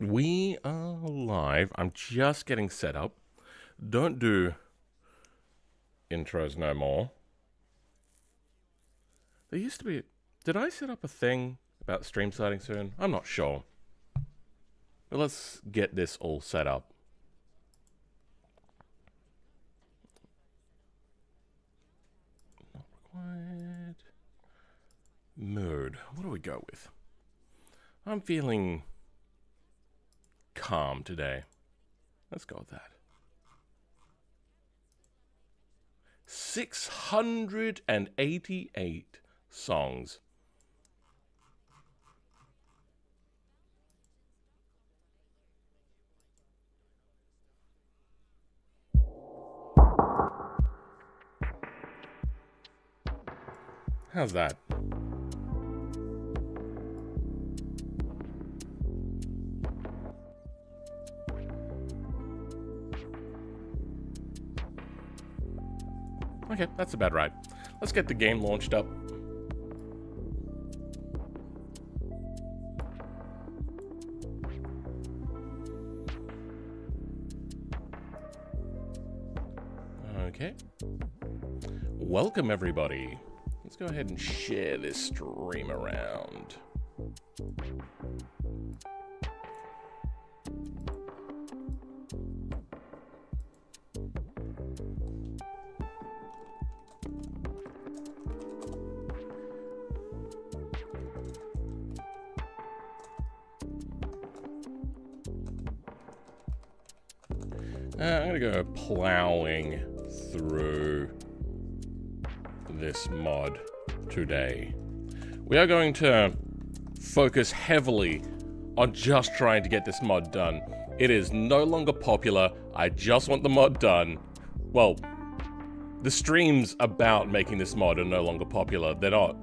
We are live. I'm just getting set up. Don't do intros no more. There used to be... Did I set up a thing about stream starting soon? I'm not sure. But let's get this all set up. Not required. Mood. What do we go with? I'm feeling calm today. Let's go with that. 688 songs. How's that? Okay, that's about right. Let's get the game launched up. Okay. Welcome, everybody. Let's go ahead and share this stream around. I'm gonna go plowing through this mod today. We are going to focus heavily on just trying to get this mod done. It is no longer popular. I just want the mod done. Well, the streams about making this mod are no longer popular. They're not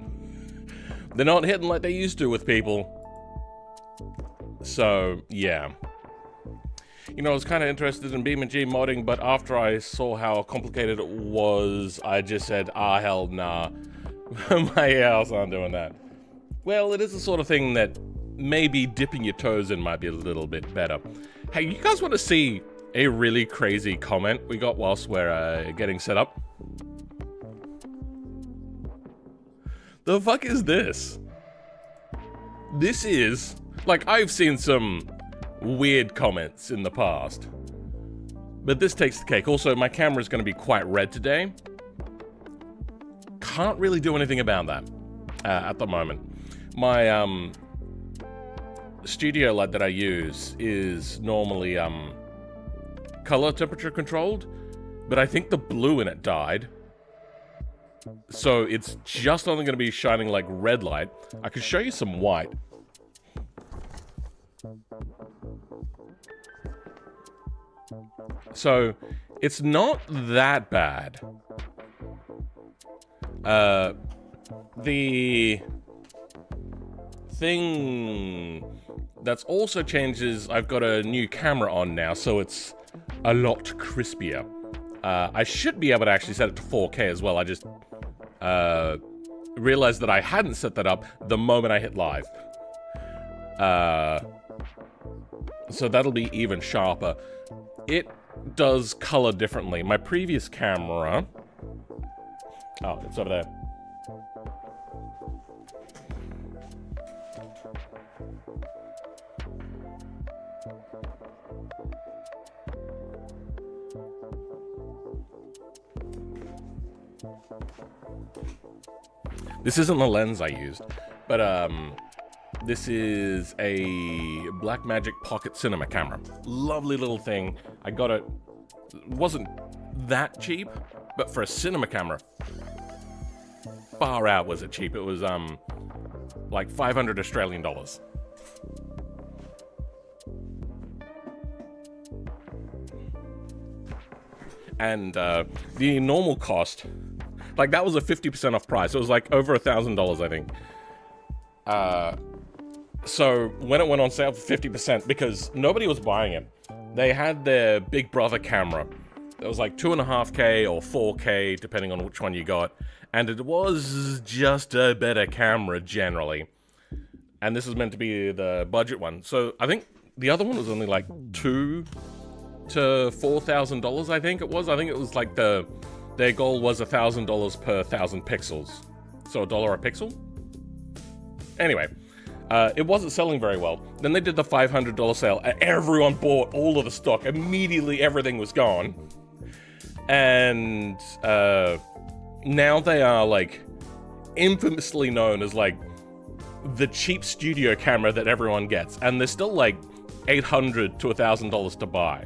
hitting like they used to with people. So, yeah. You know, I was kind of interested in BeamNG modding, but after I saw how complicated it was, I just said, hell nah. My house aren't doing that. Well, it is the sort of thing that maybe dipping your toes in might be a little bit better. Hey, you guys want to see a really crazy comment we got whilst we're getting set up? The fuck is this? This is... Like, I've seen some weird comments in the past, but this takes the cake. Also, my camera is going to be quite red today. Can't really do anything about that at the moment. My studio light that I use is normally color temperature controlled, but I think the blue in it died, so it's just only going to be shining like red light. I could show you some white. So, it's not that bad. The thing that's also changed is I've got a new camera on now, so it's a lot crispier. I should be able to actually set it to 4K as well. I just realized that I hadn't set that up the moment I hit live. So that'll be even sharper. It does color differently. My previous camera... Oh, it's over there. This isn't the lens I used, but this is a Blackmagic Pocket Cinema camera. Lovely little thing. I got it. It wasn't that cheap, but for a cinema camera, far out was it cheap. It was like 500 Australian dollars. And the normal cost, like that was a 50% off price. It was like over $1,000, I think. So when it went on sale for 50%, because nobody was buying it, they had their Big Brother camera. It was like 2.5K or 4K, depending on which one you got. And it was just a better camera generally. And this is meant to be the budget one. So I think the other one was only like $2,000 to $4,000, I think it was. I think it was like their goal was $1,000 per 1,000 pixels. So $1 a pixel? Anyway, it wasn't selling very well. Then they did the $500 sale. Everyone bought all of the stock. Immediately, everything was gone. And now they are like infamously known as like the cheap studio camera that everyone gets. And they're still like $800 to $1,000 to buy.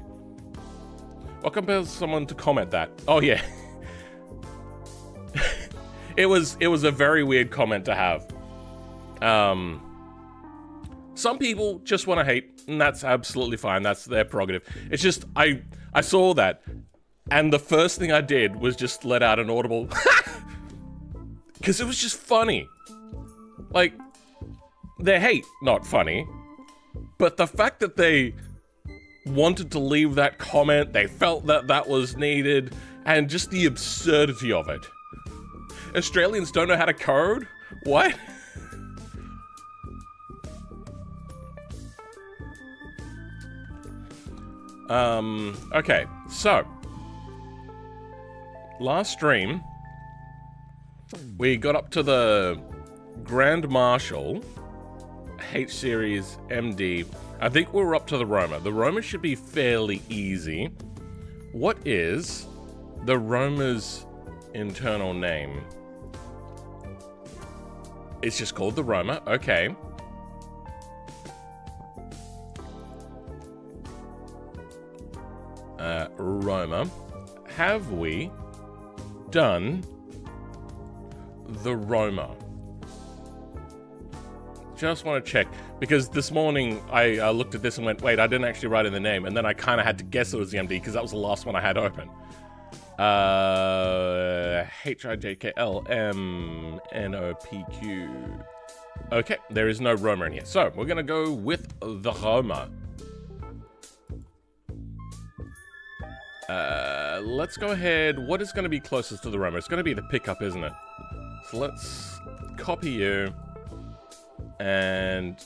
What compels someone to comment that? Oh yeah. It was a very weird comment to have. Some people just want to hate, and that's absolutely fine. That's their prerogative. It's just, I saw that, and the first thing I did was just let out an audible because it was just funny. Like, their hate, not funny, but the fact that they wanted to leave that comment, they felt that that was needed, and just the absurdity of it. Australians don't know how to code? What? Okay, so last stream we got up to the Grand Marshal H Series MD. I think we're up to the Roma. The Roma should be fairly easy. What is the Roma's internal name? It's just called the Roma. Okay. Roma. Have we done the Roma? Just want to check, because this morning I looked at this and went, wait, I didn't actually write in the name, and then I kind of had to guess it was the MD because that was the last one I had open. HIJKLMNOPQ. Okay, there is no Roma in here. So, we're going to go with the Roma. Let's go ahead. What is going to be closest to the Roma? It's going to be the pickup, isn't it? So let's copy you. And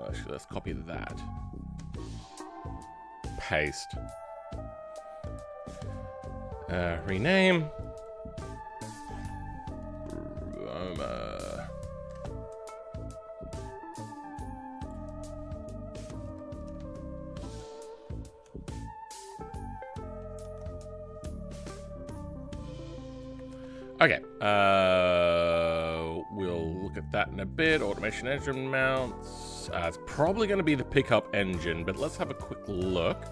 actually, let's copy that. Paste. Rename. Roma. Okay, we'll look at that in a bit. Automation engine mounts. It's probably going to be the pickup engine, but let's have a quick look.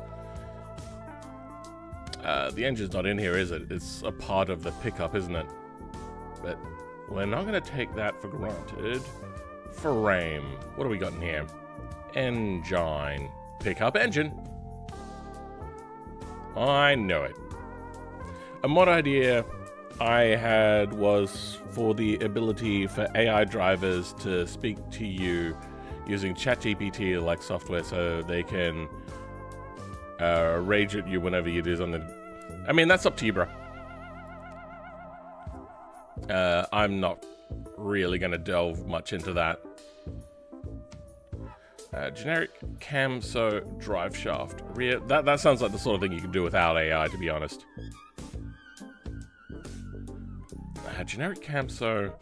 The engine's not in here, is it? It's a part of the pickup, isn't it? But we're not going to take that for granted. Frame. What do we got in here? Engine. Pickup engine. I know it. A mod idea I had was for the ability for AI drivers to speak to you using ChatGPT-like software so they can rage at you whenever you do something. I mean, that's up to you, bro. I'm not really going to delve much into that. Generic camso drive shaft rear. That sounds like the sort of thing you can do without AI, to be honest. Generic camso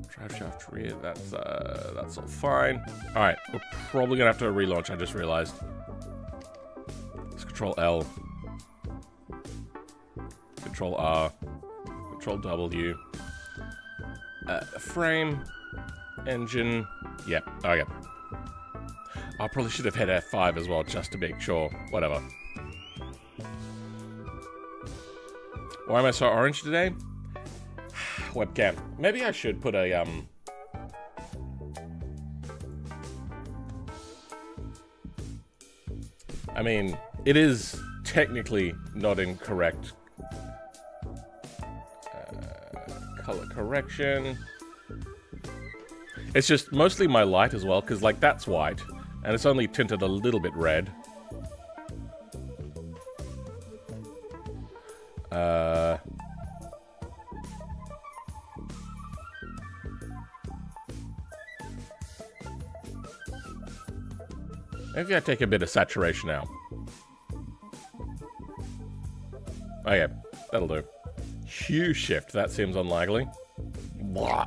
drive shaft rear. That's all fine. All right, we're probably gonna have to relaunch. I just realized. Let's Control L, Control R, Control W. Frame, engine. Yep. Okay. I probably should have hit F5 as well, just to make sure. Whatever. Why am I so orange today? Webcam. Maybe I should put a I mean, it is technically not incorrect. Color correction. It's just mostly my light as well, because like that's white, and it's only tinted a little bit red. Maybe I take a bit of saturation out. Okay, that'll do. Hue shift, that seems unlikely. Blah.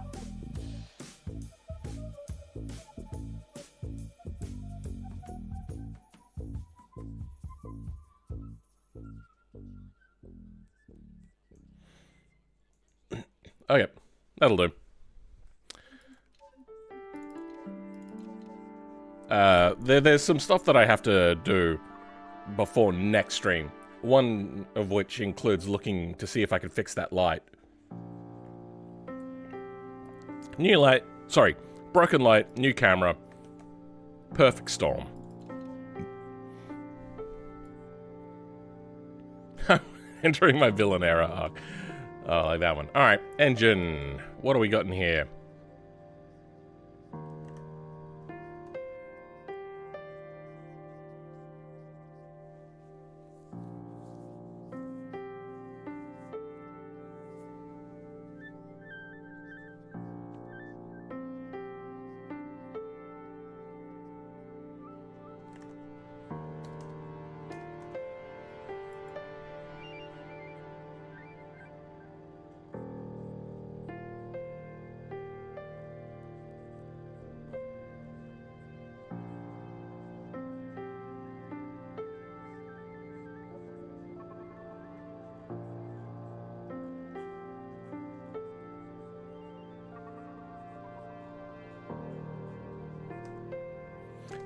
Okay, that'll do. There's some stuff that I have to do before next stream. One of which includes looking to see if I can fix that light. New light, sorry, broken light, new camera, perfect storm. Entering my villain era arc. Oh, I like that one. Alright, engine. What do we got in here?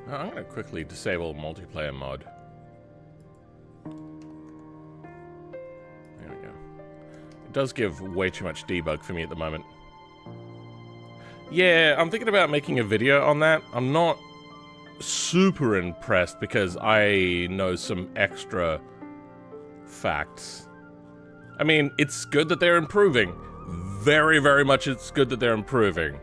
I'm going to quickly disable multiplayer mode. There we go. It does give way too much debug for me at the moment. Yeah, I'm thinking about making a video on that. I'm not super impressed because I know some extra facts. I mean, it's good that they're improving. Very, very much it's good that they're improving.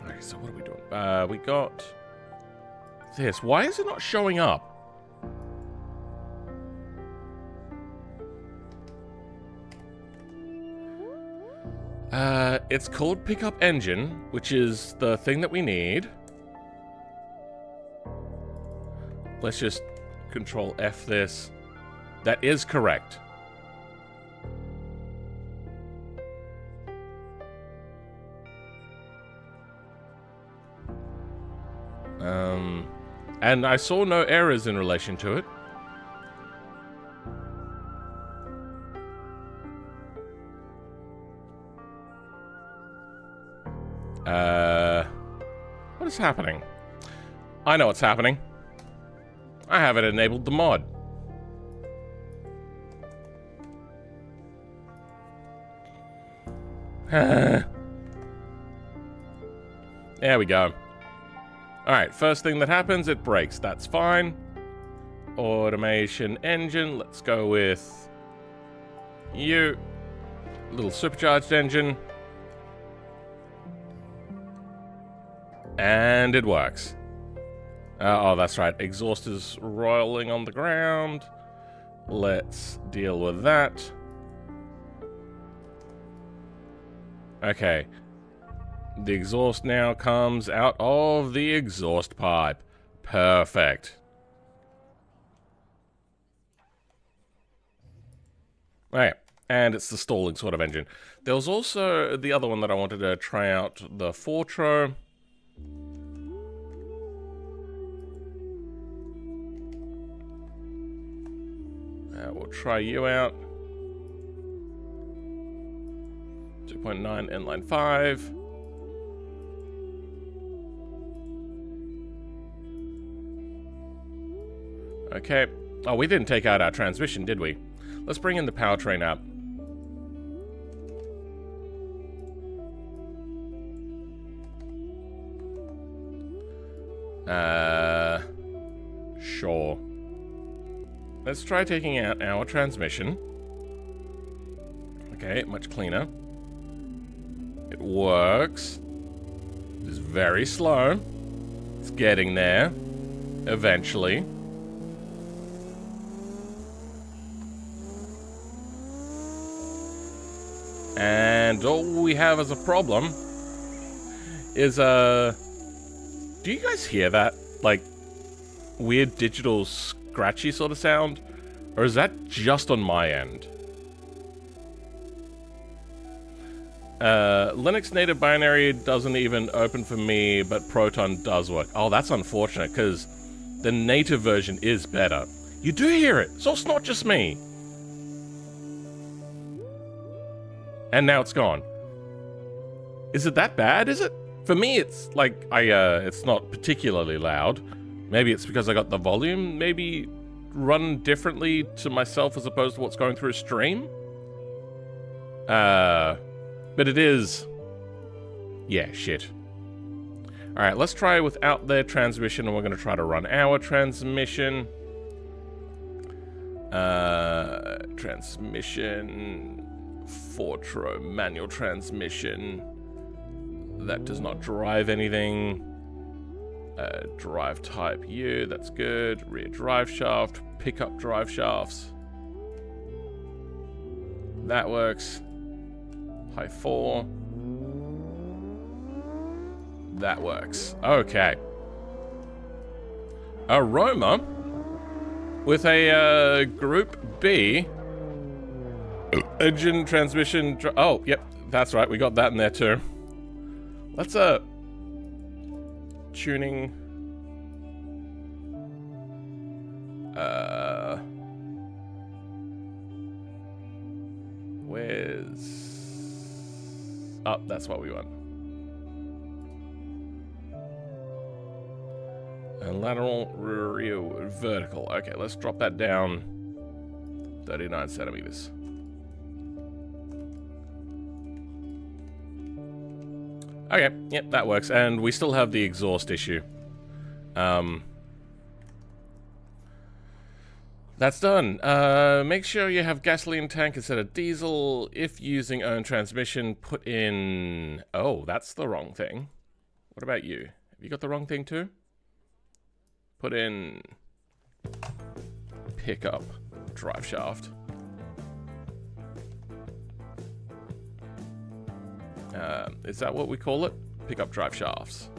Okay, so what are we doing? We got this. Why is it not showing up? It's called Pickup Engine, which is the thing that we need. Let's just Control F this. That is correct. And I saw no errors in relation to it. What is happening? I know what's happening. I haven't enabled the mod. There we go. Alright, first thing that happens, it breaks. That's fine. Automation engine. Let's go with you. Little supercharged engine. And it works. Oh, that's right. Exhaust is rolling on the ground. Let's deal with that. Okay. The exhaust now comes out of the exhaust pipe. Perfect. Okay. And it's the stalling sort of engine. There was also the other one that I wanted to try out, the Fortro. We'll try you out. 2.9 inline 5. Okay. Oh, we didn't take out our transmission, did we? Let's bring in the powertrain up. Sure. Let's try taking out our transmission. Okay, much cleaner. It works. It is very slow. It's getting there. Eventually. And all we have as a problem is, do you guys hear that? Like, weird digital scratchy sort of sound? Or is that just on my end? Linux native binary doesn't even open for me, but Proton does work. Oh, that's unfortunate, because the native version is better. You do hear it, so it's not just me. And now it's gone. Is it that bad, is it? For me, it's like, it's not particularly loud. Maybe it's because I got the volume, maybe run differently to myself as opposed to what's going through stream? But it is... Yeah, shit. Alright, let's try without their transmission, and we're going to try to run our transmission. Transmission... Fortro manual transmission. That does not drive anything. Drive type U, that's good. Rear drive shaft, pickup drive shafts. That works. High 4. That works. Okay. Aroma with a Group B engine transmission. Oh, yep, that's right. We got that in there too. Let's tuning. Where's... Oh, that's what we want. And lateral, rear, vertical. Okay, let's drop that down 39 centimeters. Okay, yep, that works. And we still have the exhaust issue. That's done. Make sure you have gasoline tank instead of diesel. If using own transmission, put in... Oh, that's the wrong thing. What about you? Have you got the wrong thing too? Put in... Pickup drive shaft. Is that what we call it? Pickup drive shafts.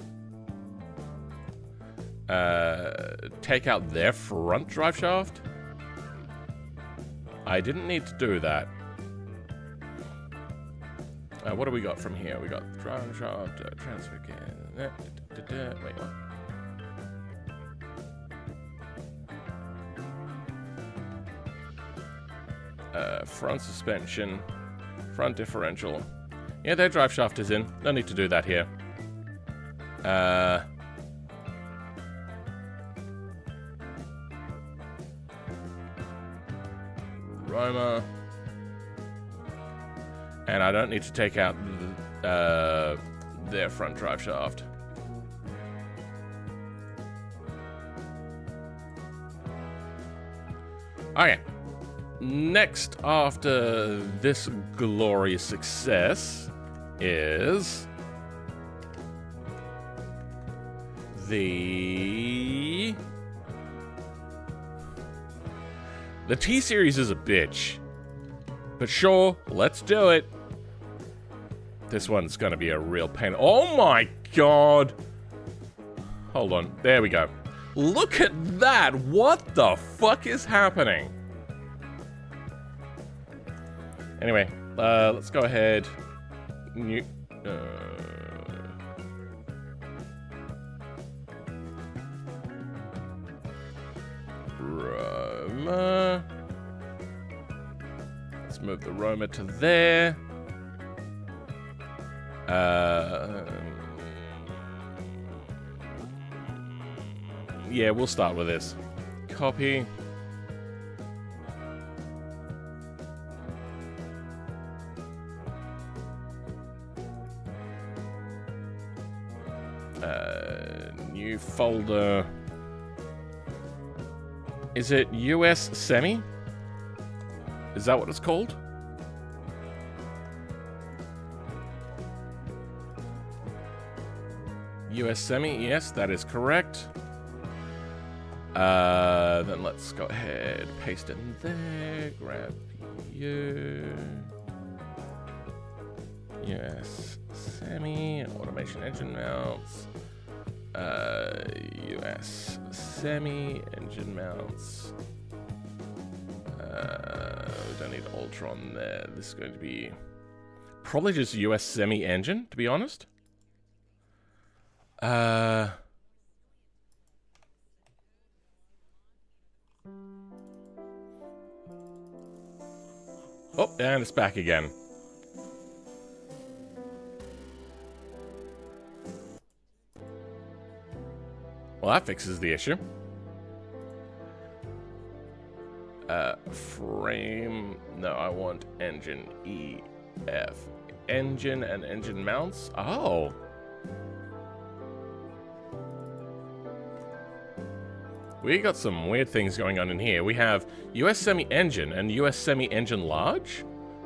Take out their front drive shaft? I didn't need to do that. What do we got from here? We got drive shaft, transfer can. Wait, what? Front suspension, front differential. Yeah, their drive shaft is in. No need to do that here. Roma. And I don't need to take out their front drive shaft. Okay. Next, after this glorious success, is the T-Series is a bitch, but sure, let's do it. This one's gonna be a real pain. Oh my god! Hold on, there we go. Look at that! What the fuck is happening? Anyway, let's go ahead. Roma. Let's move the Roma to there. Yeah, we'll start with this. Copy. New folder. Is it US Semi? Is that what it's called? US Semi, yes, that is correct. Then let's go ahead, paste it in there, grab you. US Semi-automation engine mounts. US semi-engine mounts. We don't need Ultra on there. This is going to be probably just US semi-engine, to be honest. Oh, and it's back again. Well, that fixes the issue. Frame. No, I want engine EF. Engine and engine mounts. Oh. We got some weird things going on in here. We have US semi-engine and US semi-engine large.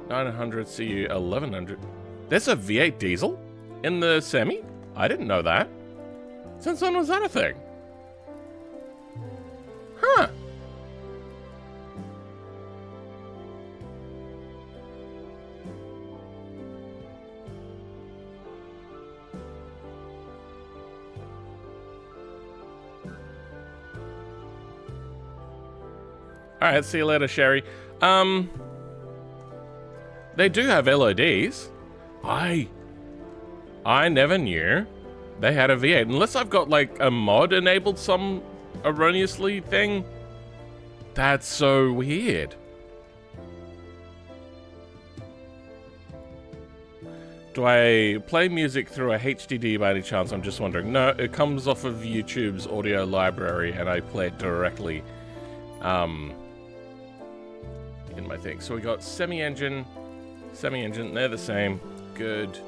900 CU 1100. There's a V8 diesel in the semi? I didn't know that. Since when was that a thing? Huh. Alright, see you later, Sherry. They do have LODs. I never knew they had a V8. Unless I've got, like, a mod enabled some erroneously thing. That's so weird. Do I play music through a HDD by any chance? I'm just wondering. No, it comes off of YouTube's audio library, and I play it directly in my thing. So we got semi-engine, they're the same. Good.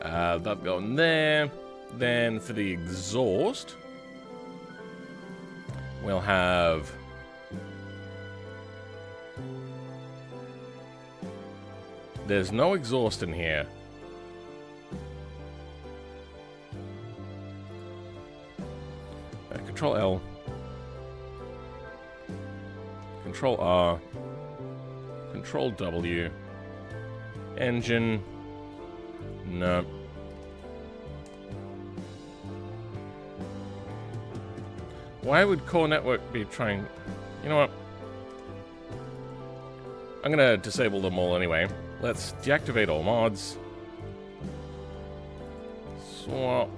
That going there. Then for the exhaust, we'll have there's no exhaust in here. Control L. Control R. Control W. Engine. No. Why would Core Network be trying... You know what? I'm gonna disable them all anyway. Let's deactivate all mods. Swap.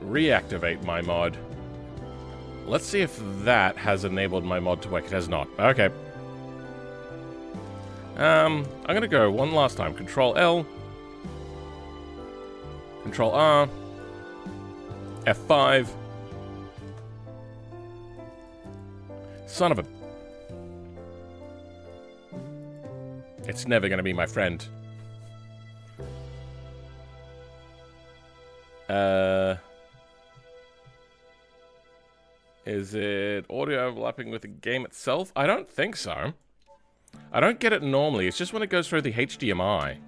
Reactivate my mod. Let's see if that has enabled my mod to work. It has not. Okay. I'm gonna go one last time. Control L. Control R. F5. Son of a... It's never gonna be my friend. Is it audio overlapping with the game itself? I don't think so. I don't get it normally. It's just when it goes through the HDMI.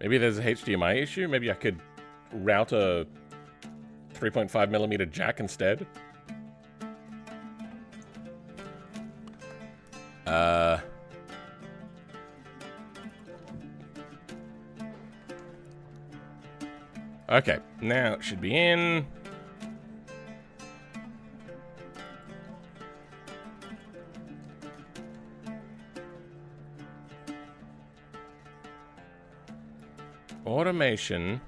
Maybe there's a HDMI issue. Maybe I could route a 3.5mm jack instead. Okay, now it should be in. Automation.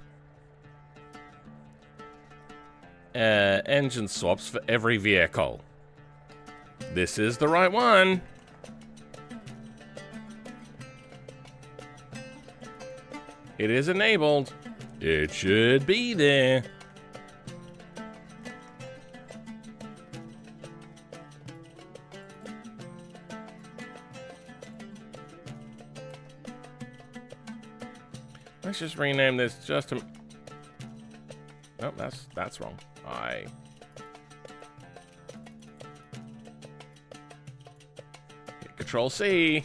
Engine swaps for every vehicle. This is the right one. It is enabled. It should be there. Let's just rename this just to... Oh, that's wrong. Hit Control C.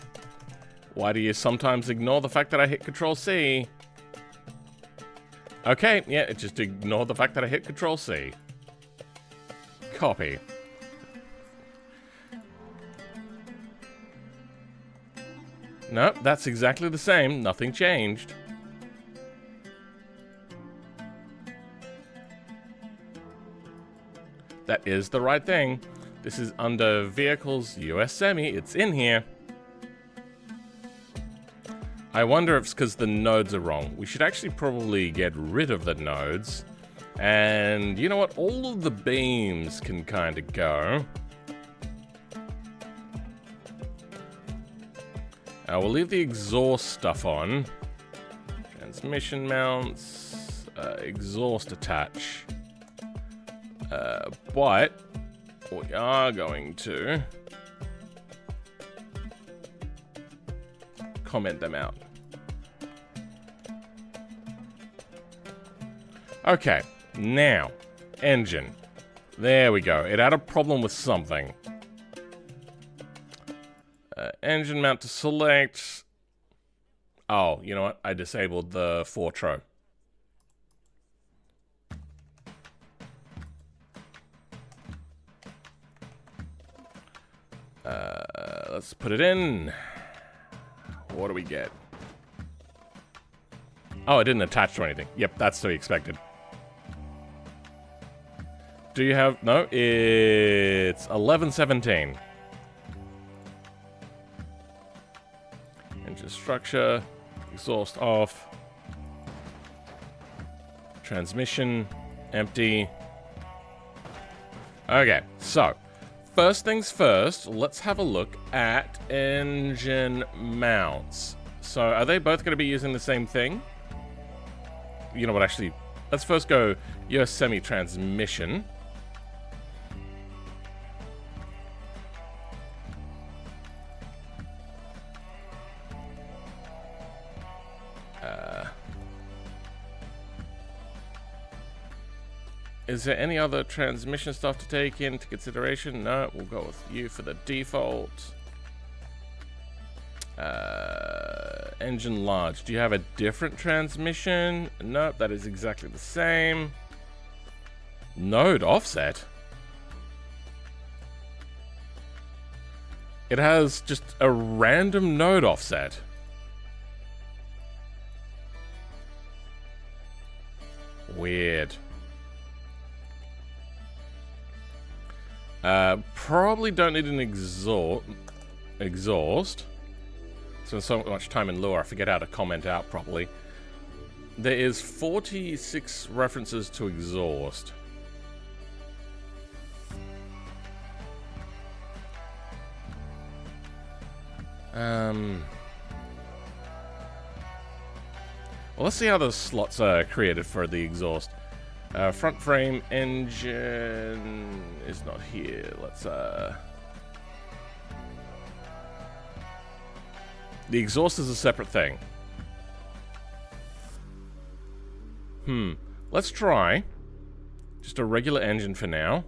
Why do you sometimes ignore the fact that I hit Control C? Okay, yeah, just ignore the fact that I hit Control C. Copy. Nope, that's exactly the same. Nothing changed. that is the right thing. This is under Vehicles, US Semi. It's in here. I wonder if it's because the nodes are wrong. We should actually probably get rid of the nodes. And you know what? All of the beams can kind of go. We'll leave the exhaust stuff on. Transmission mounts. Exhaust attach. But we are going to comment them out. Okay, now, engine. There we go. It had a problem with something. Engine mount to select. Oh, you know what? I disabled the Fortro. Let's put it in. What do we get? Oh, it didn't attach to anything. Yep, that's to be expected. Do you have... No, it's 1117. Engine structure. Exhaust off. Transmission empty. Okay, so... First things first, let's have a look at engine mounts. So, are they both going to be using the same thing? You know what, actually, let's first go US Semi transmission. Is there any other transmission stuff to take into consideration? No, we'll go with you for the default. Engine large. Do you have a different transmission? Nope, that is exactly the same. Node offset. It has just a random node offset. Weird. Probably don't need an exhaust. Spend so much time in lure, I forget how to comment out properly. There is 46 references to exhaust. Well, let's see how the slots are created for the exhaust. Front frame engine is not here. Let's the exhaust is a separate thing. Let's try just a regular engine for now.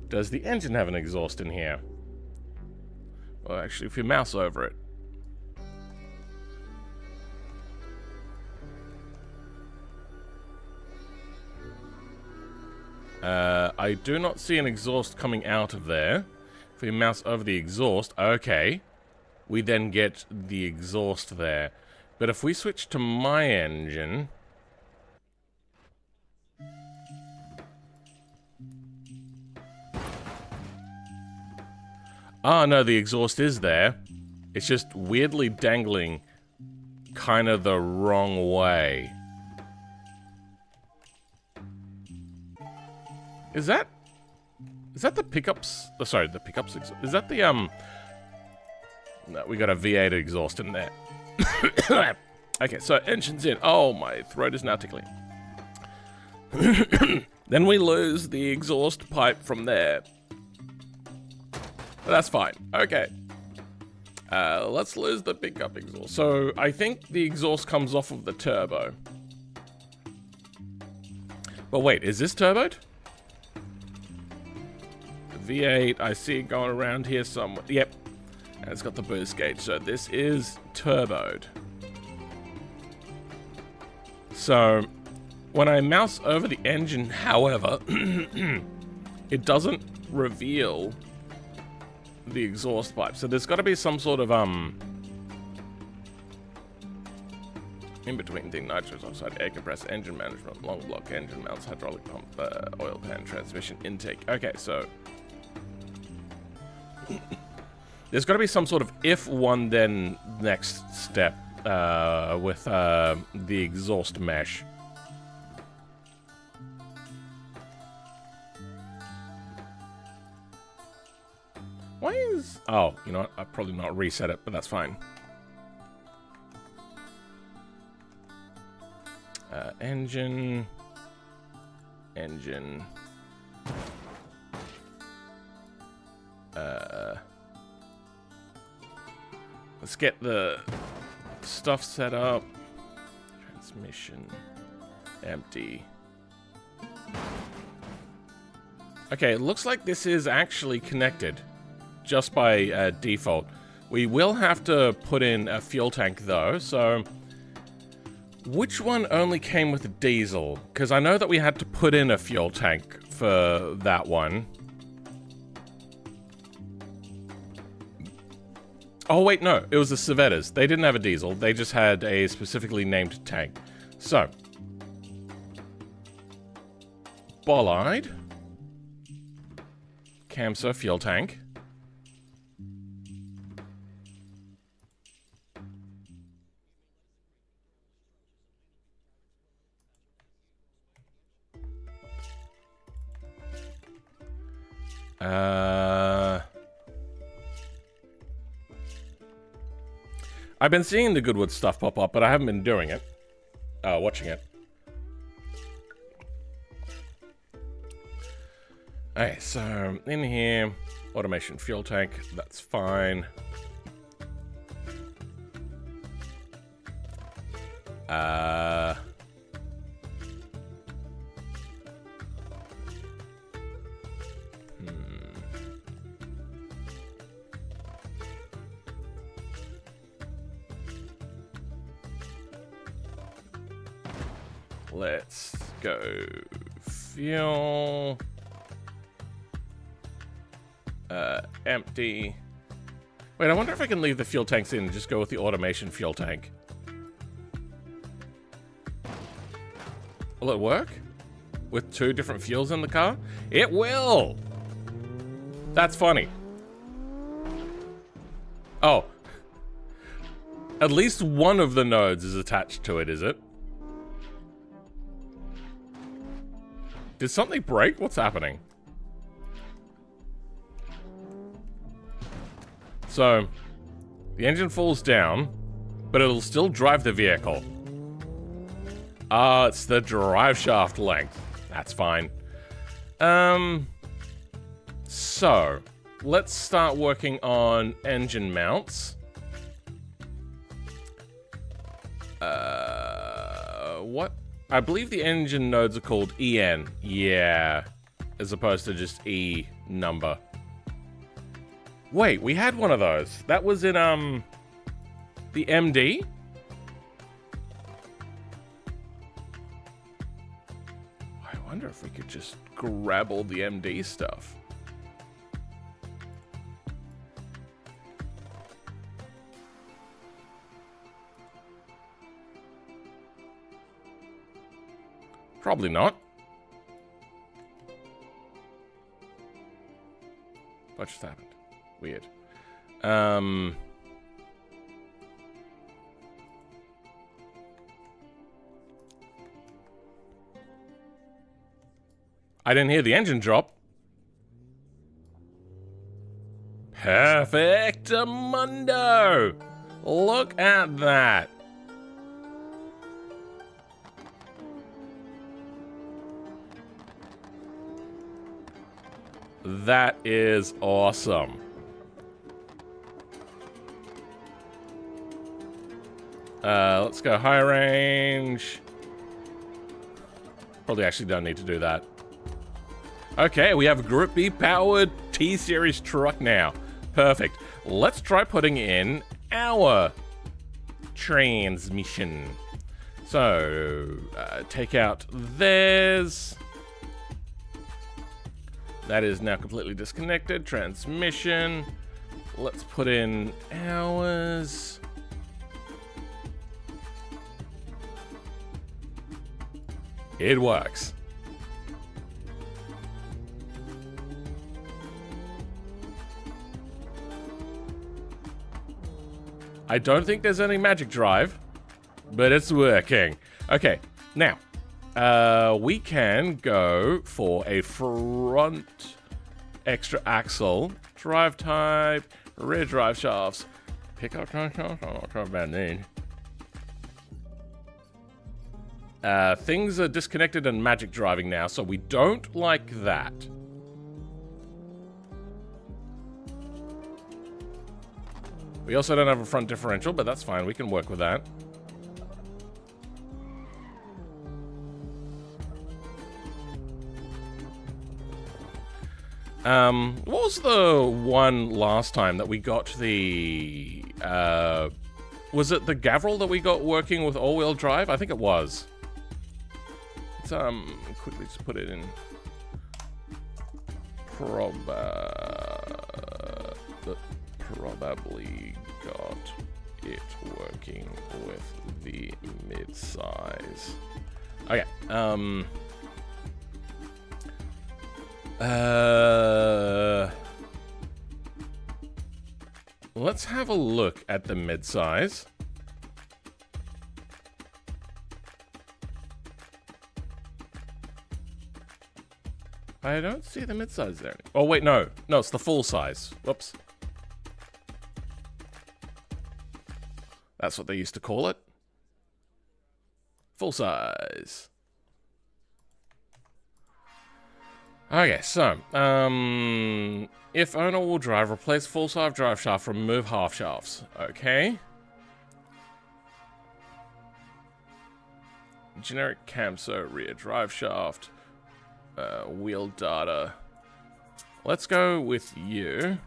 Does the engine have an exhaust in here? Well, actually, if you mouse over it. I do not see an exhaust coming out of there. If we mouse over the exhaust, okay, we then get the exhaust there. But if we switch to my engine... Ah, no, the exhaust is there. It's just weirdly dangling kind of the wrong way. Is that the pickups? Oh, sorry, the pickups. Is that the No, we got a V8 exhaust in there. Okay, so engine's in. Oh, my throat is now tickling. Then we lose the exhaust pipe from there. But that's fine. Okay. Let's lose the pickup exhaust. So I think the exhaust comes off of the turbo. But wait, is this turboed? V8, I see it going around here somewhere. Yep. And it's got the boost gauge, so this is turboed. So, when I mouse over the engine, however, it doesn't reveal the exhaust pipe. So there's got to be some sort of, In between thing, nitrous oxide, air compressor, engine management, long block, engine mounts, hydraulic pump, oil pan, transmission intake. Okay, so there's got to be some sort of if one then next step with the exhaust mesh. Why is... Oh, you know what? I'll probably not reset it, but that's fine. Engine. Let's get the stuff set up. Transmission. Empty. Okay, it looks like this is actually connected. Just by default. We will have to put in a fuel tank though, so... Which one only came with a diesel? Because I know that we had to put in a fuel tank for that one. Oh wait, no, it was the Civettas. They didn't have a diesel, they just had a specifically named tank. So. Bolide. Camso fuel tank. I've been seeing the Goodwood stuff pop up, but I haven't been doing it. Watching it. Okay, so in here, automation fuel tank, that's fine. Let's go fuel. Empty. Wait, I wonder if I can leave the fuel tanks in and just go with the automation fuel tank. Will it work? With 2 different fuels in the car? It will! That's funny. Oh. At least one of the nodes is attached to it, is it? Did something break? What's happening? So, the engine falls down, but it'll still drive the vehicle. Ah, it's the drive shaft length. That's fine. So, let's start working on engine mounts. What? I believe the engine nodes are called EN. Yeah. As opposed to just E number. Wait, we had one of those. That was in, the MD? I wonder if we could just grab all the MD stuff. Probably not. What just happened? Weird. I didn't hear the engine drop. Perfectamundo! Look at that. That is awesome. Let's go high range. Probably actually don't need to do that. Okay, we have a Group B powered T-Series truck now. Perfect. Let's try putting in our transmission. So, take out theirs. That is now completely disconnected. Transmission. Let's put in ours. It works. I don't think there's any magic drive, but it's working. Okay, now, we can go for a front extra axle, drive type, rear drive shafts, pickup drive shafts, I'm not sure about need. Things are disconnected and magic driving now, so we don't like that. We also don't have a front differential, but that's fine. We can work with that. What was the one last time that we got the... was it the Gavril that we got working with all-wheel drive? I think it was. Let's quickly just put it in. Probably got it working with the mid-size. Okay, let's have a look at the mid-size. I don't see the mid-size there. Oh, wait, no. No, it's the full size. Whoops. That's what they used to call it. Full size. Okay, so, if owner will drive, replace full size drive shaft, remove half shafts. Okay. Generic camso rear drive shaft. Wheel data. Let's go with you.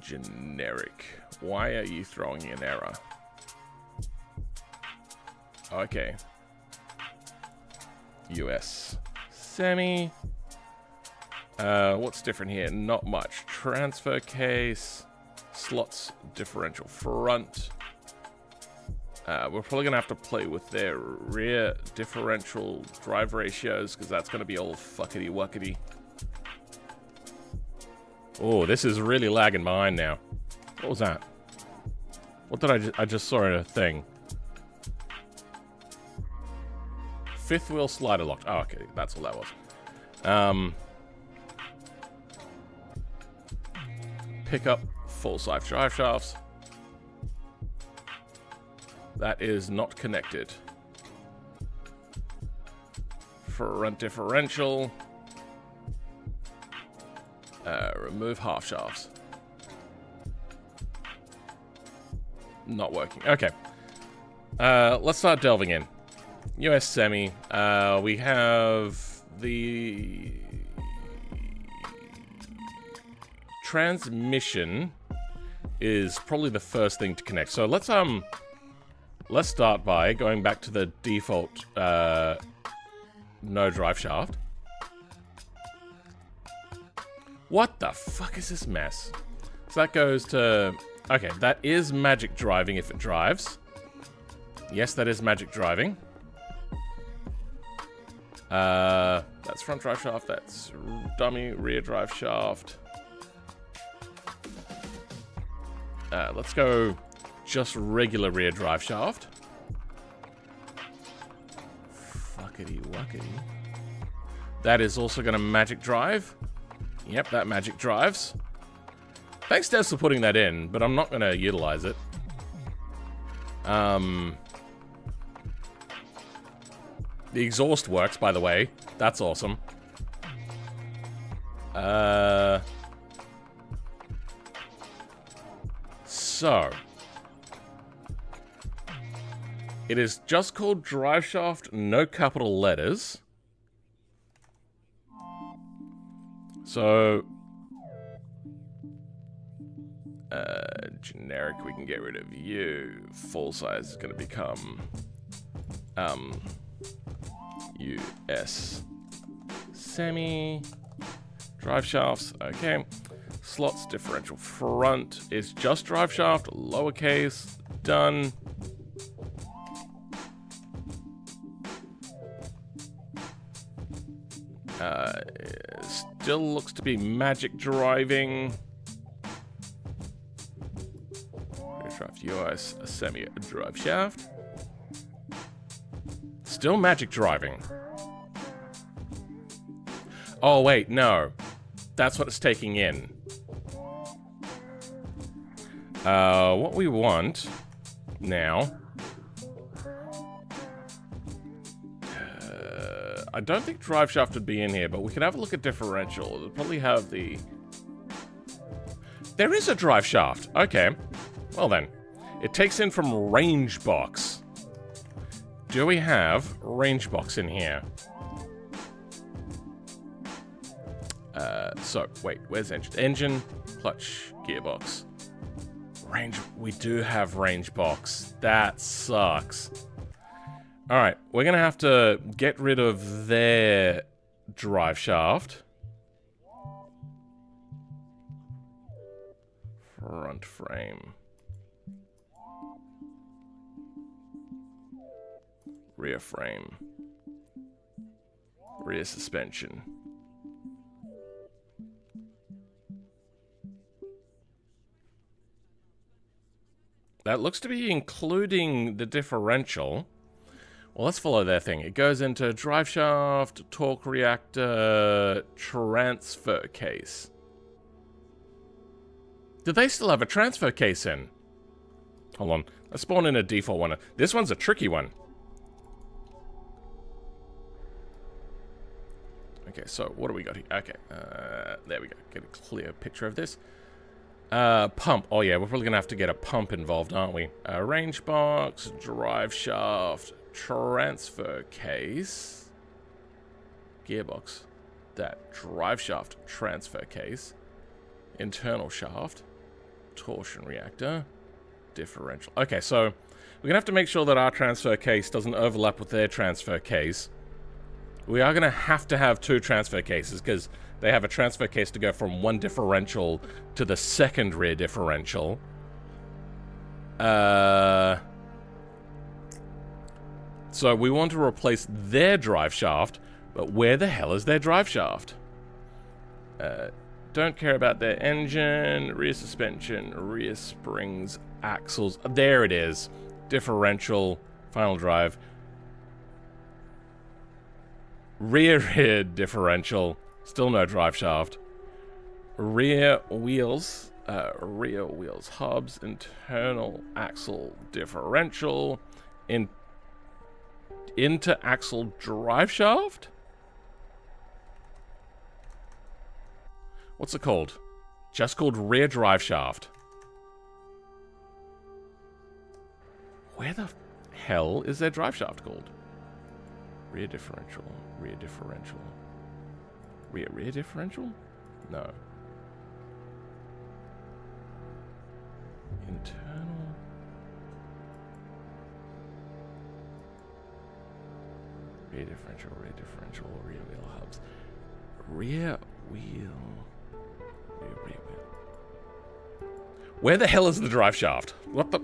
Generic. Why are you throwing an error? Okay. US. Semi. What's different here? Not much. Transfer case. Slots. Differential front. We're probably going to have to play with their rear differential drive ratios, because that's going to be all fuckety-wuckety. Oh, this is really lagging behind now. What was that? What did I just saw a thing. Fifth wheel slider locked. Oh, okay, that's all that was. Pick up full size drive shafts. That is not connected. Front differential. Remove half shafts. Not working. Okay. Let's start delving in. US semi. We have the transmission is probably the first thing to connect. So let's start by going back to the default no drive shaft. What the fuck is this mess? So that goes to... Okay, that is magic driving if it drives. Yes, that is magic driving. That's front drive shaft. That's dummy rear drive shaft. Let's go just regular rear drive shaft. Fuckity wuckity. That is also going to magic drive. Yep, that magic drives. Thanks, Des, for putting that in, but I'm not going to utilize it. The exhaust works, by the way. That's awesome. So, it is just called drive shaft, no capital letters. So, generic, we can get rid of you. Full size is going to become US semi. Drive shafts, okay. Slots, differential front is just drive shaft, lowercase, done. Still looks to be magic driving. Drive US, a semi drive shaft. Still magic driving. Oh wait, no. That's what it's taking in. What we want now. I don't think drive shaft would be in here, but we could have a look at differential. It'll probably have the... There is a drive shaft. Okay. Well then. It takes in from range box. Do we have range box in here? So, wait, where's engine? Engine, clutch, gearbox. Range, we do have range box. That sucks. Alright, we're gonna have to get rid of their drive shaft. Front frame. Rear frame. Rear suspension. That looks to be including the differential. Well, let's follow their thing. It goes into drive shaft, torque reactor, transfer case. Do they still have a transfer case in? Hold on. Let's spawn in a default one. This one's a tricky one. Okay, so what do we got here? Okay, there we go. Get a clear picture of this. Pump. Oh yeah, we're probably gonna have to get a pump involved, aren't we? Range box, drive shaft, transfer case, gearbox, that drive shaft transfer case, internal shaft, torsion reactor, differential. Okay, so we're gonna have to make sure that our transfer case doesn't overlap with their transfer case. We are gonna have to have two transfer cases because they have a transfer case to go from one differential to the second rear differential. So we want to replace their drive shaft, but where the hell is their drive shaft? Don't care about their engine, rear suspension, rear springs, axles. There it is. Differential, final drive. Rear differential. Still no drive shaft. Rear wheels, hubs, internal axle differential, into axle drive shaft? What's it called? Just called rear drive shaft. Where the hell is their drive shaft called? Rear differential, rear differential. Rear differential? No. Internal. Rear differential, rear wheel hubs. Rear wheel. Rear wheel. Where the hell is the drive shaft? What the?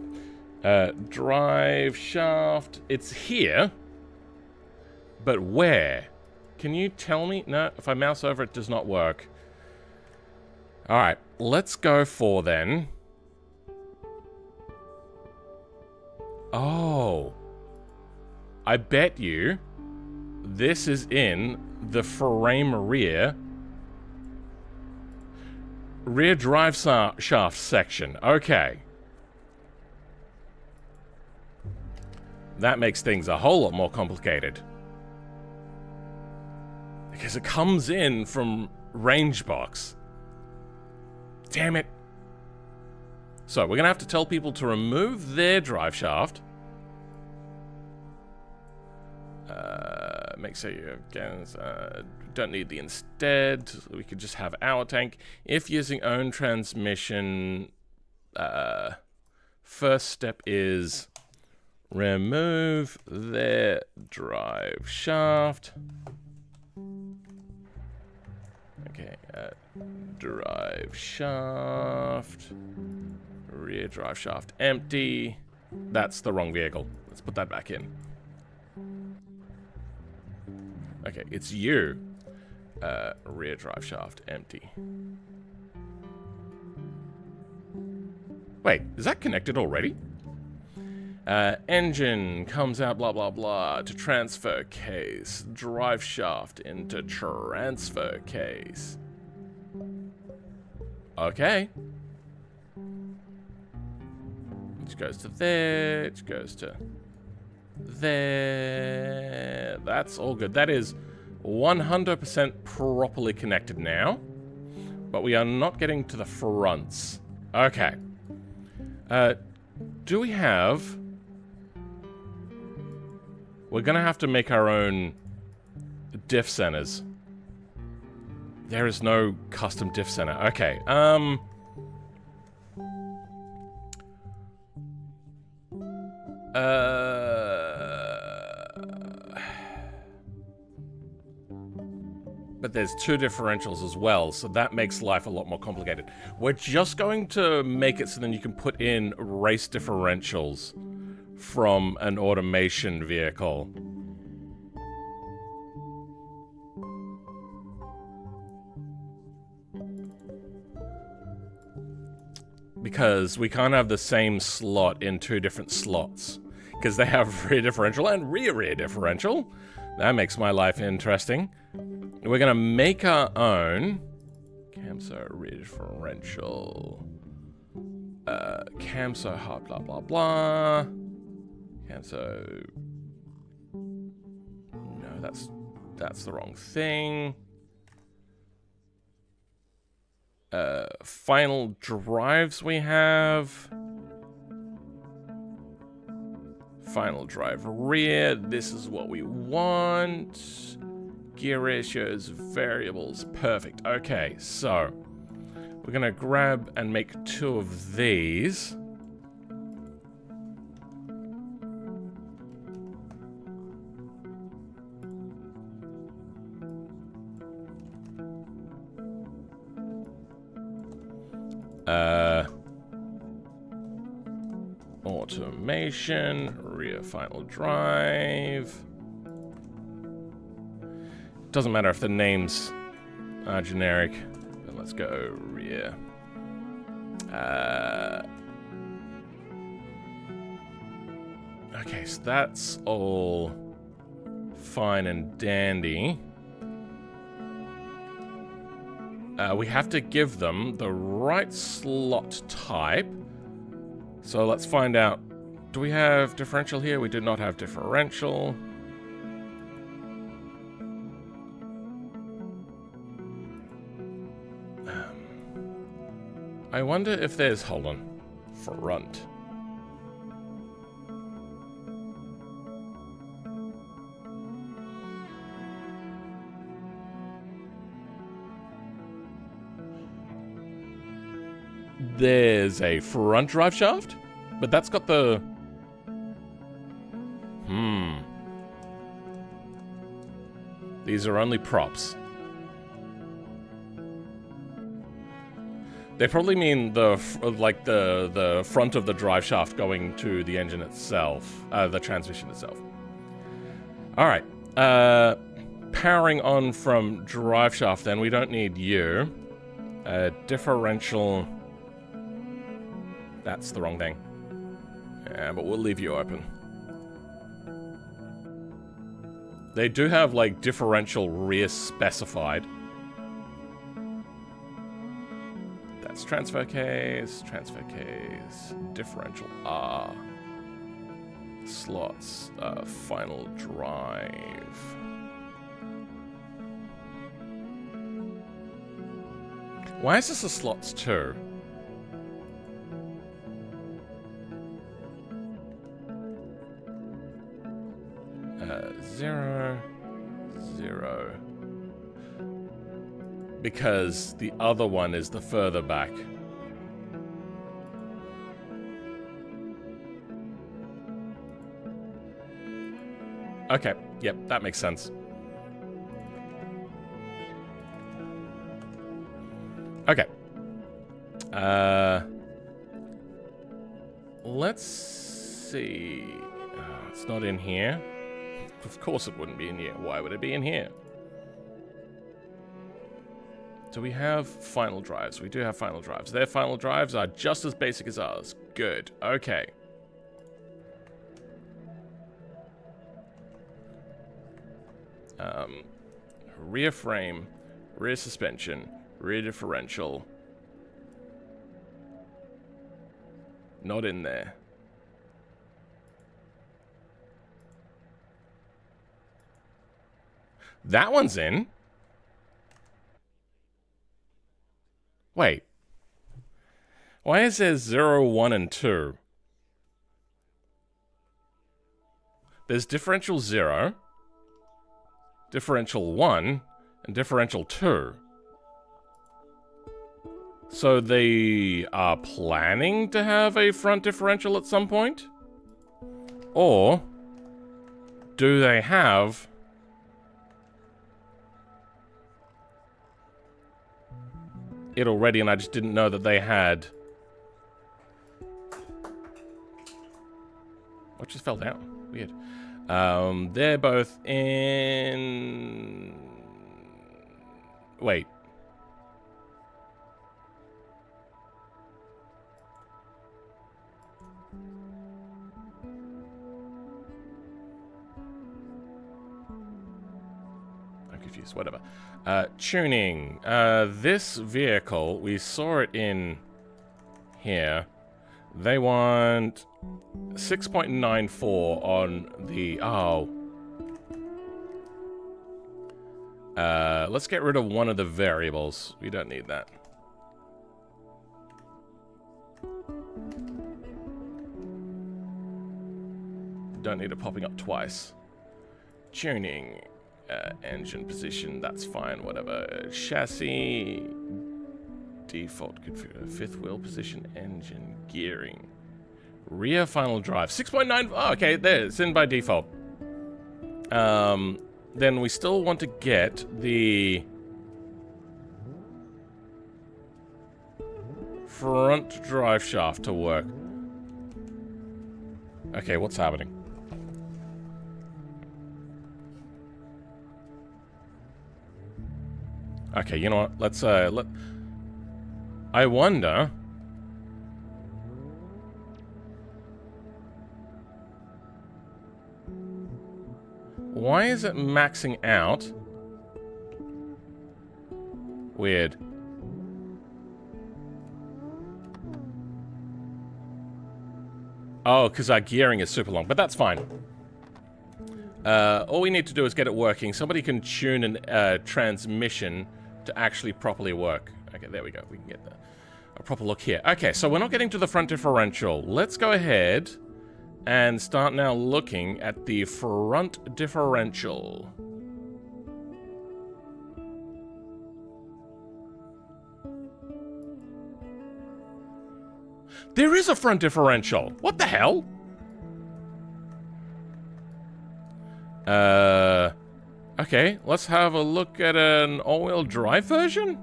Drive shaft. It's here. But where? Can you tell me? No, if I mouse over it does not work. Alright, let's go for then. Oh. I bet you this is in the frame rear drive shaft section. Okay. That makes things a whole lot more complicated. Because it comes in from range box. Damn it. So, we're going to have to tell people to remove their drive shaft. Make sure you again, don't need the instead. We could just have our tank. If using own transmission, first step is remove their drive shaft. Okay, drive shaft. Rear drive shaft empty. That's the wrong vehicle. Let's put that back in. Okay, it's you. Rear drive shaft empty. Wait, is that connected already? Engine comes out blah blah blah to transfer case. Drive shaft into transfer case. Okay. Which goes to there, which goes to there. That's all good. That is 100% properly connected now. But we are not getting to the fronts. Okay. Do we have... We're gonna have to make our own diff centers. There is no custom diff center. Okay, but there's two differentials as well, so that makes life a lot more complicated. We're just going to make it so then you can put in race differentials from an automation vehicle. Because we can't have the same slot in two different slots. Because they have rear differential and rear differential. That makes my life interesting. We're going to make our own Camso rear differential. Camso hot blah blah blah. Camso. No, that's the wrong thing. Final drives we have. Final drive rear. This is what we want. Gear ratios, variables. Perfect. Okay, so we're gonna grab and make two of these. Automation, rear final drive. Doesn't matter if the names are generic, but let's go rear. Okay, so that's all fine and dandy. We have to give them the right slot type. So let's find out. Do we have differential here? We did not have differential. I wonder if there's, hold on, front. There's a front drive shaft, but that's got the... These are only props. They probably mean the front of the drive shaft going to the engine itself, the transmission itself. All right, powering on from drive shaft. Then we don't need you. Differential. That's the wrong thing. Yeah, but we'll leave you open. They do have like differential rear specified. That's transfer case, differential R. Slots, final drive. Why is this a slots 2? Zero. Because the other one is the further back. Okay, yep, that makes sense. Okay. Let's see. It's not in here. Of course it wouldn't be in here. Why would it be in here? Do we have final drives? We do have final drives. Their final drives are just as basic as ours. Good. Okay. Rear frame, rear suspension, rear differential. Not in there. That one's in. Wait. Why is there 0, 1, and 2? There's differential 0, differential 1, and differential 2. So they are planning to have a front differential at some point? Or do they have it already and I just didn't know that they had? What just fell down? Weird. They're both in... Wait. I'm confused. Whatever. Tuning. This vehicle, we saw it in here. They want 6.94 on the... Oh. Let's get rid of one of the variables. We don't need that. Don't need it popping up twice. Tuning. Engine position, that's fine, whatever. Chassis. Default configure. Fifth wheel position, engine, gearing. Rear final drive. 6.9. Oh, okay, there. It's in by default. Then we still want to get the front drive shaft to work. Okay, what's happening? Okay, you know what? Let's I wonder. Why is it maxing out? Weird. Oh, because our gearing is super long, but that's fine. All we need to do is get it working. Somebody can tune a transmission to actually properly work. Okay, there we go. We can get a proper look here. Okay, so we're not getting to the front differential. Let's go ahead and start now looking at the front differential. There is a front differential. What the hell? Okay, let's have a look at an all-wheel drive version.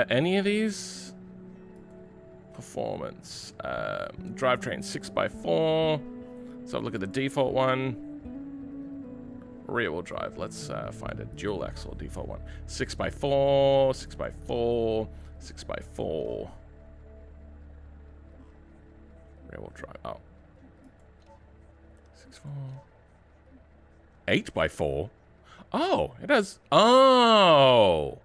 Any of these? Performance. Drivetrain 6x4. Let's have a look at the default one. Rear-wheel drive. Let's find a dual axle default one. 6x4, 6x4, 6x4. Rear-wheel drive. Oh. 6x4. 8x4? Oh, it has... Oh!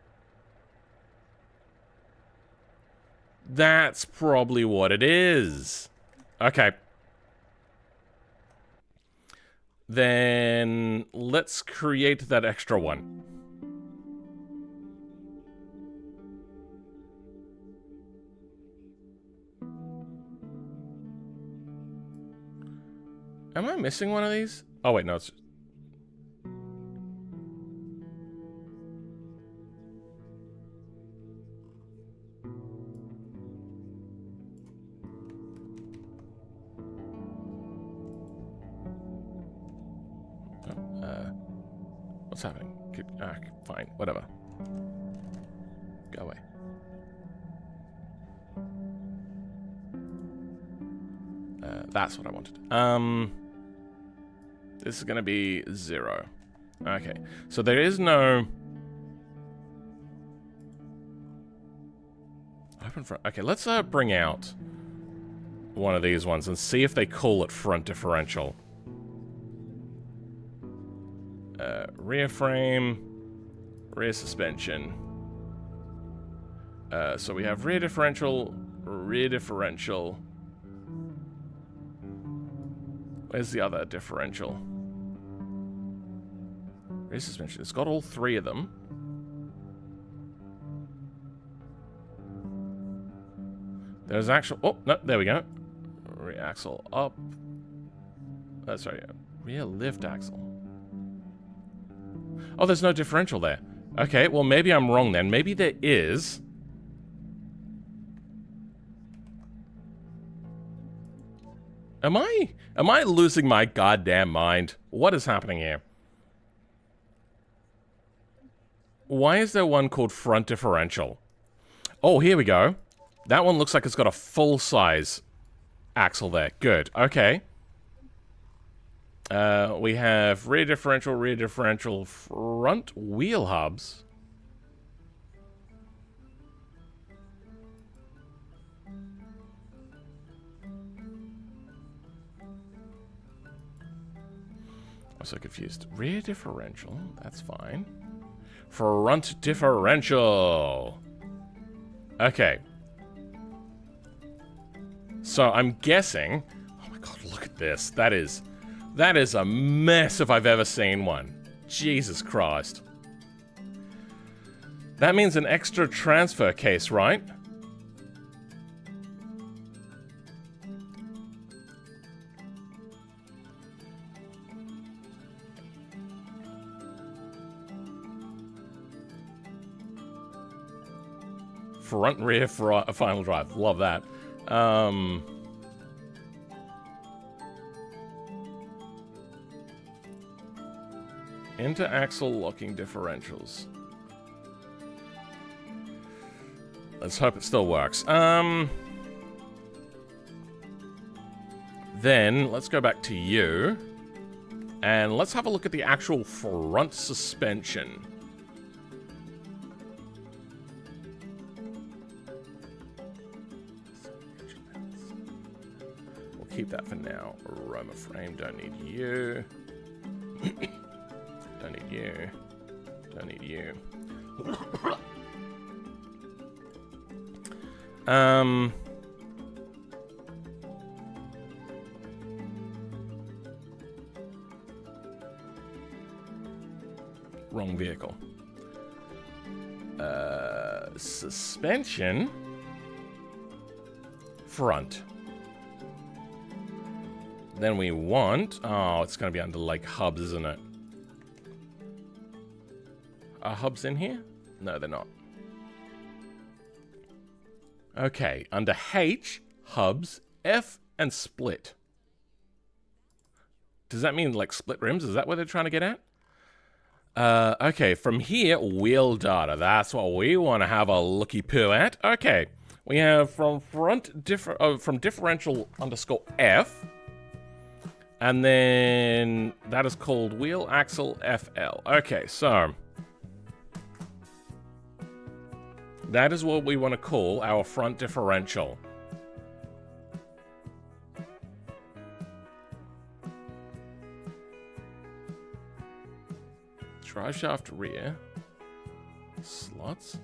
That's probably what it is. Okay. Then let's create that extra one. Am I missing one of these? Oh, wait, no, it's... What's happening? Fine, whatever. Go away. That's what I wanted. This is going to be 0. Okay, so there is no... Open front. Okay, let's bring out one of these ones and see if they call it front differential. Rear frame, rear suspension. So we have rear differential, rear differential. Where's the other differential? Rear suspension. It's got all 3 of them. There's actual... Oh, no, there we go. Rear axle up. Sorry, rear lift axle. Oh, there's no differential there. Okay, well, maybe I'm wrong then. Maybe there is. Am I losing my goddamn mind? What is happening here? Why is there one called front differential? Oh, here we go. That one looks like it's got a full-size axle there. Good. Okay. We have rear differential, front wheel hubs. I'm so confused. Rear differential, that's fine. Front differential. Okay. So I'm guessing... Oh my god, look at this. That is a mess if I've ever seen one. Jesus Christ. That means an extra transfer case, right? Front and rear final drive. Love that. Inter-axle locking differentials. Let's hope it still works. Then, let's go back to you. And let's have a look at the actual front suspension. We'll keep that for now. Aroma frame, don't need you. Don't need you. Don't need you. Wrong vehicle. Suspension. Front. Then we want... Oh, it's going to be under, like, hubs, isn't it? Are hubs in here? No, they're not. Okay, under H, hubs, F, and split. Does that mean, like, split rims? Is that what they're trying to get at? Okay, from here, wheel data. That's what we want to have a looky-poo at. Okay, we have from differential underscore F, and then that is called wheel axle FL. Okay, so that is what we want to call our front differential. Drive shaft rear. Slots.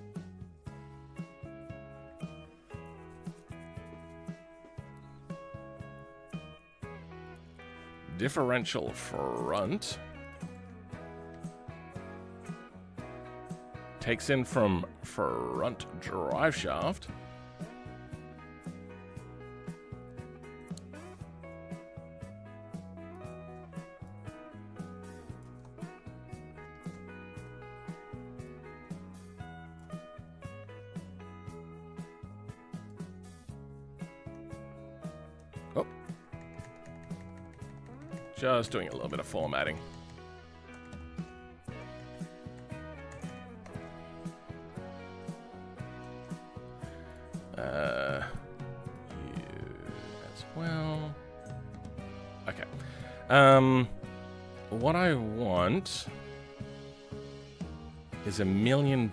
Differential front. Takes in from front drive shaft. Oh. Just doing a little bit of formatting. You as well. Okay. What I want is $1 million.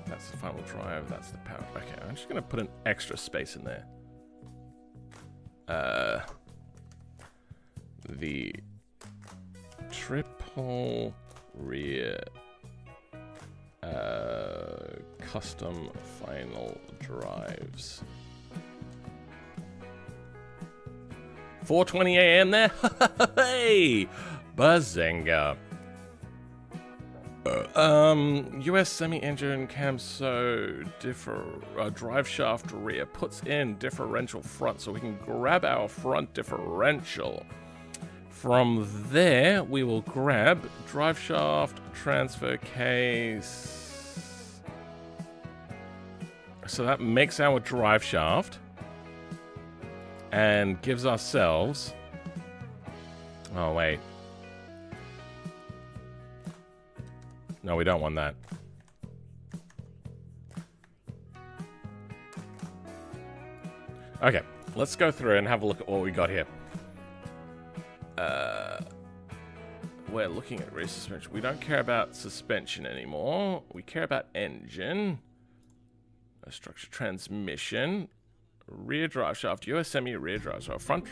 That's the final drive. That's the power. Okay, I'm just gonna put an extra space in there. The triple rear custom final drives. 4:20 a.m. there. Hey, Bazinga. US semi-engine cam drive shaft rear puts in differential front, so we can grab our front differential. From there, we will grab drive shaft, transfer case. So that makes our drive shaft and gives ourselves... Oh, wait. No, we don't want that. Okay, let's go through and have a look at what we got here. We're looking at rear suspension. We don't care about suspension anymore. We care about engine. Structure transmission. Rear drive shaft. US semi rear drive shaft. Front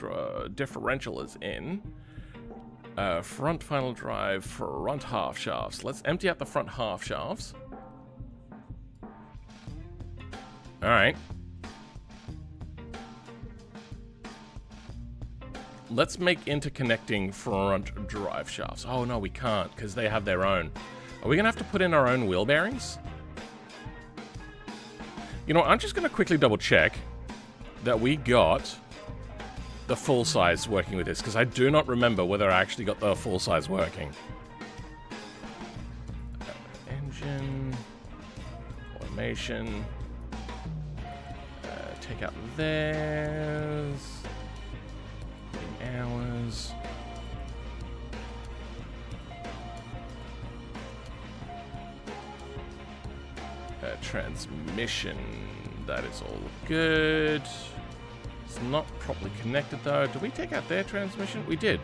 differential is in. Front final drive. Front half shafts. Let's empty out the front half shafts. Alright. Let's make interconnecting front drive shafts. Oh, no, we can't, because they have their own. Are we going to have to put in our own wheel bearings? You know, I'm just going to quickly double check that we got the full size working with this, because I do not remember whether I actually got the full size working. Engine. Automation. Take out theirs. Hours. Transmission. That is all good. It's not properly connected though. Did we take out their transmission? We did.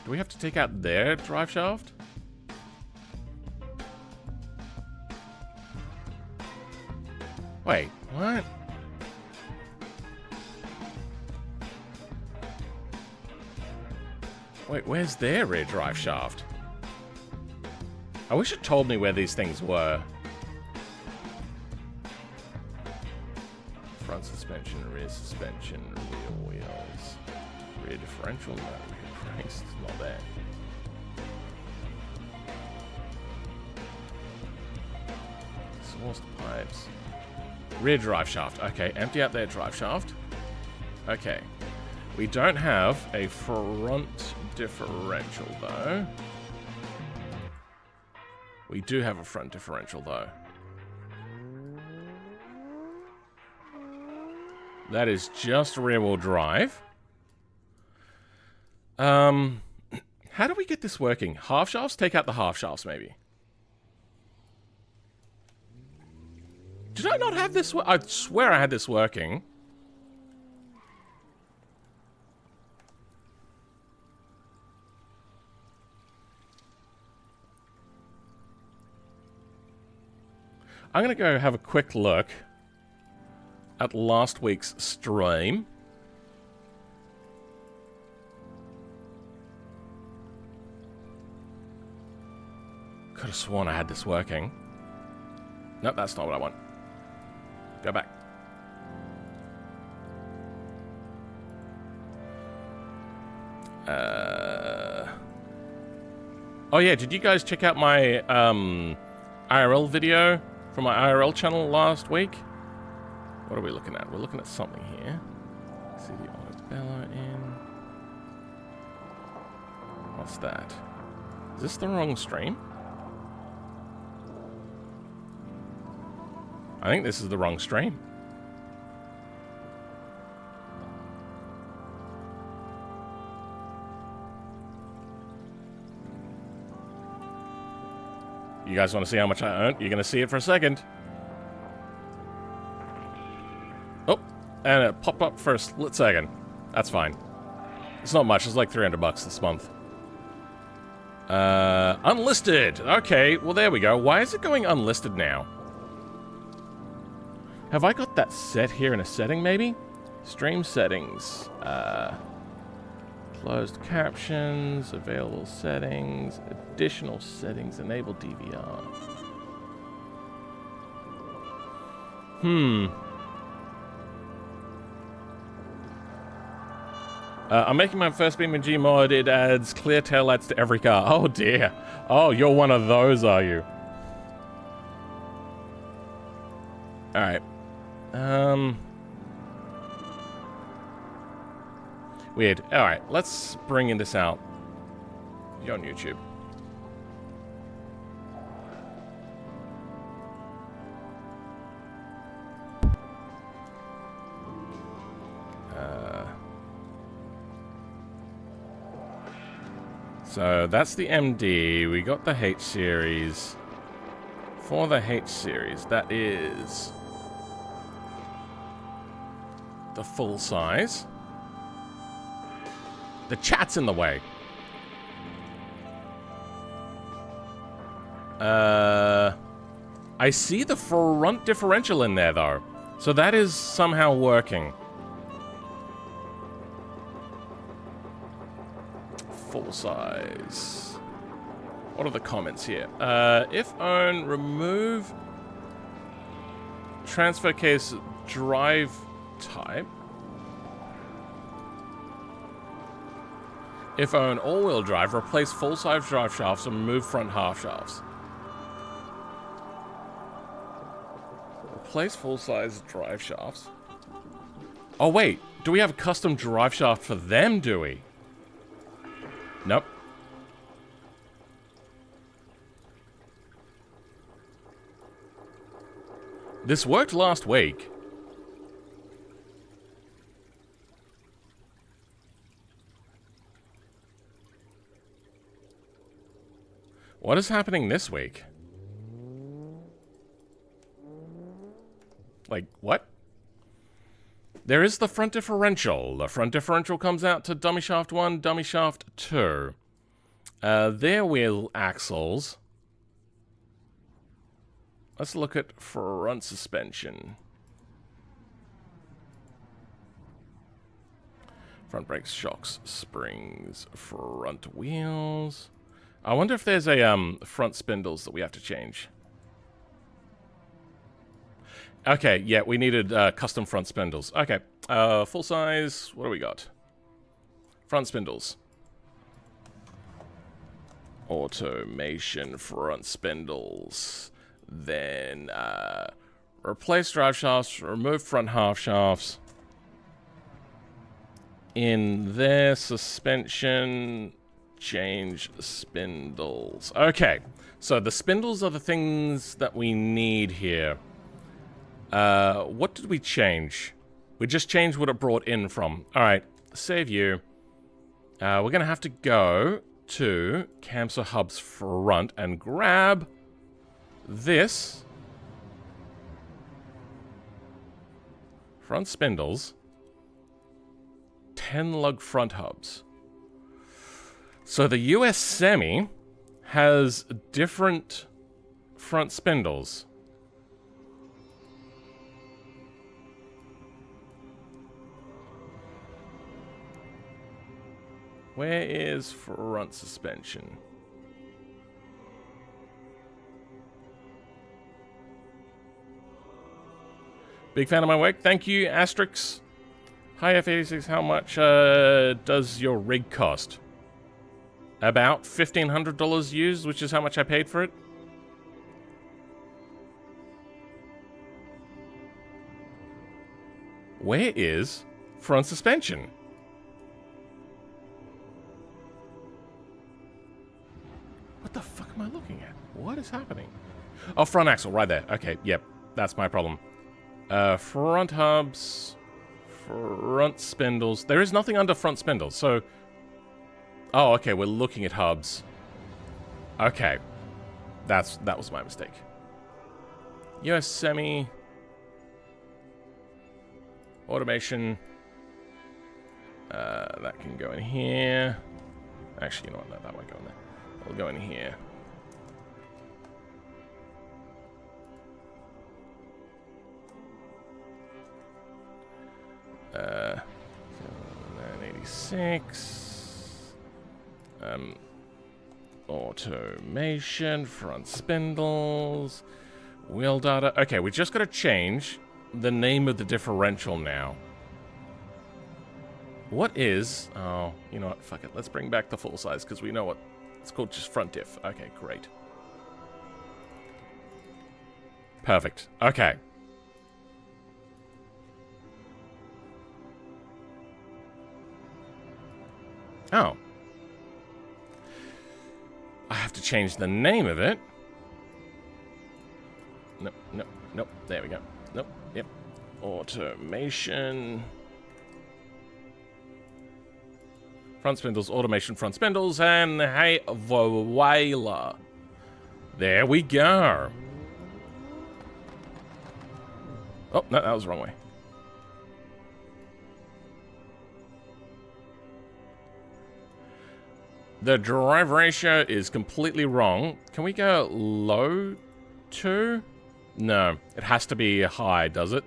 Do we have to take out their drive shaft? Wait, what? Wait, where's their rear drive shaft? I wish it told me where these things were. Front suspension, rear wheels. Rear differential, no. It's not there. Exhaust pipes. Rear drive shaft. Okay, empty out their drive shaft. Okay. We don't have a front differential, though. We do have a front differential, though. That is just rear-wheel drive. How do we get this working? Half shafts? Take out the half shafts, maybe. Did I not have this? I swear I had this working. I'm gonna go have a quick look at last week's stream. Could have sworn I had this working. Nope, that's not what I want. Go back. Oh yeah, did you guys check out my IRL video from my IRL channel last week? What are we looking at? We're looking at something here. See the honest bellow in. What's that? Is this the wrong stream? I think this is the wrong stream. You guys want to see how much I earned? You're going to see it for a second. Oh, and it popped up for a split second. That's fine. It's not much. It's like $300 this month. Unlisted. Okay, well, there we go. Why is it going unlisted now? Have I got that set here in a setting, maybe? Stream settings. Closed captions, available settings, additional settings, enable DVR. I'm making my first BeamNG mod. It adds clear taillights to every car. Oh dear. Oh, you're one of those, are you? Alright. Weird. Alright, let's bring this out. You're on YouTube. So that's the MD. We got the H series. For the H series, that is the full size. The chat's in the way. I see the front differential in there, though. So that is somehow working. Full size. What are the comments here? If own, remove transfer case drive type. If own all-wheel drive, replace full-size drive shafts and remove front half shafts. Replace full-size drive shafts? Oh wait, do we have a custom drive shaft for them, do we? Nope. This worked last week. What is happening this week? Like, what? There is the front differential. The front differential comes out to dummy shaft 1, dummy shaft 2. Their wheel axles. Let's look at front suspension. Front brakes, shocks, springs, front wheels. I wonder if there's a front spindles that we have to change. Okay, yeah, we needed custom front spindles. Okay, full size, what do we got? Front spindles. Automation front spindles. Then replace drive shafts, remove front half shafts. In there, suspension, change spindles. Okay, so the spindles are the things that we need here. What did we change? We just changed what it brought in from. Alright, save you. We're gonna have to go to Camser Hub's front and grab this. Front spindles. 10 lug front hubs. So the US Semi has different front spindles. Where is front suspension? Big fan of my work. Thank you, Asterix. Hi, F86. How much does your rig cost? About $1,500 used, which is how much I paid for it. Where is front suspension? What the fuck am I looking at? What is happening? Oh, front axle, right there. Okay, yep. That's my problem. Front hubs, front spindles. There is nothing under front spindles, so... Oh, okay, we're looking at hubs. Okay. That was my mistake. US semi... Automation. That can go in here. Actually, you know what? No, that won't go in there. It'll go in here. Uh, 986. Automation, front spindles, wheel data. Okay, we just got to change the name of the differential now. What is... Oh, you know what? Fuck it. Let's bring back the full size because we know what... It's called just front diff. Okay, great. Perfect. Okay. Oh. I have to change the name of it. Nope, nope, nope. There we go. Nope, yep. Automation. Front spindles, automation, front spindles, and hey, voila. There we go. Oh, no, that was the wrong way. The drive ratio is completely wrong. Can we go low to? No, it has to be high, does it?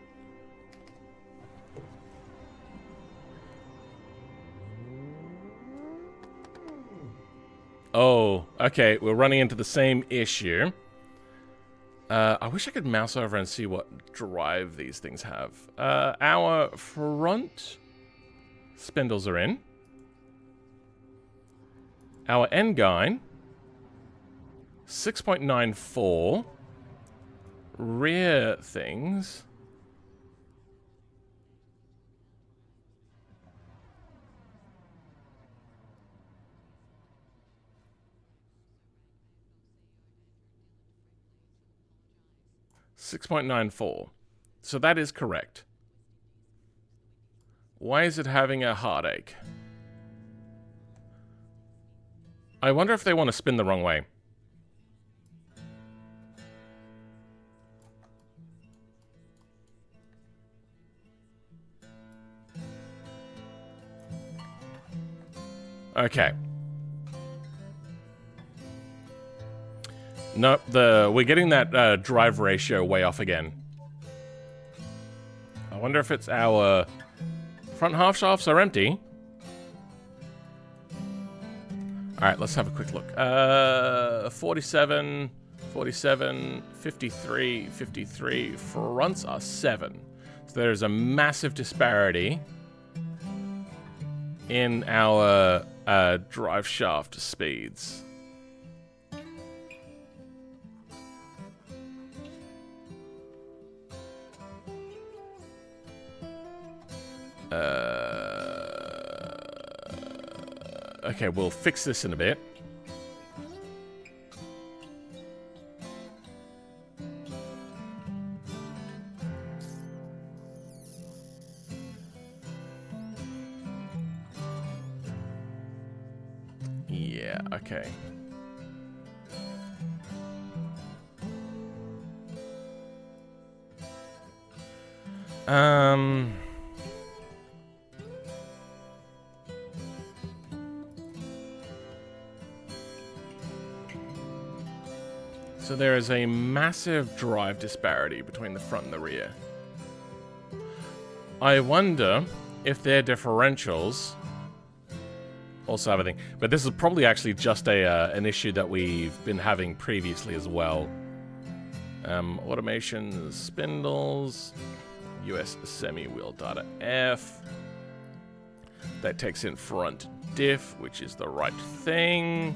Oh, okay, we're running into the same issue. I wish I could mouse over and see what drive these things have. Our front spindles are in. Our end guide, 6.94. Rear things. $6.94. So that is correct. Why is it having a heartache? I wonder if they want to spin the wrong way. Okay. Nope, we're getting that drive ratio way off again. I wonder if it's our front half shafts are empty. Alright, let's have a quick look. 47, 47, 53, 53. Fronts are 7. So there's a massive disparity in our drive shaft speeds. Okay, we'll fix this in a bit. Yeah, okay. So there is a massive drive disparity between the front and the rear. I wonder if their differentials also have a thing. But this is probably actually just an issue that we've been having previously as well. Automation, spindles, US semi-wheel data F. That takes in front diff, which is the right thing.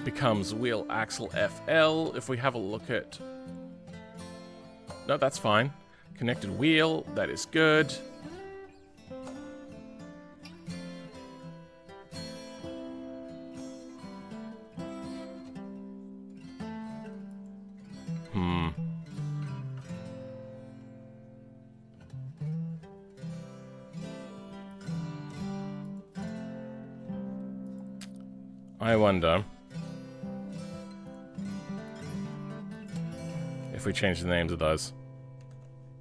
Becomes wheel axle FL. If we have a look at... No, that's fine. Connected wheel, that is good. I wonder if we change the names of those.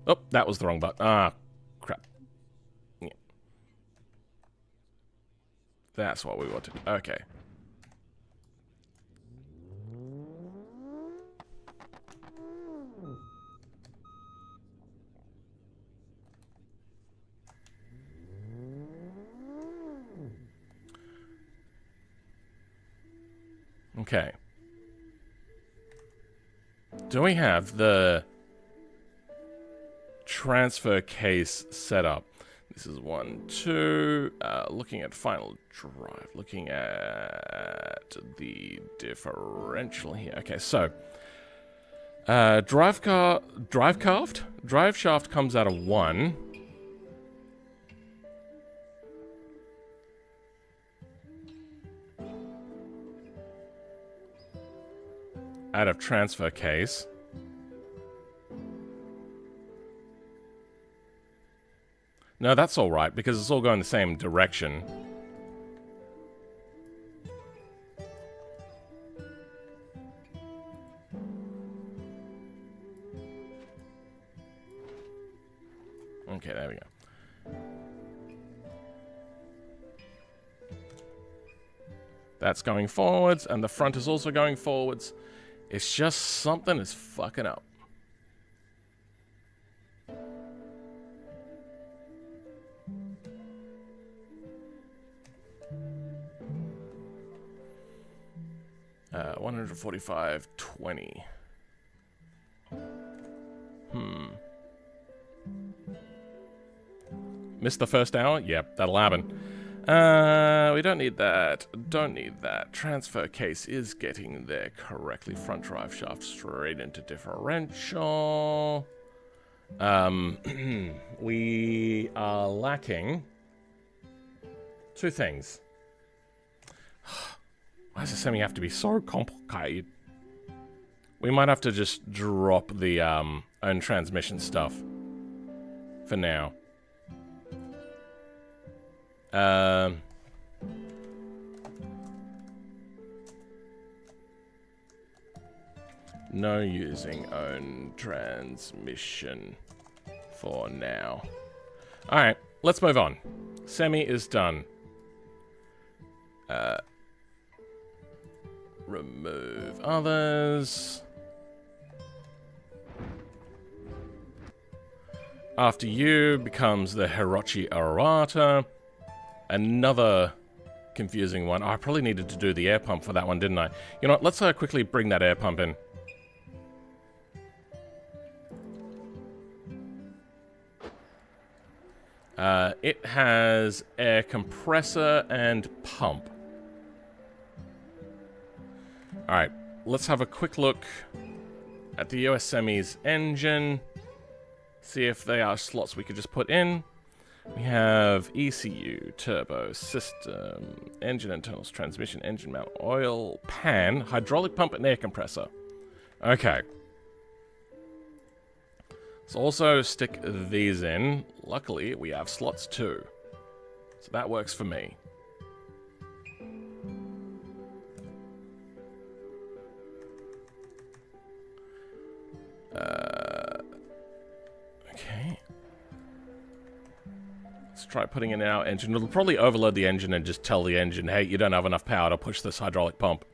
Oh, that was the wrong button. Ah, crap. Yeah. That's what we wanted. Okay. Okay. Do we have the transfer case set up? This is 1, 2. Looking at final drive. Looking at the differential here. Okay, so drive shaft comes out of 1. Out of transfer case. No, that's all right, because it's all going the same direction. Okay, there we go. That's going forwards, and the front is also going forwards. It's just something is fucking up. Uh, 145.20. Missed the first hour? Yep, that'll happen. We don't need that. Don't need that. Transfer case is getting there correctly. Front drive shaft straight into differential. We are lacking 2 things. Why does the semi have to be so complicated? We might have to just drop the own transmission stuff for now. No using own transmission for now. Alright, let's move on. Semi is done. Remove others. After you becomes the Hirochi Arata. Another confusing one. Oh, I probably needed to do the air pump for that one, didn't I? You know what? Let's quickly bring that air pump in. It has air compressor and pump. Alright, let's have a quick look at the US Semi's engine. See if they are slots we could just put in. We have ECU, turbo, system, engine internals, transmission, engine mount, oil, pan, hydraulic pump, and air compressor. Okay. Let's also stick these in. Luckily, we have slots too. So that works for me. Okay. Let's try putting in our engine. It'll probably overload the engine and just tell the engine, hey, you don't have enough power to push this hydraulic pump.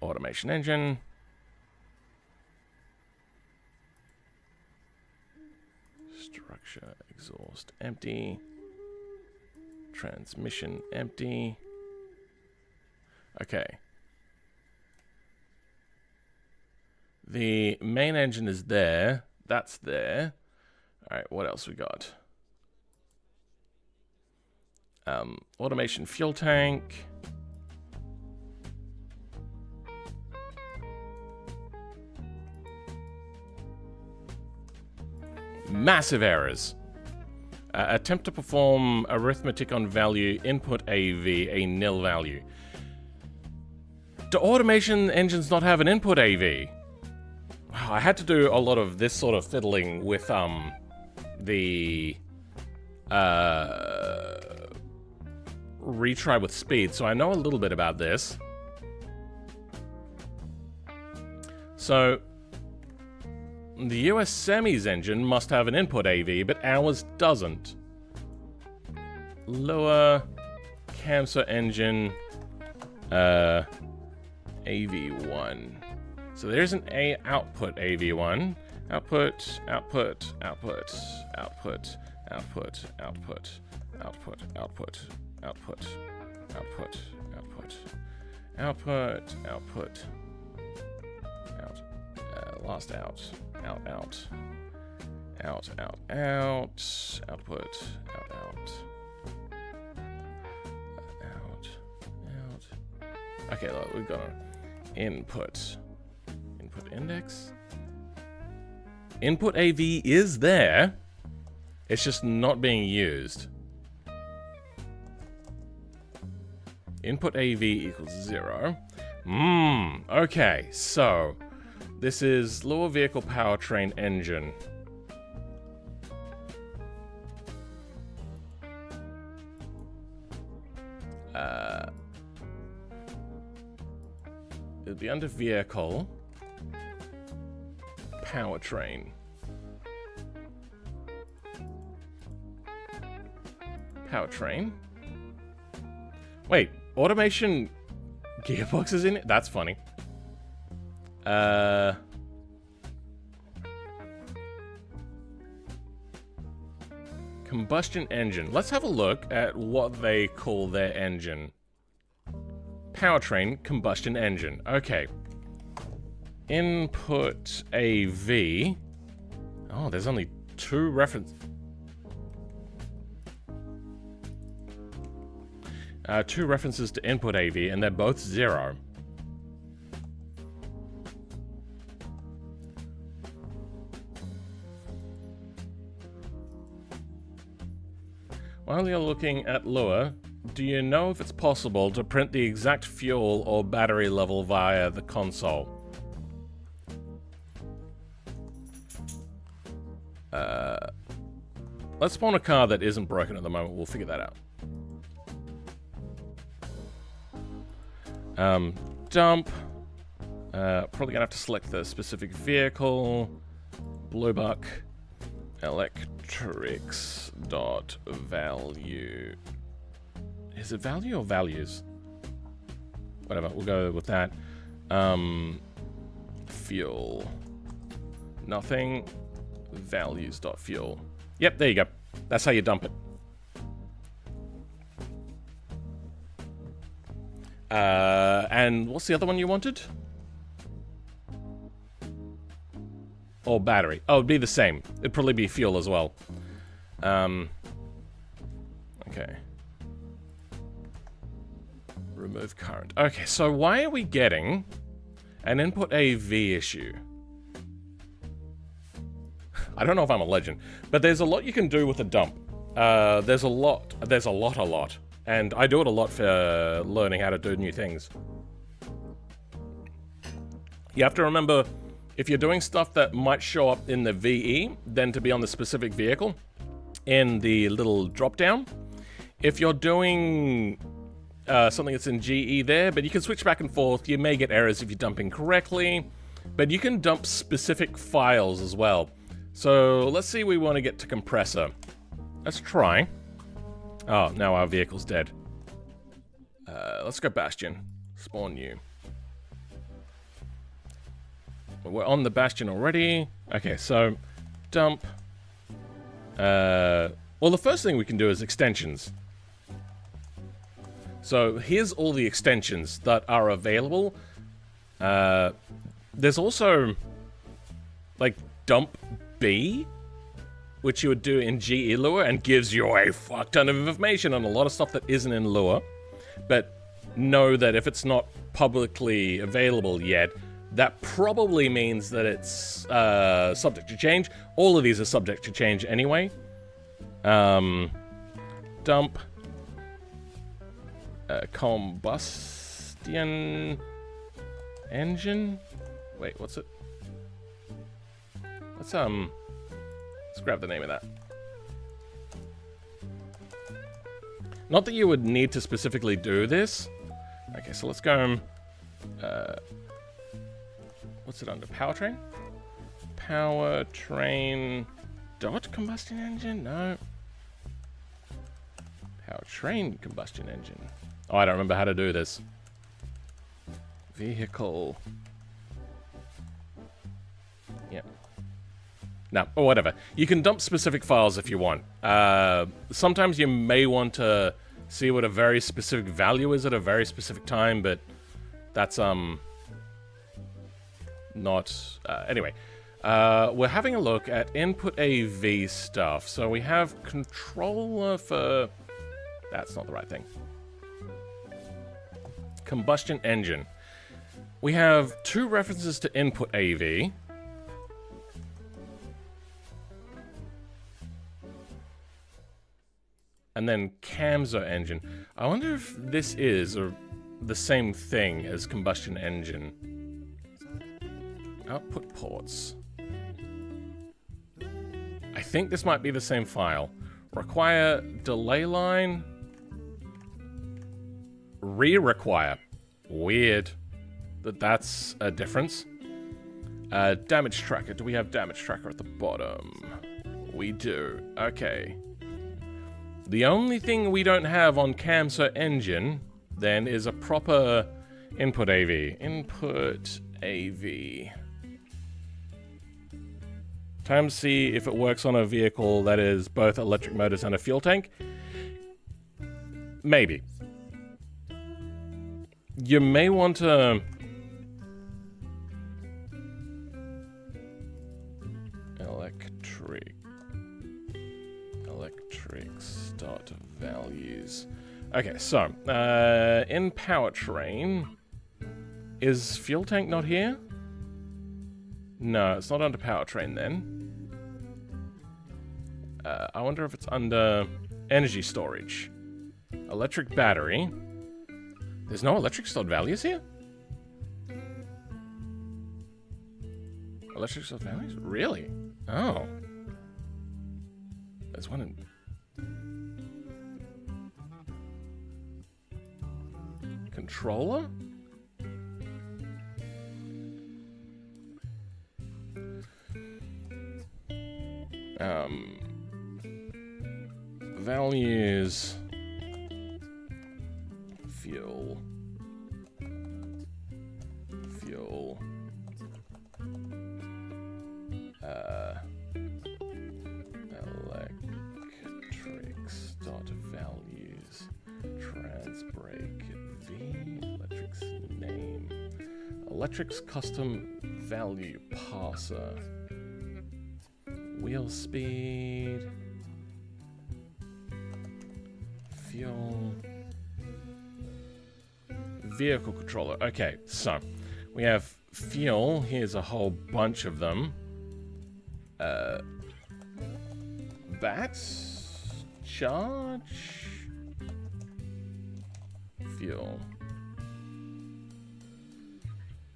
Automation engine. Structure, exhaust, empty. Transmission, empty. Okay. The main engine is there. That's there. Alright, what else we got? Automation fuel tank. Massive errors. Attempt to perform arithmetic on value, input AV, a nil value. Do automation engines not have an input AV? I had to do a lot of this sort of fiddling with retry with speed, so I know a little bit about this. So, the US Semis engine must have an input AV, but ours doesn't. Lower Camso engine, AV1. So there's an output AV1. Output, output, output, output, output, output, output, output, output, output, output, output, output, out, last out, out, out, out, out, out, output, out, out, out, out. Okay, look, we've got an input index. Input AV is there. It's just not being used. Input AV equals 0. Okay, so this is lower vehicle powertrain engine. It'll be under vehicle powertrain. Powertrain. Wait, automation gearbox is in it? That's funny. Combustion engine. Let's have a look at what they call their engine. Powertrain, combustion engine. Okay. Input AV. Oh, there's only 2 references. 2 references to input AV, and they're both 0. While you're looking at Lua, do you know if it's possible to print the exact fuel or battery level via the console? Let's spawn a car that isn't broken at the moment. We'll figure that out. Dump. Probably gonna have to select the specific vehicle. Bluebuck. Electrics dot value. Is it value or values? Whatever, we'll go with that. Fuel. Nothing. Values dot fuel. Yep, there you go. That's how you dump it. And what's the other one you wanted? Or battery. Oh, it'd be the same. It'd probably be fuel as well. Okay. Remove current. Okay, so why are we getting an input AV issue? I don't know if I'm a legend, but there's a lot you can do with a dump. There's a lot. And I do it a lot for learning how to do new things. You have to remember, if you're doing stuff that might show up in the VE, then to be on the specific vehicle in the little drop down. If you're doing something that's in GE there, but you can switch back and forth. You may get errors if you dump incorrectly, but you can dump specific files as well. So let's see, we want to get to compressor. Let's try. Oh, now our vehicle's dead. Let's go Bastion. Spawn new. We're on the Bastion already. Okay, so dump. Well, the first thing we can do is extensions. So here's all the extensions that are available. There's also like dump B, which you would do in GE Lua and gives you a fuck ton of information on a lot of stuff that isn't in Lua. But know that if it's not publicly available yet, that probably means that it's subject to change. All of these are subject to change anyway. Dump. Combustion engine? Wait, what's it? Let's grab the name of that. Not that you would need to specifically do this. Okay, so let's go... what's it under? Powertrain? Powertrain... Dot combustion engine? No. Powertrain combustion engine. Oh, I don't remember how to do this. Vehicle... Yeah. No, or whatever. You can dump specific files if you want. Sometimes you may want to see what a very specific value is at a very specific time, but that's, not... anyway. We're having a look at input AV stuff. So we have controller for... That's not the right thing. Combustion engine. We have 2 references to input AV. And then Camzo engine. I wonder if this is the same thing as combustion engine. Output ports. I think this might be the same file. Require delay line. Re-require. Weird. That's a difference. Damage tracker. Do we have damage tracker at the bottom? We do. Okay. The only thing we don't have on Camzo engine, then, is a proper input AV. Input AV. Time to see if it works on a vehicle that is both electric motors and a fuel tank. Maybe. You may want to... Electric start values. Okay, so, in powertrain, is fuel tank not here? No, it's not under powertrain then. I wonder if it's under energy storage. Electric battery. There's no electric stored values here? Electric stored values? Really? Oh. There's one in... Controller? Values... Fuel... electric start values, trans brake, electric's name, electric's custom value parser, wheel speed, fuel, vehicle controller. Okay, so we have fuel. Here's a whole bunch of them. Bats, charge, fuel,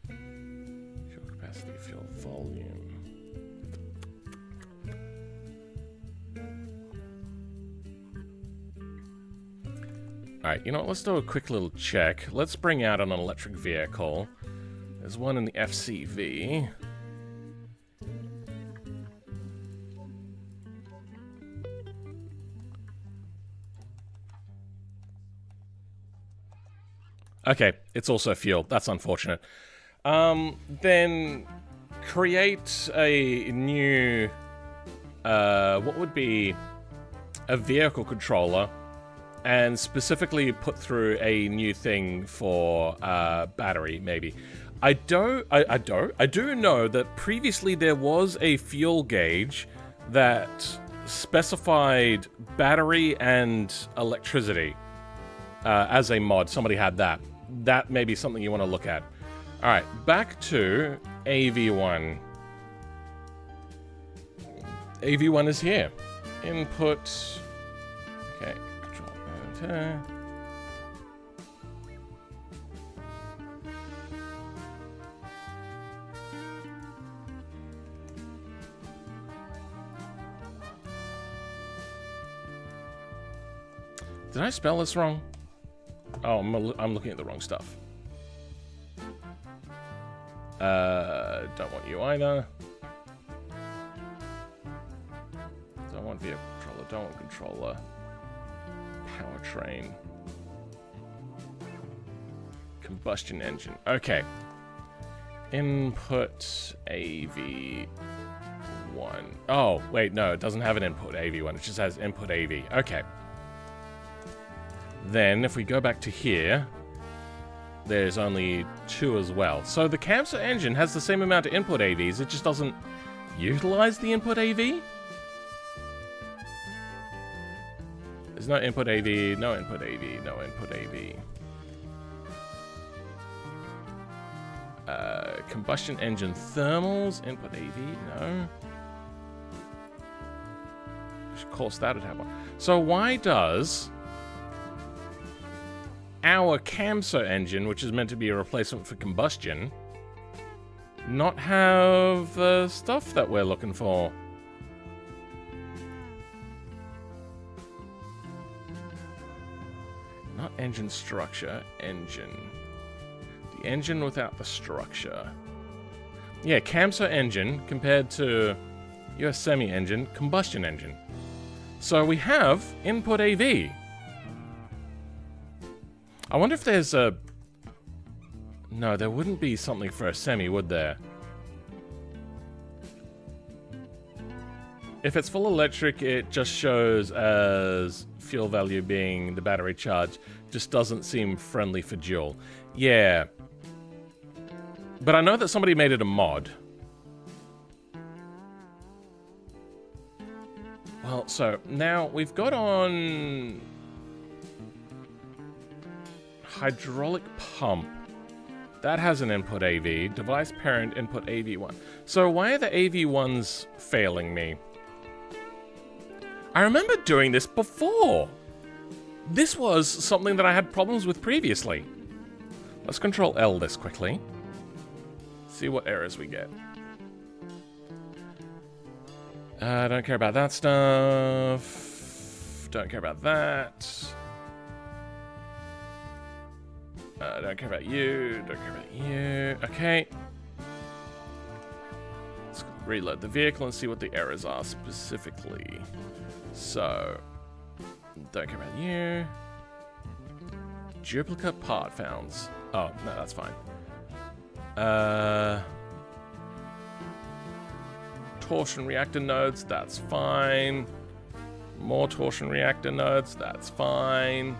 fuel capacity, fuel volume. Alright, you know what, let's do a quick little check. Let's bring out an electric vehicle. There's one in the FCV. Okay, it's also fuel. That's unfortunate. Then create a new, what would be a vehicle controller, and specifically put through a new thing for battery, maybe. I do know that previously there was a fuel gauge that specified battery and electricity as a mod. Somebody had that. That may be something you want to look at. Alright, back to AV1. AV1 is here. Input. Okay, control enter. Did I spell this wrong? Oh, I'm looking at the wrong stuff. Don't want you either. Don't want vehicle controller. Don't want controller. Powertrain. Combustion engine. Okay. Input AV1. Oh, wait, no, it doesn't have an input AV1. It just has input AV. Okay. Then, if we go back to here, there's only 2 as well. So the Camso engine has the same amount of input AVs, it just doesn't utilize the input AV? There's no input AV, no input AV, no input AV. Combustion engine thermals, input AV, no. Of course, that would have one. So why does our Camso engine, which is meant to be a replacement for combustion, not have the stuff that we're looking for? Not engine structure, engine. The engine without the structure. Yeah, Camso engine compared to US Semi engine, combustion engine. So we have input AV. I wonder if there's a... No, there wouldn't be something for a Semi, would there? If it's full electric, it just shows as fuel value being the battery charge. Just doesn't seem friendly for dual. Yeah. But I know that somebody made it a mod. Well, so now we've got on hydraulic pump. That has an input AV. Device parent input AV1. So why are the AV1s failing me? I remember doing this before. This was something that I had problems with previously. Let's Control L this quickly. See what errors we get. Don't care about that stuff. Don't care about that. Don't care about you. Don't care about you. Okay. Let's reload the vehicle and see what the errors are specifically. So, don't care about you. Duplicate part founds. Oh, no, that's fine. Torsion reactor nodes, that's fine. More torsion reactor nodes, that's fine.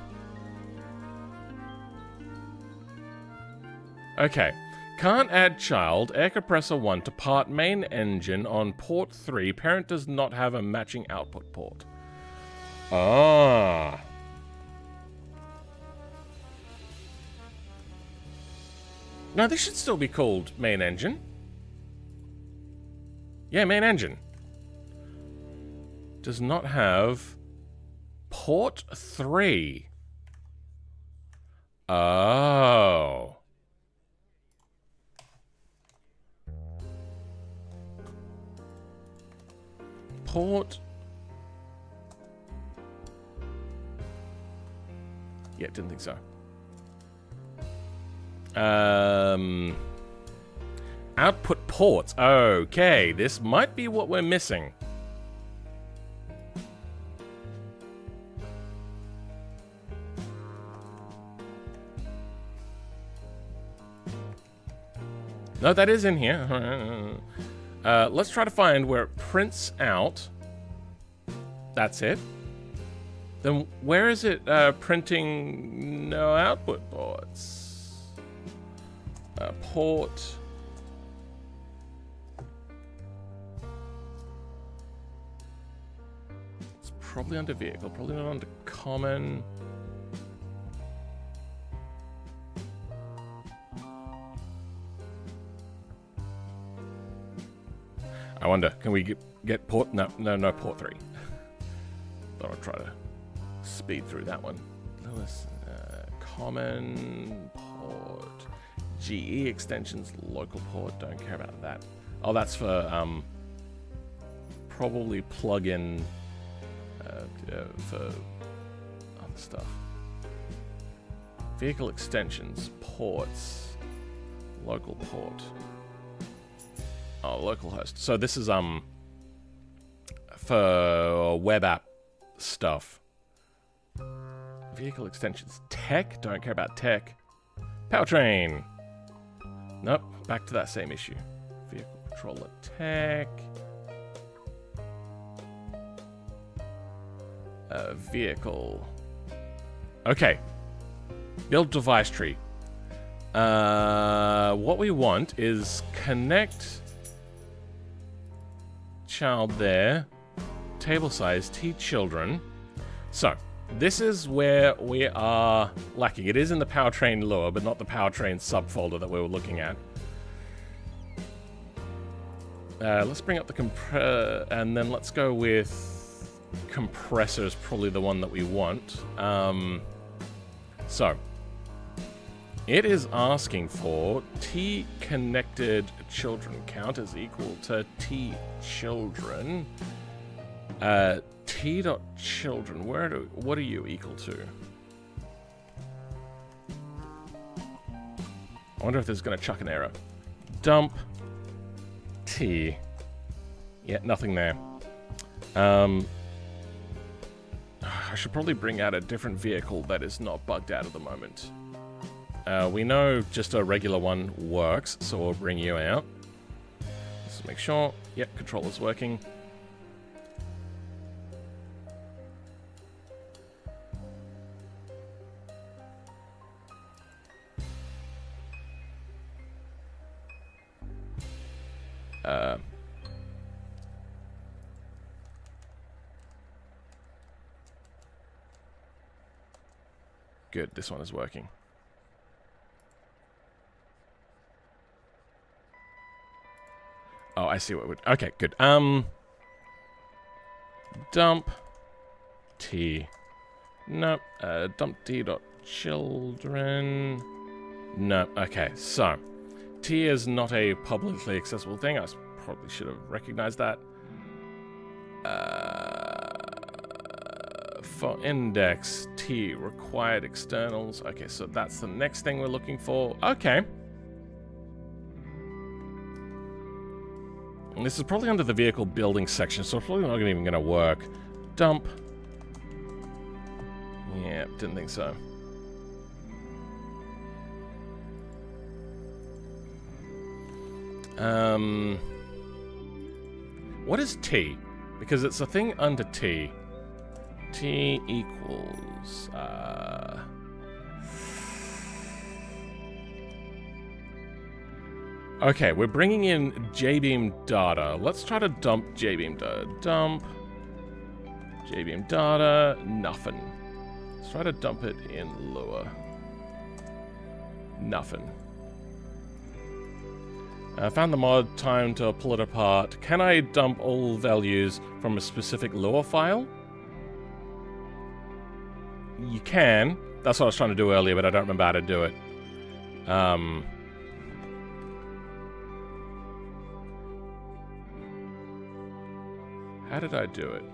Okay. Can't add child, air compressor 1 to part main engine on port 3. Parent does not have a matching output port. Ah. No, this should still be called main engine. Yeah, main engine. Does not have port 3. Oh. Port. Yeah, didn't think so. Output ports. Okay, this might be what we're missing. No, that is in here. Let's try to find where it prints out. That's it. Then where is it printing no output ports? Port. It's probably under vehicle, probably not under common. I wonder, can we get port? No, port 3. Thought I'd try to speed through that one. Lewis, common port, GE extensions, local port. Don't care about that. Oh, that's for probably plug-in for stuff. Vehicle extensions, ports, local port. Oh, local host. So this is for web app stuff. Vehicle extensions, tech. Don't care about tech. Powertrain. Nope. Back to that same issue. Vehicle controller, tech. Vehicle. Okay. Build device tree. What we want is connect child there. Table size, T children. So, this is where we are lacking. It is in the powertrain Lua, but not the powertrain subfolder that we were looking at. Let's bring up the and then let's go with compressor is probably the one that we want. So, it is asking for T connected children count is equal to T children. T dot children. What are you equal to? I wonder if this is going to chuck an error. Dump T. Yeah, nothing there. I should probably bring out a different vehicle that is not bugged out at the moment. We know just a regular one works, so we'll bring you out. Let's make sure. Yep, controller's working. Good, this one is working. Oh, I see what would. Okay, good. Dump T. Nope. Dump T dot children. No. Okay, so T is not a publicly accessible thing. I probably should have recognized that. For index T required externals. Okay, so that's the next thing we're looking for. Okay. And this is probably under the vehicle building section, so it's probably not even going to work. Dump. Yeah, didn't think so. What is T? Because it's a thing under T. T equals, okay, we're bringing in JBeam data. Let's try to dump JBeam data. Dump JBeam data. Nothing. Let's try to dump it in Lua. Nothing. Found the mod. Time to pull it apart. Can I dump all values from a specific Lua file? You can. That's what I was trying to do earlier, but I don't remember how to do it. How did I do it?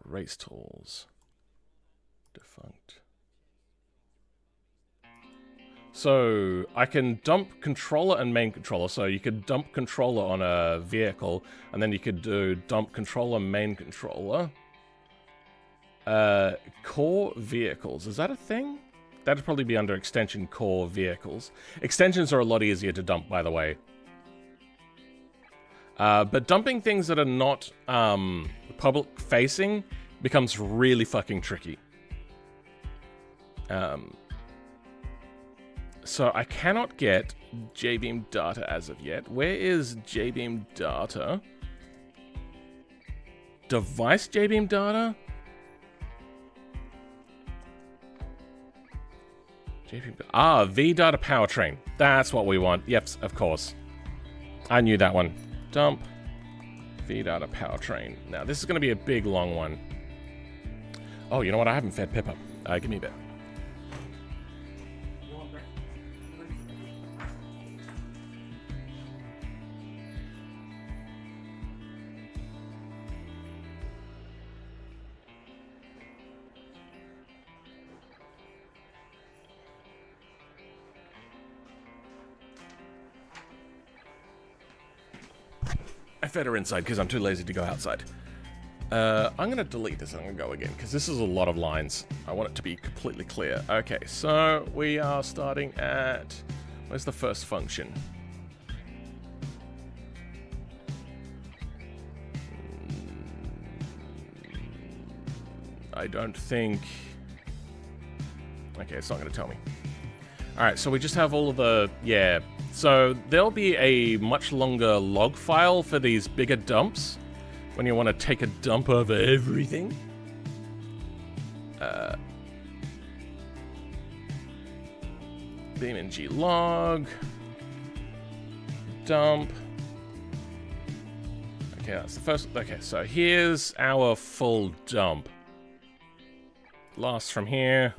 Race tools. Defunct. So I can dump controller and main controller. So you could dump controller on a vehicle, and then you could do dump controller, main controller. Core vehicles. Is that a thing? That'd probably be under extension core vehicles. Extensions are a lot easier to dump, by the way. But dumping things that are not public facing becomes really fucking tricky. So I cannot get JBeam data as of yet. Where is JBeam data? Device JBeam data? VData powertrain. That's what we want. Yep, of course. I knew that one. Dump VData powertrain. Now, this is going to be a big, long one. Oh, you know what? I haven't fed Pip up. Give me a bit. I fed her inside because I'm too lazy to go outside. I'm going to delete this and I'm going to go again because this is a lot of lines. I want it to be completely clear. Okay, so we are starting at... Where's the first function? I don't think... Okay, it's not going to tell me. Alright, so we just have all of the... Yeah, so there'll be a much longer log file for these bigger dumps when you want to take a dump over everything. BeamNG log. Dump. Okay, that's the first... Okay, so here's our full dump. Last from here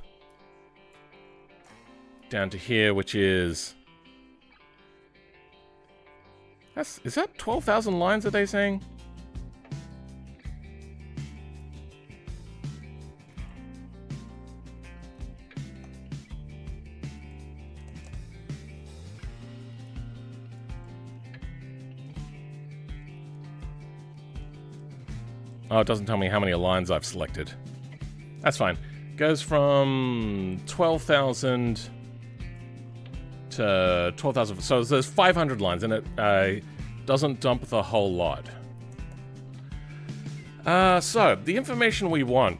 down to here, which is... Is that 12,000 lines, are they saying? Oh, it doesn't tell me how many lines I've selected. That's fine. Goes from 12,000 to 12,000. So there's 500 lines, and it doesn't dump the whole lot. So, the information we want.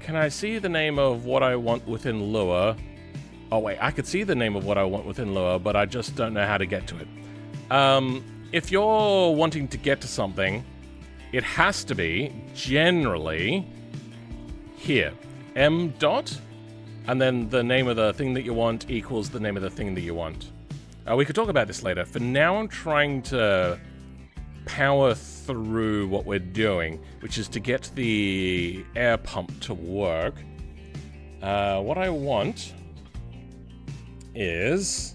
Can I see the name of what I want within Lua? Oh, wait, I could see the name of what I want within Lua, but I just don't know how to get to it. If you're wanting to get to something, it has to be, generally, here. M dot, and then the name of the thing that you want equals the name of the thing that you want. We could talk about this later. For now, I'm trying to power through what we're doing, which is to get the air pump to work. What I want is...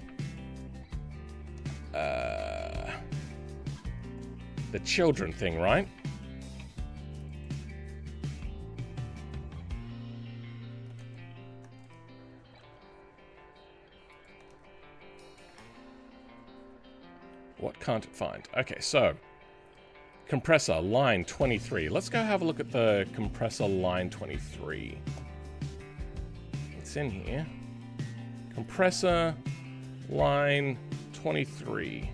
the children thing, right? What can't it find? Okay, so compressor line 23. Let's go have a look at the compressor line 23. It's in here. Compressor line 23.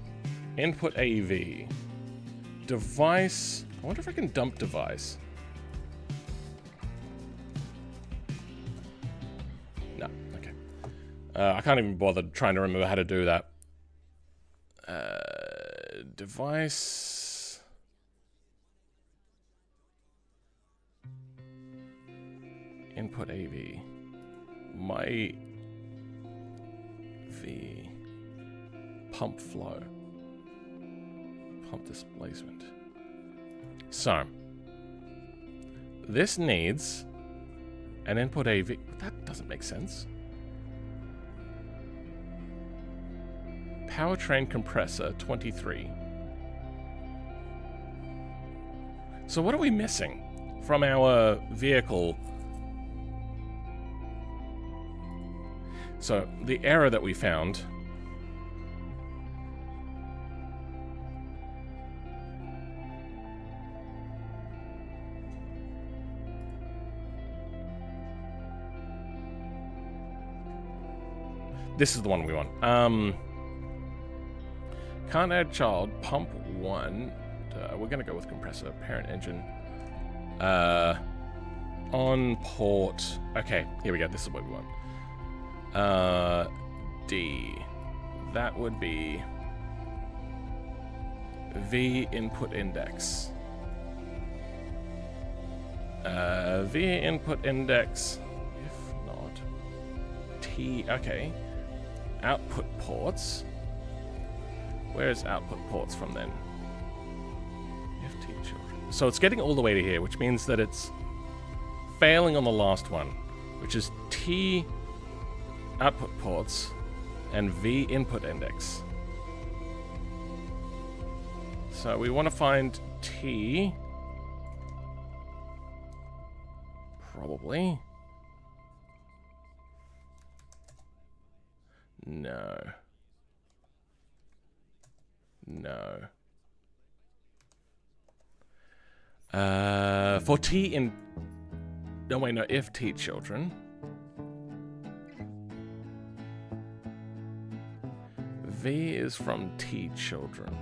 Input AV. Device. I wonder if I can dump device. No, okay. I can't even bother trying to remember how to do that. Device. Input AV. My V. Pump flow. Pump displacement. So, this needs an input AV. That doesn't make sense. Powertrain compressor 23. So what are we missing from our vehicle? So the error that we found. This is the one we want. Can't add child, pump 1. We're going to go with compressor, parent engine. On port. Okay, here we go. This is what we want. D. That would be V input index. V input index. If not, T. Okay. Output ports. Where is output ports from then? FT children. So it's getting all the way to here, which means that it's failing on the last one, which is T output ports and V input index. So we want to find T. Probably. No. No. For T in... No, wait, no, if T children. V is from T children.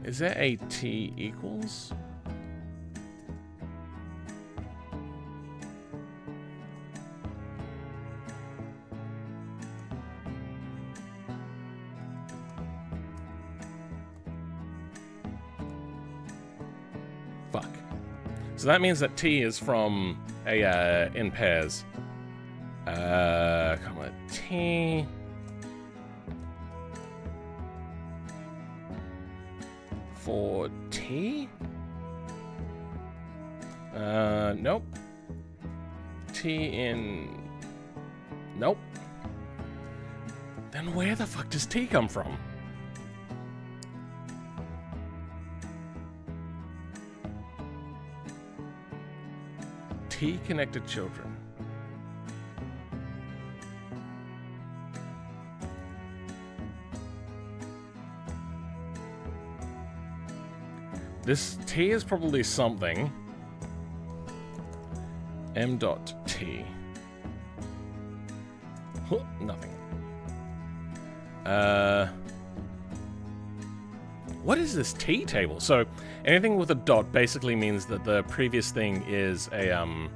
Is there a T equals? Fuck. So that means that T is from a in pairs. Come on, T. For T? Nope. T in... Nope. Then where the fuck does T come from? T connected children. This T is probably something. M dot T. Huh, nothing. What is this T table? So anything with a dot basically means that the previous thing is a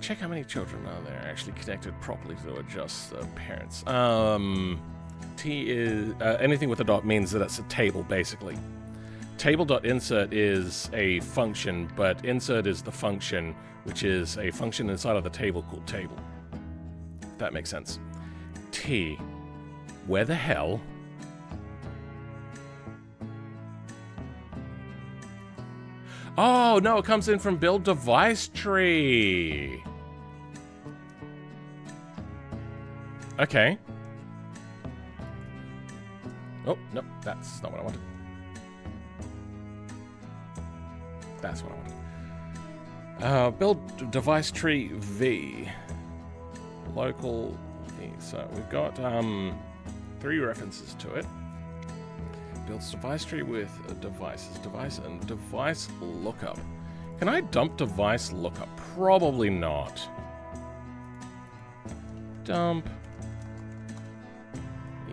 check how many children are there actually connected properly to adjust the parents. T is anything with a dot means that it's a table basically. Table.insert is a function, but insert is the function, which is a function inside of the table called table. If that makes sense. T. Where the hell? Oh, no, it comes in from build device tree. Okay. Oh, no, that's not what I wanted. That's what I want. Build device tree V. Local V. So we've got 3 references to it. Builds device tree with devices. Device and device lookup. Can I dump device lookup? Probably not. Dump.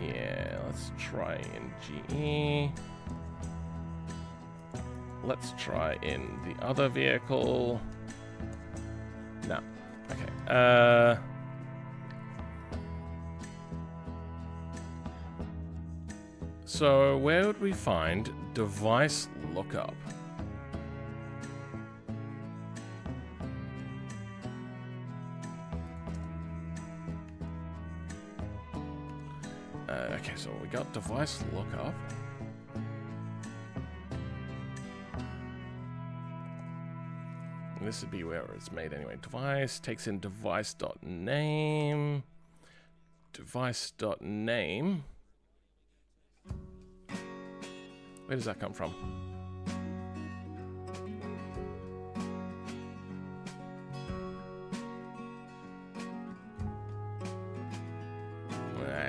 Yeah, let's try in GE. Let's try in the other vehicle. No. Okay. So where would we find device lookup? Okay, so we got device lookup. This would be where it's made anyway. Device takes in device.name. Device.name. Where does that come from?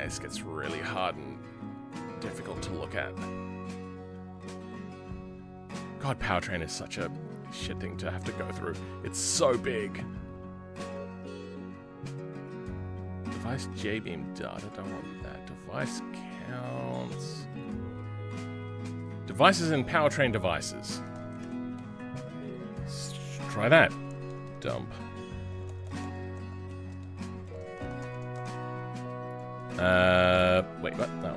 This gets really hard and difficult to look at. God, Powertrain is such a shit thing to have to go through. It's so big. Device JBeam data, don't want that. Device counts. Devices and Powertrain devices. Let's try that. Dump. Wait, what? No.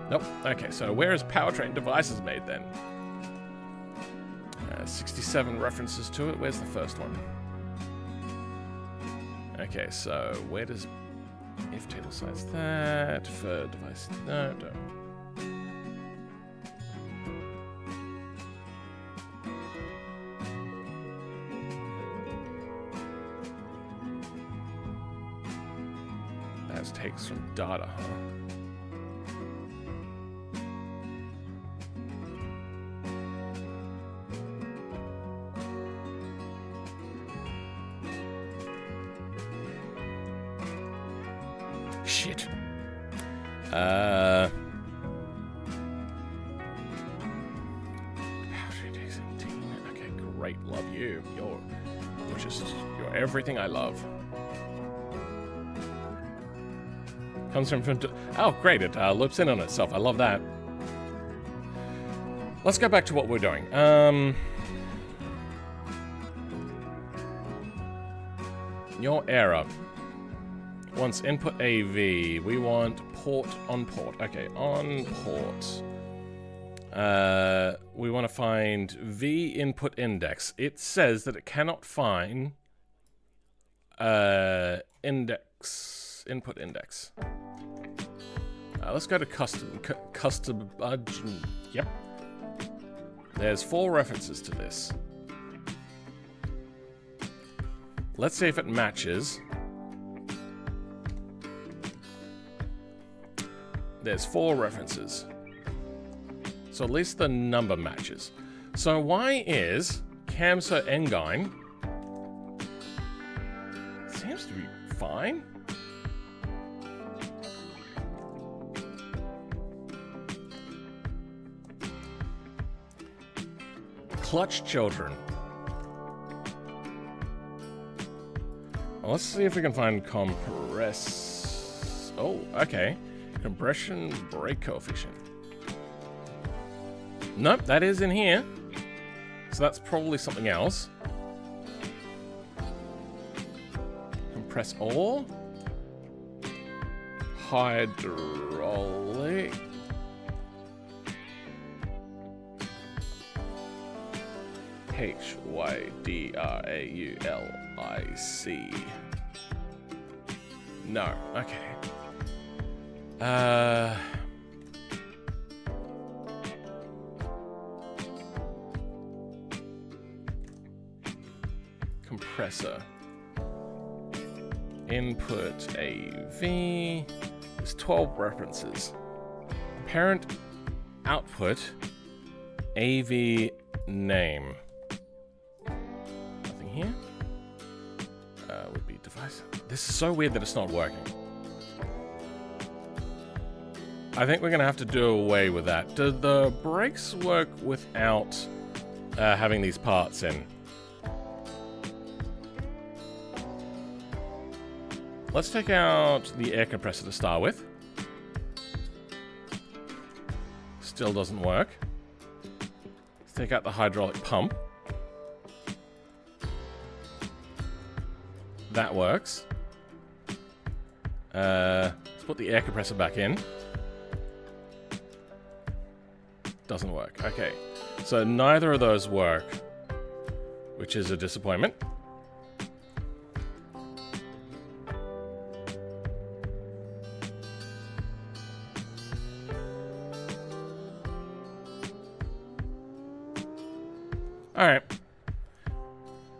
Nope. Okay, so where is Powertrain devices made then? 67 references to it. Where's the first one? Okay, so where does if table size that for device? No, don't. That takes from data, huh? shit. Okay, great. Love you. You're everything I love. Comes from... Oh, great. It loops in on itself. I love that. Let's go back to what we're doing. Your error. Wants input AV. We want port on port. Okay, on port. We want to find V input index. It says that it cannot find input index. Let's go to custom. Yep. There's 4 references to this. Let's see if it matches. There's 4 references. So at least the number matches. So why is Camso Engine seems to be fine? Clutch children. Well, let's see if we can find compress. Oh, okay. Compression brake coefficient. Nope, that is in here. So that's probably something else. Compress all. Hydraulic. Hydraulic. No, okay. Compressor. Input AV. There's 12 references. Parent output AV name. Nothing here. Would be device. This is so weird that it's not working. I think we're gonna have to do away with that. Do the brakes work without having these parts in? Let's take out the air compressor to start with. Still doesn't work. Let's take out the hydraulic pump. That works. Let's put the air compressor back in. Doesn't work. Okay. So neither of those work, which is a disappointment. Alright.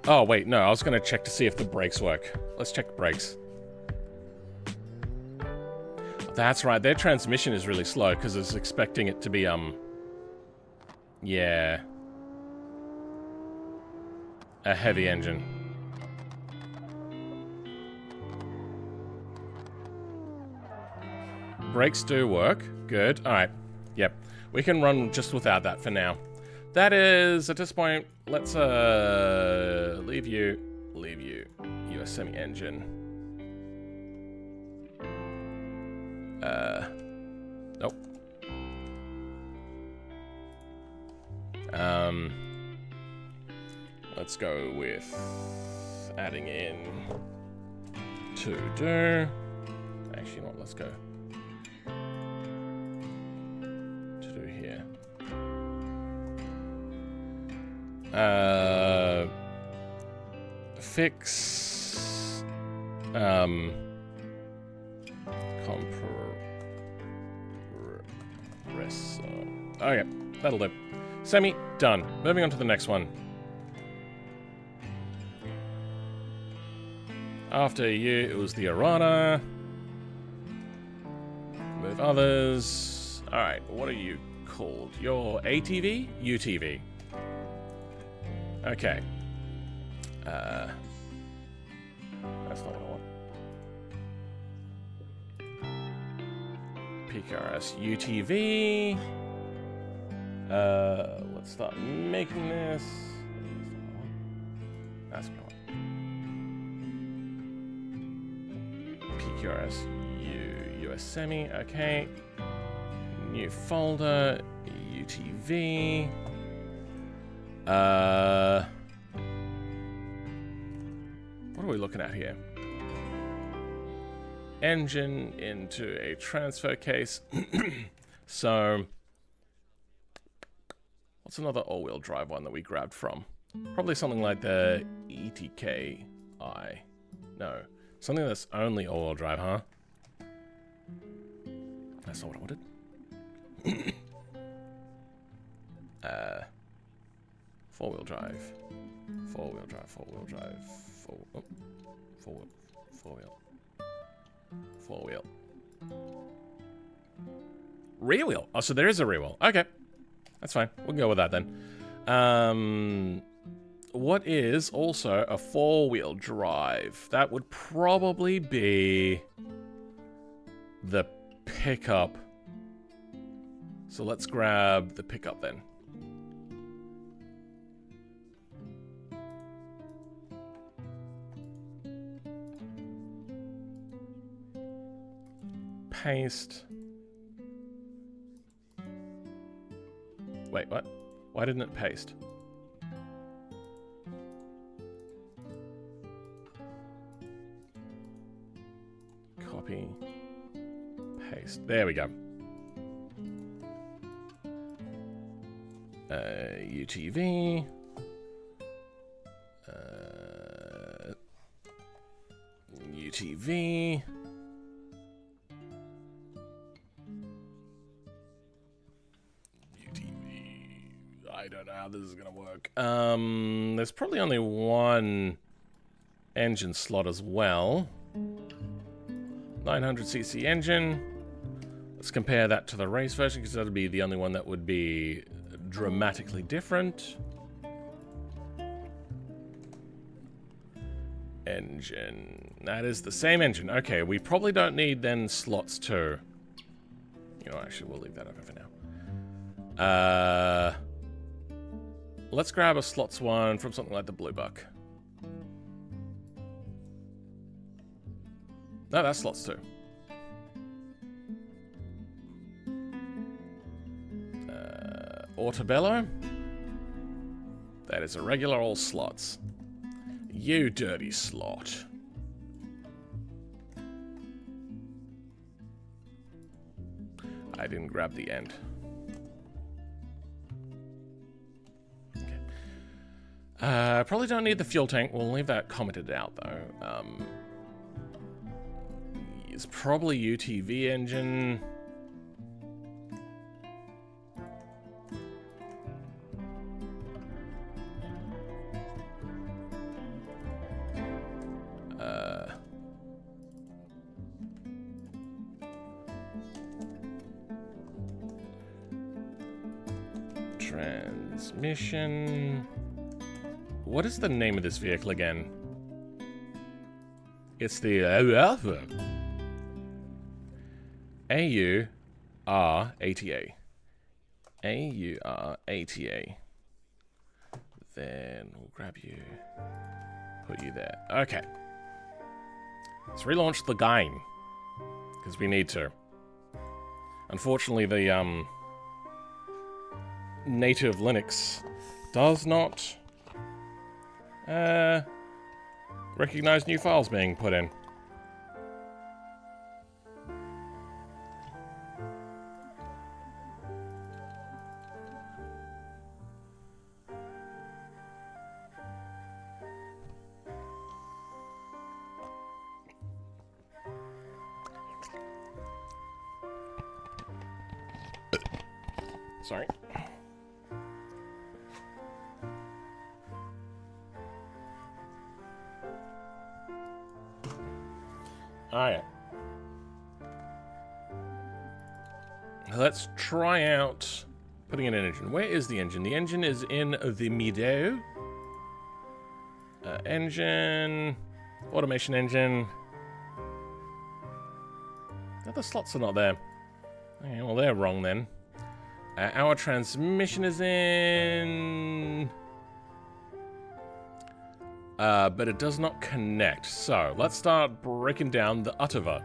Oh, wait, no, I was gonna check to see if the brakes work. Let's check the brakes. That's right, their transmission is really slow because it's expecting it to be, yeah. A heavy engine. Brakes do work. Good. Alright. Yep. We can run just without that for now. That is, at this point, let's leave you, US semi-engine. Nope. Let's go with adding in to do. Actually, you know what, let's go to do here. Fix compressor. Okay, that'll do. Semi, done. Moving on to the next one. After you, it was the errata. Move others. Alright, what are you called? You're ATV? UTV. Okay. That's not what I want. PKRS UTV. Let's start making this. That's what I want. PQRS US Semi. Okay. New folder. UTV. What are we looking at here? Engine into a transfer case. So, what's another all-wheel drive one that we grabbed from? Probably something like the ETKI. No, something that's only all-wheel drive, huh? That's not what I wanted. Four-wheel drive. Four-wheel drive, four-wheel drive, four-wheel. Rear wheel. Oh, so there is a rear wheel. Okay. That's fine. We'll go with that then. What is also a four-wheel drive? That would probably be the pickup. So let's grab the pickup then. Paste. Wait, what? Why didn't it paste? Copy. Paste. There we go. UTV. UTV. I don't know how this is gonna work. There's probably only one engine slot as well. 900cc engine. Let's compare that to the race version, because that would be the only one that would be dramatically different. Engine. That is the same engine. Okay, we probably don't need then slots too. You know, actually, we'll leave that open for now. Let's grab a slots one from something like the Blue Buck. No, that's slots too. Autabello. That is a regular all slots. You dirty slot. I didn't grab the end. Okay. Probably don't need the fuel tank. We'll leave that commented out though. It's probably UTV engine. Transmission. What is the name of this vehicle again? It's the AUR-ATA. AUR-ATA. Then we'll grab you, put you there. Okay. Let's relaunch the game, because we need to. Unfortunately, the native Linux does not recognize new files being put in. Sorry. Alright. Let's try out putting in an engine. Where is the engine? The engine is in the middle. Engine. Automation engine. Oh, the slots are not there. Okay, well, they're wrong then. Our transmission is in... but it does not connect. So, let's start breaking down the Utova.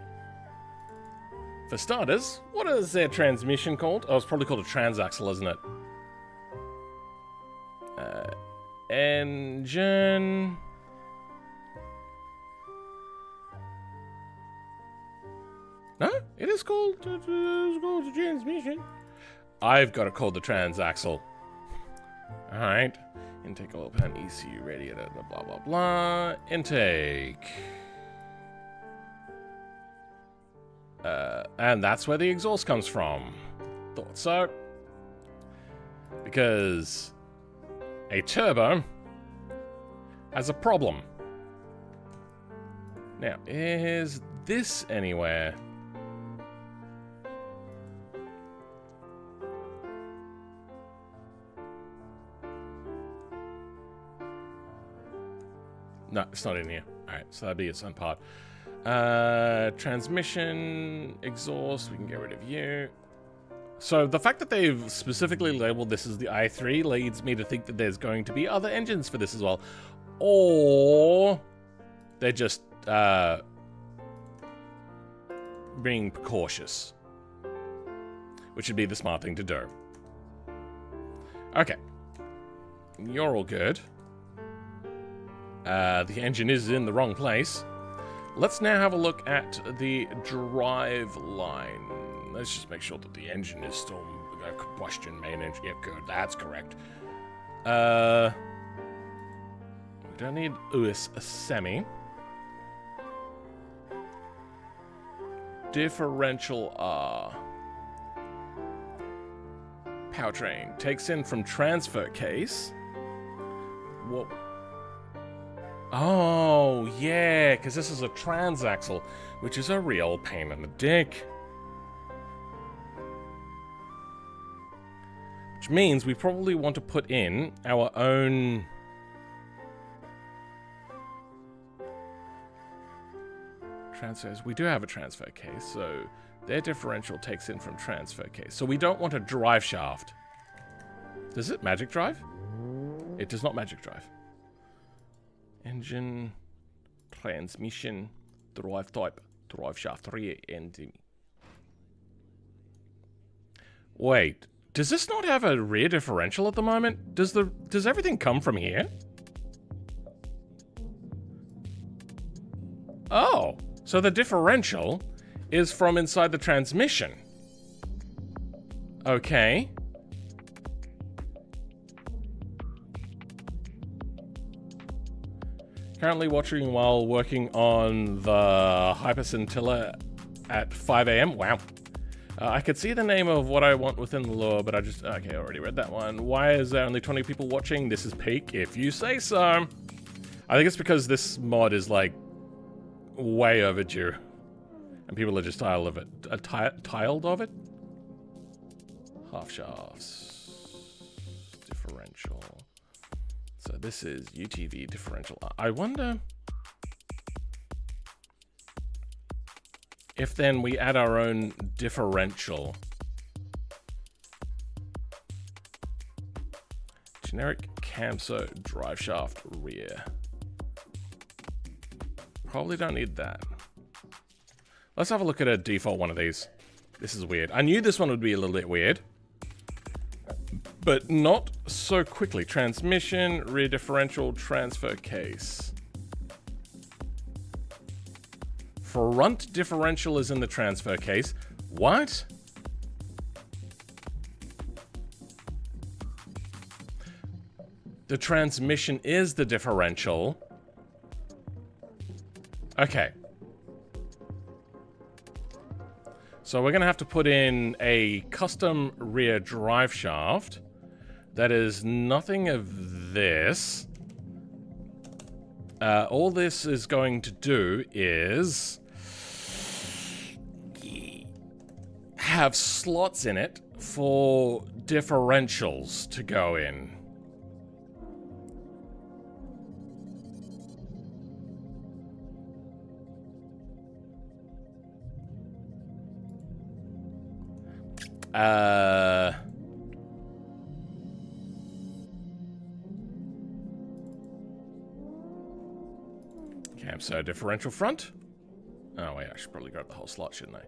For starters, what is their transmission called? Oh, it's probably called a transaxle, isn't it? Engine... No, it is called the transmission. I've got it called the transaxle. Alright. Intake oil pan, ECU radiator, blah blah blah. Intake. And that's where the exhaust comes from. Thought so. Because a turbo has a problem. Now, is this anywhere? No, it's not in here. Alright, so that'd be its own part. Transmission, exhaust, we can get rid of you. So the fact that they've specifically labeled this as the i3 leads me to think that there's going to be other engines for this as well. Or they're just being cautious. Which would be the smart thing to do. Okay. You're all good. The engine is in the wrong place. Let's now have a look at the drive line. Let's just make sure that the engine is still a combustion main engine. Yep, good. That's correct. We don't need US semi. Differential R. Powertrain. Takes in from transfer case. What? Oh, yeah, because this is a transaxle, which is a real pain in the dick. Which means we probably want to put in our own... transfers. We do have a transfer case, so their differential takes in from transfer case. So we don't want a drive shaft. Does it magic drive? It does not magic drive. Engine, transmission, drive type, drive shaft, rear engine. Wait, does this not have a rear differential at the moment? Does everything come from here? Oh, so the differential is from inside the transmission. Okay. Currently watching while working on the Hyperscintilla at 5 a.m. Wow. I could see the name of what I want within the lore, but okay, I already read that one. Why is there only 20 people watching? This is peak, if you say so. I think it's because this mod is, like, way overdue. And people are just tired of it. Tiled of it? Half shafts. Differential. So this is UTV differential. I wonder if then we add our own differential. Generic Camso drive shaft rear. Probably don't need that. Let's have a look at a default one of these. This is weird. I knew this one would be a little bit weird. But not so quickly. Transmission, rear differential, transfer case. Front differential is in the transfer case. What? The transmission is the differential. Okay. So we're going to have to put in a custom rear drive shaft. That is nothing of this. All this is going to do is have slots in it for differentials to go in. Okay, so differential front. Oh wait, I should probably grab the whole slot, shouldn't I?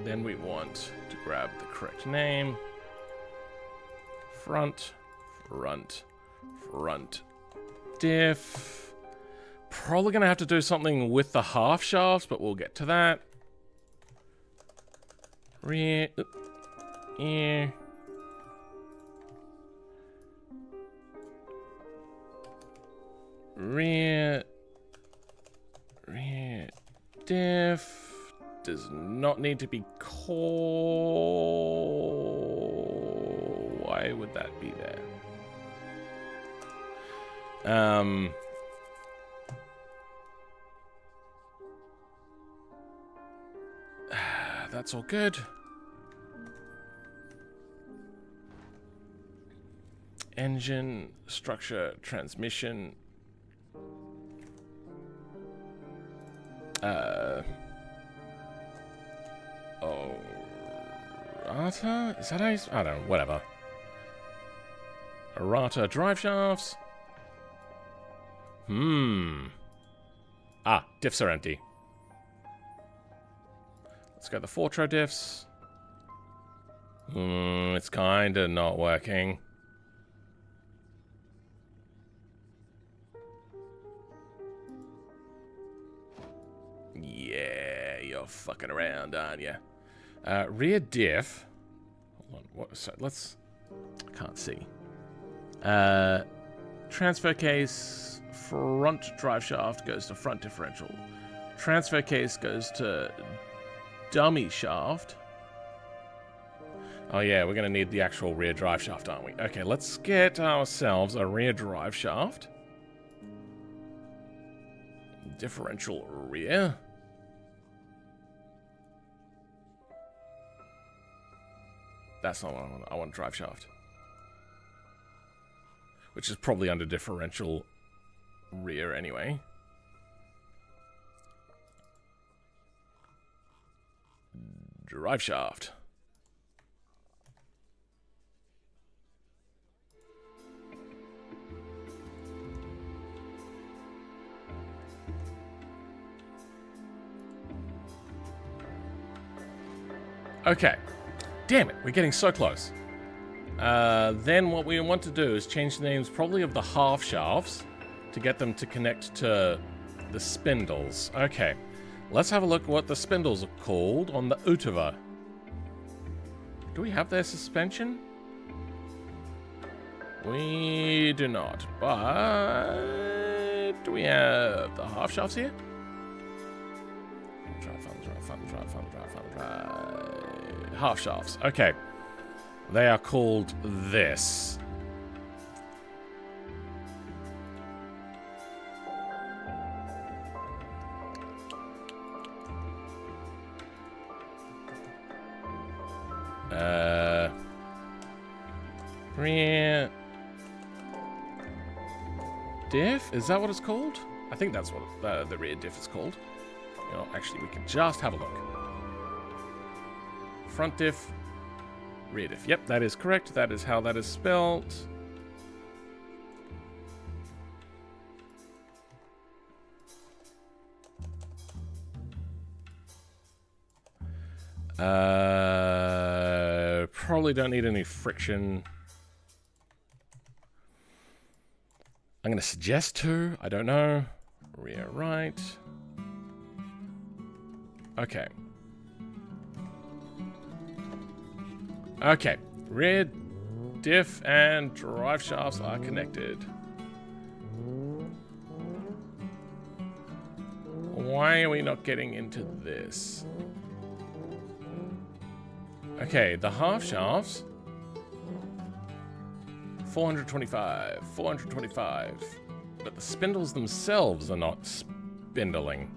Then we want to grab the correct name. Front, front, front diff. Probably gonna have to do something with the half shafts, but we'll get to that. Rear, ear. Rear diff does not need to be core. Why would that be there? That's all good. Engine, structure, transmission. Oh, Arata? Is that how you... I don't know, whatever. Arata drive shafts. Ah, diffs are empty. Let's go the Fortro diffs. It's kinda not working. Yeah, you're fucking around, aren't you? Rear diff. Hold on. What? So let's. I can't see. Transfer case. Front drive shaft goes to front differential. Transfer case goes to dummy shaft. Oh yeah, we're gonna need the actual rear drive shaft, aren't we? Okay, let's get ourselves a rear drive shaft. Differential rear. That's not what I want. I want drive shaft. Which is probably under differential rear anyway. Drive shaft. Okay. Damn it, we're getting so close. Then what we want to do is change the names probably of the half shafts to get them to connect to the spindles. Okay, let's have a look at what the spindles are called on the Utava. Do we have their suspension? We do not, but do we have the half shafts here? Half shafts. Okay. They are called this. Rear diff? Is that what it's called? I think that's what the rear diff is called. You know, actually, we can just have a look. Front diff, rear diff. Yep, that is correct. That is how that is spelled. Probably don't need any friction. I'm going to suggest two. I don't know. Rear right. Okay. Okay. Rear diff and drive shafts are connected. Why are we not getting into this? Okay, the half shafts. 425, 425. But the spindles themselves are not spindling.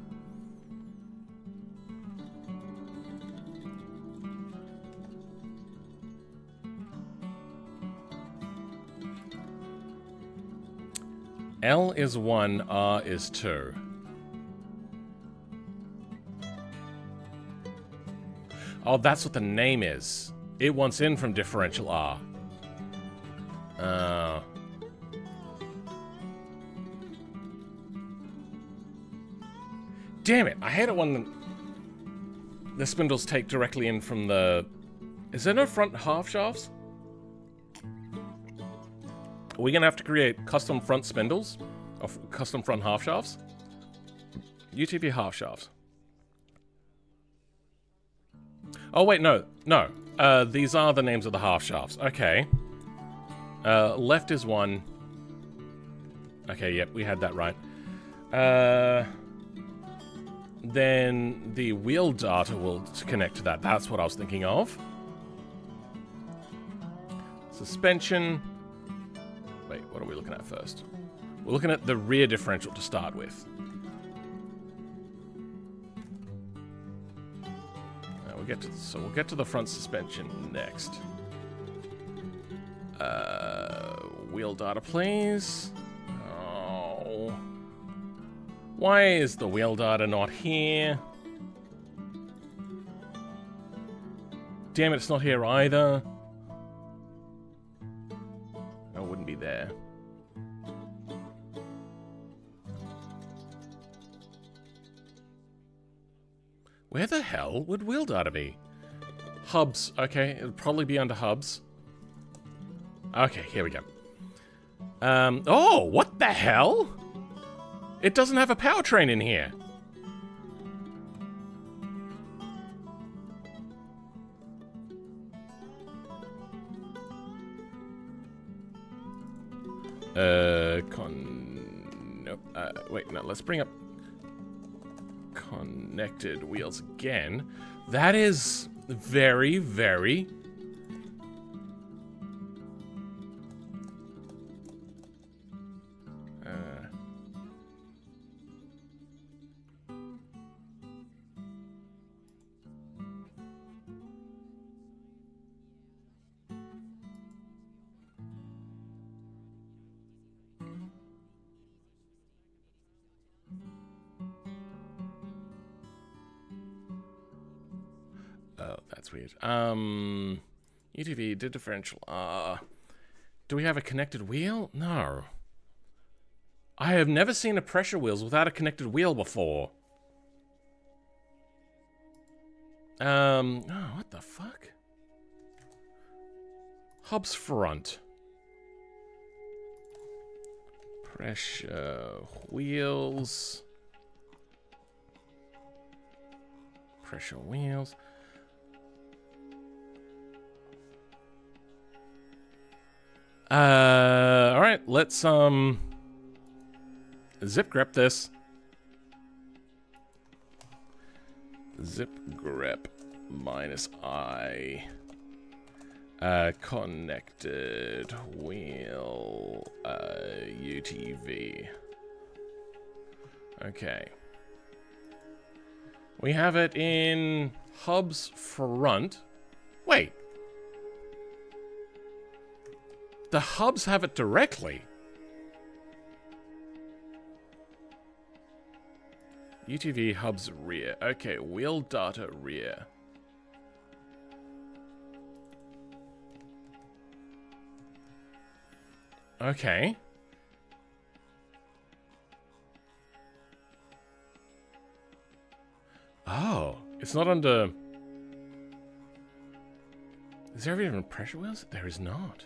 L is 1, R is 2. Oh, that's what the name is. It wants in from differential R. Damn it, I hate it when the spindles take directly in from the... Is there no front half shafts? Are we gonna have to create custom front spindles? Or custom front half shafts? UTV half shafts. Oh wait, no. These are the names of the half shafts. Okay. Left is 1. Okay, yep, we had that right. Then the wheel data will connect to that. That's what I was thinking of. Suspension. Wait, what are we looking at first? We're looking at the rear differential to start with. We'll get to the front suspension next. Wheel data, please. Oh. Why is the wheel data not here? Damn it, it's not here either. No, it wouldn't be there. Where the hell would wheel data be? Hubs. Okay, it'll probably be under hubs. Okay, here we go. Oh, what the hell? It doesn't have a powertrain in here. Nope. Wait, no, let's bring up connected wheels again. That is very, very... Oh, that's weird. UTV, did differential. Do we have a connected wheel? No. I have never seen a pressure wheels without a connected wheel before. Oh, what the fuck? Hubs front. Pressure wheels. Pressure wheels. Alright, let's, zip grep this. Zip grep -I. Connected wheel, UTV. Okay. We have it in hubs front. Wait. The hubs have it directly. UTV hubs rear. Okay, wheel data rear. Okay. Oh, it's not under... Is there even pressure wheels? There is not.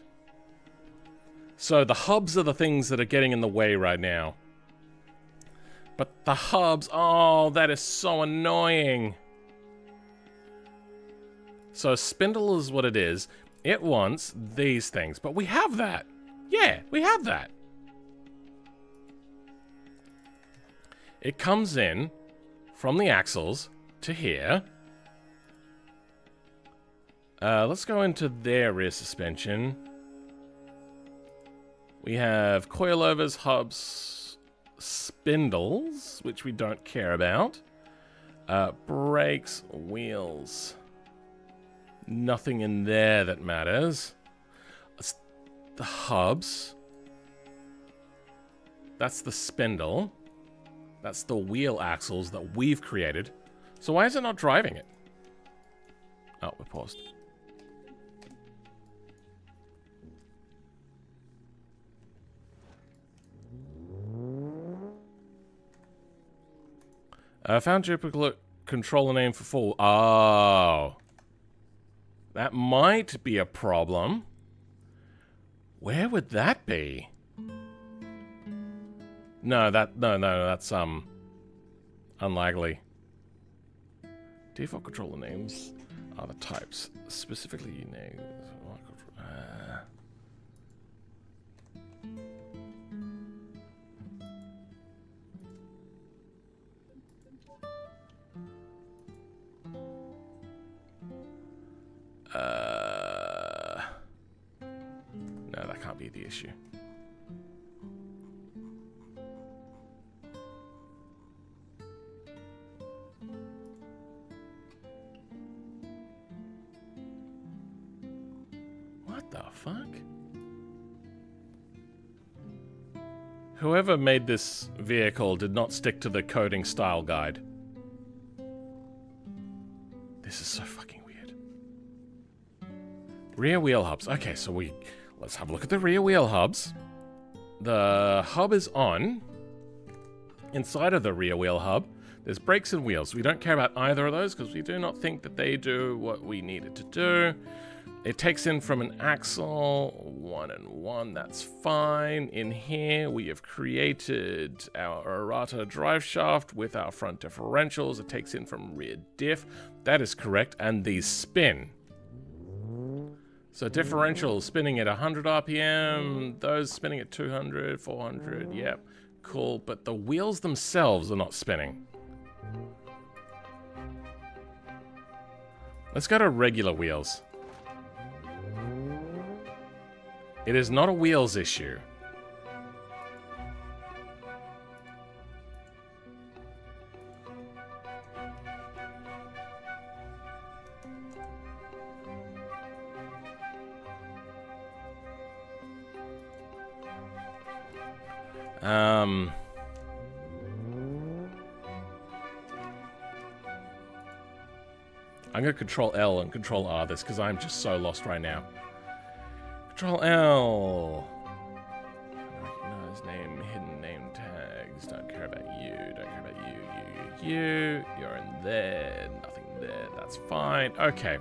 So the hubs are the things that are getting in the way right now. But the hubs, oh, that is so annoying. So spindle is what it is. It wants these things, but we have that. Yeah, we have that. It comes in from the axles to here. Let's go into their rear suspension. We have coilovers, hubs, spindles, which we don't care about. Brakes, wheels. Nothing in there that matters. The hubs. That's the spindle. That's the wheel axles that we've created. So why is it not driving it? Oh, we're paused. Found duplicate controller name for full. Oh. That might be a problem. Where would that be? No, that's unlikely. Default controller names are the types. Specifically names. No, that can't be the issue. What the fuck? Whoever made this vehicle did not stick to the coding style guide. This is so fucking weird. Rear wheel hubs. Okay, so let's have a look at the rear wheel hubs. The hub is on. Inside of the rear wheel hub, there's brakes and wheels. We don't care about either of those because we do not think that they do what we need it to do. It takes in from an axle, 1 and 1, that's fine. In here, we have created our errata drive shaft with our front differentials. It takes in from rear diff. That is correct, and these spin. So differentials spinning at 100 RPM, those spinning at 200, 400, yep, cool. But the wheels themselves are not spinning. Let's go to regular wheels. It is not a wheels issue. I'm going to Control L and Control R this because I'm just so lost right now. Control L. Recognize name, hidden name tags. Don't care about you. Don't care about you. You're in there. Nothing there. That's fine. Okay.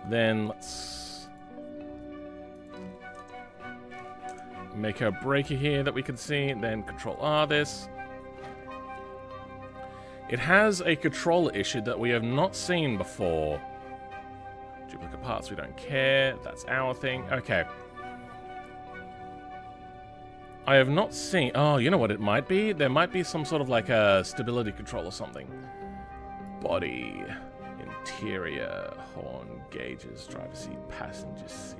Then let's make a breaker here that we can see. Then Control R this. It has a controller issue that we have not seen before. Duplicate parts, we don't care. That's our thing. Okay. I have not seen... Oh, you know what it might be? There might be some sort of like a stability control or something. Body, interior, horn, gauges, driver seat, passenger seat.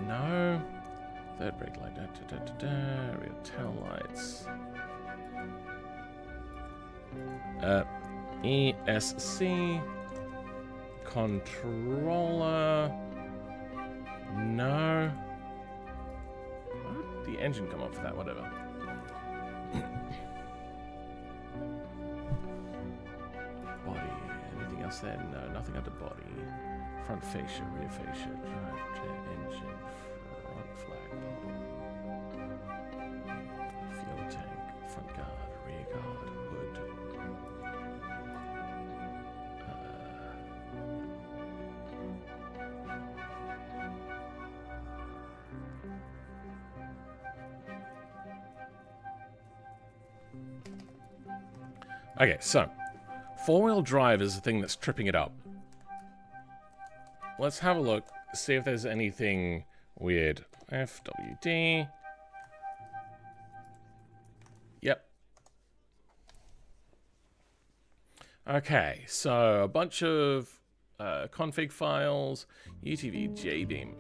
No. Third brake light, rear tail lights. ESC. Controller. No. Why would the engine come up for that? Whatever. Body. Anything else there? No, nothing under body. Front fascia, rear fascia, drive, engine, front flagpole. Fuel tank, front guard, rear guard, hood. Okay, so four-wheel drive is the thing that's tripping it up. Let's have a look, see if there's anything weird. FWD. Yep. Okay, so a bunch of config files, UTV JBeam.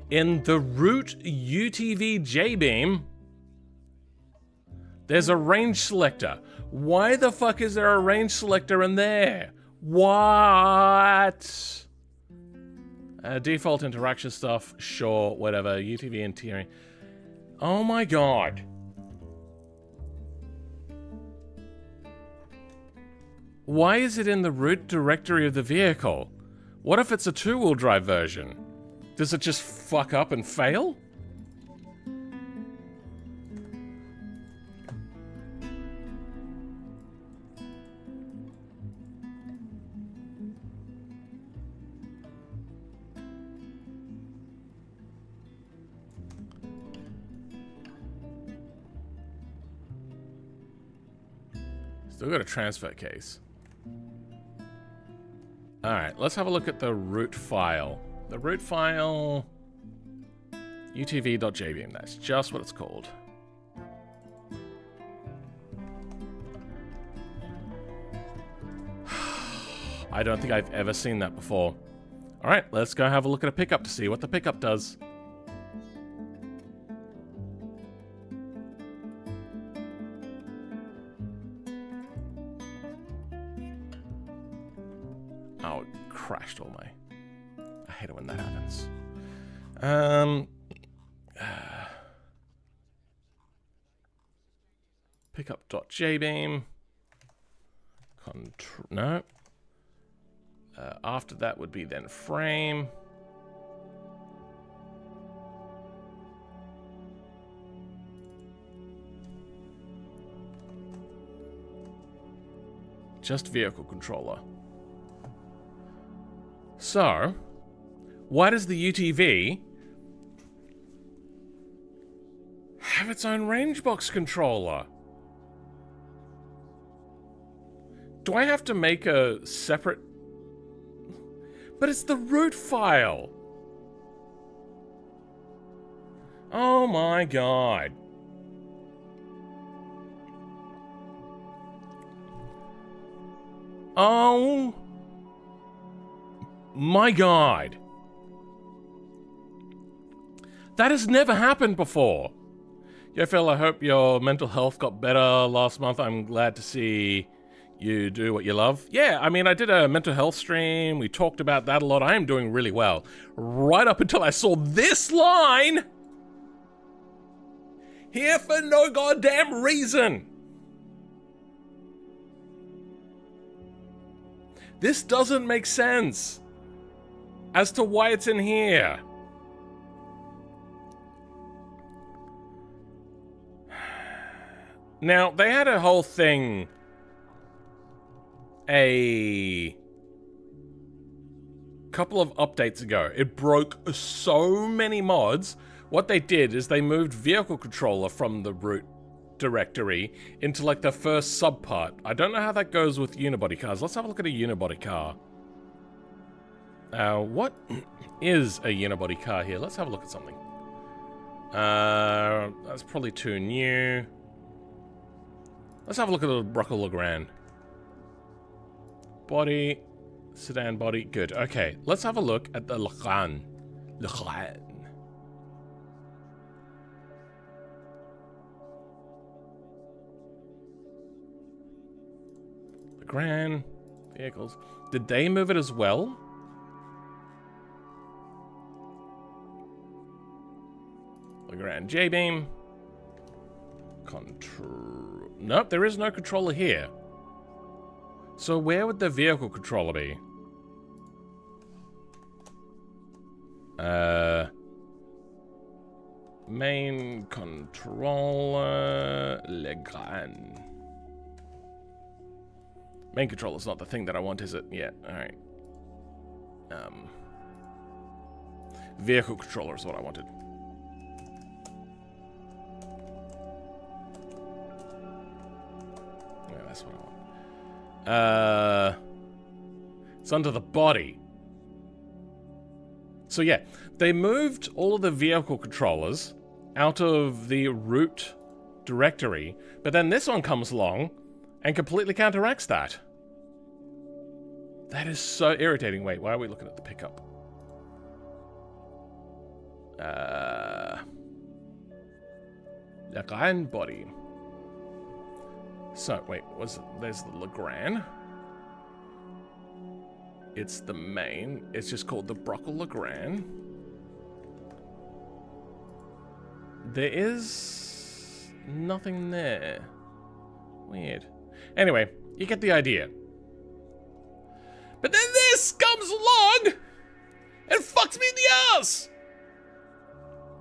In the root UTV JBeam, there's a range selector. Why the fuck is there a range selector in there? What? Default interaction stuff, sure, whatever. UTV interior. Oh my god. Why is it in the root directory of the vehicle? What if it's a two-wheel drive version? Does it just fuck up and fail? Still got a transfer case. Alright, let's have a look at the root file. The root file... utv.jbeam, that's just what it's called. I don't think I've ever seen that before. Alright, let's go have a look at a pickup to see what the pickup does. Oh, it crashed all my... I hate it when that happens. Pickup.jbeam. No. After that would be then frame. Just vehicle controller. So, why does the UTV have its own range box controller? Do I have to make a separate... But it's the root file! Oh my god. Oh my god. That has never happened before. Yo, Phil, I hope your mental health got better last month. I'm glad to see you do what you love. Yeah, I mean, I did a mental health stream. We talked about that a lot. I am doing really well. Right up until I saw this line. Here for no goddamn reason. This doesn't make sense as to why it's in here. Now, they had a whole thing a couple of updates ago. It broke so many mods. What they did is they moved vehicle controller from the root directory into like the first subpart. I don't know how that goes with unibody cars. Let's have a look at a unibody car. What is a unibody car here? Let's have a look at something. That's probably too new. Let's have a look at the Rocco Legrand. Body, sedan body, good. Okay, let's have a look at the Legrand. Legrand. Legrand vehicles. Did they move it as well? Legrand J-beam. Nope, there is no controller here. So where would the vehicle controller be? Main controller Legrand. Main controller's not the thing that I want, is it? Yeah, alright. Vehicle controller is what I wanted. Yeah, that's what I want. It's under the body. So yeah, they moved all of the vehicle controllers out of the root directory, but then this one comes along and completely counteracts that. That is so irritating. Wait, why are we looking at the pickup? Legrand body. So, wait, there's the Legrand. it's the main. It's just called the Brockle-Legrand. There is nothing there. Weird. Anyway, you get the idea. But then this comes along and fucks me in the ass!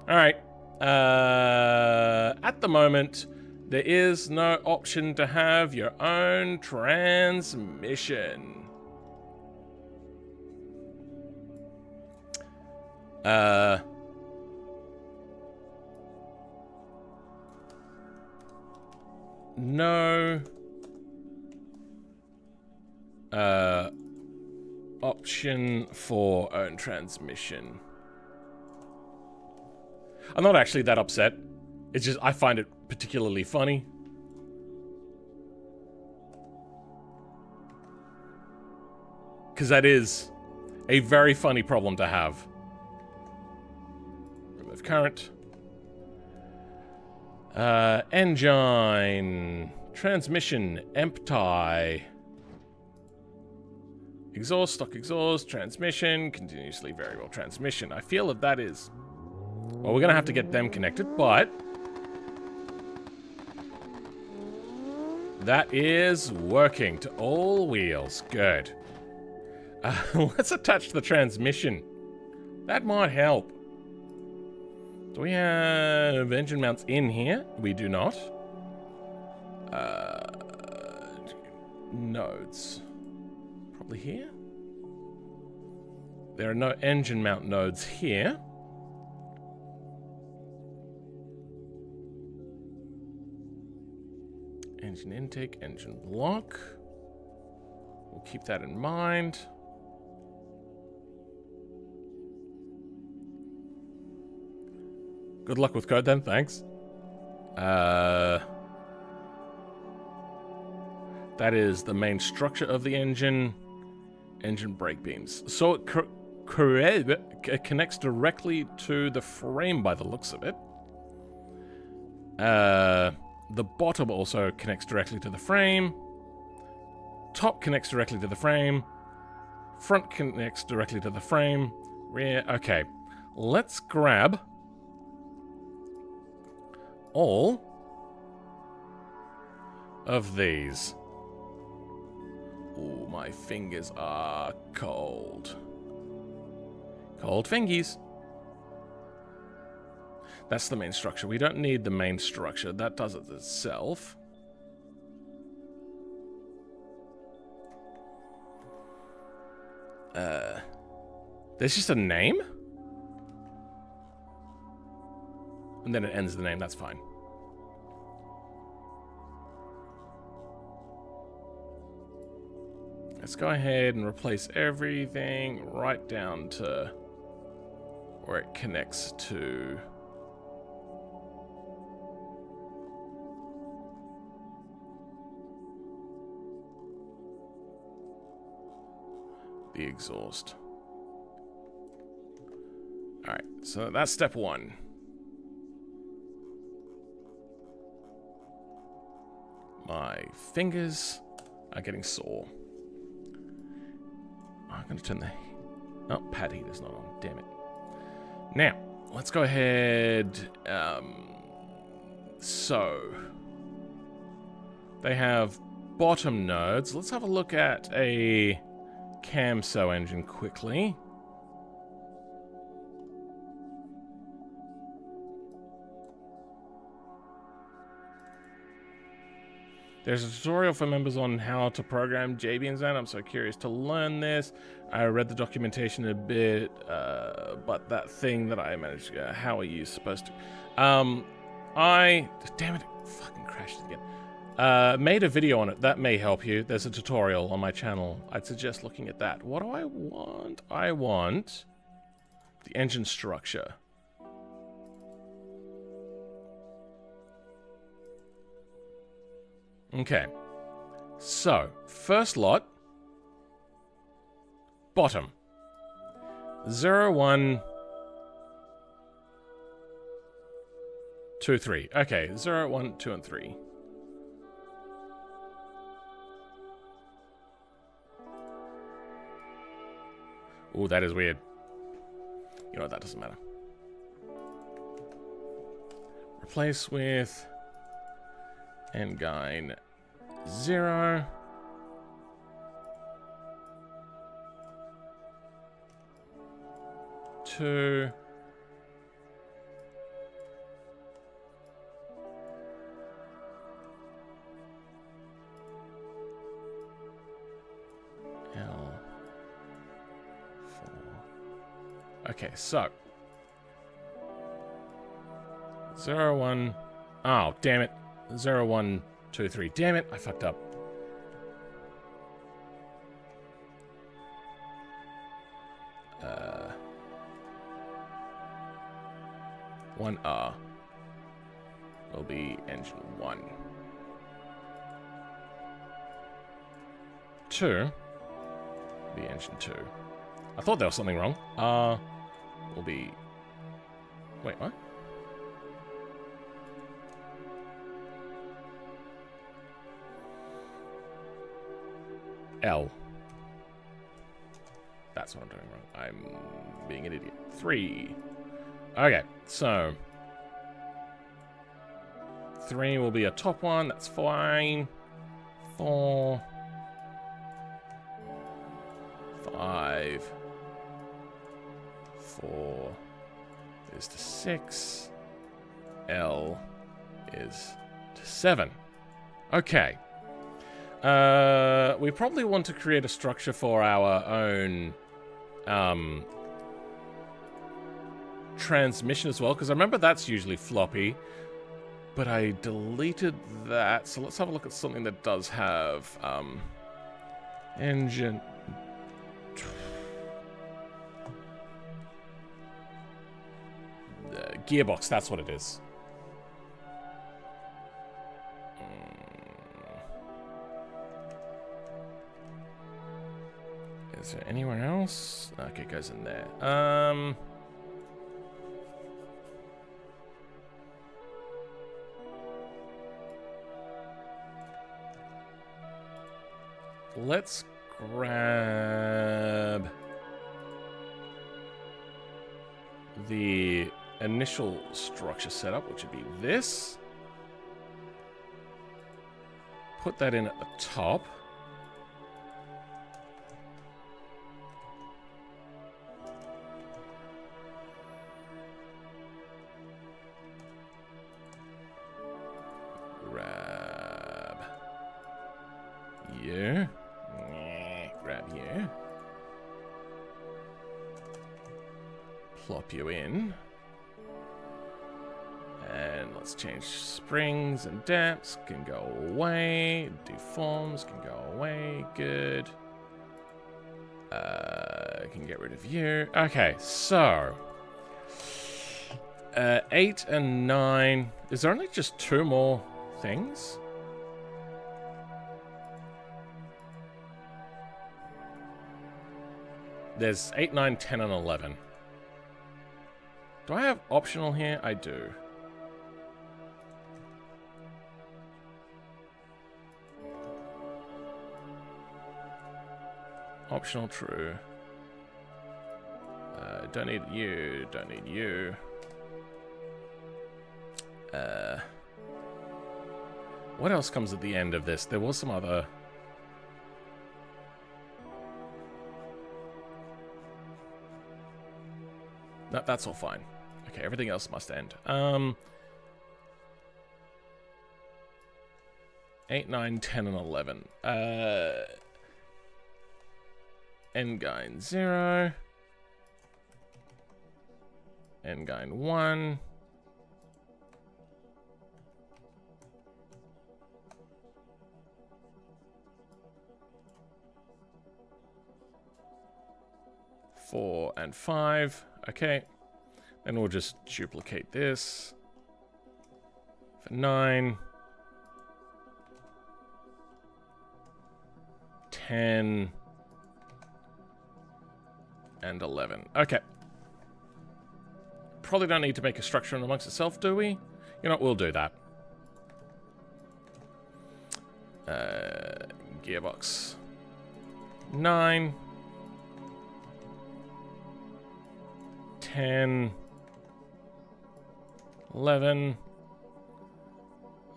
Alright. At the moment, there is no option to have your own transmission. No option for own transmission. I'm not actually that upset. It's just I find it particularly funny. Because that is a very funny problem to have. Remove current. Engine. Transmission. Empty. Exhaust. Stock exhaust. Transmission. Continuously variable transmission. I feel that is... Well, we're going to have to get them connected, but... That is working to all wheels. Good. Let's attach the transmission. That might help. Do we have engine mounts in here? We do not. Nodes. Probably here. There are no engine mount nodes here. Engine intake, engine block. We'll keep that in mind. Good luck with code then, thanks. That is the main structure of the engine. Engine brake beams. So it connects directly to the frame by the looks of it. The bottom also connects directly to the frame. Top connects directly to the frame. Front connects directly to the frame. Rear, okay. Let's grab all of these. Ooh, my fingers are cold. Cold fingies. That's the main structure. We don't need the main structure. That does it itself. There's just a name? And then it ends the name. That's fine. Let's go ahead and replace everything right down to where it connects to... the exhaust. Alright, so that's step one. My fingers are getting sore. I'm going to turn the... Oh, pad heater's not on. Damn it. Now, let's go ahead... so... They have bottom nodes. Let's have a look at a Camso engine quickly. There's a tutorial for members on how to program JB and Zen. I'm so curious to learn this. I read the documentation a bit, but that thing that I managed to... how are you supposed to... damn it, it fucking crashed again. Made a video on it. That may help you. There's a tutorial on my channel. I'd suggest looking at that. What do I want? I want the engine structure. Okay. So, first lot. Bottom. 0, 1, 2, 3. Okay, 0, 1, 2, and 3. Ooh, that is weird. You know what, that doesn't matter. Replace with Engine 0. Two. L. 4. Okay, so 0, 1. Oh, damn it. 0, 1, 2, 3. Damn it, I fucked up. One R will be engine 1. 2 will be engine 2. I thought there was something wrong. R will be... Wait, what? L. That's what I'm doing wrong. I'm being an idiot. 3. Okay, so 3 will be a top one. That's fine. 4, 5, 4 is to 6. L is to 7. Okay. We probably want to create a structure for our own transmission as well, because I remember that's usually floppy, but I deleted that. So let's have a look at something that does have engine. Gearbox, that's what it is. Is there anywhere else? Okay, it goes in there. Let's grab the initial structure setup, which would be this. Put that in at the top. Grab you. Grab you. Plop you in. And let's change springs and depths. Can go away. Deforms can go away. Good. Can get rid of you. Okay, so 8 and 9. Is there only just 2 more things? There's 8, 9, 10, and 11. Do I have optional here? I do. Optional, true. Don't need you, don't need you. What else comes at the end of this? There was some other... No, that's all fine. Okay, everything else must end. 8, 9, 10, and 11. Engine 0. Engine 1. Four and 5. Okay. Then we'll just duplicate this. For 9. 10. And 11. Okay. Probably don't need to make a structure amongst itself, do we? You know what, we'll do that. Gearbox 9. 10, 11,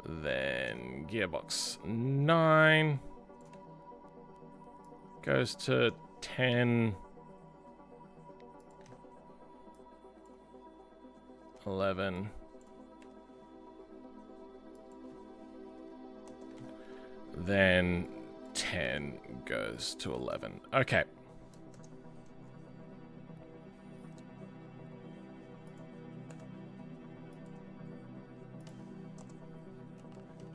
then gearbox 9 goes to 10, 11, then 10 goes to 11. Okay.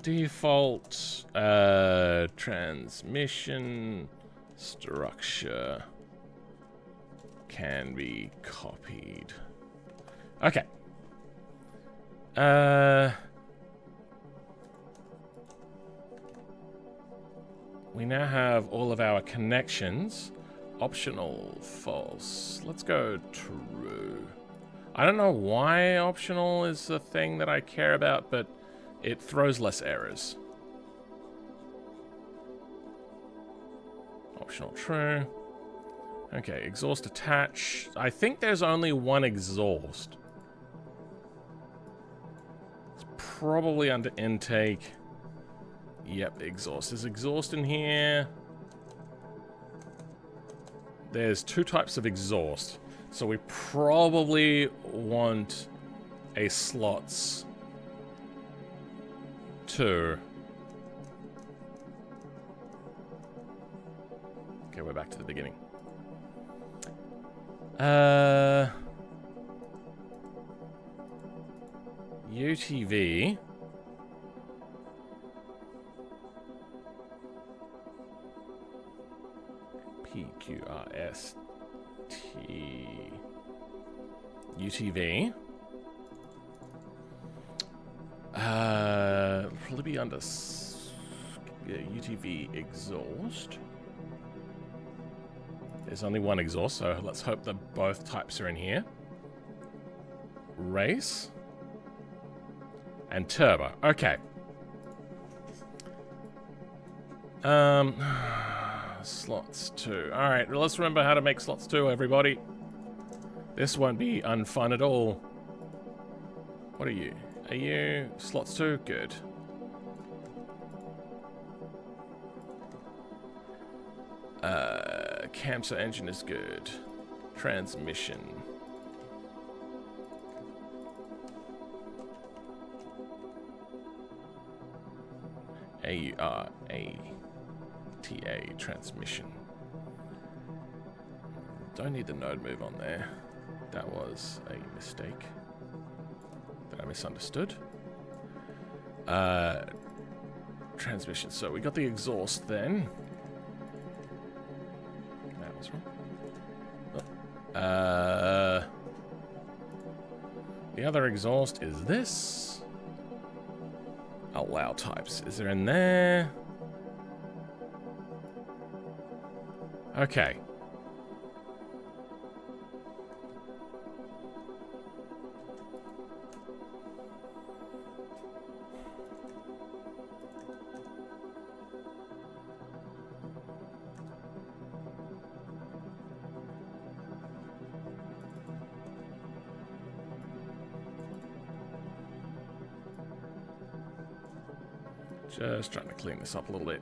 Default transmission structure can be copied. Okay. We now have all of our connections. Optional, false. Let's go true. I don't know why optional is the thing that I care about, but it throws less errors. Optional true. Okay, exhaust attach. I think there's only one exhaust. It's probably under intake. Yep, exhaust. There's exhaust in here. There's two types of exhaust. So we probably want a slots 2. Okay, we're back to the beginning. UTV. PQRST. UTV. Probably be under UTV exhaust. There's only one exhaust, so let's hope that both types are in here. Race. And turbo. Okay. Slots 2. Alright, well, let's remember how to make slots 2, everybody. This won't be unfun at all. What are you? Are you slots 2? Good. Camser engine is good. Transmission. AURATA transmission. Don't need the node move on there. That was a mistake that I misunderstood. Transmission. So we got the exhaust then. That was wrong. Oh. The other exhaust is this. Allow types. Is there in there? Okay. Just trying to clean this up a little bit.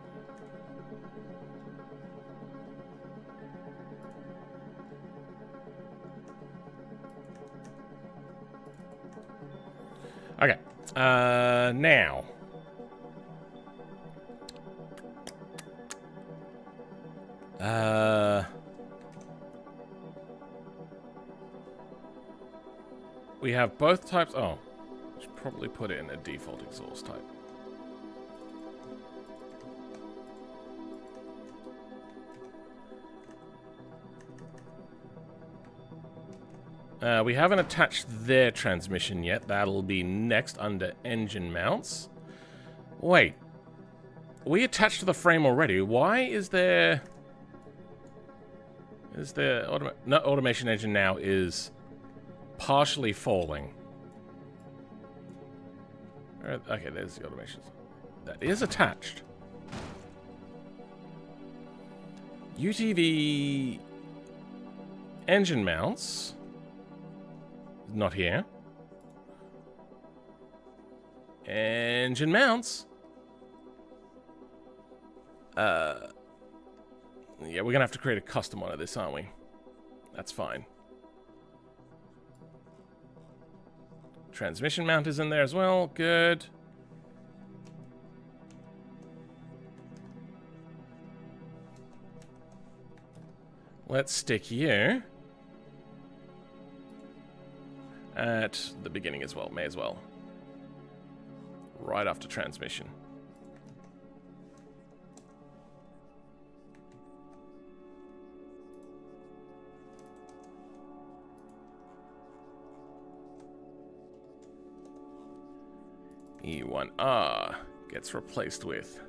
Okay. Now. We have both types. Oh, should probably put it in a default exhaust type. We haven't attached their transmission yet. That'll be next under engine mounts. Wait. We attached to the frame already. Why is there... No, automation engine now is partially falling. Okay, there's the automation. That is attached. UTV engine mounts... not here. Engine mounts. Yeah, we're gonna have to create a custom one of this, aren't we? That's fine. Transmission mount is in there as well. Good. Let's stick you at the beginning as well. May as well. Right after transmission. E1R gets replaced with,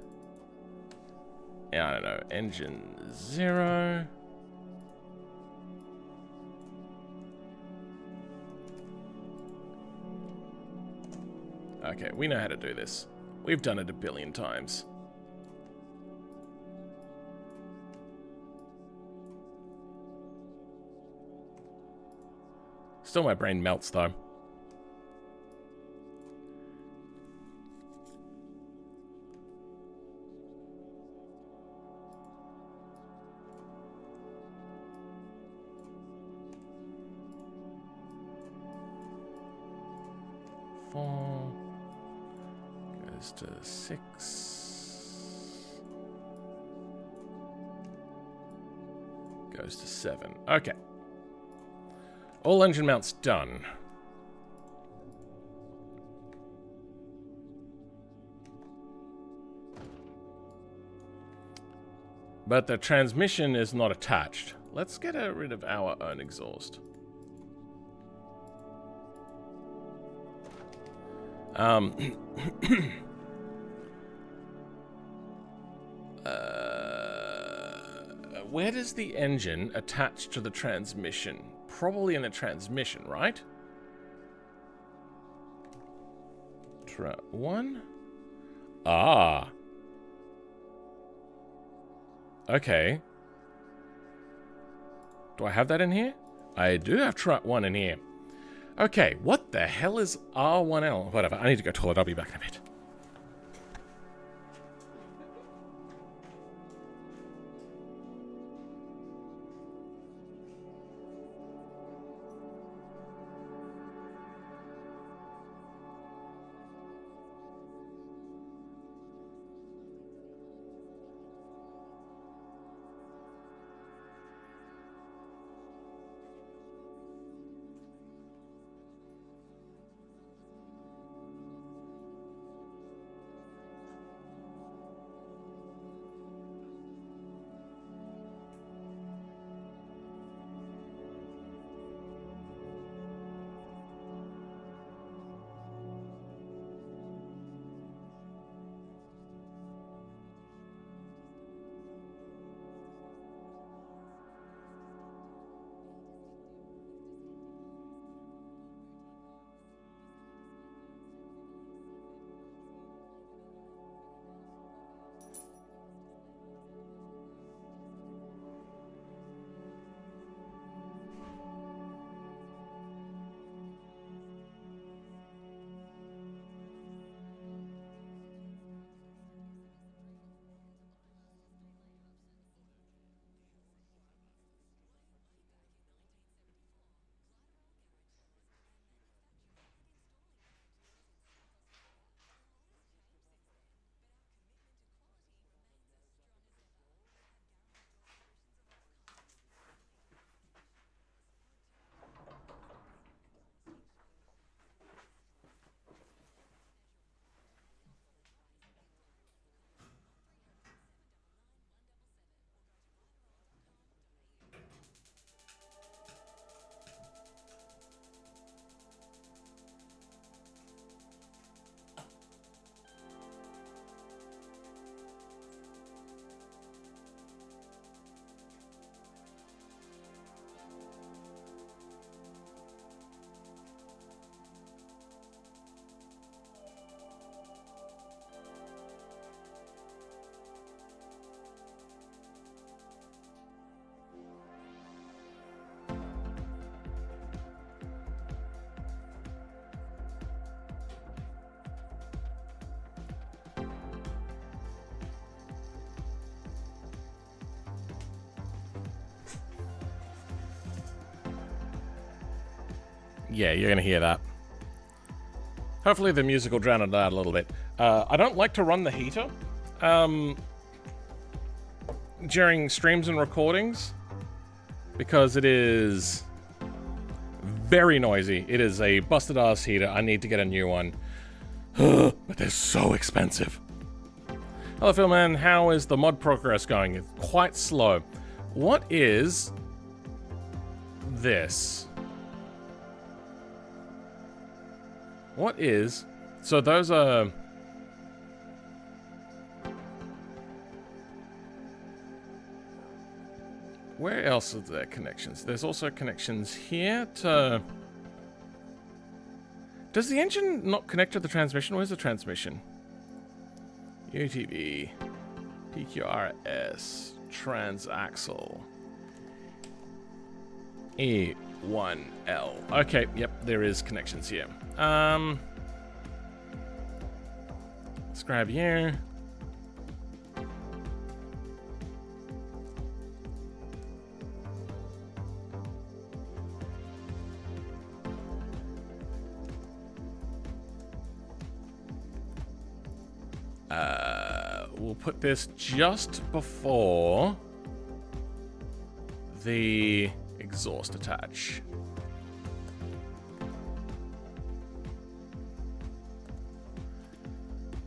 I don't know, engine 0. Okay, we know how to do this. We've done it a billion times. Still, my brain melts though. Goes to 6. Goes to 7. Okay. All engine mounts done. But the transmission is not attached. Let's get rid of our own exhaust. Where does the engine attach to the transmission? Probably in the transmission, right? One? Ah. Okay. Do I have that in here? I do have track 1 in here. Okay, what the hell is R1L? Whatever, I need to go to the toilet. I'll be back in a bit. Yeah, you're gonna hear that. Hopefully the music will drown it out a little bit. I don't like to run the heater during streams and recordings because it is very noisy. It is a busted ass heater. I need to get a new one. But they're so expensive. Hello, Philman. How is the mod progress going? It's quite slow. What is this? What is... So those are... Where else are there connections? There's also connections here to... Does the engine not connect to the transmission? Where's the transmission? UTV, PQRS, transaxle, E1L. Okay, yep, there is connections here. Let's grab you. We'll put this just before the exhaust attach.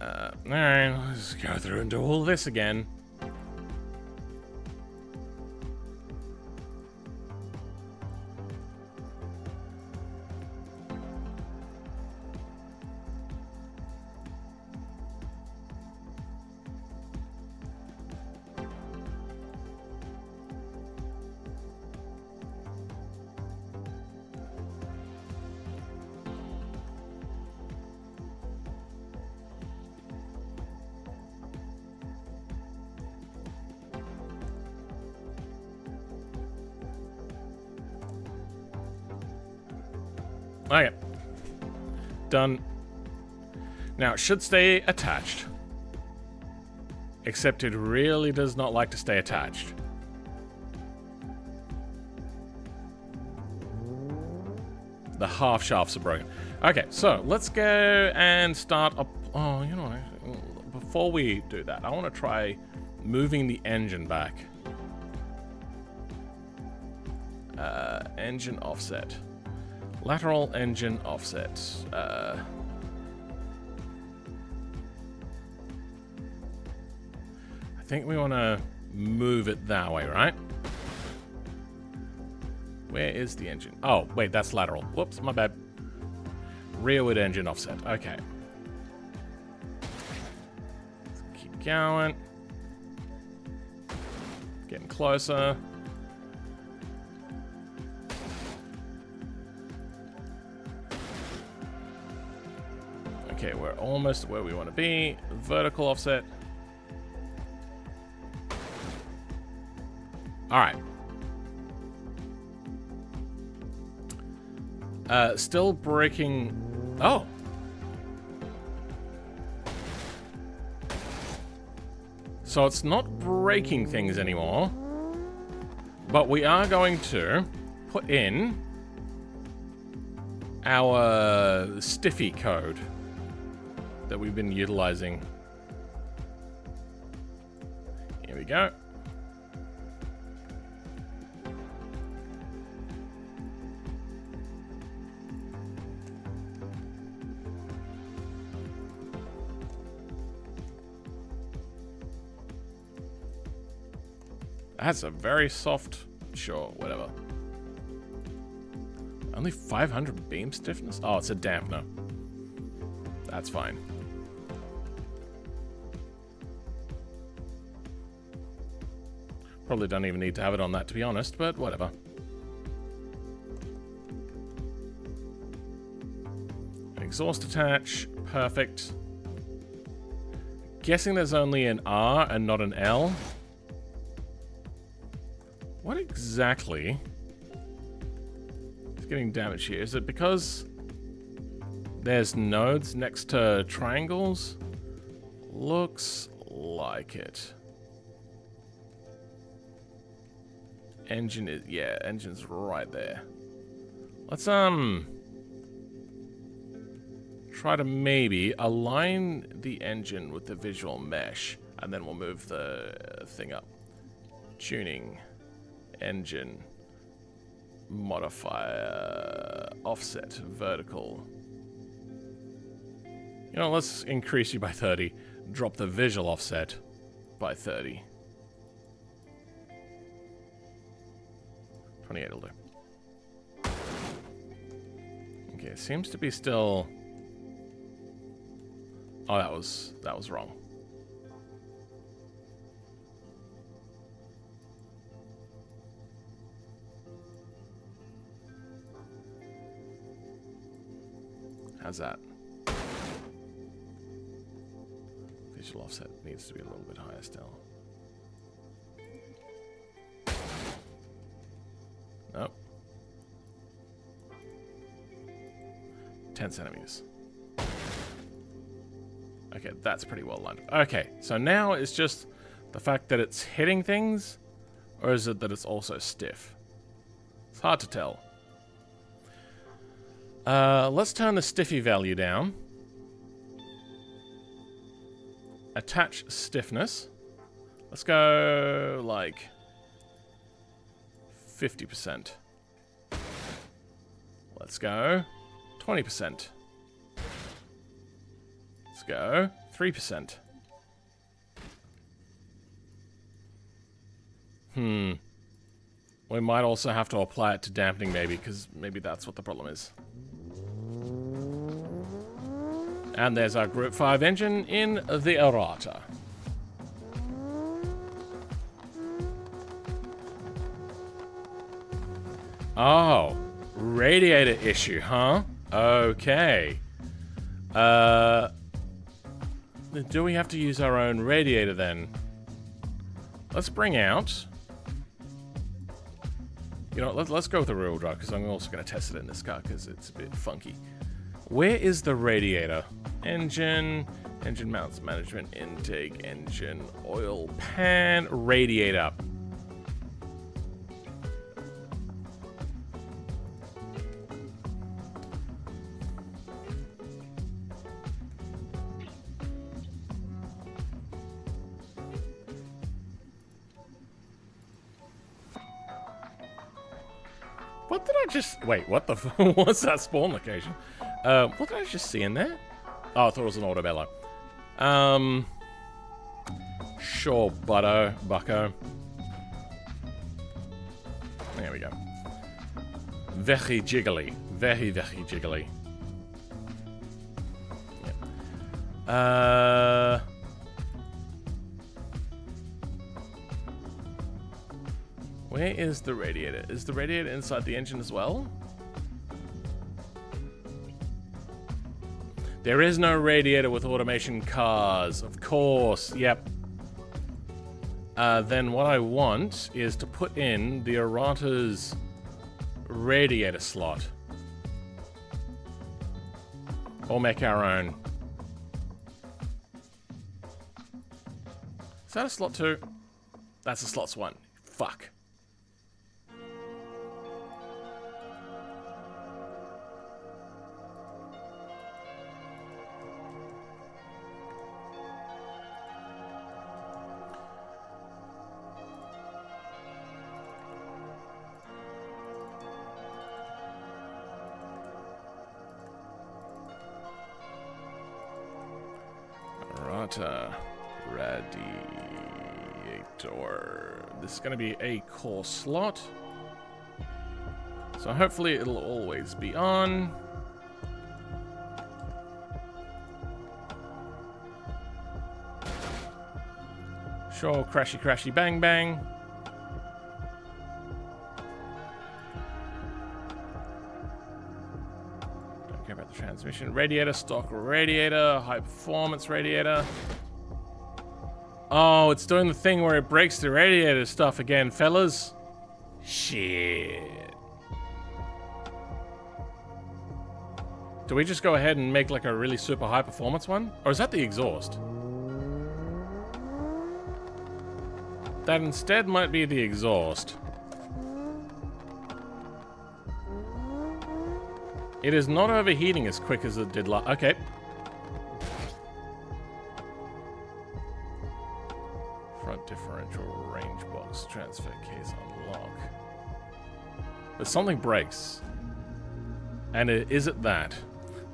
Alright, let's go through and do all this again. Okay. Done. Now, it should stay attached. Except it really does not like to stay attached. The half shafts are broken. Okay, so let's go and start up. Oh, you know, before we do that, I want to try moving the engine back. Engine offset. Lateral engine offset. I think we want to move it that way, right? Where is the engine? Oh, wait, that's lateral. Whoops, my bad. Rearward engine offset. Okay. Let's keep going. Getting closer. Okay, we're almost where we want to be. Vertical offset. All right. Still braking. Oh. So it's not braking things anymore. But we are going to put in our Stiffy code that we've been utilizing. Here we go. That's a very soft, sure, whatever. Only 500 beam stiffness? Oh, it's a dampener. That's fine. Probably don't even need to have it on that, to be honest, but whatever. Exhaust attach, perfect. Guessing there's only an R and not an L. What exactly is getting damaged here? Is it because there's nodes next to triangles? Looks like it. Engine is, yeah, engine's right there. Let's try to maybe align the engine with the visual mesh, and then we'll move the thing up. Tuning, engine, modifier, offset, vertical. You know, let's increase you by 30. Drop the visual offset by 30. 28 will do. Okay, it seems to be still... Oh, that was wrong. How's that? Visual offset needs to be a little bit higher still. Nope. 10 centimeters. Okay, that's pretty well lined up. Okay, so now it's just the fact that it's hitting things, or is it that it's also stiff? It's hard to tell. Let's turn the stiffy value down. Attach stiffness. Let's go like 50%. Let's go 20%. Let's go 3%. We might also have to apply it to dampening maybe, because maybe that's what the problem is. And there's our Group 5 engine in the errata. Oh, radiator issue, huh? Okay. Do we have to use our own radiator then? Let's bring out... You know, let's go with the rear-wheel drive, because I'm also going to test it in this car, because it's a bit funky. Where is the radiator? Engine, engine mounts management, intake, engine, oil pan, radiator. What did I just... Wait, what the... What's that spawn location? What did I just see in there? Oh, I thought it was an auto bellow. Sure, bucko. There we go. Very jiggly. Very jiggly. Yeah. Where is the radiator? Is the radiator inside the engine as well? There is no radiator with automation cars. Of course, yep. Then what I want is to put in the errata's radiator slot. Or make our own. Is that a slot 2? That's a slots 1. Fuck. Radiator. This is going to be a core slot. So hopefully it'll always be on. Sure, crashy, bang, bang. Don't care about the transmission. Radiator, stock radiator, high performance radiator. Oh, it's doing the thing where it breaks the radiator stuff again, fellas. Shit. Do we just go ahead and make like a really super high performance one? Or is that the exhaust? That instead might be the exhaust. It is not overheating as quick as it did last. Okay. Front differential range box transfer case unlock. But something breaks. And is it that?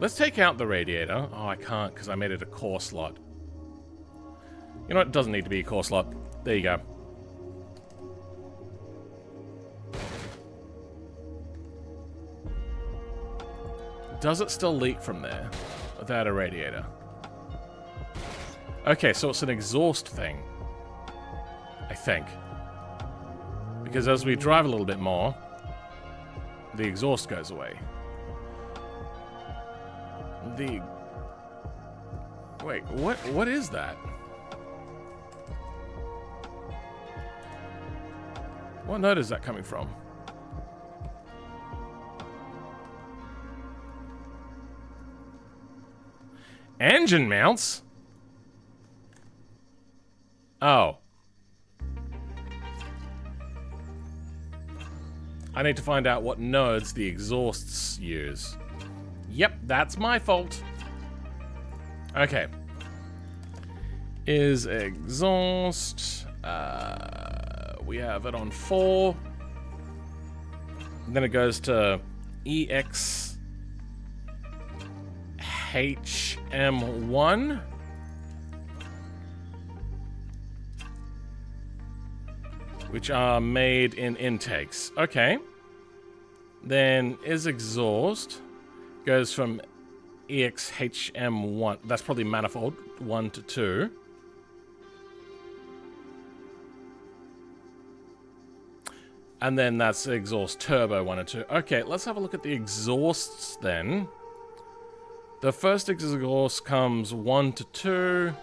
Let's take out the radiator. Oh, I can't because I made it a core slot. You know what? It doesn't need to be a core slot. There you go. Does it still leak from there without a radiator? Okay, so it's an exhaust thing. I think. Because as we drive a little bit more, the exhaust goes away. Wait, what is that? What node is that coming from? Engine mounts? Oh. I need to find out what nodes the exhausts use. Yep, that's my fault. Okay. Is exhaust... we have it on 4. And then it goes to EXHM1. Which are made in intakes. Okay. Then is exhaust goes from EXHM1. That's probably manifold 1 to 2. And then that's exhaust turbo 1 and 2. Okay, let's have a look at the exhausts then. The first exhaust comes 1 to 2.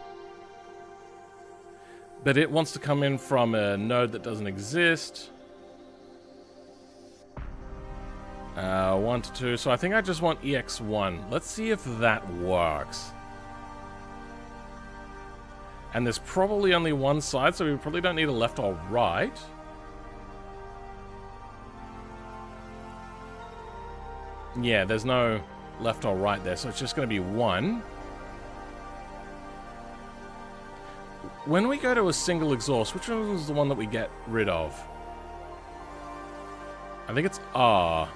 But it wants to come in from a node that doesn't exist. 1 to 2. So I think I just want EX1. Let's see if that works. And there's probably only one side, so we probably don't need a left or right. Yeah, there's no left or right there, so it's just going to be 1. When we go to a single exhaust, which one is the one that we get rid of? I think it's R.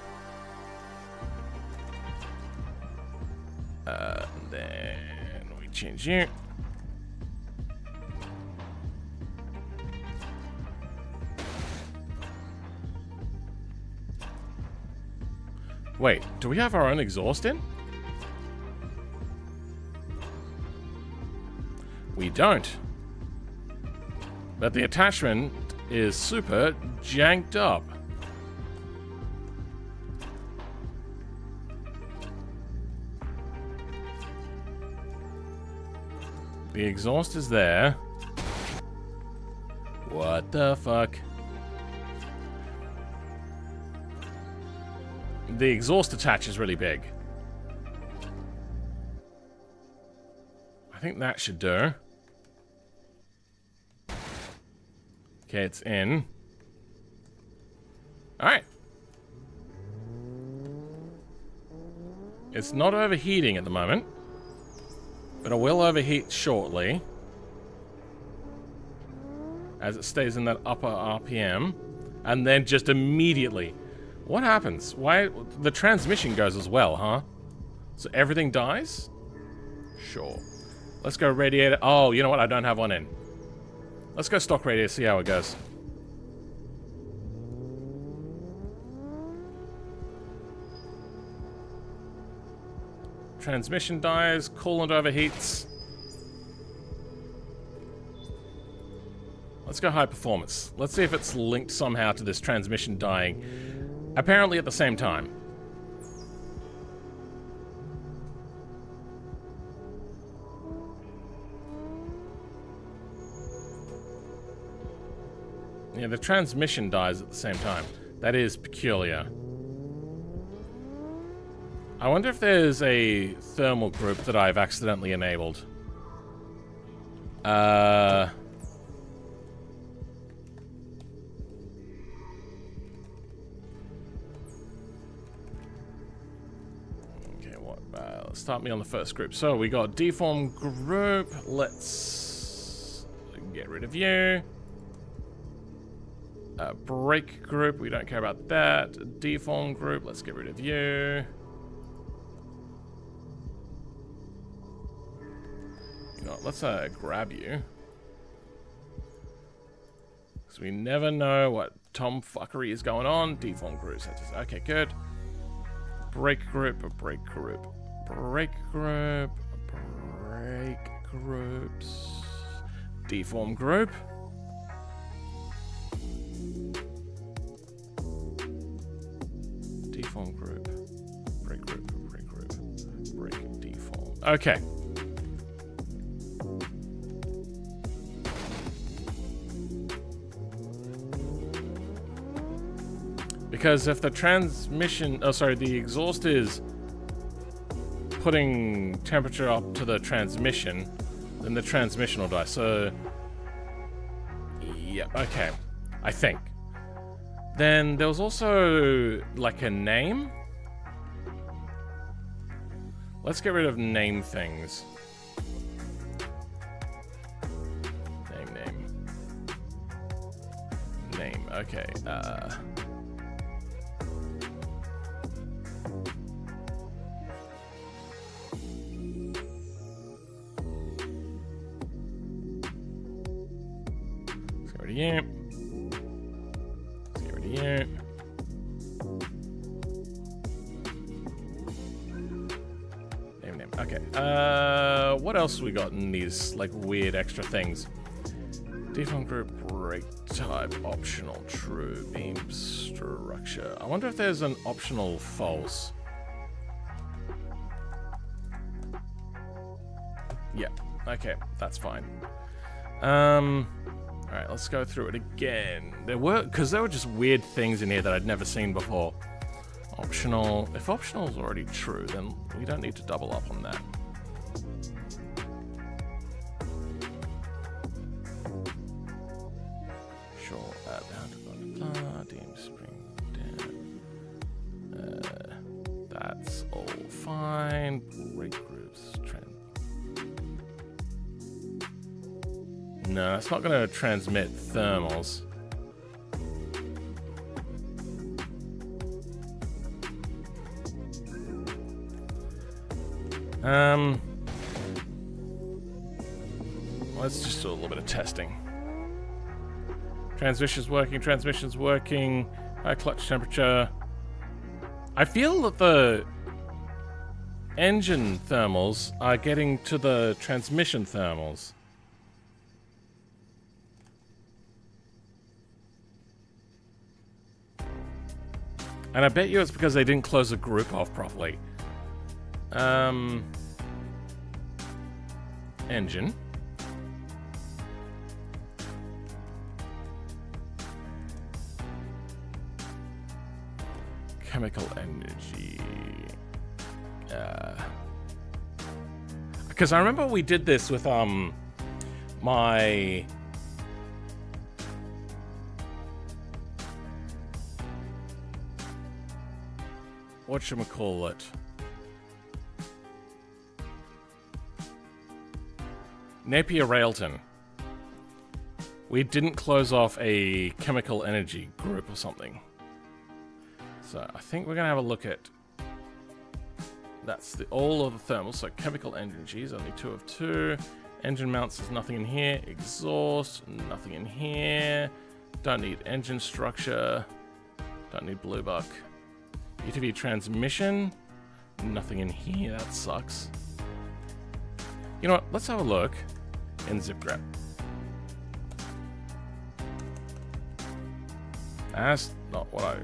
Then we change you. Wait, do we have our own exhaust in? We don't. But the attachment is super janked up. The exhaust is there. What the fuck? The exhaust attach is really big. I think that should do. Okay, it's in. Alright. It's not overheating at the moment. But it will overheat shortly. As it stays in that upper RPM. And then just immediately... What happens? Why? The transmission goes as well, huh? So everything dies? Sure. Let's go radiator. Oh, you know what? I don't have one in. Let's go stock radiator, see how it goes. Transmission dies, coolant overheats. Let's go high performance. Let's see if it's linked somehow to this transmission dying. Apparently at the same time. Yeah, the transmission dies at the same time. That is peculiar. I wonder if there's a thermal group that I've accidentally enabled. start me on the first group. So we got deform group. Let's get rid of you. Break group, we don't care about that. Deform group, let's get rid of you. You know what, let's grab you. Because we never know what tomfuckery is going on. Deform groups, okay, good. Break group, break group, break group, break groups. Deform group. Deform group, break group, break group, break deform. Okay. Because if the transmission, oh sorry, the exhaust is putting temperature up to the transmission, then the transmission will die. So, yeah, okay, I think. Then there was also like a name. Let's get rid of name things. Name, okay. Let's get rid of you. Yeah. Name. Okay. What else we got in these like weird extra things? Deform group, break type, optional, true, beam structure. I wonder if there's an optional false. Yeah. Okay, that's fine. Alright, let's go through it again. There were just weird things in here that I'd never seen before. Optional. If optional is already true, then we don't need to double up on that. Sure. Deem spring down. That's all fine. Break groups. No, it's not going to transmit thermals. Let's just do a little bit of testing. Transmission's working. High clutch temperature. I feel that the engine thermals are getting to the transmission thermals. And I bet you it's because they didn't close the group off properly. Engine. Chemical energy. Because I remember we did this with my whatchamacallit? Napier Railton. We didn't close off a chemical energy group or something. So I think we're gonna have a look at that's all of the thermals. So chemical energies, only 2 of 2. Engine mounts, there's nothing in here. Exhaust, nothing in here. Don't need engine structure. Don't need blue buck. UTV transmission, nothing in here. That sucks. You know what? Let's have a look in zip grep. That's not what I.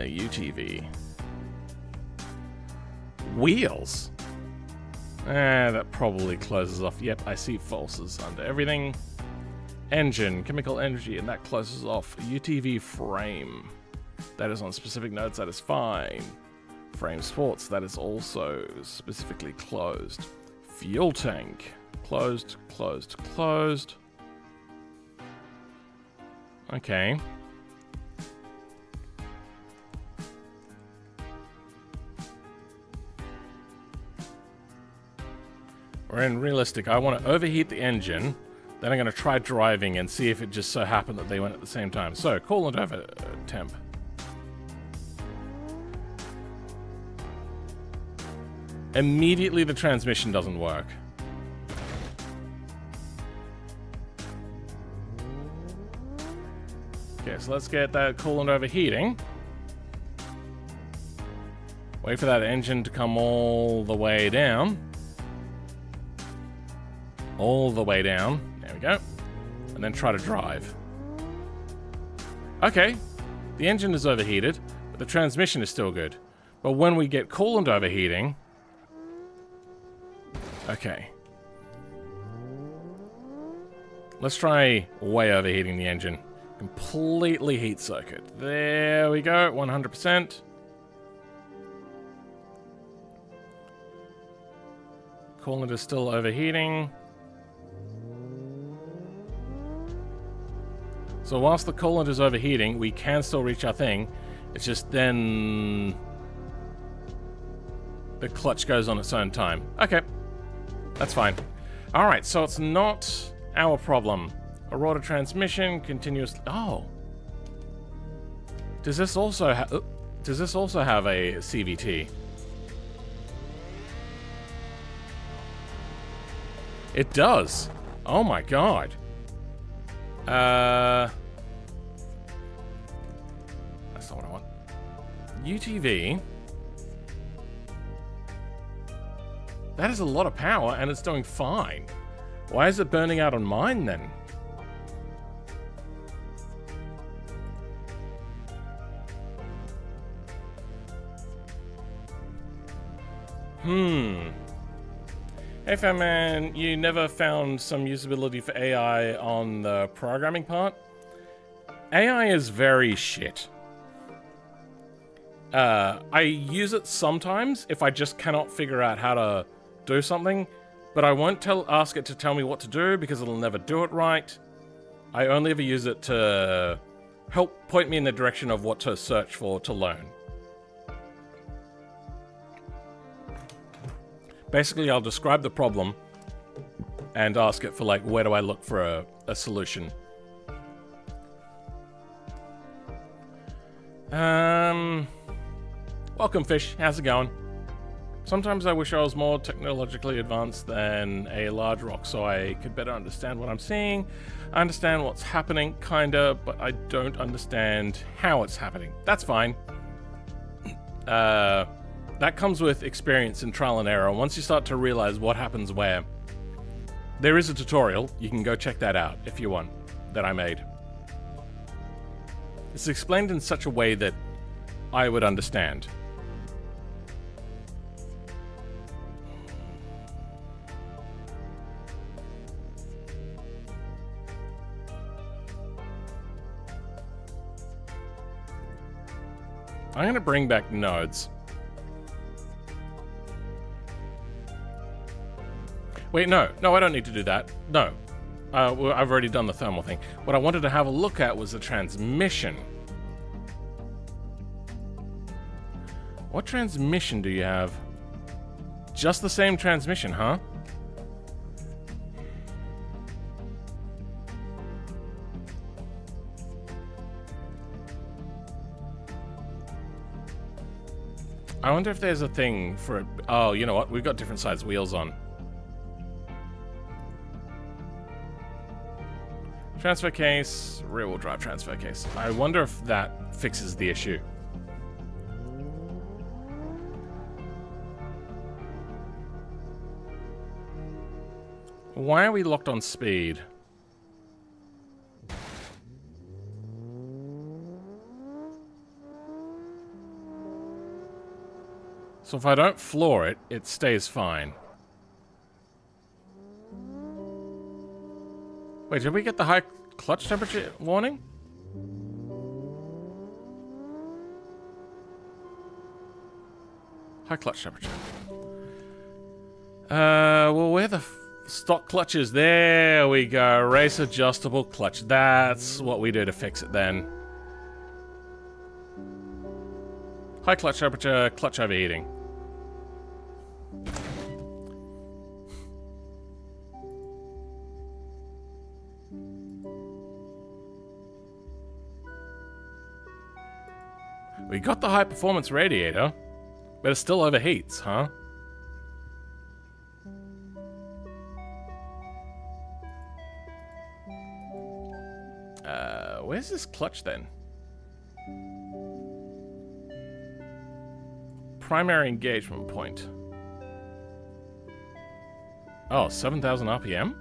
UTV. Wheels. That probably closes off. Yep, I see falses under everything. Engine, chemical energy, and that closes off. UTV frame. That is on specific nodes, that is fine. Frame sports, that is also specifically closed. Fuel tank. Closed, closed, closed. Okay. We're in realistic. I want to overheat the engine. Then I'm going to try driving and see if it just so happened that they went at the same time. So, coolant over temp. Immediately the transmission doesn't work. Okay, so let's get that coolant overheating. Wait for that engine to come all the way down. All the way down. There we go. And then try to drive. Okay. The engine is overheated, but the transmission is still good. But when we get coolant overheating... Okay. Let's try way overheating the engine. Completely heat circuit. There we go. 100%. Coolant is still overheating. So whilst the coolant is overheating, we can still reach our thing. It's just then the clutch goes on its own time. Okay, that's fine. All right, so it's not our problem. A rotor transmission continuously. Oh, does this also have a CVT? It does. Oh my god. That's not what I want. UTV. That is a lot of power, and it's doing fine. Why is it burning out on mine, then? Hey, Fatman, you never found some usability for AI on the programming part? AI is very shit. I use it sometimes if I just cannot figure out how to do something, but I won't ask it to tell me what to do because it'll never do it right. I only ever use it to help point me in the direction of what to search for to learn. Basically, I'll describe the problem and ask it for, like, where do I look for a solution. Welcome, Fish. How's it going? Sometimes I wish I was more technologically advanced than a large rock so I could better understand what I'm seeing. I understand what's happening, kinda, but I don't understand how it's happening. That's fine. That comes with experience and trial and error. Once you start to realize what happens where, there is a tutorial. You can go check that out if you want, that I made. It's explained in such a way that I would understand. I'm going to bring back nodes. Wait, no, I don't need to do that. No, well, I've already done the thermal thing. What I wanted to have a look at was the transmission. What transmission do you have? Just the same transmission, huh? I wonder if there's a thing for it. Oh, you know what? We've got different size wheels on. Transfer case, rear-wheel drive transfer case. I wonder if that fixes the issue. Why are we locked on speed? So if I don't floor it, it stays fine. Wait, did we get the high clutch temperature warning? High clutch temperature. Well, where the Stock clutches. There we go. Race adjustable clutch. That's what we do to fix it then. High clutch temperature, clutch overheating. We got the high performance radiator, but it still overheats, huh? Where's this clutch then? Primary engagement point. Oh, 7,000 RPM?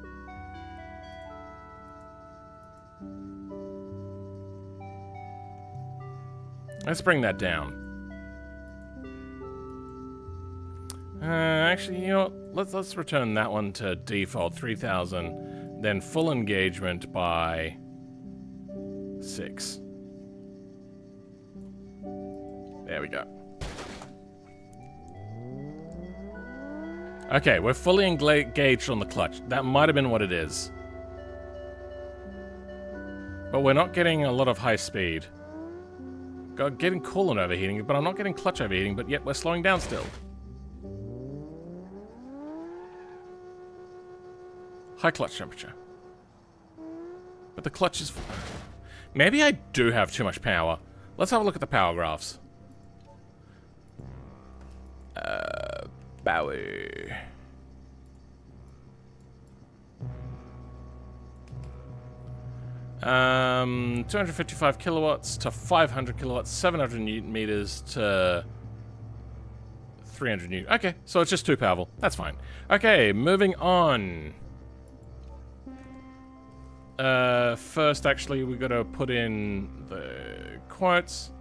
Let's bring that down. Actually, you know what? Let's return that one to default 3,000, then full engagement by 6. There we go. Okay, we're fully engaged on the clutch. That might have been what it is. But we're not getting a lot of high speed. Getting coolant overheating, but I'm not getting clutch overheating, but yet we're slowing down still. High clutch temperature. But the clutch is... Maybe I do have too much power. Let's have a look at the power graphs. Power. 255 kilowatts to 500 kilowatts, 700 newton meters to 300 newton. Okay, so it's just too powerful. That's fine. Okay, moving on. First, actually, we got to put in the quotes.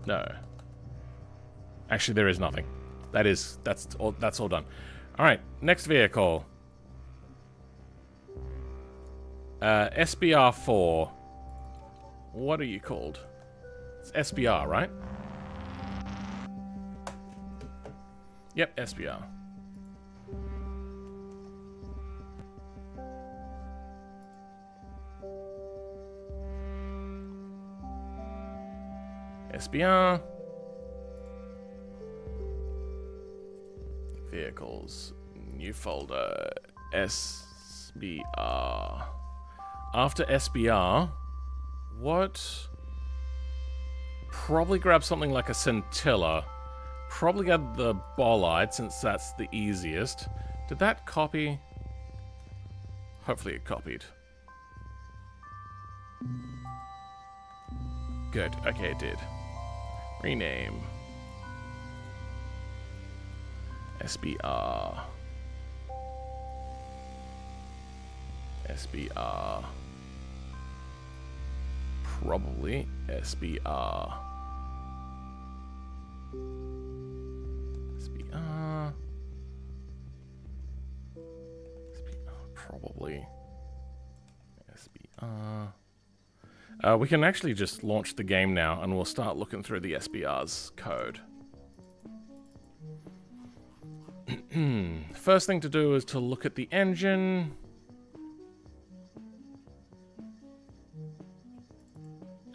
No. Actually, there is nothing. That's all done. All right, next vehicle. SBR4. What are you called? It's SBR, right? Yep, SBR. SBR. Vehicles. New folder. SBR. After SBR, what? Probably grab something like a scintilla. Probably get the bolide, since that's the easiest. Did that copy? Hopefully it copied. Good. Okay, it did. Rename. SBR. SBR. Probably SBR. SBR. SBR. Probably. SBR. We can actually just launch the game now, and we'll start looking through the SBR's code. First thing to do is to look at the engine.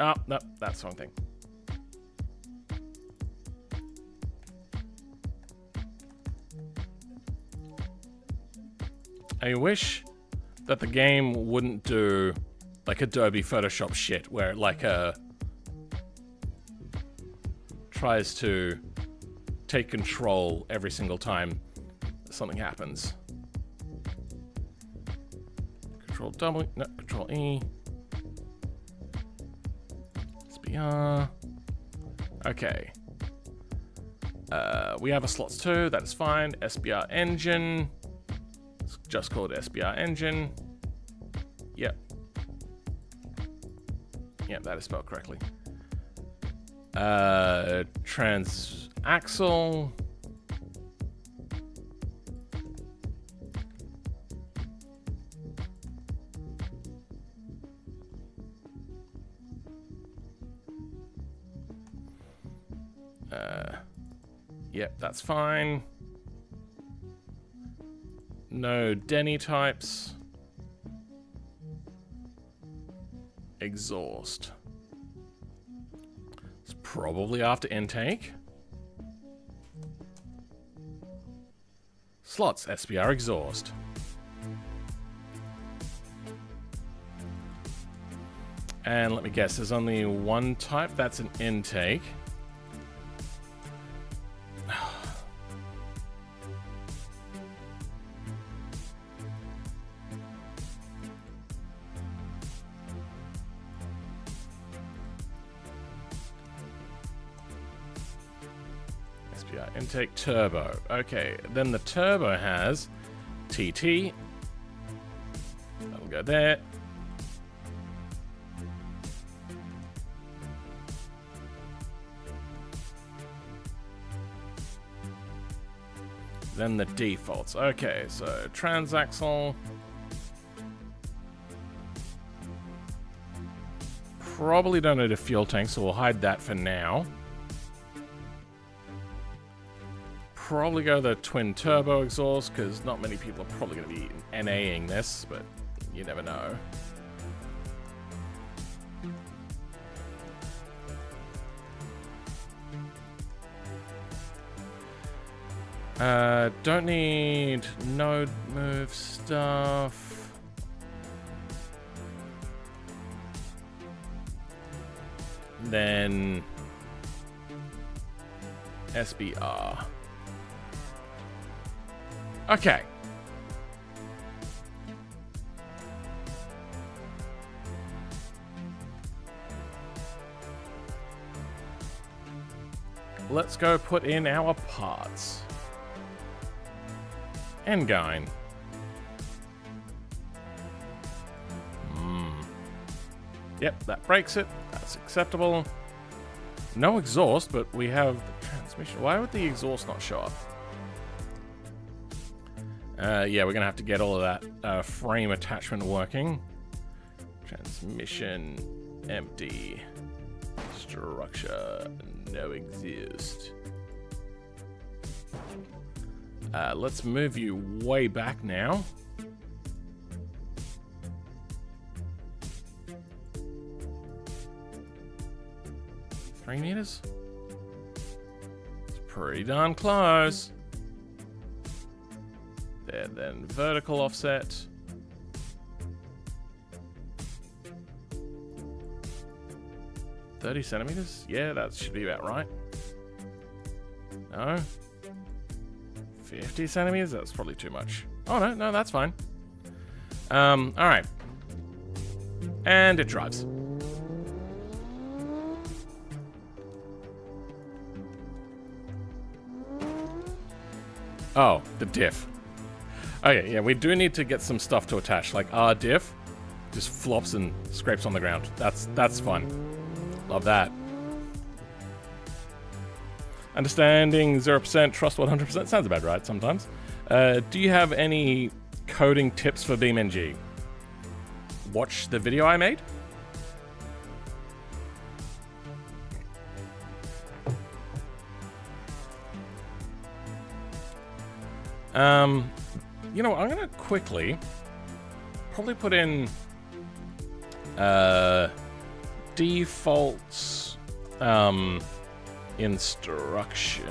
Oh, no, that's the wrong thing. I wish that the game wouldn't do like Adobe Photoshop shit, where it like tries to take control every single time something happens. Control W, no, Control E. SBR. Okay. We have a slots 2, that is fine. SBR engine. It's just called SBR engine. Yep. Yep, that is spelled correctly. Transaxle. Yep, that's fine. No Denny types. Exhaust. It's probably after intake. Slots, SPR exhaust. And let me guess, there's only one type. That's an intake. SPR intake turbo. Okay, then the turbo has TT. That'll go there. Then the defaults. Okay, so transaxle. Probably don't need a fuel tank, so we'll hide that for now. Probably go the twin turbo exhaust, because not many people are probably going to be NAing this, but you never know. Don't need node move stuff. Then SBR. Okay. Let's go put in our parts. Engine. Yep, that breaks it. That's acceptable. No exhaust, but we have the transmission. Why would the exhaust not show up? Yeah, we're gonna have to get all of that frame attachment working. Transmission empty. Structure no exist. Let's move you way back now. Three meters? It's pretty darn close. There, then vertical offset. $30 centimeters? Yeah, that should be about right. No? 50 centimeters? That's probably too much. Oh, no, that's fine. Alright. And it drives. Oh, the diff. Okay, yeah, we do need to get some stuff to attach. Like our diff just flops and scrapes on the ground. That's fun. Love that. Understanding 0%, trust 100%. Sounds about right sometimes. Do you have any coding tips for BeamNG? Watch the video I made. You know, I'm gonna quickly probably put in defaults instructions.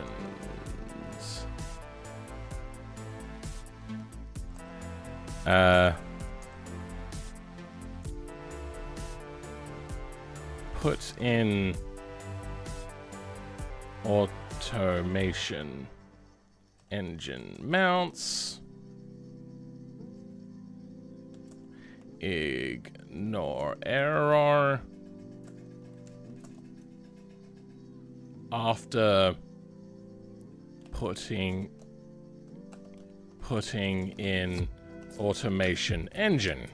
Put in automation engine mounts. Ignore error. After putting in automation engine.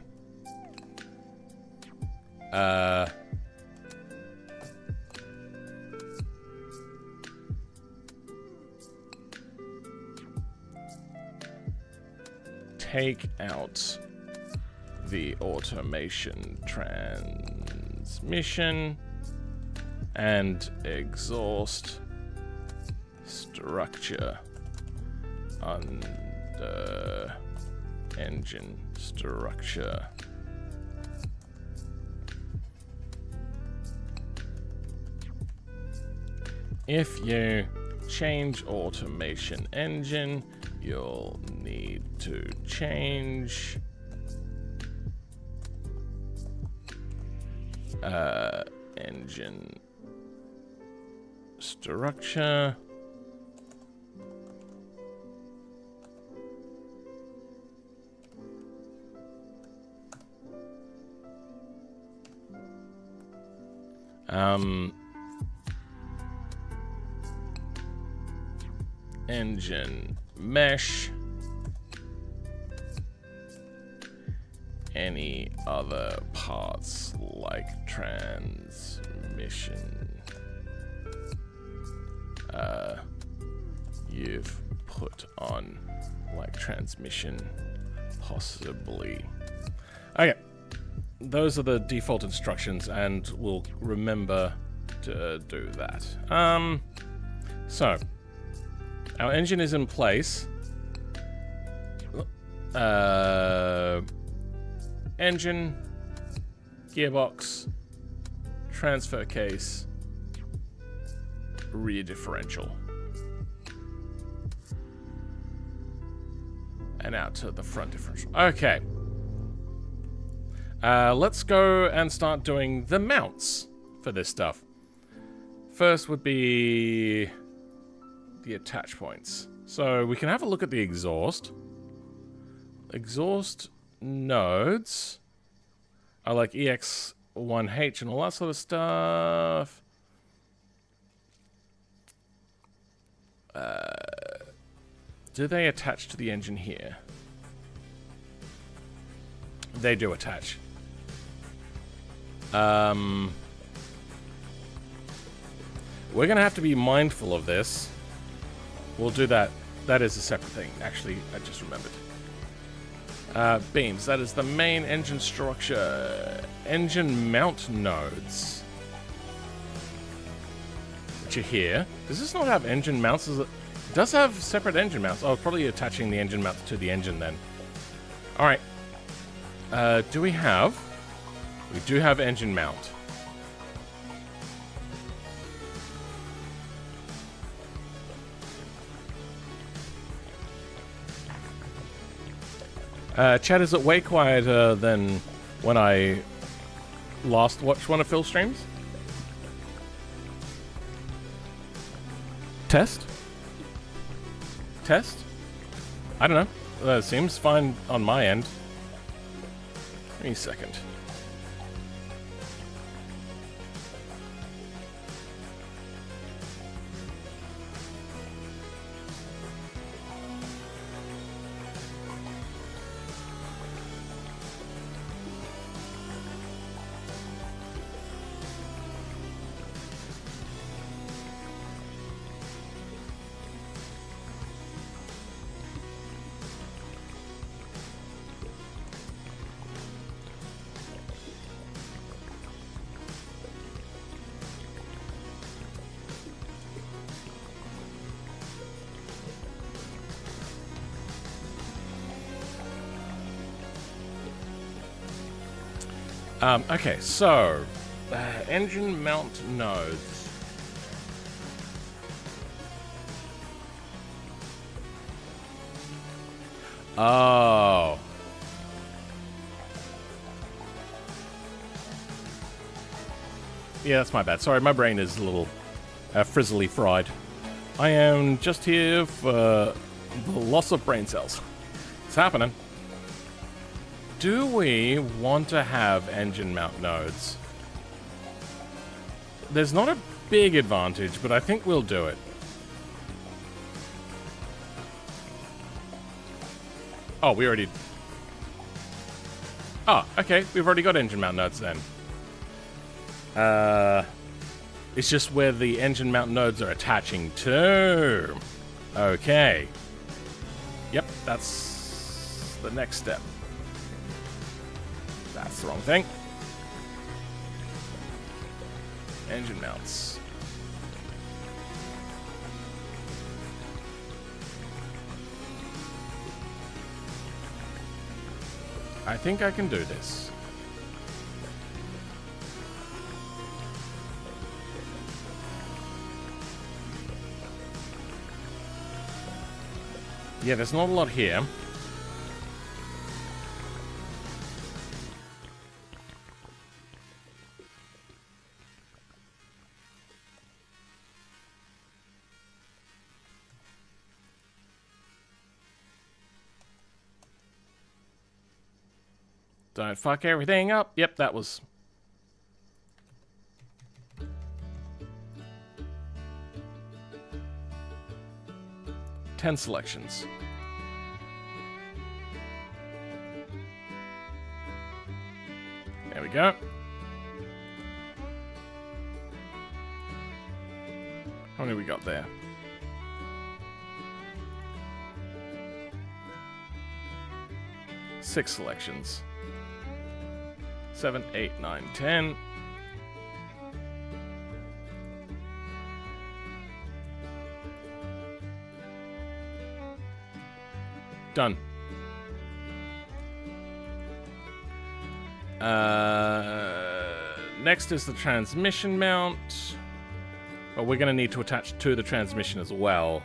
Take out the automation transmission and exhaust structure. Under engine structure. If you change automation engine, you'll need to change engine structure. Engine mesh. Any other parts like transmission you've put on, like transmission, possibly. Okay, those are the default instructions, and we'll remember to do that. So our engine is in place. Engine, gearbox, transfer case, rear differential. And out to the front differential. Okay. Let's go and start doing the mounts for this stuff. First would be the attach points. So we can have a look at the exhaust. Exhaust nodes are like EX1H and all that sort of stuff. Do they attach to the engine here? They do attach. We're gonna have to be mindful of this. We'll do that. That is a separate thing. Actually, I just remembered. Beams. That is the main engine structure. Engine mount nodes. Which are here. Does this not have engine mounts? It does have separate engine mounts. Oh, probably attaching the engine mounts to the engine then. Alright. Do we have? We do have engine mount. Chat, is it way quieter than when I last watched one of Phil's streams? Test? Test? I don't know. It seems fine on my end. Give me a second. Okay, so engine mount nodes. Oh. Yeah, that's my bad. Sorry, my brain is a little frizzly fried. I am just here for the loss of brain cells. It's happening. Do we want to have engine mount nodes? There's not a big advantage, but I think we'll do it. Oh, we already... Oh, okay. We've already got engine mount nodes then. It's just where the engine mount nodes are attaching to. Okay. Yep, that's the next step. That's the wrong thing. Engine mounts. I think I can do this. Yeah, there's not a lot here. Don't fuck everything up. Yep, that was... ten selections. There we go. How many we got there? Six selections. 7, 8, 9, 10. Done. Next is the transmission mount. But we're going to need to attach to the transmission as well.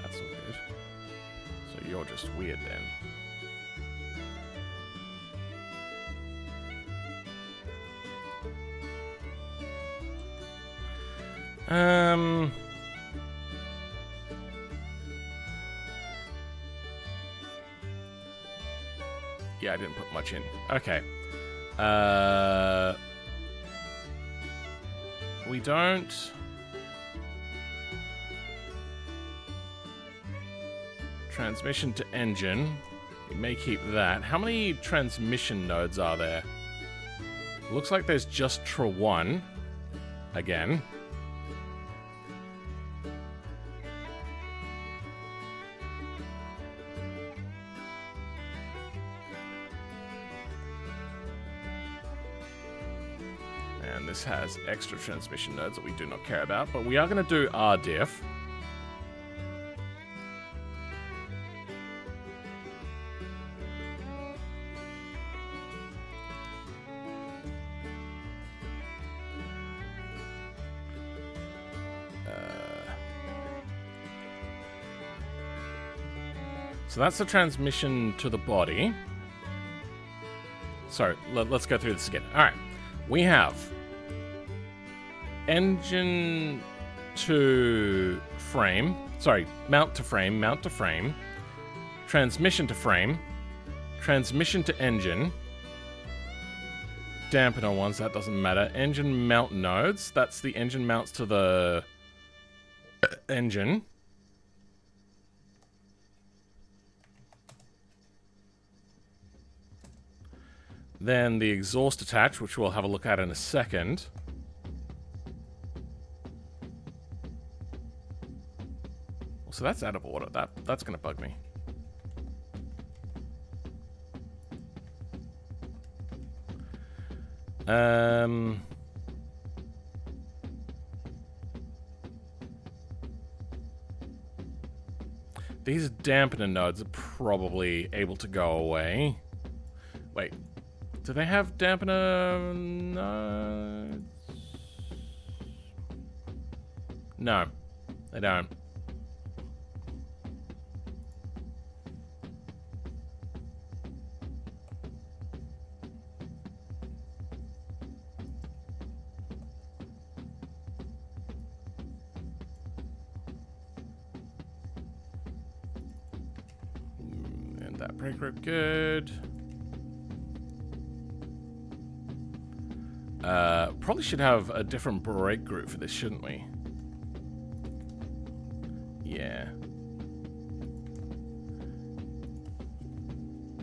That's all good. So you're just weird then. Yeah, I didn't put much in. Okay. We don't... Transmission to engine. We may keep that. How many transmission nodes are there? Looks like there's just one. Again. And this has extra transmission nodes that we do not care about, but we are going to do RDiff. So that's the transmission to the body. Sorry, let's go through this again. All right, we have engine to frame. Sorry, mount to frame, transmission to frame, transmission to engine, dampener ones, that doesn't matter. Engine mount nodes, that's the engine mounts to the engine. Then the exhaust attach, which we'll have a look at in a second. So that's out of order. That's going to bug me. These dampener nodes are probably able to go away. Wait. Do they have dampener nodes? No, they don't. And that brake grip, good. Probably should have a different brake group for this, shouldn't we? Yeah.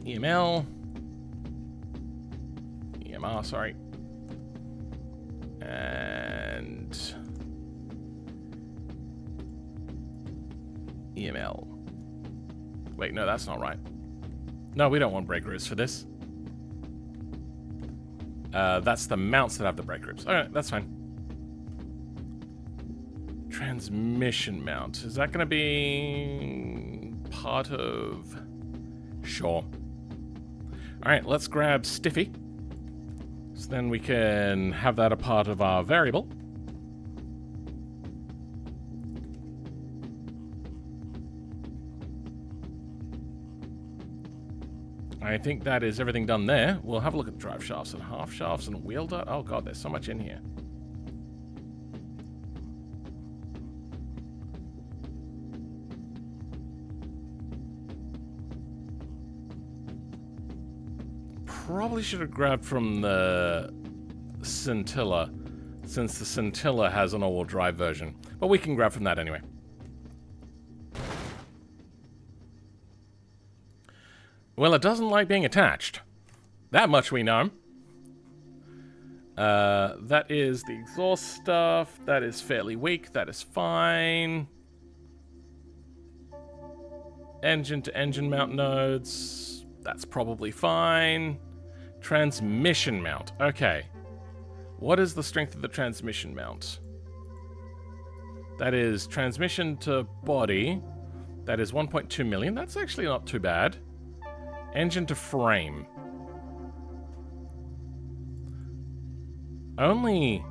EML. EMR, sorry. And... EML. Wait, no, that's not right. No, we don't want brake ribs for this. That's the mounts that have the brake ribs. Alright, that's fine. Transmission mount. Is that going to be part of... Sure. Alright, let's grab Stiffy. So then we can have that a part of our variable. I think that is everything done there. We'll have a look at drive shafts and half shafts and wheel dot. Oh god, there's so much in here. Probably should have grabbed from the Scintilla, since the Scintilla has an all-wheel drive version. But we can grab from that anyway. Well, it doesn't like being attached. That much we know. That is the exhaust stuff. That is fairly weak. That is fine. Engine to engine mount nodes. That's probably fine. Transmission mount. Okay. What is the strength of the transmission mount? That is transmission to body. That is 1.2 million. That's actually not too bad. Engine to frame. Only...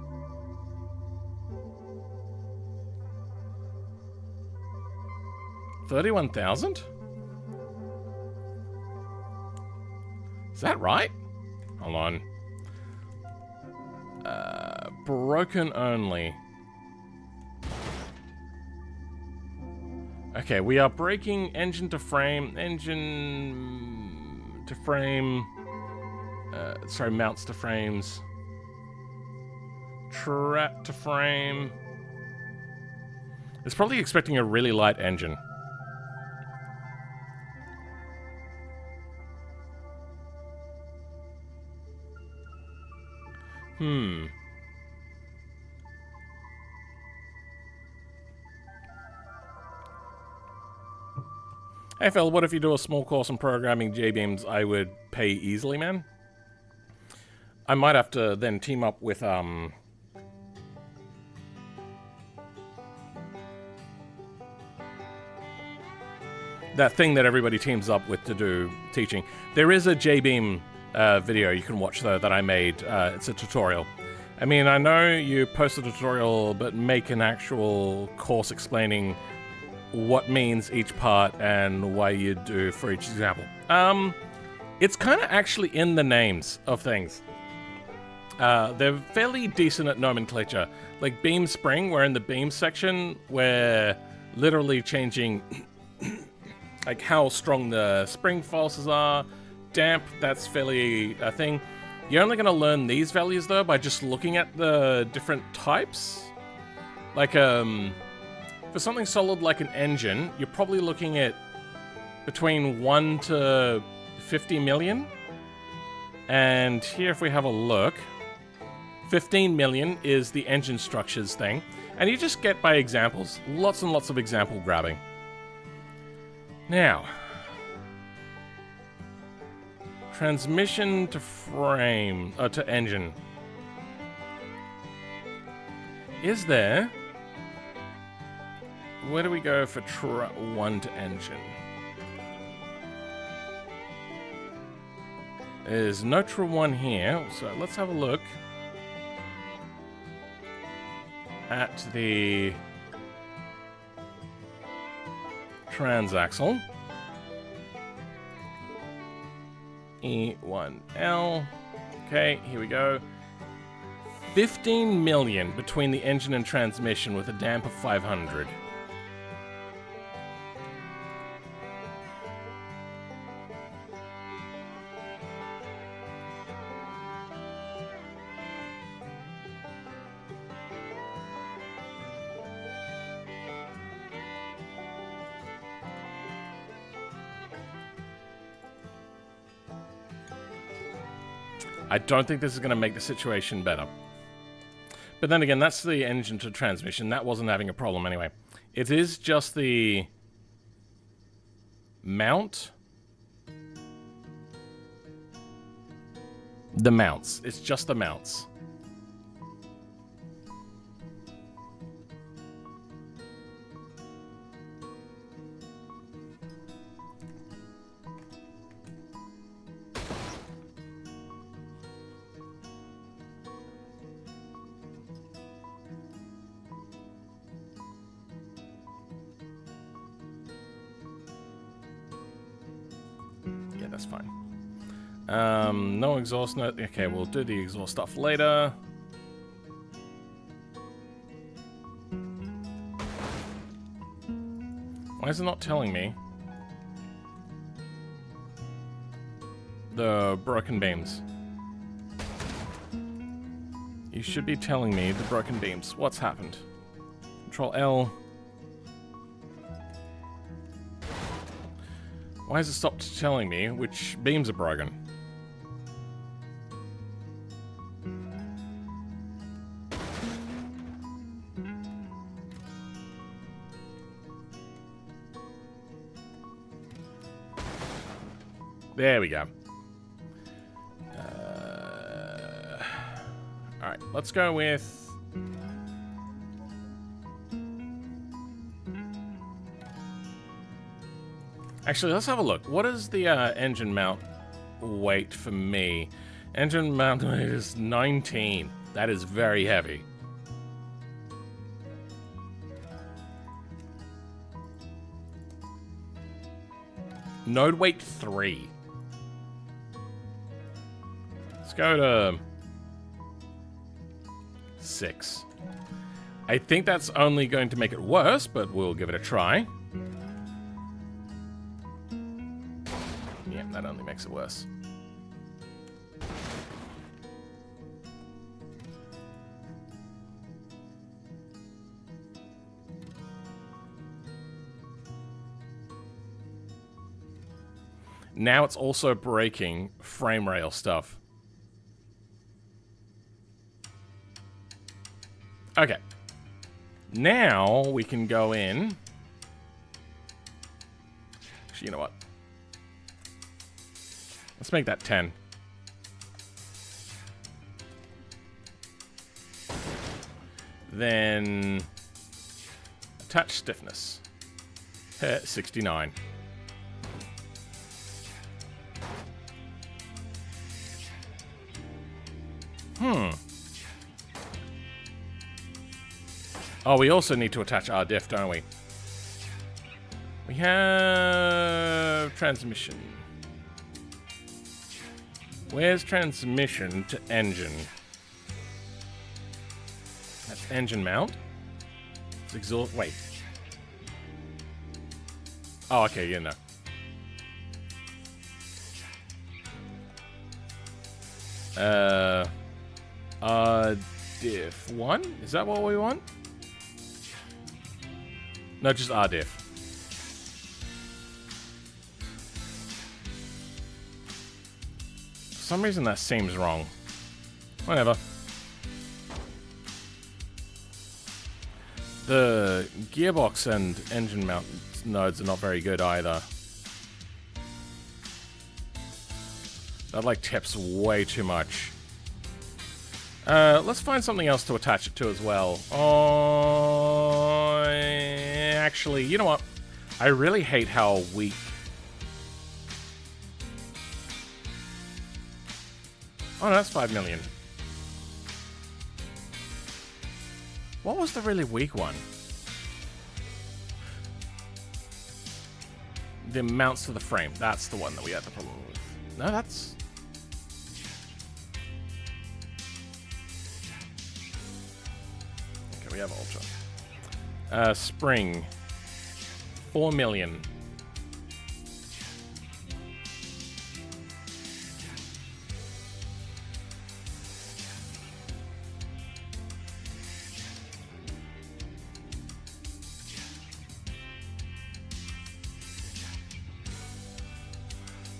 $31,000? Is that right? Hold on. Broken only. Okay, we are breaking engine to frame, engine to frame, sorry, mounts to frames, trap to frame. It's probably expecting a really light engine. Hey Phil, what if you do a small course on programming J-beams? I would pay easily, man. I might have to then team up with that thing that everybody teams up with to do teaching. There is a J-beam video you can watch though that I made. It's a tutorial. I mean, I know you post a tutorial, but make an actual course explaining what means each part and why you do for each example. It's kind of actually in the names of things. They're fairly decent at nomenclature. Like beam spring, we're in the beam section, we're literally changing like how strong the spring forces are. Damp, that's fairly a thing. You're only going to learn these values though by just looking at the different types. Like for something solid like an engine, you're probably looking at between 1 to 50 million. And here, if we have a look, 15 million is the engine structures thing. And you just get by examples. Lots and lots of example grabbing. Now, transmission to frame, to engine. Is there... Where do we go for 1 to engine? There's no true 1 here, so let's have a look at the transaxle. E1L. Okay, here we go. 15 million between the engine and transmission with a damp of 500. I don't think this is going to make the situation better. But then again, that's the engine to transmission. That wasn't having a problem anyway. It is just the Mount. The mounts. It's just the mounts. Yeah, that's fine. No exhaust note. Okay, we'll do the exhaust stuff later. Why is it not telling me the broken beams? You should be telling me the broken beams. What's happened? Control L. Why has it stopped telling me which beams are broken? There we go. Alright, let's go with... Actually, let's have a look. What is the engine mount weight for me? Engine mount weight is 19. That is very heavy. Node weight 3. Let's go to 6. I think that's only going to make it worse, but we'll give it a try. Yeah, that only makes it worse. Now it's also breaking frame rail stuff. Okay. Now we can go in. Actually, you know what? Let's make that 10. Then attach stiffness. 69. Oh, we also need to attach our diff, don't we? We have transmission. Where's transmission to engine? That's engine mount. It's exhaust. Wait. Oh, okay, yeah, no. Diff 1? Is that what we want? No, just RDiff. For some reason that seems wrong. Whatever. The gearbox and engine mount nodes are not very good either. That like tips way too much. Let's find something else to attach it to as well. Oh, actually, you know what? I really hate how weak... Oh, no, that's 5 million. What was the really weak one? The mounts to the frame. That's the one that we had the problem with. No, that's... Okay, we have Ultra. Spring. 4 million.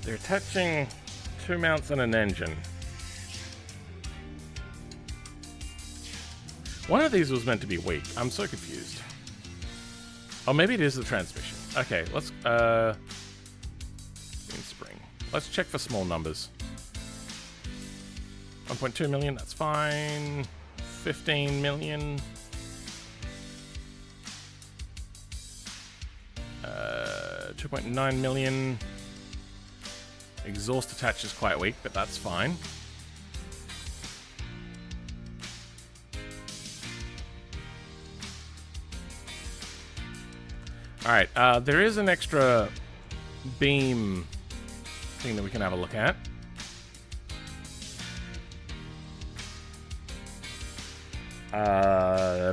They're attaching 2 mounts and an engine. One of these was meant to be weak. I'm so confused. Oh, maybe it is the transmission. Okay, let's vacuum spring. Let's check for small numbers. 1.2 million, that's fine. 15 million. 2.9 million. Exhaust attach is quite weak, but that's fine. Alright, there is an extra beam thing that we can have a look at.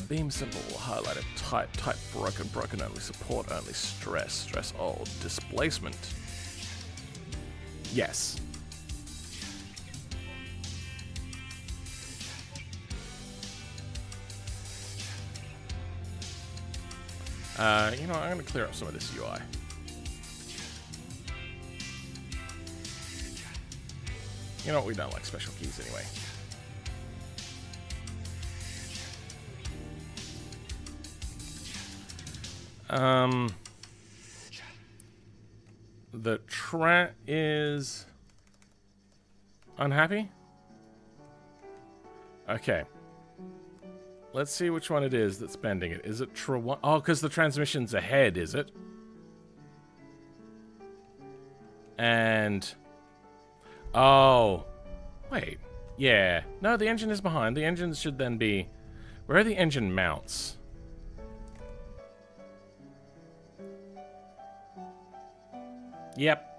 Beam symbol highlighted, type broken only, support only, stress all, displacement. Yes. You know, I'm going to clear up some of this UI. You know what, we don't like special keys anyway. The Trat is unhappy? Okay. Let's see which one it is that's bending it. Is it Tra1? Oh, because the transmission's ahead, is it? And... oh. Wait. Yeah. No, the engine is behind. The engine should then be... where are the engine mounts? Yep.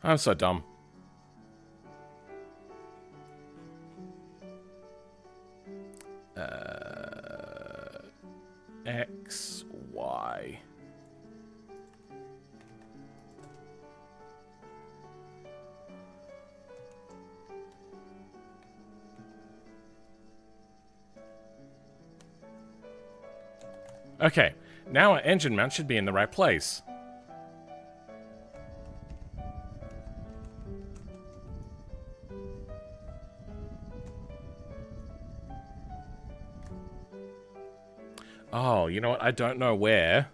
I'm so dumb. X, Y. Okay, now our engine mount should be in the right place. Oh, you know what? I don't know where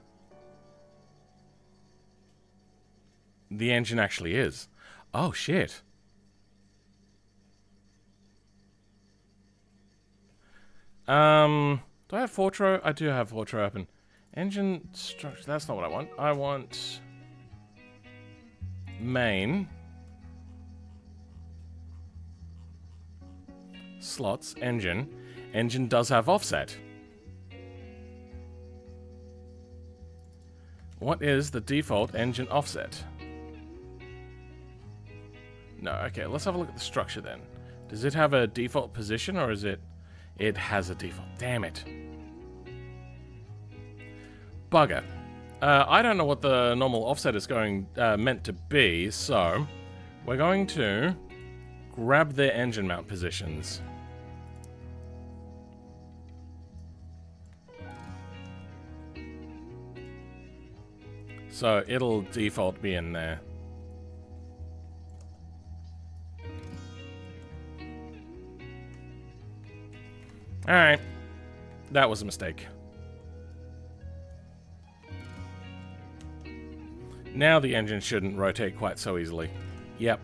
the engine actually is. Oh, shit. Do I have Fortro? I do have Fortro open. Engine structure. That's not what I want. I want main. Slots. Engine. Engine does have offset. What is the default engine offset? No, okay, let's have a look at the structure then. Does it have a default position or is it... it has a default. Damn it. Bugger. I don't know what the normal offset is going meant to be, so we're going to grab their engine mount positions. So it'll default be in there. Alright. That was a mistake. Now the engine shouldn't rotate quite so easily. Yep.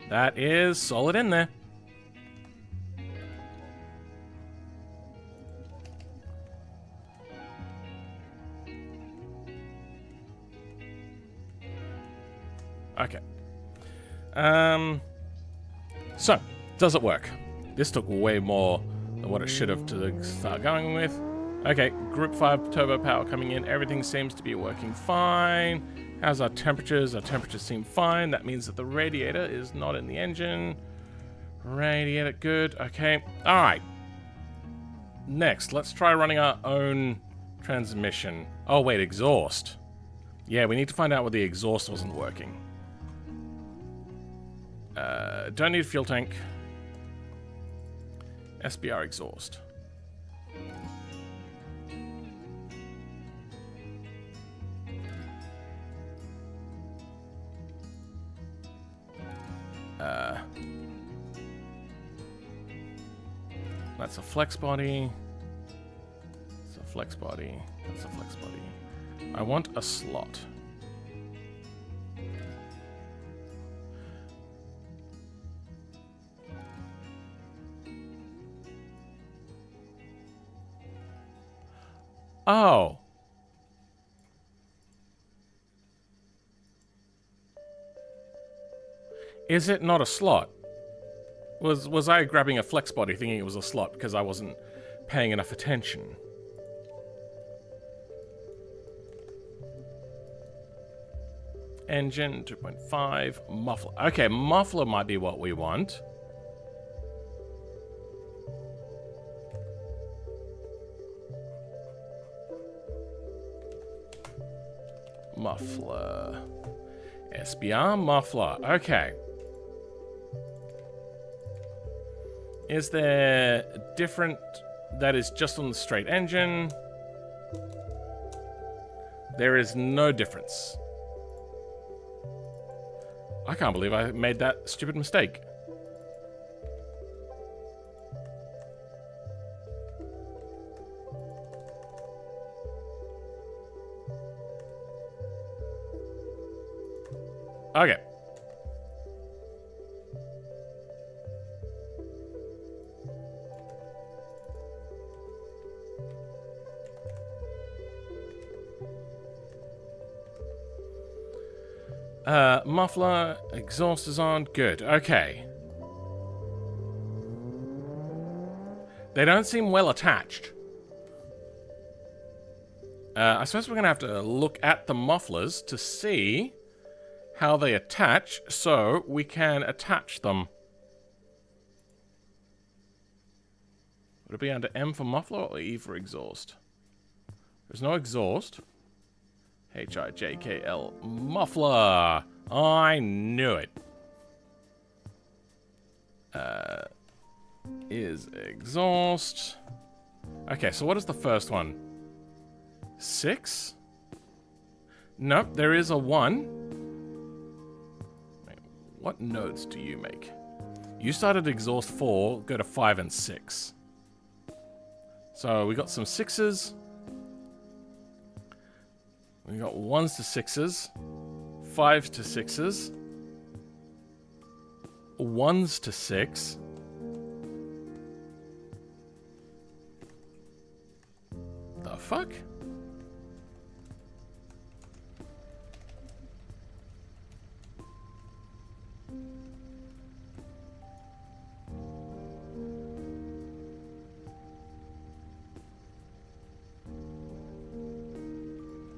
That is solid in there. Okay. So, does it work? This took way more than what it should have to start going with. Okay, Group 5 turbo power coming in. Everything seems to be working fine. How's our temperatures? Our temperatures seem fine. That means that the radiator is not in the engine. Radiator, good. Okay. Alright. Next, let's try running our own transmission. Oh, wait, exhaust. Yeah, we need to find out why the exhaust wasn't working. Don't need a fuel tank. SBR exhaust. That's a flex body. It's a flex body. That's a flex body. I want a slot. Oh. Is it not a slot? Was I grabbing a flex body thinking it was a slot because I wasn't paying enough attention? Engine 2.5, muffler. Okay, muffler might be what we want. Muffler. SBR muffler. Okay. Is there different that is just on the straight engine? There is no difference. I can't believe I made that stupid mistake. Okay. Muffler, exhaust is on. Good. Okay. They don't seem well attached. I suppose we're going to have to look at the mufflers to see how they attach so we can attach them. Would it be under M for muffler or E for exhaust? There's no exhaust. H-I-J-K-L. Muffler. I knew it. Is exhaust. Okay, so what is the first one? 6? Nope, there is a 1. Wait, what notes do you make? You started exhaust 4, go to 5 and 6. So we got some 6s. We got 1s to 6s, 5s to 6s, 1s to 6. The fuck?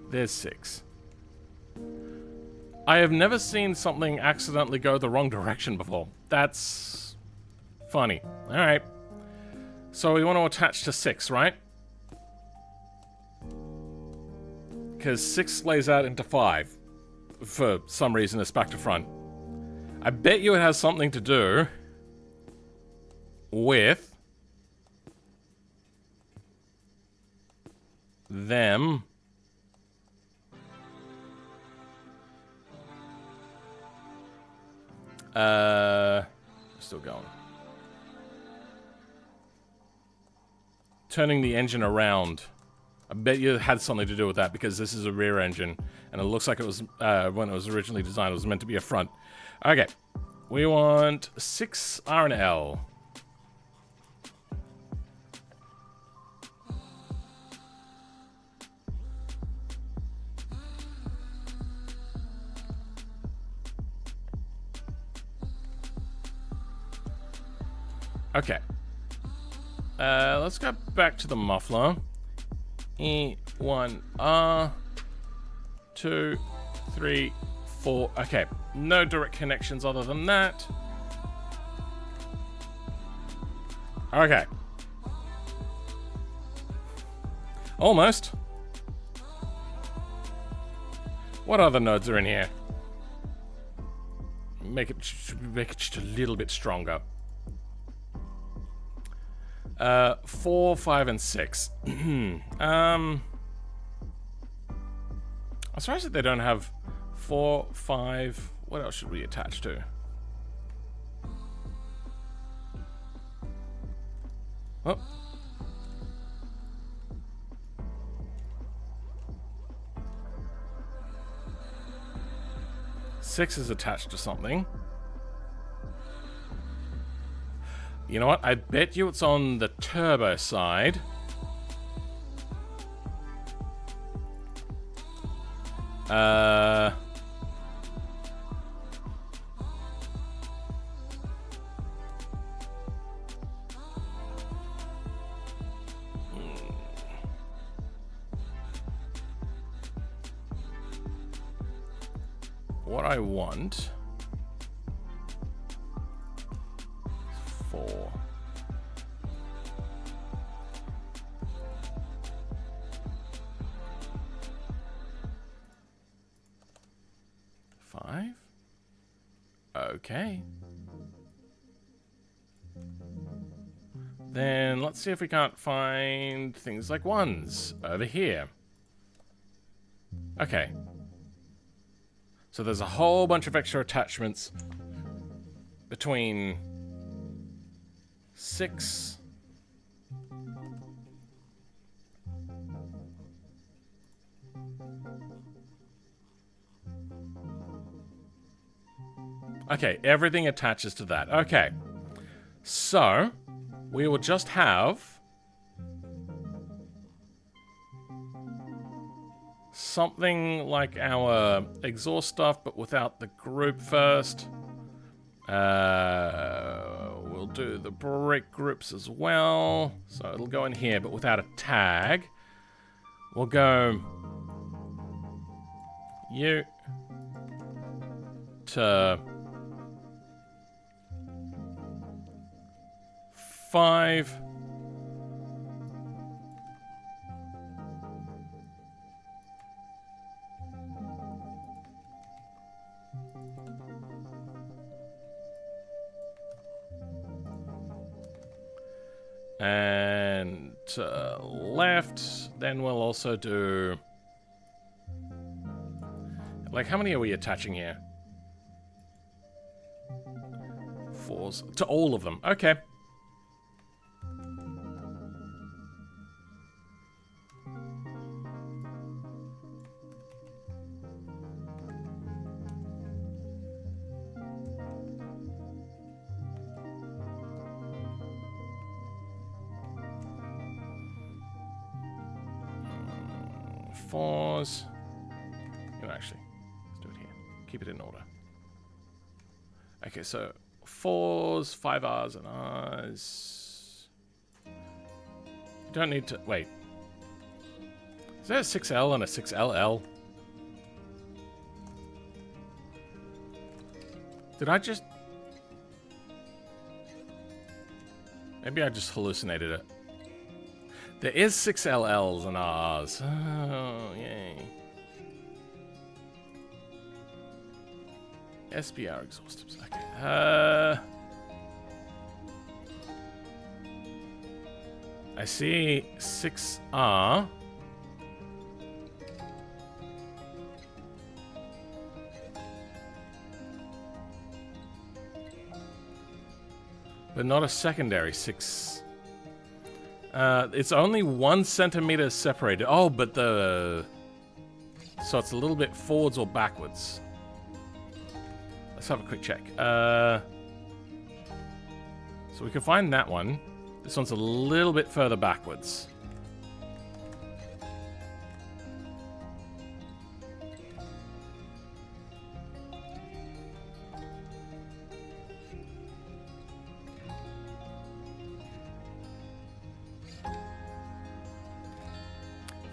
There's 6. I have never seen something accidentally go the wrong direction before. That's funny. Alright. So we want to attach to 6, right? Because 6 lays out into 5. For some reason, it's back to front. I bet you it has something to do with them. Still going. Turning the engine around. I bet you it had something to do with that because this is a rear engine and it looks like it was, when it was originally designed, it was meant to be a front. Okay. We want 6 R and L. Okay. Let's go back to the muffler. E1R 2, 3, 4. Okay. No direct connections other than that. Okay. Almost. What other nodes are in here? Make it just a little bit stronger. 4, 5, and 6. I'm surprised that they don't have 4, 5. What else should we attach to? Oh. Six is attached to something. You know what? I bet you it's on the turbo side. What I want... 4. Five? Okay. Then let's see if we can't find things like ones over here. Okay. So there's a whole bunch of extra attachments between 6 Okay, everything attaches to that. Okay. So, we will just have something like our exhaust stuff, but without the group first. We'll do the brick groups as well. So it'll go in here, but without a tag. We'll go you to 5. And left, then we'll also do... Like, how many are we attaching here? 4s. To all of them. Okay. Fours. No, actually, let's do it here. Keep it in order. Okay, so 4s, 5Rs, and Rs. You don't need to... Wait. Is there a 6L and a 6LL? Did I just... Maybe I just hallucinated it. There is 6 LLs and Rs. Oh, yay. SBR exhaustives. Okay. I see 6R. But not a secondary 6. It's only 1 centimeter separated. Oh, but the... So it's a little bit forwards or backwards. Let's have a quick check. So we can find that one. This one's a little bit further backwards.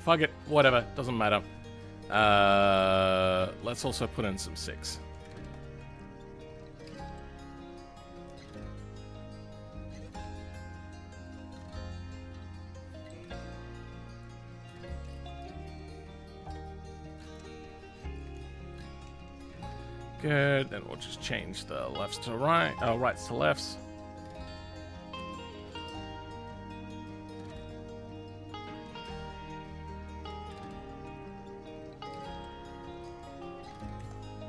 Fuck it, whatever, doesn't matter. Let's also put in some 6. Good, then we'll just change the lefts to right, rights to lefts.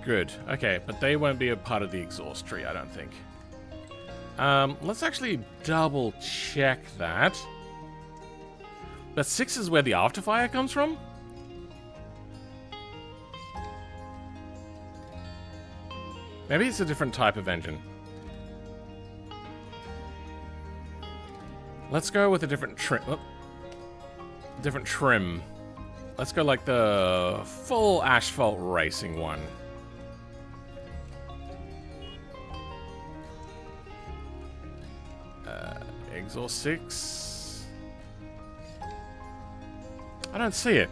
Good. Okay, but they won't be a part of the exhaust tree, I don't think. Let's actually double check that. But 6 is where the afterfire comes from? Maybe it's a different type of engine. Let's go with a different trim. Oh, different trim. Let's go like the full asphalt racing one. Exhaust 6. I don't see it.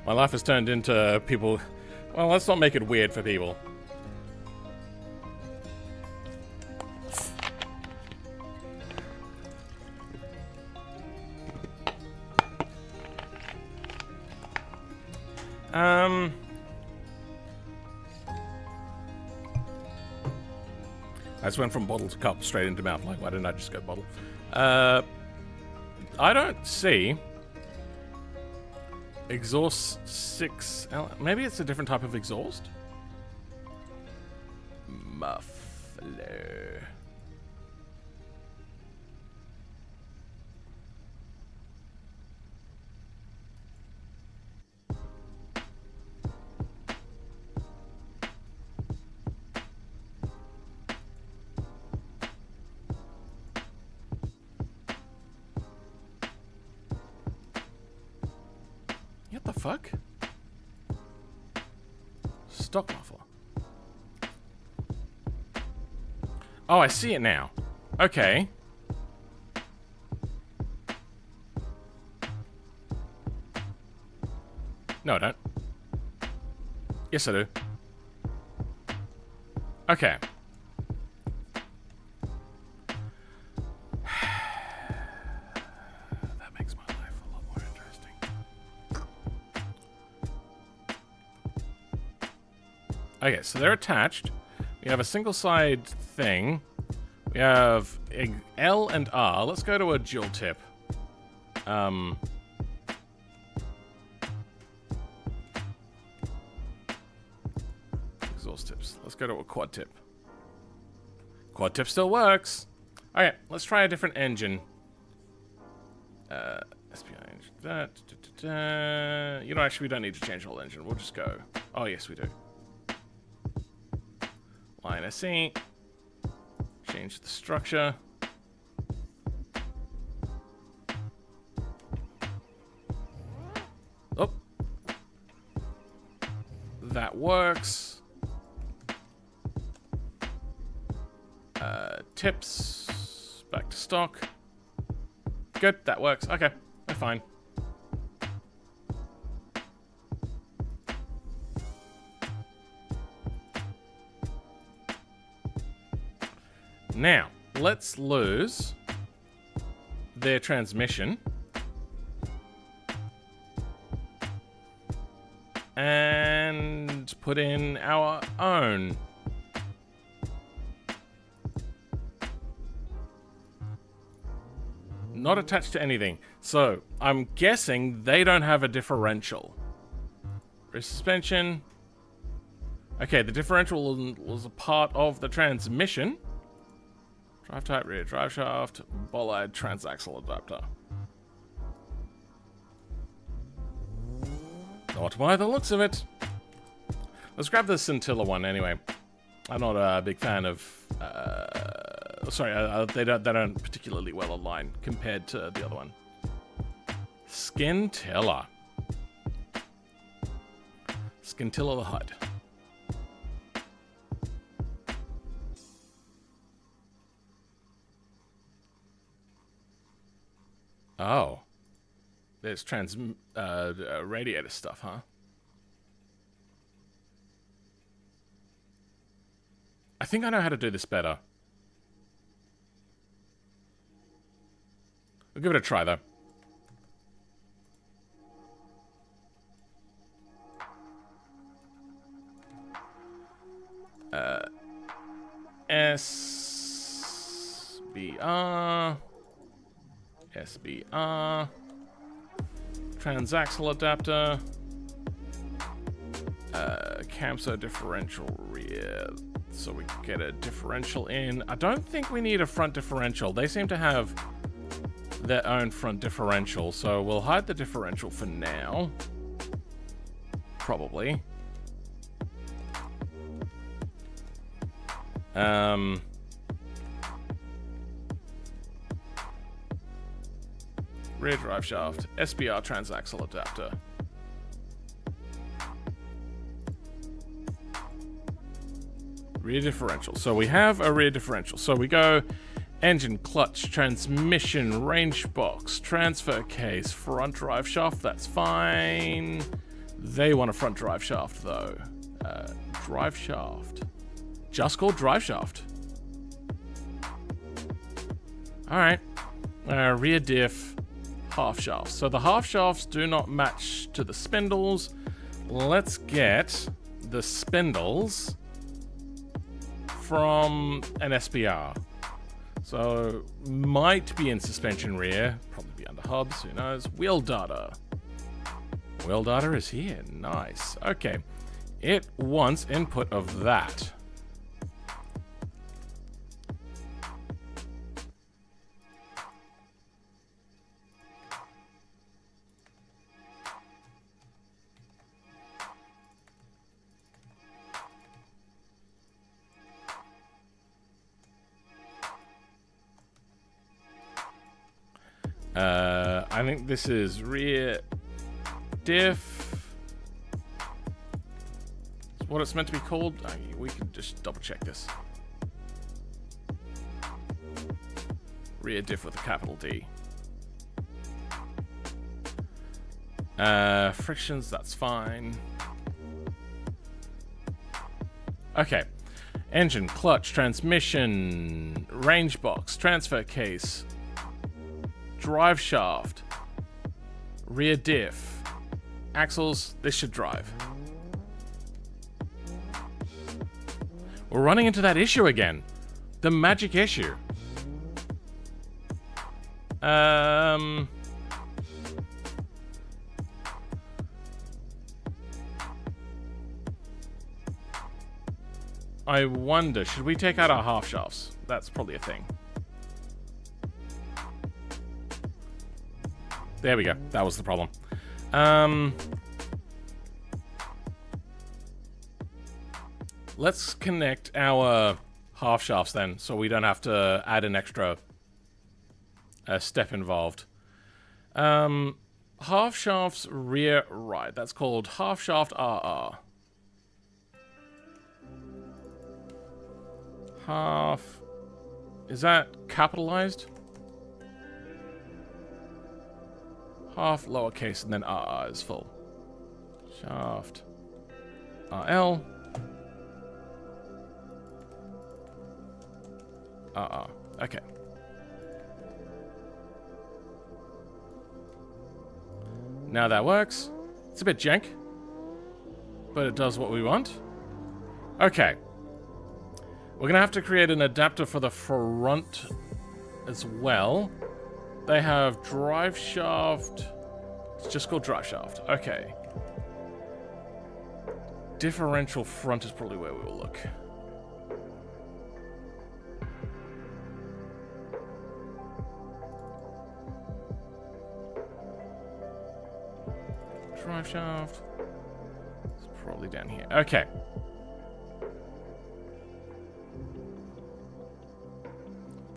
My life has turned into people... Well, let's not make it weird for people. I just went from bottle to cup straight into mouth. Like, why didn't I just go bottle? I don't see... Exhaust 6... Maybe it's a different type of exhaust? Muffler... What the fuck? Stock muffler. Oh, I see it now. Okay. No, I don't. Yes, I do. Okay. That makes my life a lot more interesting. Okay, so they're attached. We have a single side thing. We have L and R. Let's go to a dual tip. Exhaust tips. Let's go to a quad tip. Quad tip still works. Okay, let's try a different engine. SPI engine. You know, actually, we don't need to change the whole engine. We'll just go. Oh, yes, we do. Line SE. Change the structure. Oh. That works. Tips. Back to stock. Good, that works. Okay, we're fine. Now, let's lose their transmission. And put in our own. Not attached to anything. So, I'm guessing they don't have a differential. Rear suspension. Okay, the differential was a part of the transmission. Drive type, rear drive shaft, bollard transaxle adapter. Not by the looks of it. Let's grab the scintilla one anyway. I'm not a big fan of... sorry, they don't particularly well align compared to the other one. Scintilla. Scintilla the HUD. Oh. There's radiator stuff, huh? I think I know how to do this better. We'll give it a try, though. SBR. SBR. Transaxle adapter. Camso differential rear. So we get a differential in. I don't think we need a front differential. They seem to have their own front differential. So we'll hide the differential for now. Probably. Rear drive shaft, SBR transaxle adapter. Rear differential. So we have a rear differential. So we go engine, clutch, transmission, range box, transfer case, front drive shaft. That's fine. They want a front drive shaft though. Drive shaft. Just called drive shaft. All right. Rear diff, half shafts. So the half shafts do not match to the spindles. Let's get the spindles from an SBR. So might be in suspension rear, probably be under hubs, who knows. Wheel data. Wheel data is here, nice. Okay, it wants input of that. I think this is rear diff. Is what it's meant to be called. We can just double check this. Rear diff with a capital D. Frictions, that's fine. Okay. Engine, clutch, transmission, range box, transfer case, drive shaft, rear diff, axles. This should drive. We're running into that issue again. The magic issue. I wonder, should we take out our half shafts? That's probably a thing. There we go. That was the problem. Let's connect our half shafts then, so we don't have to add an extra step involved. Half shafts rear right. That's called half shaft RR. Half. Is that capitalized? Half lowercase and then RR is full. Shaft RL. RR. Okay. Now that works. It's a bit jank, but it does what we want. Okay. We're gonna have to create an adapter for the front as well. They have drive shaft. It's just called drive shaft. Okay. Differential front is probably where we will look. Drive shaft. It's probably down here. Okay.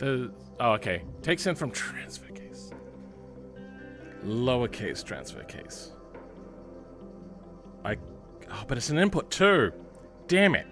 Oh, okay. Takes in from transfer case. Lowercase transfer case. Oh, but it's an input too. Damn it.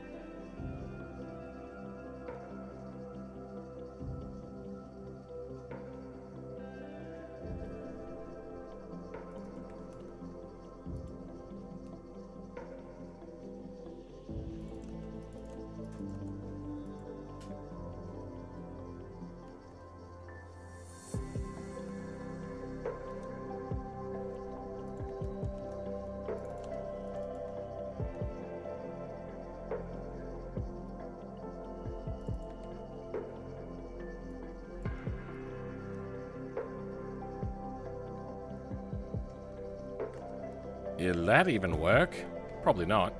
Will that even work? Probably not.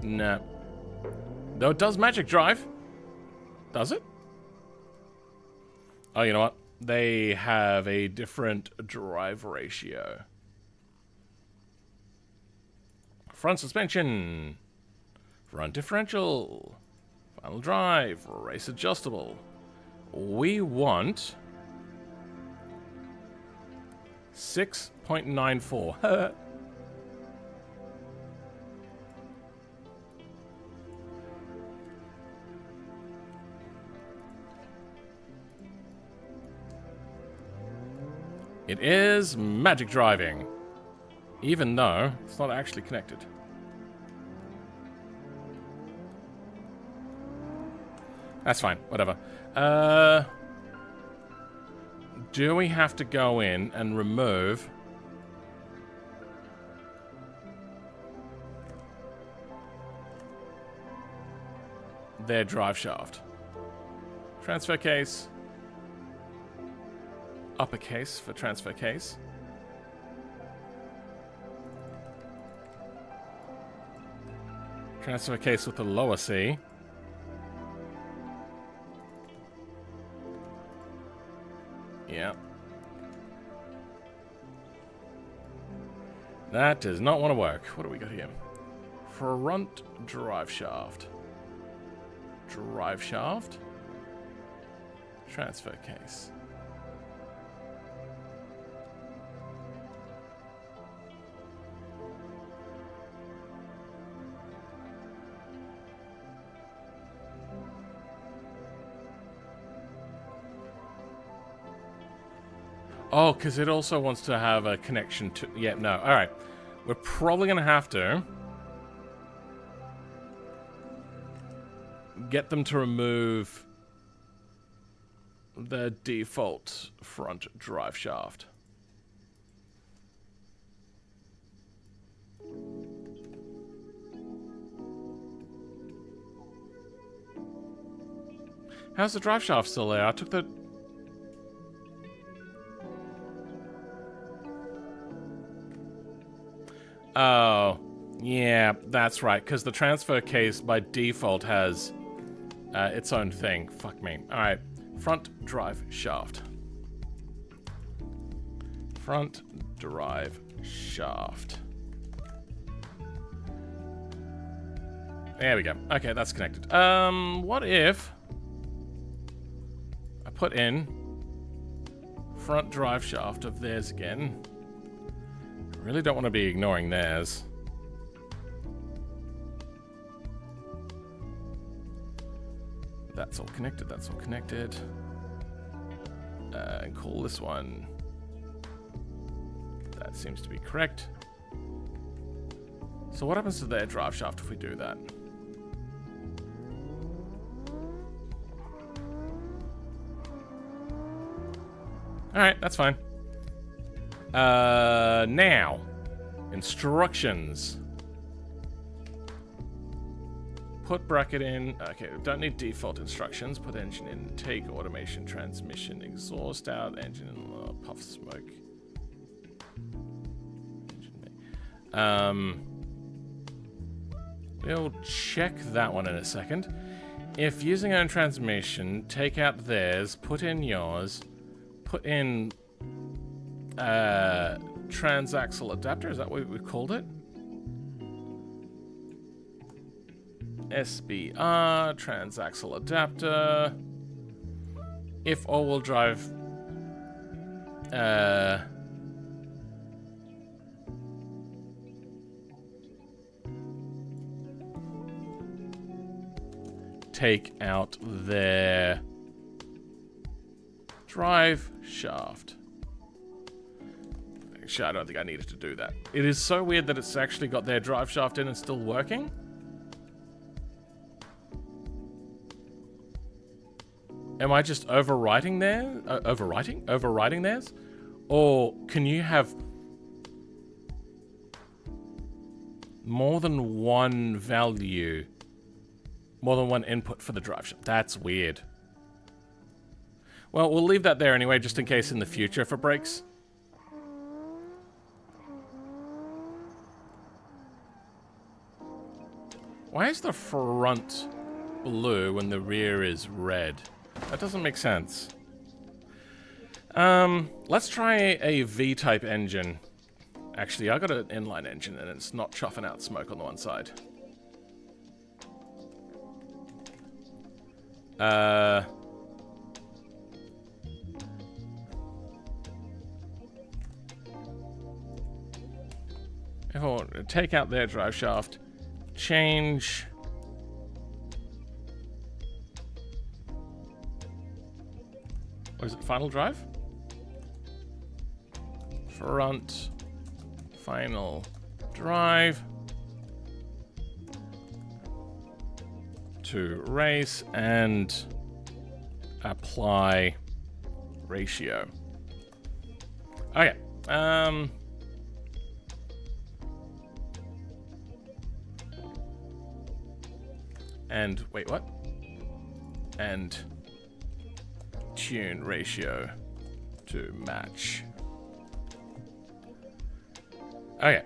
No. Though it does magic drive. Does it? Oh, you know what? They have a different drive ratio. Front suspension. Front differential. Final drive. Race adjustable. We want 6.94. It is magic driving, even though it's not actually connected. That's fine, whatever. Do we have to go in and remove their drive shaft? Transfer case. Uppercase for transfer case. Transfer case with the lower C. Yeah. That does not want to work. What do we got here? Front drive shaft. Drive shaft. Transfer case. Oh, because it also wants to have a connection to... Yeah, no. All right. We're probably going to have to get them to remove the default front drive shaft. How's the drive shaft still there? I took the... Oh, yeah, that's right, because the transfer case by default has its own thing. Fuck me. Alright, front drive shaft. Front drive shaft. There we go. Okay, that's connected. What if I put in front drive shaft of theirs again? Really don't want to be ignoring theirs. That's all connected, that's all connected. And call this one. That seems to be correct. So what happens to their drive shaft if we do that? Alright, that's fine. Now, instructions. Put bracket in. Okay, we don't need default instructions. Put engine in, take automation, transmission, exhaust out, engine in, puff smoke. We'll check that one in a second. If using own transmission, take out theirs, put in yours, put in transaxle adapter, is that what we called it? SBR, transaxle adapter. If all-wheel drive take out their drive shaft. Actually, I don't think I needed to do that. It is so weird that it's actually got their drive shaft in and still working. Am I just overwriting there? Overwriting theirs? Or can you have more than one value, more than one input for the drive shaft? That's weird. Well, we'll leave that there anyway, just in case in the future if it breaks. Why is the front blue when the rear is red? That doesn't make sense. Let's try a V-type engine. Actually, I got an inline engine and it's not chuffing out smoke on the one side. If I want to take out their drive shaft, change... Or is it final drive? Front, final drive. To race and apply ratio. Okay. And wait, what? And tune ratio to match. Okay.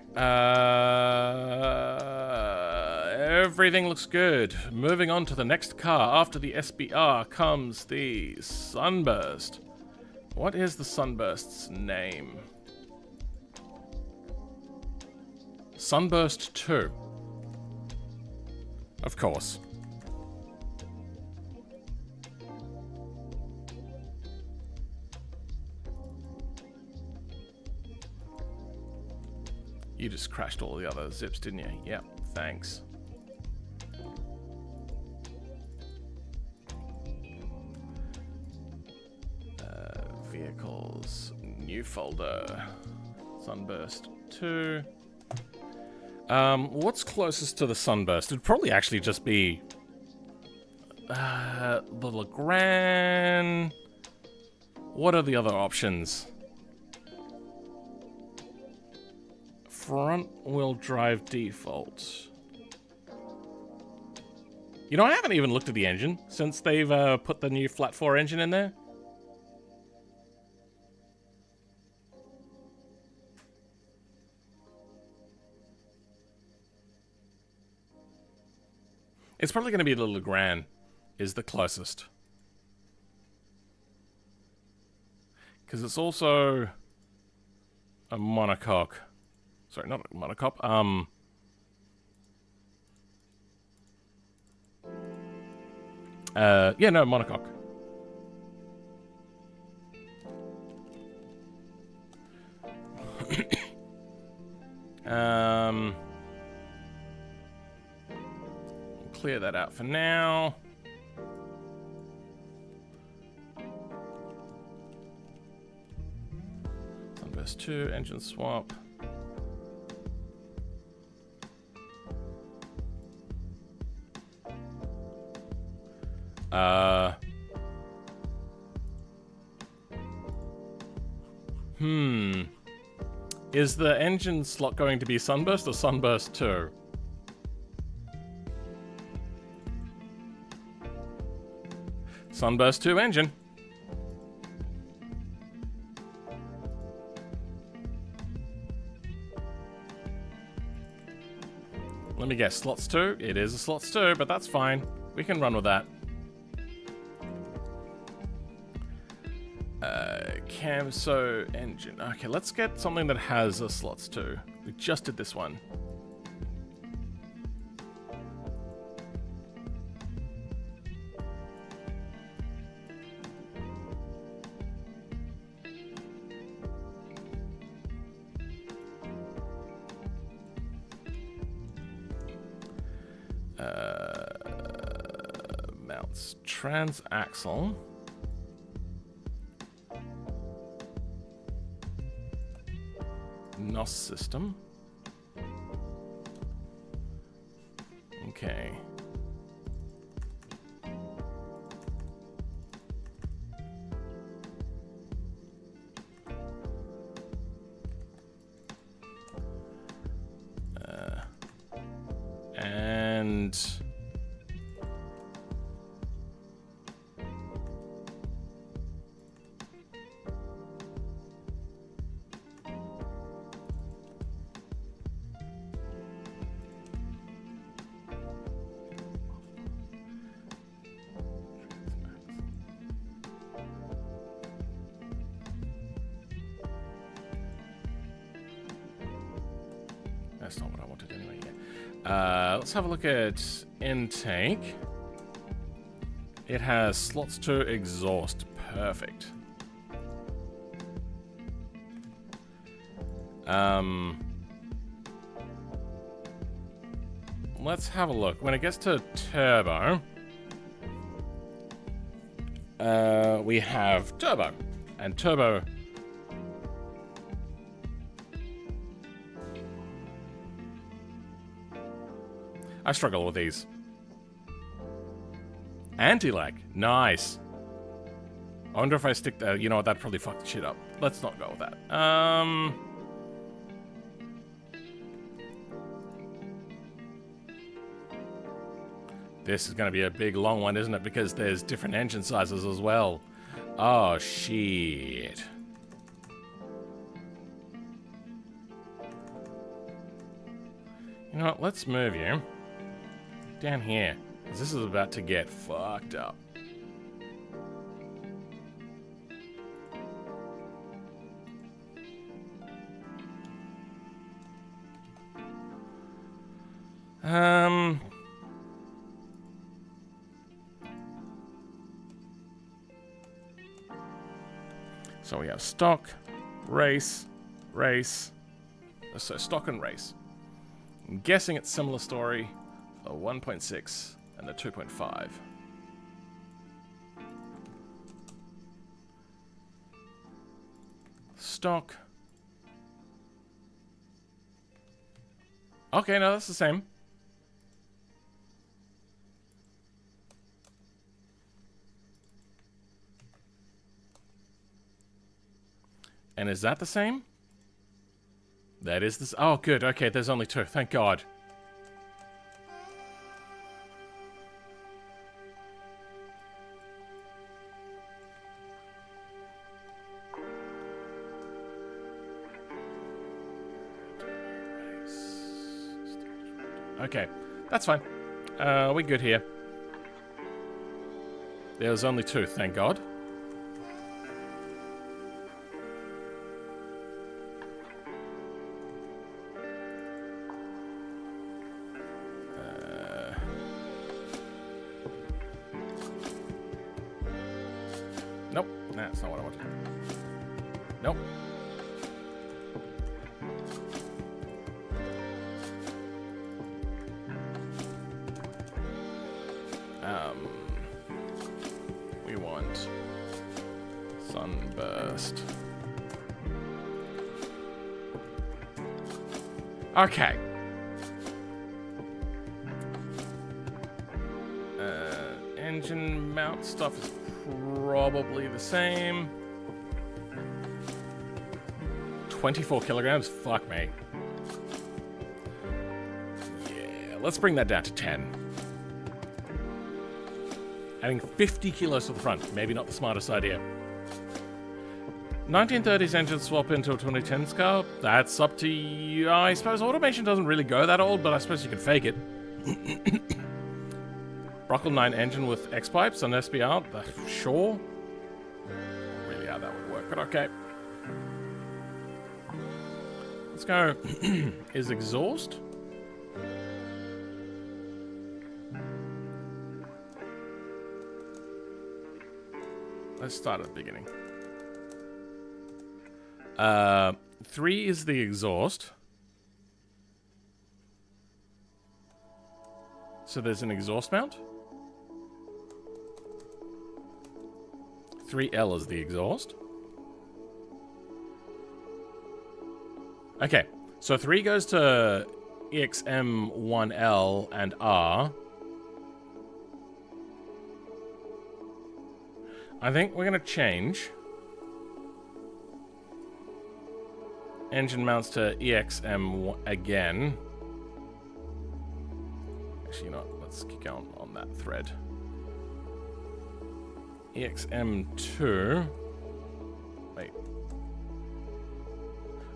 Everything looks good. Moving on to the next car. After the SBR comes the Sunburst. What is the Sunburst's name? Sunburst 2. Of course. You just crashed all the other zips, didn't you? Yep, thanks. Vehicles, new folder, Sunburst 2. What's closest to the Sunburst? It'd probably actually just be the Legrand. What are the other options? Front-wheel drive default. You know, I haven't even looked at the engine since they've put the new flat 4 engine in there. It's probably going to be the Legrand is the closest. Because it's also a monocoque. Sorry, not a monocoque. Yeah, no, monocoque. Clear that out for now. Sunburst 2, engine swap. Is the engine slot going to be Sunburst or Sunburst 2? Sunburst 2 engine. Let me guess, slots 2? It is a slots 2, but that's fine. We can run with that. Camso engine. Okay, let's get something that has a slots 2. We just did this one. Mounts transaxle. NOS system. Okay. And that's not what I wanted anyway. Yeah. Let's have a look at intake. It has slots to exhaust. Perfect. Let's have a look. When it gets to turbo, we have turbo. And turbo... I struggle with these. Anti-lag. Nice. I wonder if I stick the... You know what, that'd probably fuck the shit up. Let's not go with that. This is going to be a big long one, isn't it? Because there's different engine sizes as well. Oh, shit. You know what? Let's move you down here. This is about to get fucked up. So we have stock, race, race. So stock and race. I'm guessing it's similar story. A 1.6 and a 2.5. Stock. Okay, no, that's the same. And is that the same? That is this. Oh, good. Okay, there's only two. Thank God. Okay, that's fine. We're good here. There's only two, thank God. Nope, that's not what I wanted. Nope. We want sunburst. Okay. Engine mount stuff is probably the same. 24 kilograms? Fuck me. Yeah, let's bring that down to 10. Adding 50 kilos to the front. Maybe not the smartest idea. 1930s engine swap into a 2010s car. That's up to you. I suppose automation doesn't really go that old, but I suppose you can fake it. Brockle 9 engine with X-pipes on SBR. Sure. Not really how that would work, but okay. Let's go. Is exhaust? Let's start at the beginning. 3 is the exhaust. So there's an exhaust mount. 3L is the exhaust. Okay, so 3 goes to EXM1L and R. I think we're going to change engine mounts to EXM again. Actually, you know what? Let's keep going on that thread. EXM2. Wait.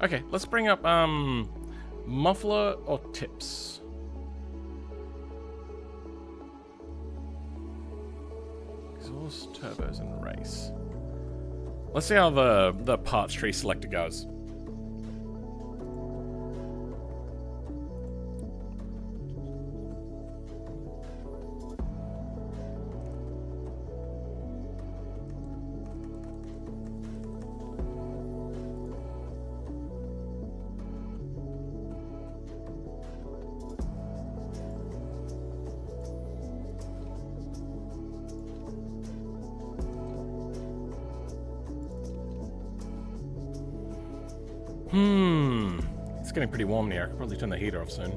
Okay, let's bring up muffler or tips. Exhaust, turbos, and race. Let's see how the parts tree selector goes. It's getting pretty warm in here. I could probably turn the heater off soon.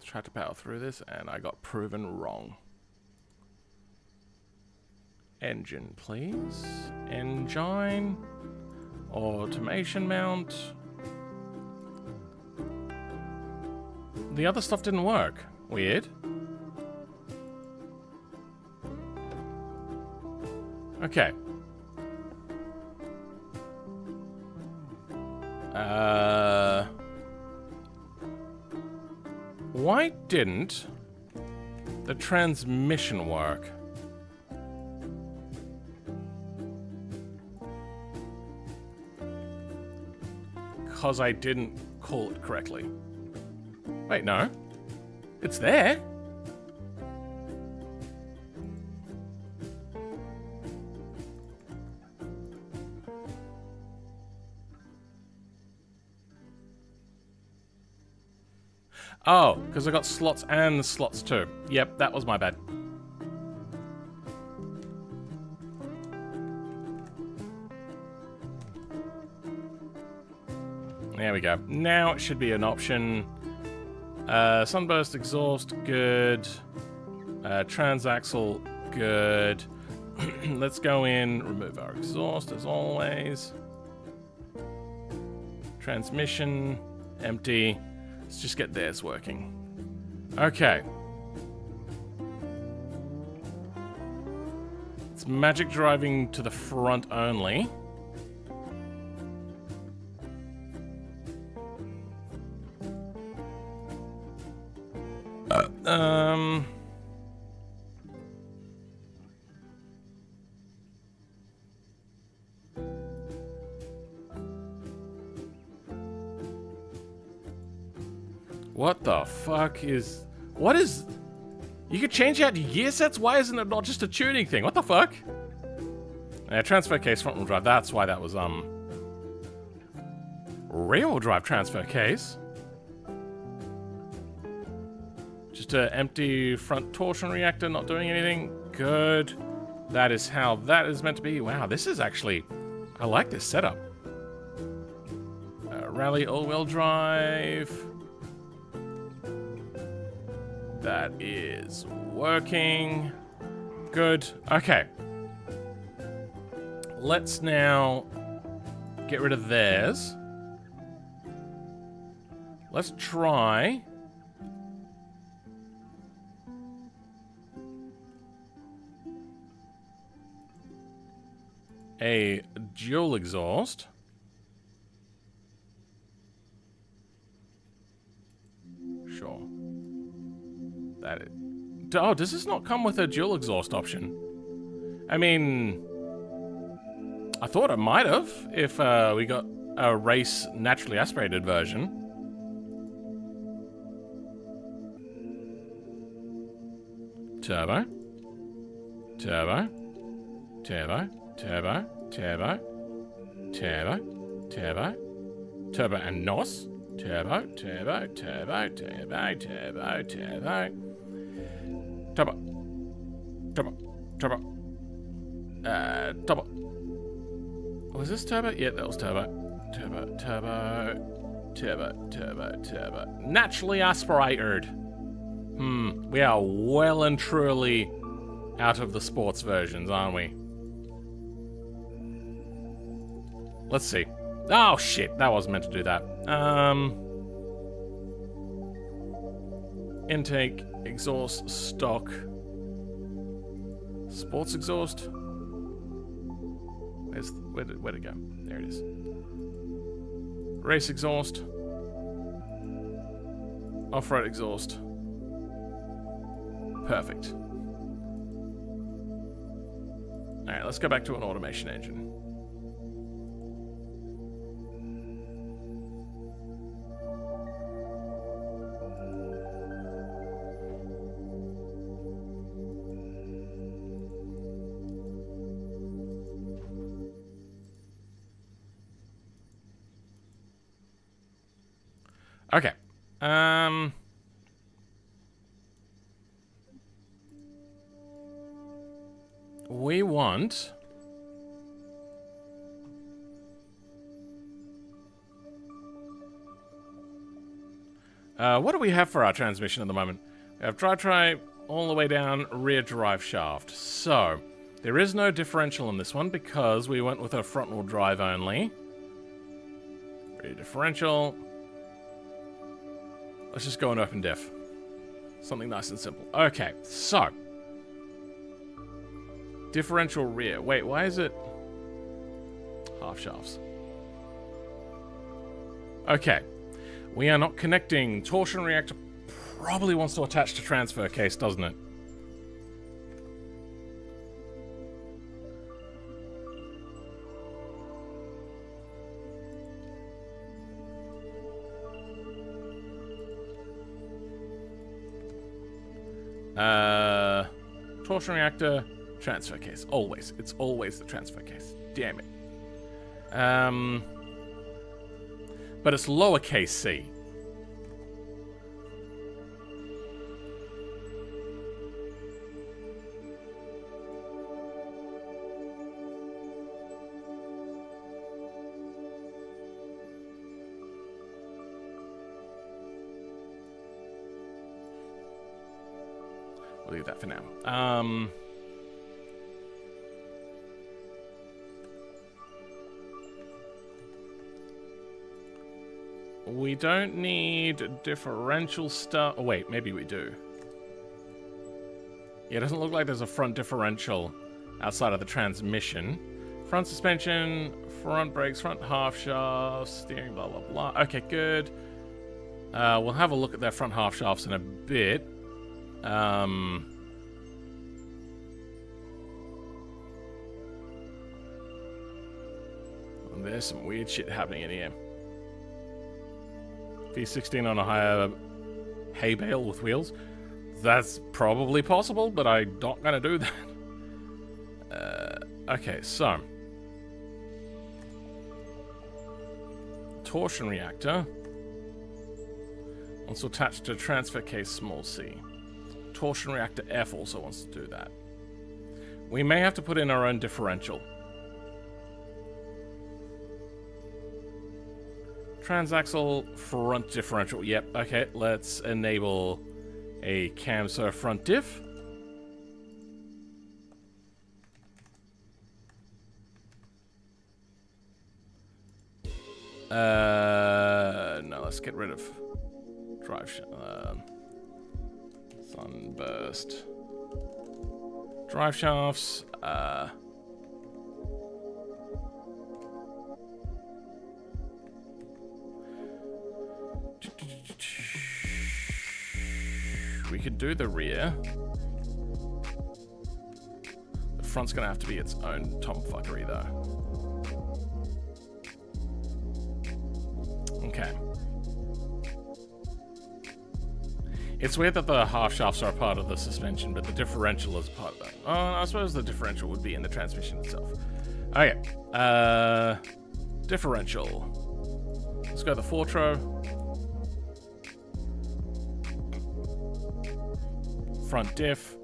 Tried to power through this, and I got proven wrong. Engine, please. Engine. Automation mount. The other stuff didn't work. Weird. Okay. Why didn't the transmission work? Because I didn't call it correctly. Wait, no. It's there. Oh, because I got slots and slots too. Yep, that was my bad. There we go. Now it should be an option. Sunburst exhaust, good. Transaxle, good. Let's go in, remove our exhaust as always. Transmission, empty. Let's just get theirs working. Okay. It's magic driving to the front only. What the fuck is... What is... You could change out gear sets? Why isn't it not just a tuning thing? What the fuck? Transfer case, front wheel drive. That's why that was, rear wheel drive transfer case. Just an empty front torsion reactor, not doing anything. Good. That is how that is meant to be. Wow, this is actually... I like this setup. Rally all-wheel drive. That is working. Good. Okay. Let's now get rid of theirs. Let's try... a dual exhaust. Sure. That is... Oh, does this not come with a dual exhaust option? I mean... I thought it might have, if we got a race naturally aspirated version. Turbo. Turbo. Turbo. Turbo. Turbo. Turbo. Turbo. Turbo and NOS. Turbo. Turbo. Turbo. Turbo. Turbo. Turbo. Turbo. Turbo. Turbo. Turbo. Was this turbo? Yeah, that was turbo. Turbo. Turbo. Turbo. Turbo. Turbo. Naturally aspirated. We are well and truly out of the sports versions, aren't we? Let's see. Oh, shit. That wasn't meant to do that. Intake, exhaust, stock. Sports exhaust. Where'd it go? There it is. Race exhaust. Off-road exhaust. Perfect. Alright, let's go back to an automation engine. Okay. we want... what do we have for our transmission at the moment? We have drive all the way down, rear drive shaft. So, there is no differential in this one because we went with a front-wheel drive only. Rear differential. Let's just go in open diff. Something nice and simple. Okay, so. Differential rear. Wait, why is it half shafts? Okay. We are not connecting. Torsion reactor probably wants to attach to transfer case, doesn't it? Torsion reactor, transfer case. Always. It's always the transfer case. Damn it. But it's lowercase c. We'll leave that for now. We don't need differential stuff. Oh, wait, maybe we do. Yeah, it doesn't look like there's a front differential outside of the transmission. Front suspension, front brakes, front half shafts, steering, blah, blah, blah. Okay, good. We'll have a look at their front half shafts in a bit. There's some weird shit happening in here. V16 on a higher hay bale with wheels. That's probably possible, but I'm not going to do that. Okay, so. Torsion reactor. Also attached to transfer case small c. Torsion reactor F also wants to do that. We may have to put in our own differential. Transaxle front differential. Yep, okay, let's enable a Camso front diff. No, let's get rid of drive sunburst. Drive shafts, we could do the rear. The front's gonna have to be its own tomfuckery though. Okay. It's weird that the half shafts are a part of the suspension, but the differential is part of that. Oh, I suppose the differential would be in the transmission itself. Okay. Differential. Let's go the Fortro. Front diff.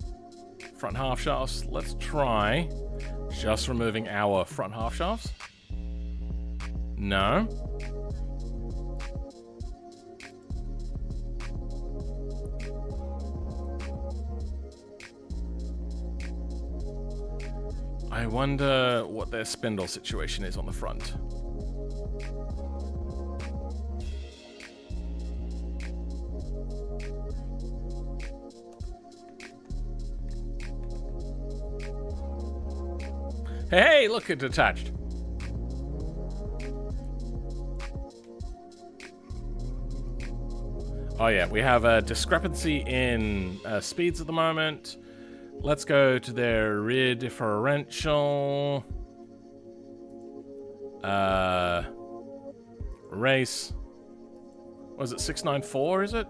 Front half shafts. Let's try just removing our front half shafts. No. I wonder what their spindle situation is on the front. Hey, look, it's attached. Oh yeah, we have a discrepancy in speeds at the moment. Let's go to their rear differential. Race. Was it 694, is it?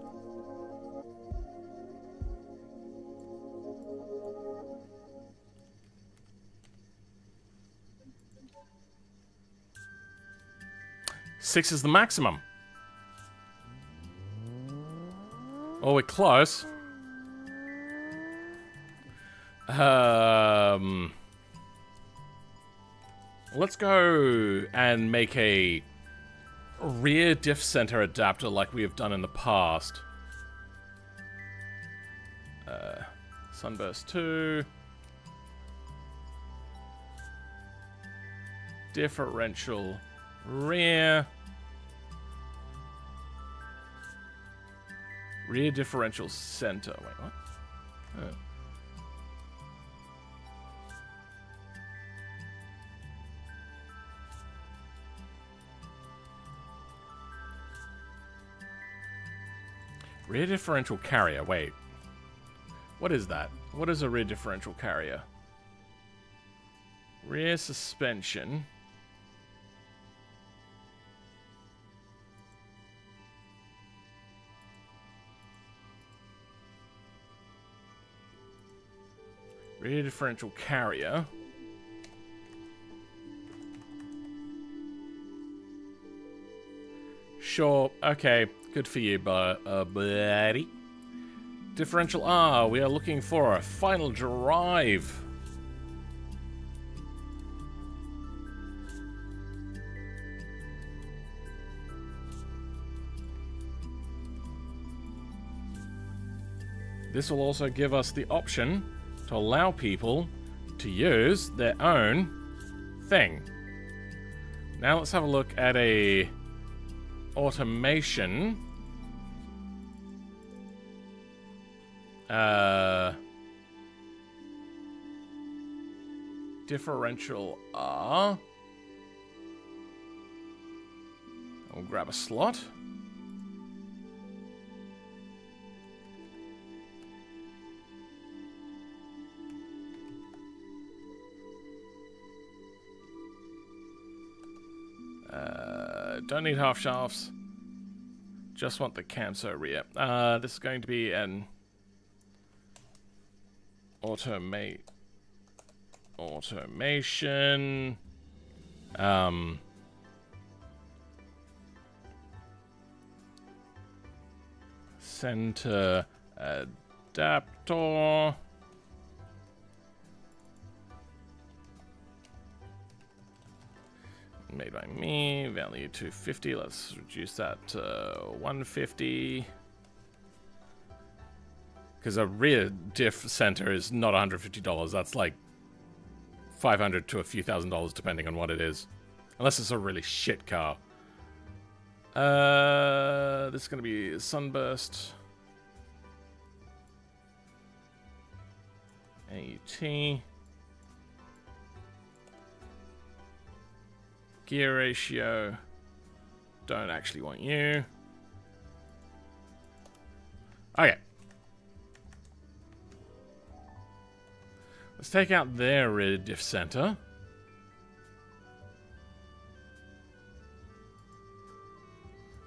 Six is the maximum. Oh, we're close. Let's go and make a rear diff center adapter like we have done in the past. Sunburst 2. Differential rear. Rear differential center. Wait, what? Oh. Rear differential carrier. Wait. What is that? What is a rear differential carrier? Rear suspension. Rear differential carrier. Sure. Okay. Good for you, buddy. Differential R. We are looking for a final drive. This will also give us the option to allow people to use their own thing. Now let's have a look at a automation. Differential R. We'll grab a slot. Don't need half shafts. Just want the camso rear. This is going to be an automation. Center adapter. Made by me, value 250. Let's reduce that to 150. Because a rear diff center is not $150. That's like $500 to a few $1,000 depending on what it is. Unless it's a really shit car. This is going to be Sunburst. AUT. Gear ratio. Don't actually want you. Okay. Let's take out their rear diff center.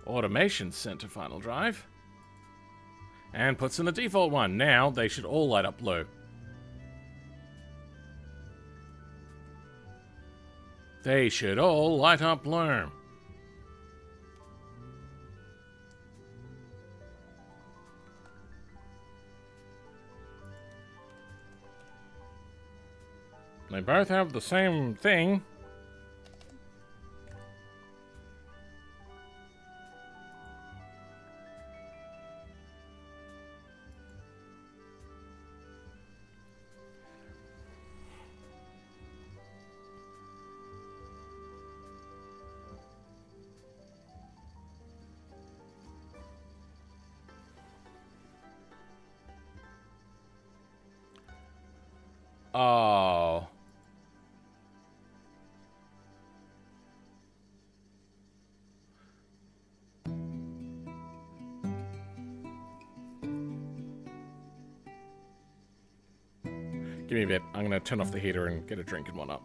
Automation center final drive. And puts in the default one. Now they should all light up blue. They should all light up blue. They both have the same thing. Oh. Give me a bit. I'm going to turn off the heater and get a drink and whatnot.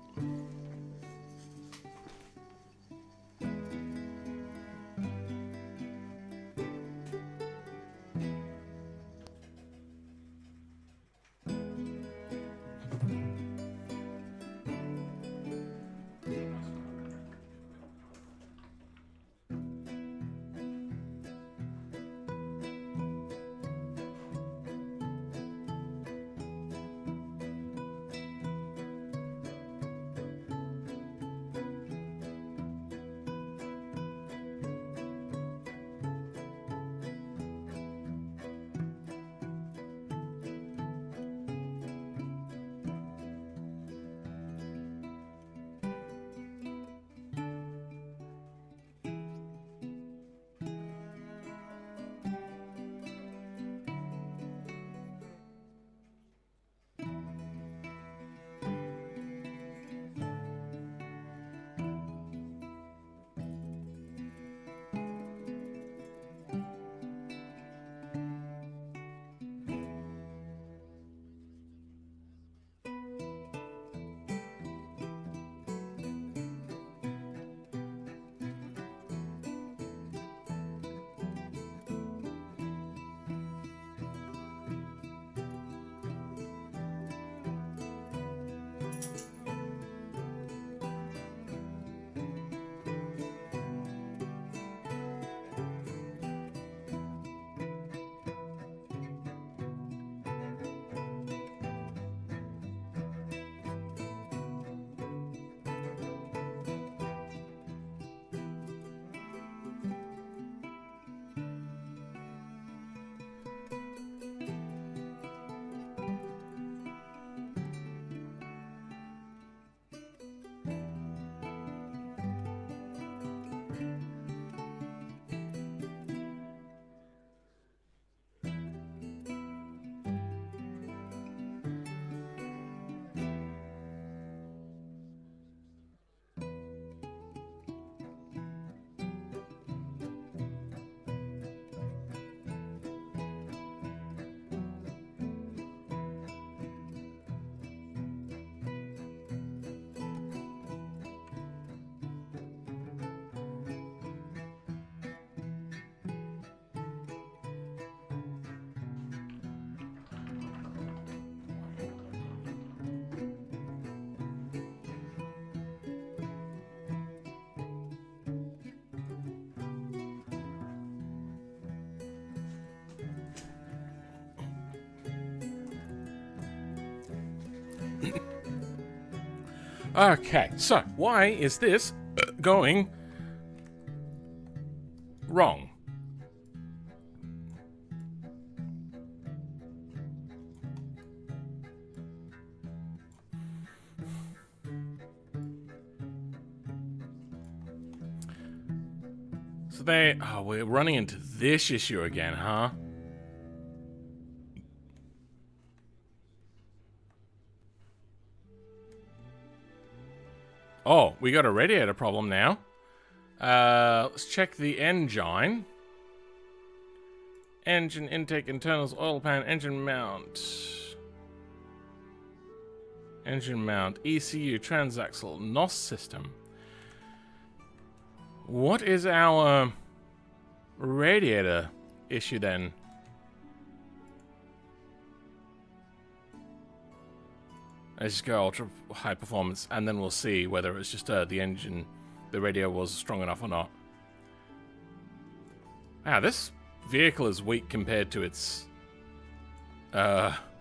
Okay, so why is this going wrong? So we're running into this issue again, huh? Oh, we got a radiator problem now. Let's check the engine. Engine intake, internals, oil pan, engine mount. Engine mount, ECU, transaxle, NOS system. What is our radiator issue then? Let's just go ultra high performance, and then we'll see whether it's just the engine, the radio was strong enough or not. Wow, this vehicle is weak compared to its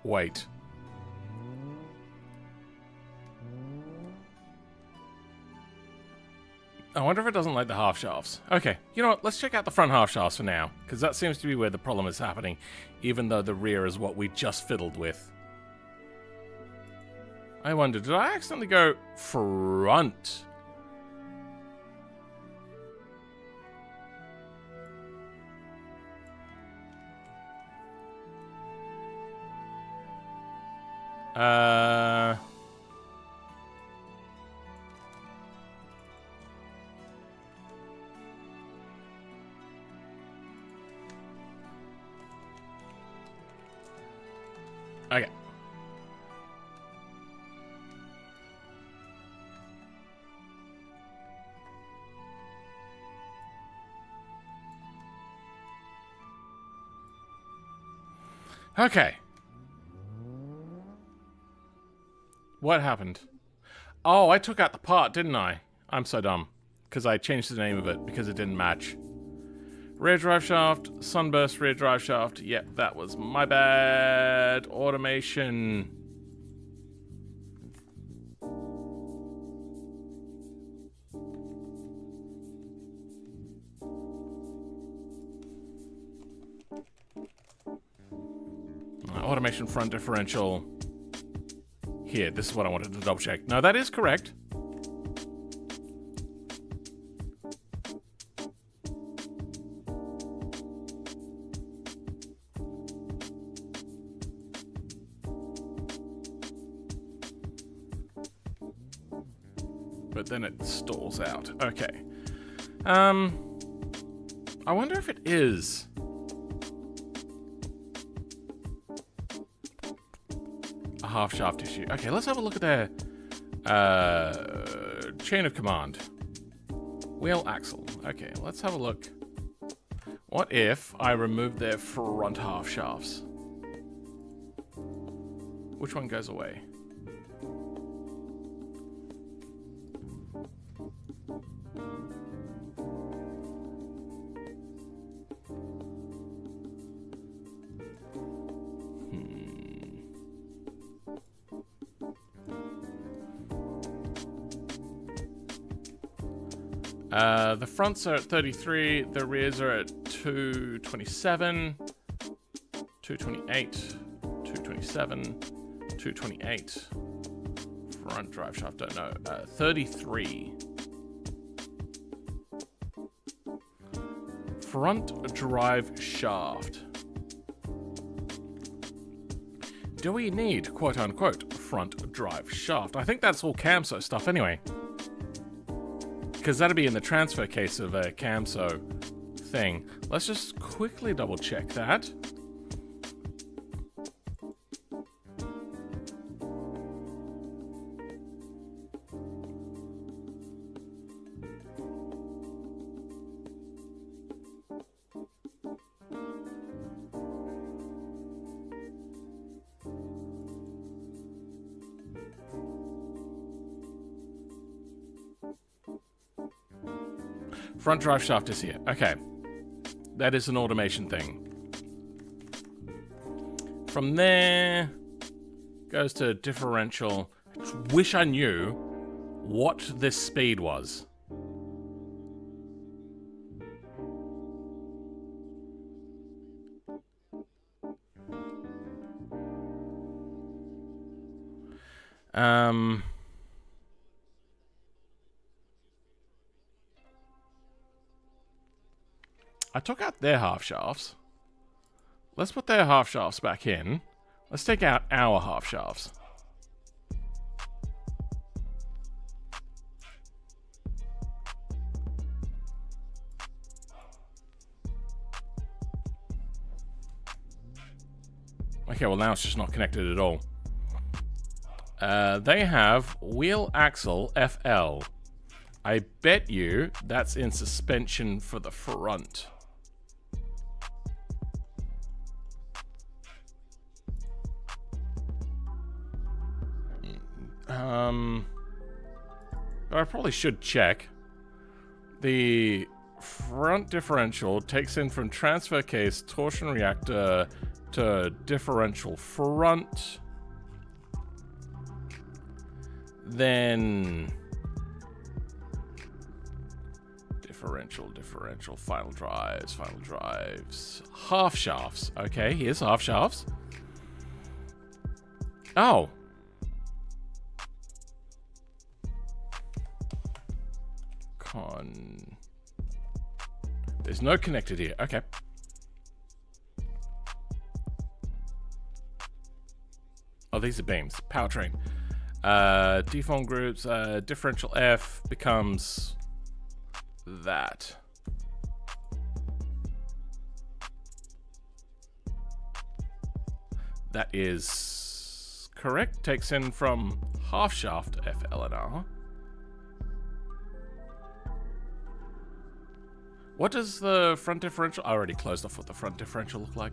weight. I wonder if it doesn't like the half shafts. Okay, you know what? Let's check out the front half shafts for now, because that seems to be where the problem is happening, even though the rear is what we just fiddled with. I wonder, did I accidentally go front? Okay. Okay. What happened? Oh, I took out the part, didn't I? I'm so dumb. Because I changed the name of it because it didn't match. Rear drive shaft, sunburst rear drive shaft. Yep, that was my bad. Automation. Automation front differential. Here, this is what I wanted to double check. No, that is correct. But then it stalls out. Okay. I wonder if it is. A half shaft issue. Okay, let's have a look at their chain of command. Wheel axle. Okay, let's have a look. What if I remove their front half shafts? Which one goes away? The fronts are at 33, the rears are at 227, 228, 227, 228. Front drive shaft, don't know. 33. Front drive shaft. Do we need, quote unquote, front drive shaft? I think that's all CAMSO stuff anyway. Because that'd be in the transfer case of a CAMSO thing. Let's just quickly double check that. Front drive shaft is here. Okay. That is an automation thing. From there, goes to differential. Wish I knew what this speed was. I took out their half shafts. Let's put their half shafts back in. Let's take out our half shafts. Okay, well now it's just not connected at all. They have wheel axle FL. I bet you that's in suspension for the front. But I probably should check. The front differential takes in from transfer case, torsion reactor to differential front. Then differential, final drives, half shafts. Okay, here's half shafts. Oh. There's no connected here. Okay. Oh, these are beams. Powertrain. Deform groups. Differential F becomes that. That is correct. Takes in from half shaft FL and R. What does the front differential... I already closed off what the front differential look like.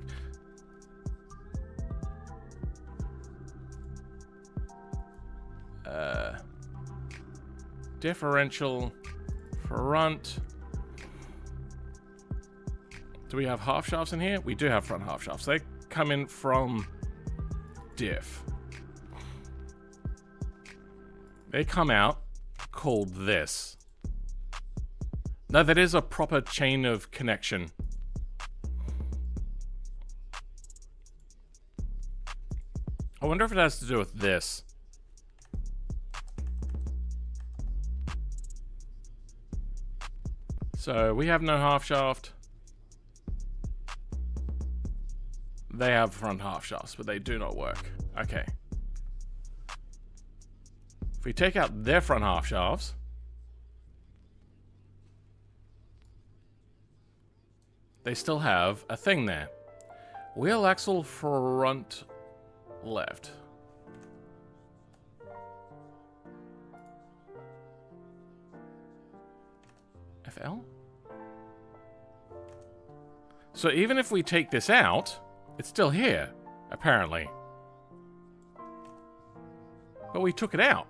Differential front. Do we have half shafts in here? We do have front half shafts. They come in from diff. They come out called this. No, that is a proper chain of connection. I wonder if it has to do with this. So we have no half shaft. They have front half shafts, but they do not work. Okay. If we take out their front half shafts, they still have a thing there. Wheel axle front left. FL? So even if we take this out, it's still here, apparently. But we took it out.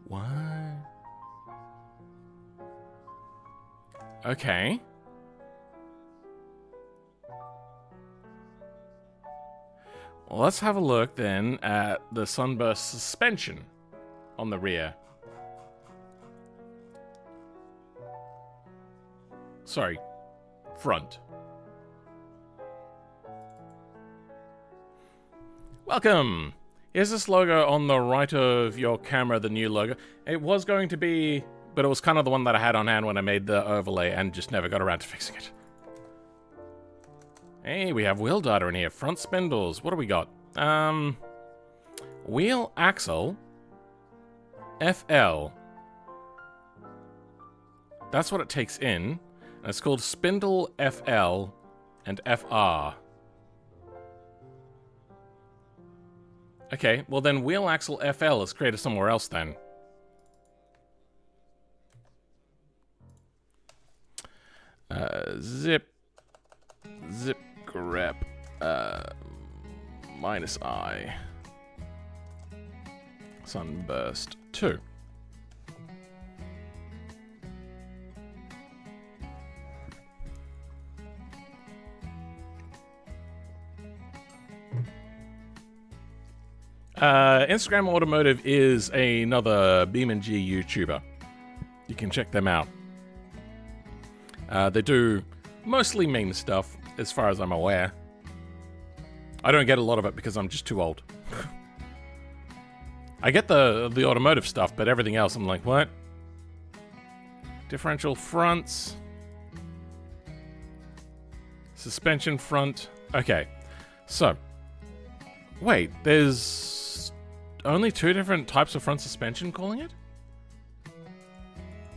What? Okay. Well, let's have a look then at the sunburst suspension on the rear. Sorry, front. Welcome! Here's this logo on the right of your camera, the new logo. It was going to be, but it was kind of the one that I had on hand when I made the overlay and just never got around to fixing it. Hey, we have wheel data in here. Front spindles. What do we got? Wheel axle. FL. That's what it takes in. And it's called spindle FL and FR. Okay, well then wheel axle FL is created somewhere else then. Zip grep -I sunburst 2. Instagram Automotive is another BeamNG YouTuber. You can check them out. They do mostly meme stuff, as far as I'm aware. I don't get a lot of it because I'm just too old. I get the automotive stuff, but everything else I'm like, what? Differential fronts. Suspension front. Okay, so. Wait, there's only 2 different types of front suspension, calling it?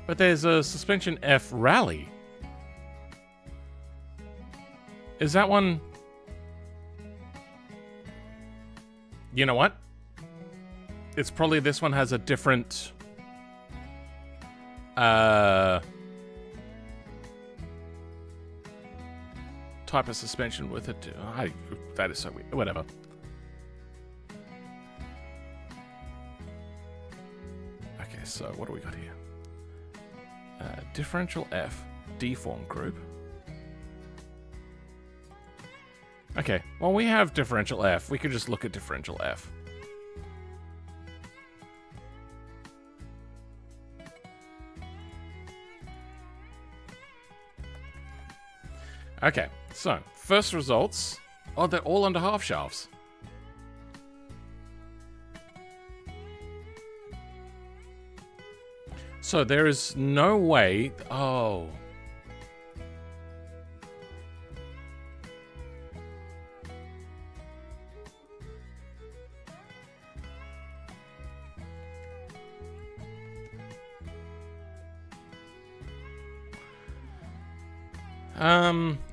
But there's a suspension F rally. Is that one... You know what? It's probably this one has a different... type of suspension with it. That is so weird. Whatever. Okay, so what do we got here? Differential F, deform group. Okay, well we have differential F. We could just look at differential F. Okay, so first results. Oh, they're all under half shafts. So there is no way... Oh.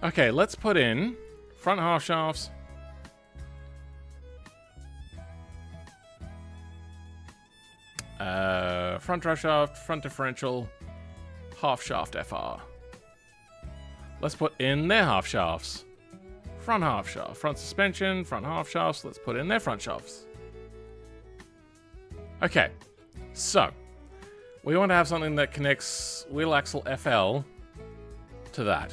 Okay, let's put in front half shafts. Front drive shaft, front differential, half shaft FR. Let's put in their half shafts. Front half shaft, front suspension, front half shafts. Let's put in their front shafts. Okay, so we want to have something that connects wheel axle FL to that.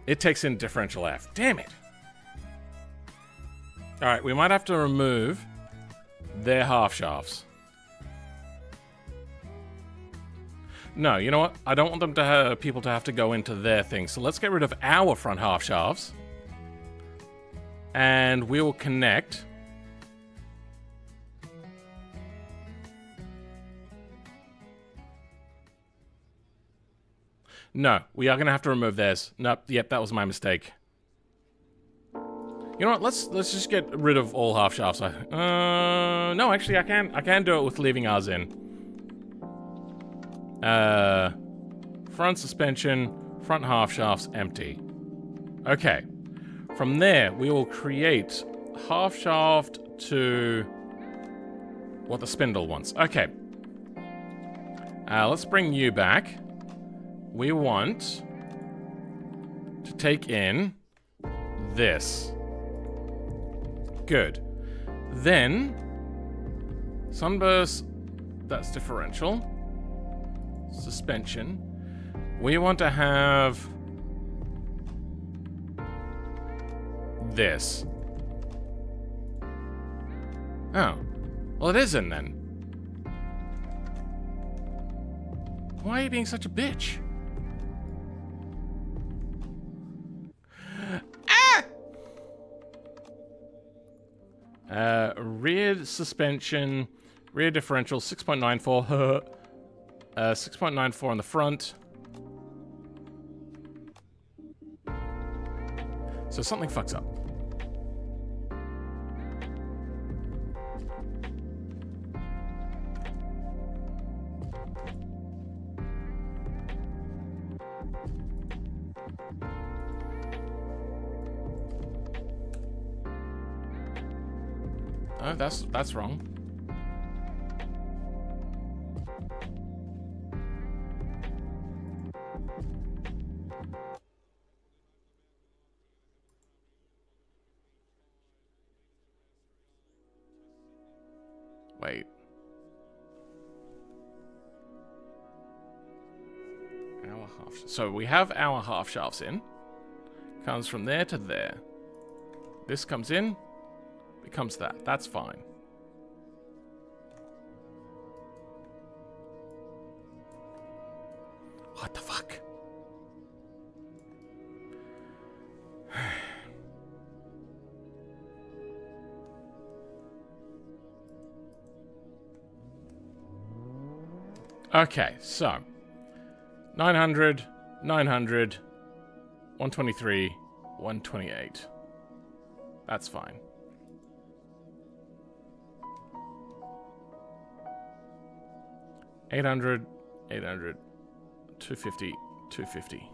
It takes in differential F. Damn it. Alright, we might have to remove their half shafts. No, you know what? I don't want them to have people to have to go into their thing. So let's get rid of our front half shafts. And we will connect. No, we are going to have to remove theirs. Nope, yep, that was my mistake. You know what? Let's just get rid of all half shafts. No, actually, I can do it with leaving ours in. Front suspension, front half shafts empty. Okay. From there, we will create half shaft to what the spindle wants. Okay. Let's bring you back. We want to take in this. Good. Then, sunburst, that's differential. Suspension. We want to have this. Oh. Well, it isn't then. Why are you being such a bitch? Rear suspension, rear differential, 6.94. 6.94 on the front. So something fucks up. Oh, that's wrong. Wait. Our half. So we have our half shafts in. Comes from there to there. This comes in, becomes that. That's fine. What the fuck? Okay, so 900, 900, 123, 128. That's fine. $800, $800, 250, 250.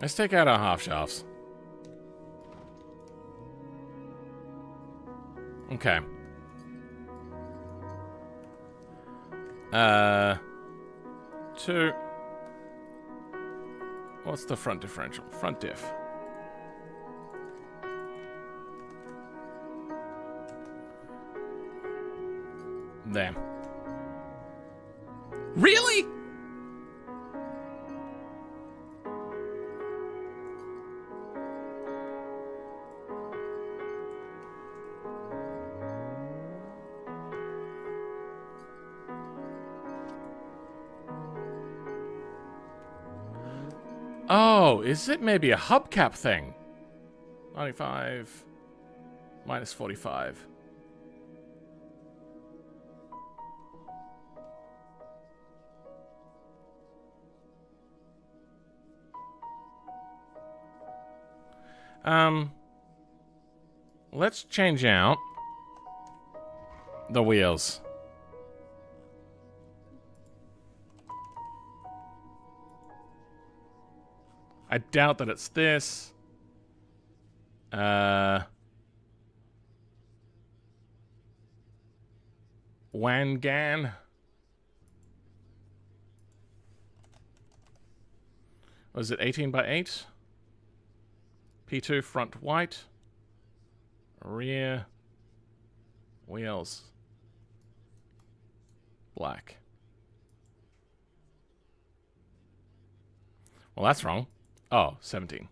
Let's take out our half shafts. Okay. Two. What's the front differential? Front diff. There. Really? Oh, is it maybe a hubcap thing? 95 minus 45. Let's change out the wheels. I doubt that it's this. Wangan. Was it 18 by 8? P2 front white. Rear wheels black. Well, that's wrong. Oh, 17.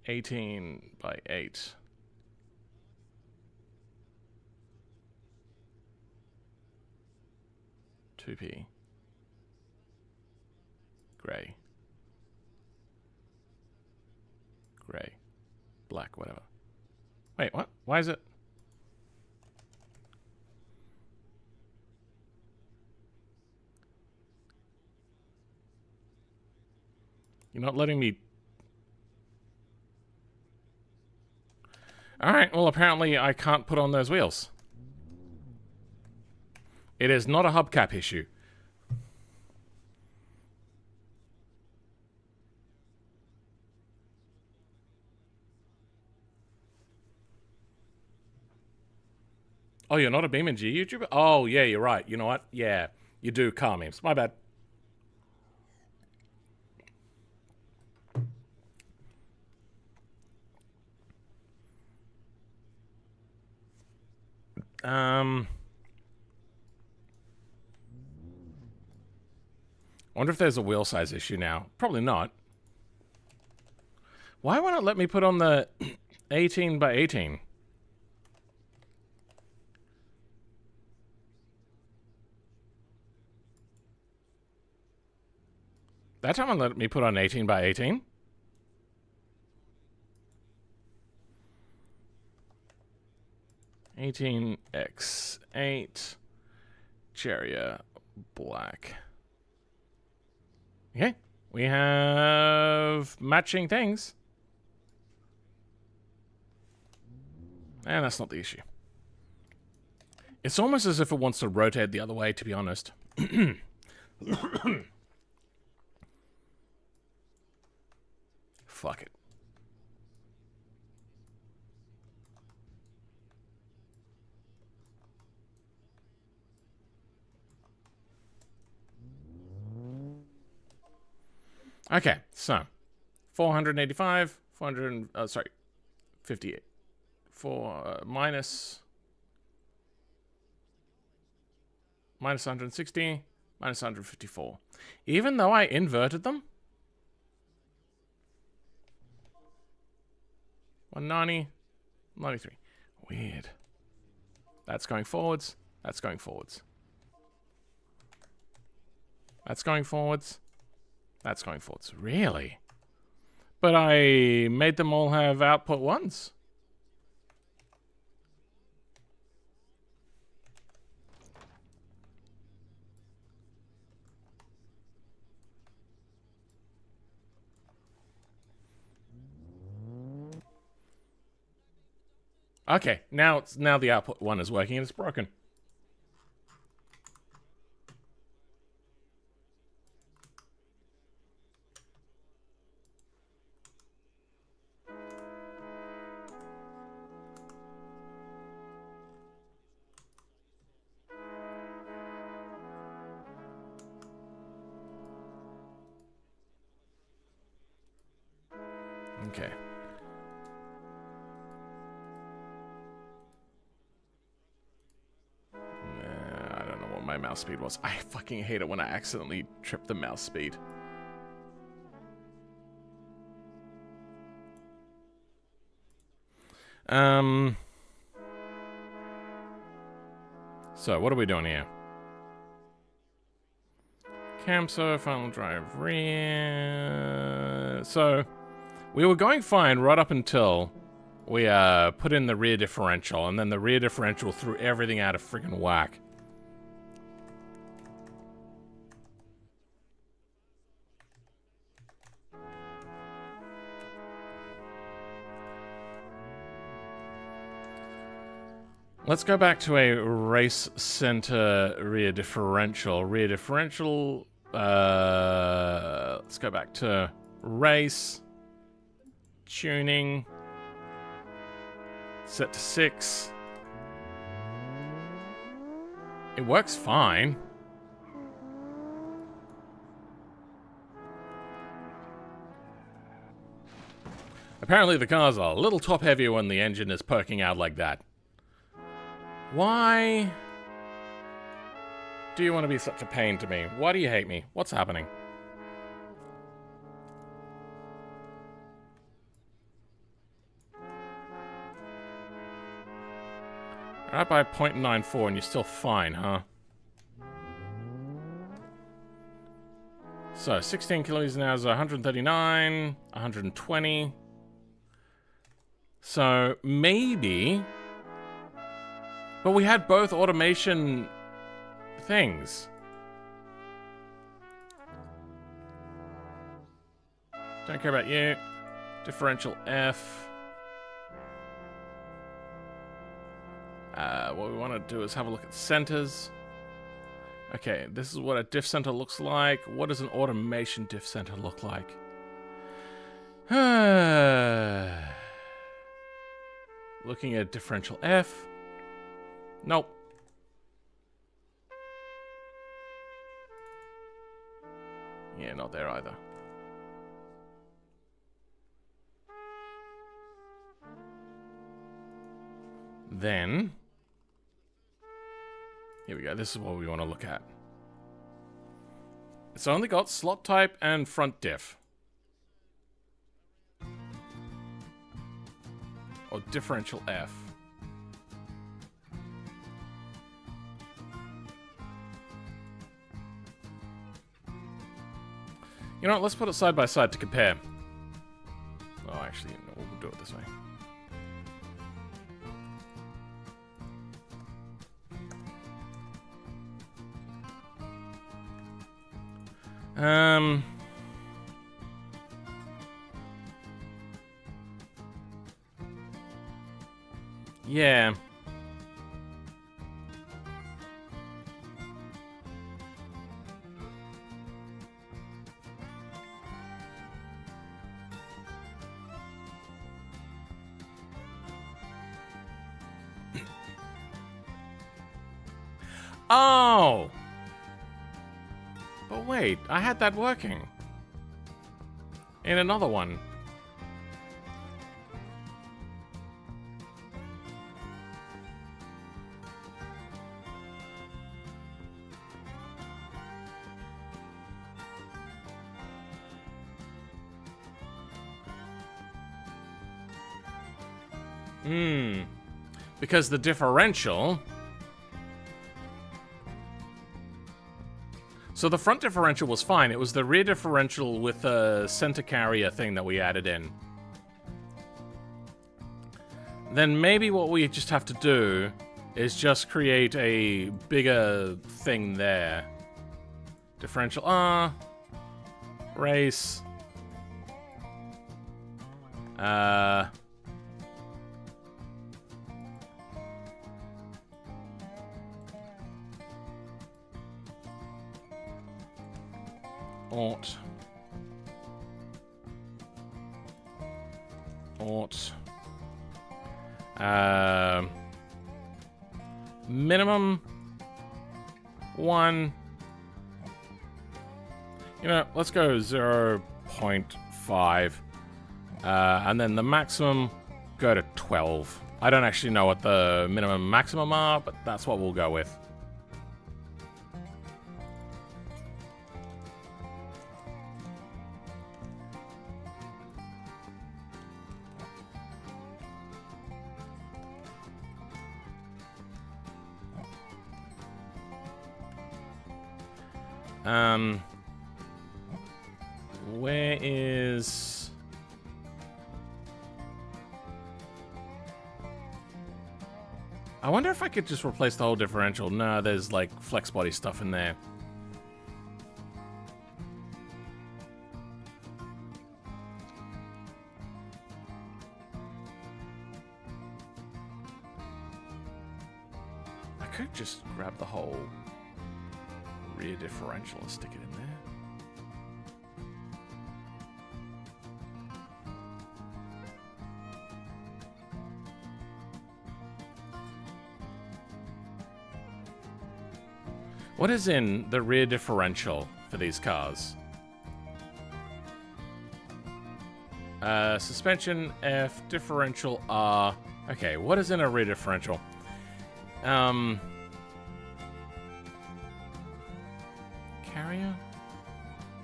$18 by 8. $2P. Gray. Gray. Black, whatever. Wait, what? Why is it? You're not letting me... Alright, well apparently I can't put on those wheels. It is not a hubcap issue. Oh, you're not a BeamNG YouTuber? Oh, yeah, you're right. You know what? Yeah, you do car memes. My bad. I wonder if there's a wheel size issue now. Probably not. Why won't it let me put on the 18 by 18? That time it let me put on 18 by 18? $18x8 Cheria black. Okay, we have matching things. And that's not the issue. It's almost as if it wants to rotate the other way, to be honest. Fuck it. Okay, so 485, 400, sorry, 58. Minus 160, minus 154. Even though I inverted them? 190, 93. Weird. That's going forwards. That's going forwards. That's going forwards. That's going forwards. Really? But I made them all have output ones. Okay, now the output one is working and it's broken. Okay. I don't know what my mouse speed was. I fucking hate it when I accidentally trip the mouse speed. So what are we doing here? Camso, final drive, rear. So we were going fine right up until we put in the rear differential, and then the rear differential threw everything out of freaking whack. Let's go back to a race center rear differential. Rear differential, let's go back to race, tuning, set to 6. It works fine. Apparently the car's a little top heavier when the engine is perking out like that. Why do you want to be such a pain to me? Why do you hate me? What's happening? Right by 0.94 and you're still fine, huh? So, 16 kilometers an hour is 139, 120. So, maybe... But we had both automation things. Don't care about you. Differential F. What we want to do is have a look at centers. Okay, this is what a diff center looks like. What does an automation diff center look like? Looking at differential F. Nope. Yeah, not there either. Then, here we go. This is what we want to look at. It's only got slot type and front diff. Or differential F. You know what, let's put it side by side to compare. Oh, actually, no, we'll do it this way. Yeah. Oh! But wait, I had that working. In another one. Because the differential... So the front differential was fine. It was the rear differential with a center carrier thing that we added in. Then maybe what we just have to do is just create a bigger thing there. Differential R. Race. Ort. Minimum 1. You know, let's go 0.5. And then the maximum, go to 12. I don't actually know what the minimum and maximum are, but that's what we'll go with. Where is... I wonder if I could just replace the whole differential. No, there's like flex body stuff in there. I could just grab the whole rear differential and stick it in there. What is in the rear differential for these cars? Suspension F, differential R. Okay, what is in a rear differential? Carrier?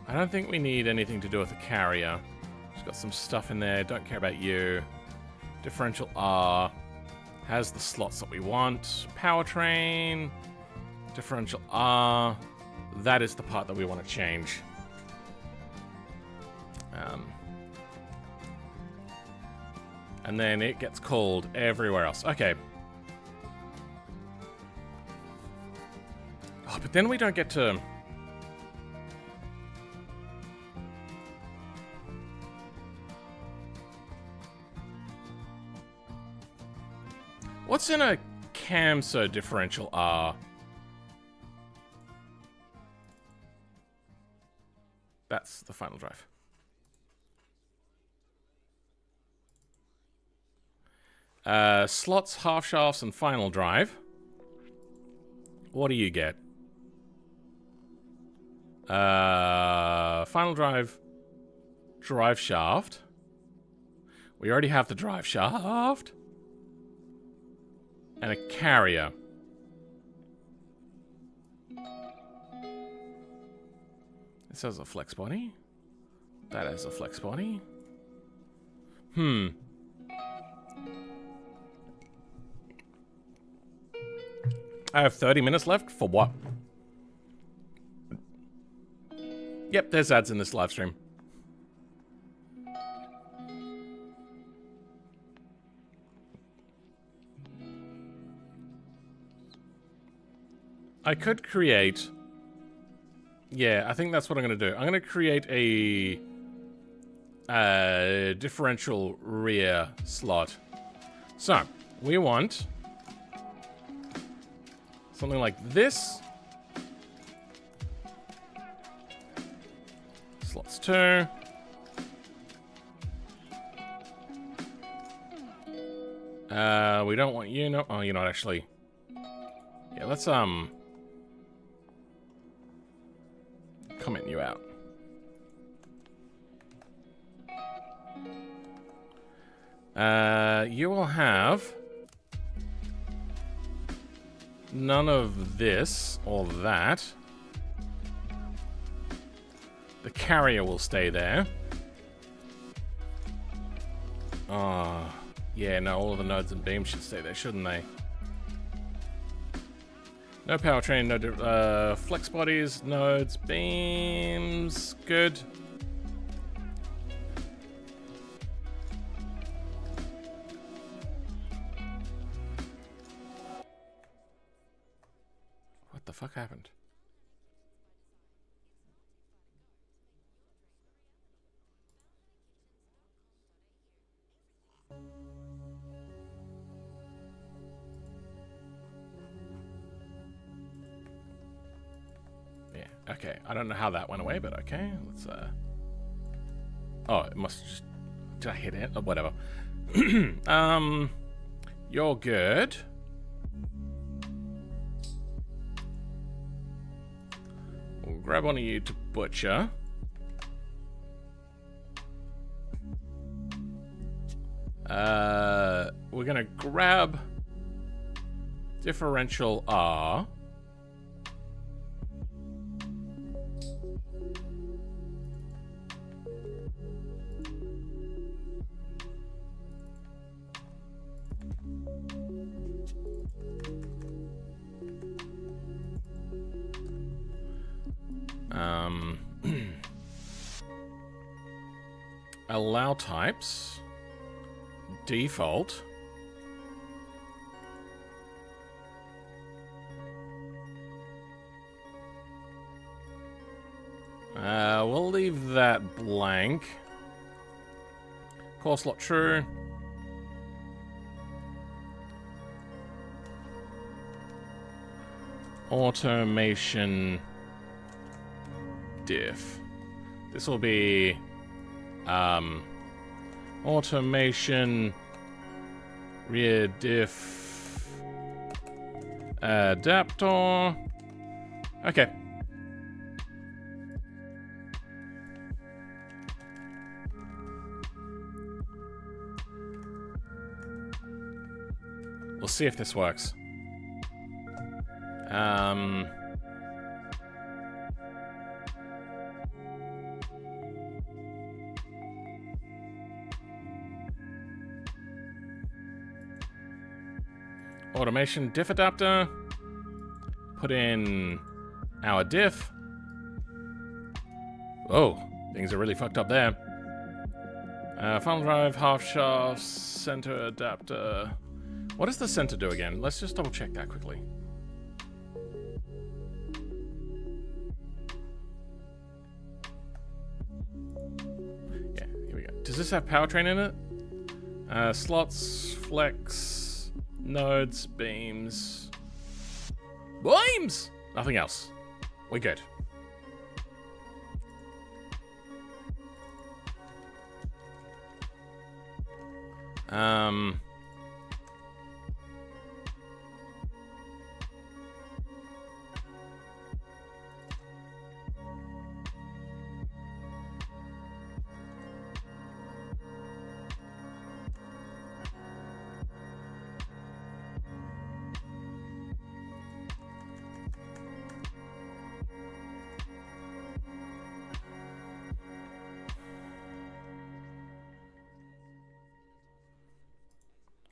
I don't think we need anything to do with the carrier. Just got some stuff in there. Don't care about you. Differential R. Has the slots that we want. Powertrain. Differential R. That is the part that we want to change. And then it gets called everywhere else. Okay. Oh, but then we don't get to... What's in a Camso differential R? That's the final drive. Slots, half shafts, and final drive. What do you get? Final drive, drive shaft. We already have the drive shaft. And a carrier. This has a flex body. That has a flex body. I have 30 minutes left for what? Yep, there's ads in this live stream. I could create... Yeah, I think that's what I'm going to do. I'm going to create a differential rear slot. So, we want something like this. Slots 2. We don't want you. No, oh, you're not actually. Yeah, let's comment you out. You will have none of this or that. The carrier will stay there. Yeah, no, all of the nodes and beams should stay there, shouldn't they? No powertrain, no flex bodies, nodes, beams. Good. What the fuck happened? Okay, I don't know how that went away, but okay, let's, oh, it must just... Did I hit it? Or whatever. You're good. We'll grab one of you to butcher. We're gonna grab differential R. Allow types, default, we'll leave that blank, core slot true, automation diff. This will be automation rear diff adapter. Okay. We'll see if this works. Automation diff adapter. Put in our diff. Oh, things are really fucked up there. Final drive, half shaft, center adapter. What does the center do again? Let's just double check that quickly. Yeah, here we go. Does this have powertrain in it? Slots, flex, nodes, beams. Beams! Nothing else. We're good.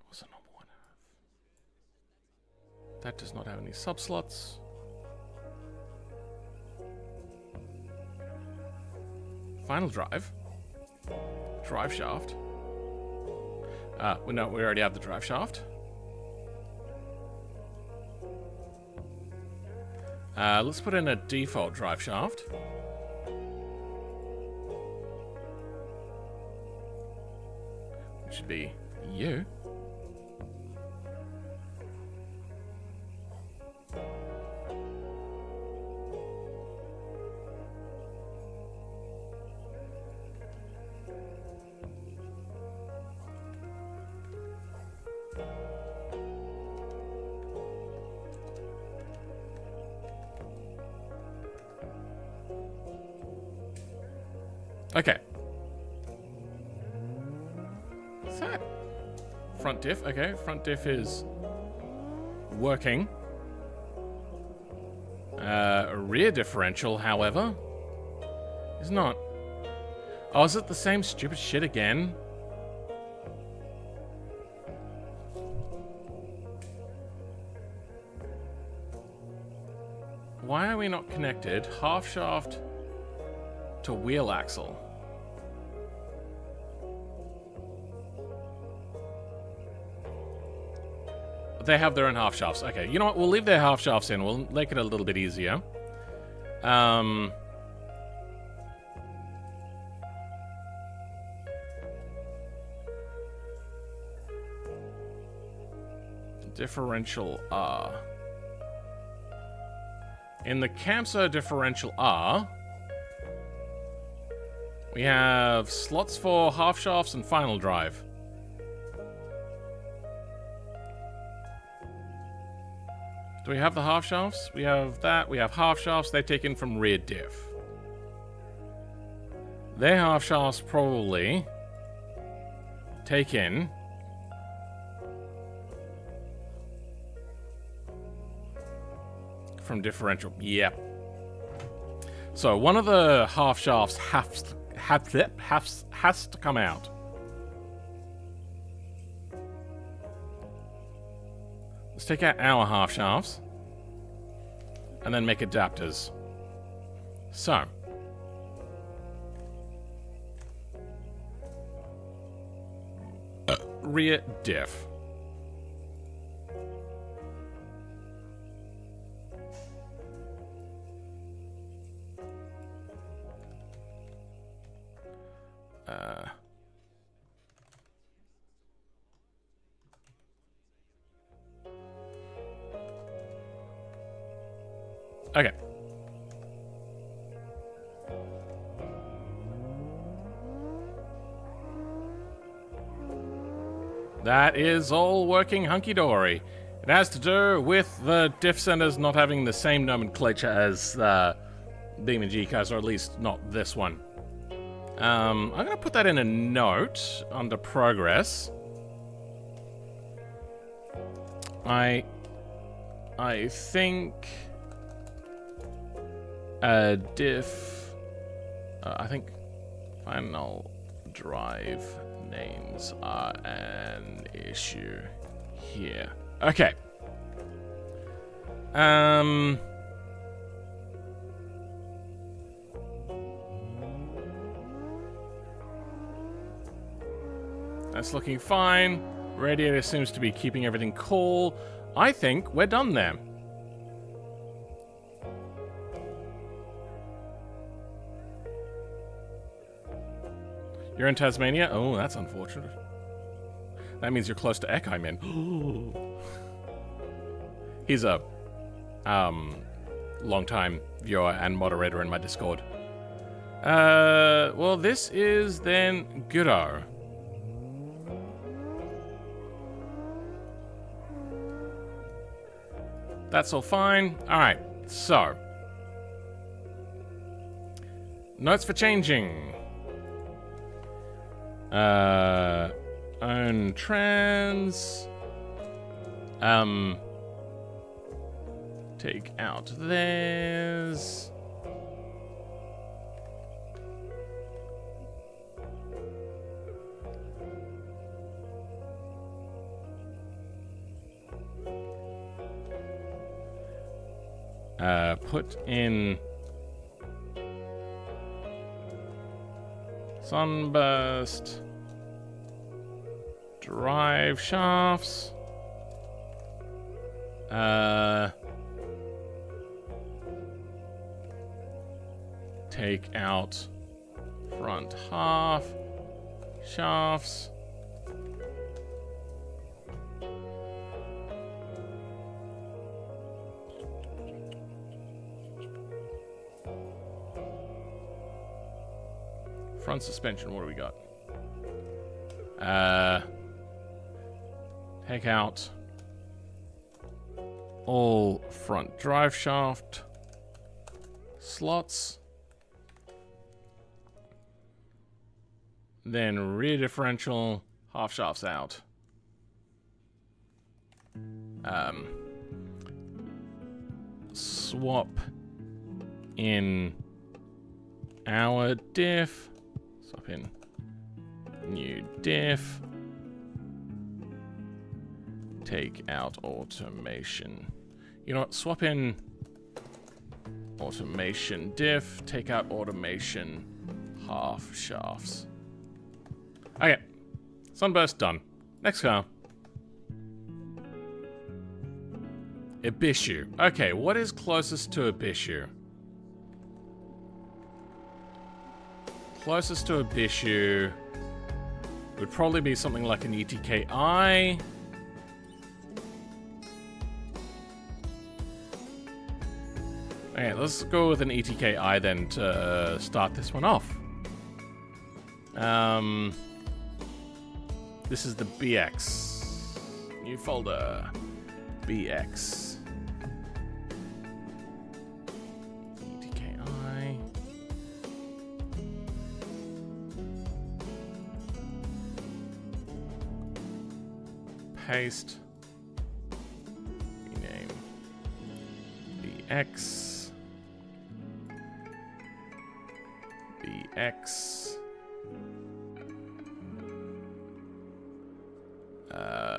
What's a normal one have? That does not have any subslots. Final drive. Drive shaft. No, we already have the drive shaft. Let's put in a default drive shaft. Which should be you. Okay. What's that? Front diff. Okay, front diff is working. Rear differential, however, is not. Oh, is it the same stupid shit again? why are we not connected? Half shaft to wheel axle. They have their own half shafts. Okay, you know what? We'll leave their half shafts in. We'll make it a little bit easier. Differential R. In the Campso differential R, we have slots for half shafts and final drive. Do we have the half shafts? We have that. We have half shafts. They take in from rear diff. Their half shafts probably take in from differential. Yep. So one of the half shafts has to come out. Let's take out our half shafts and then make adapters. So rear diff. Okay. That is all working hunky-dory. It has to do with the diff centers not having the same nomenclature as Beam and G-Cars, or at least not this one. I'm going to put that in a note under progress. I think diff. I think final drive names are an issue here. Okay. That's looking fine. Radiator seems to be keeping everything cool. I think we're done there. You're in Tasmania? Oh, that's unfortunate. That means you're close to Ekaimin. He's a long-time viewer and moderator in my Discord. Well, this is then Goodo. That's all fine. Alright, so. Notes for changing. Own trans. Take out theirs. Put in sunburst drive shafts. Take out front half shafts. Front suspension, what do we got? Take out all front drive shaft slots. Then rear differential, half shafts out. Swap in our diff. Swap in new diff. Take out automation. You know what? Swap in Automation diff. Take out automation half shafts. Okay. Sunburst done. Next car. Ibishu. Okay, what is closest to Ibishu? Closest to Ibishu would probably be something like an ETKI. Okay, let's go with an ETKI then to start this one off. This is the BX. New folder. BX. ETKI. Paste. Rename. BX. BX.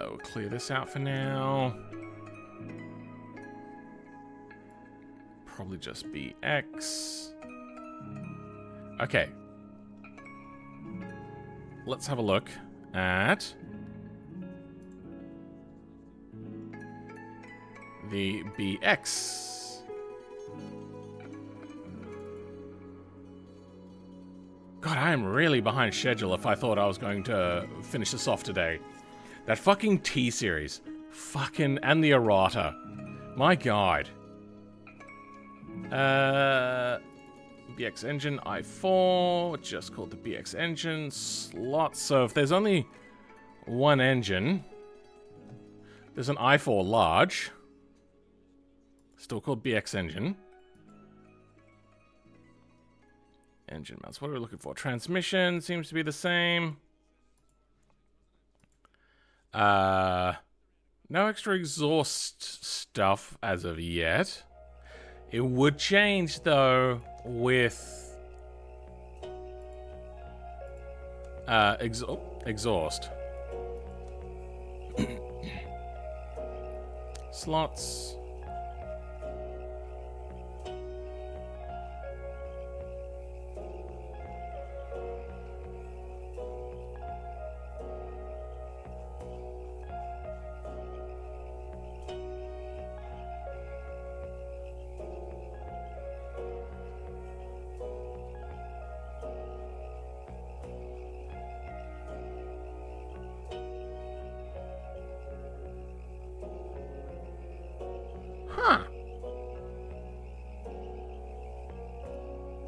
We'll clear this out for now. Probably just BX. Okay. Let's have a look at the BX. God, I am really behind schedule if I thought I was going to finish this off today. That fucking T-Series. Fucking... and the errata. My God. BX engine, i4. Just called the BX engine. Slots. So if there's only one engine, there's an i4 large. Still called BX engine. Engine mounts. What are we looking for? Transmission seems to be the same. No extra exhaust stuff as of yet. It would change though with exhaust. Slots.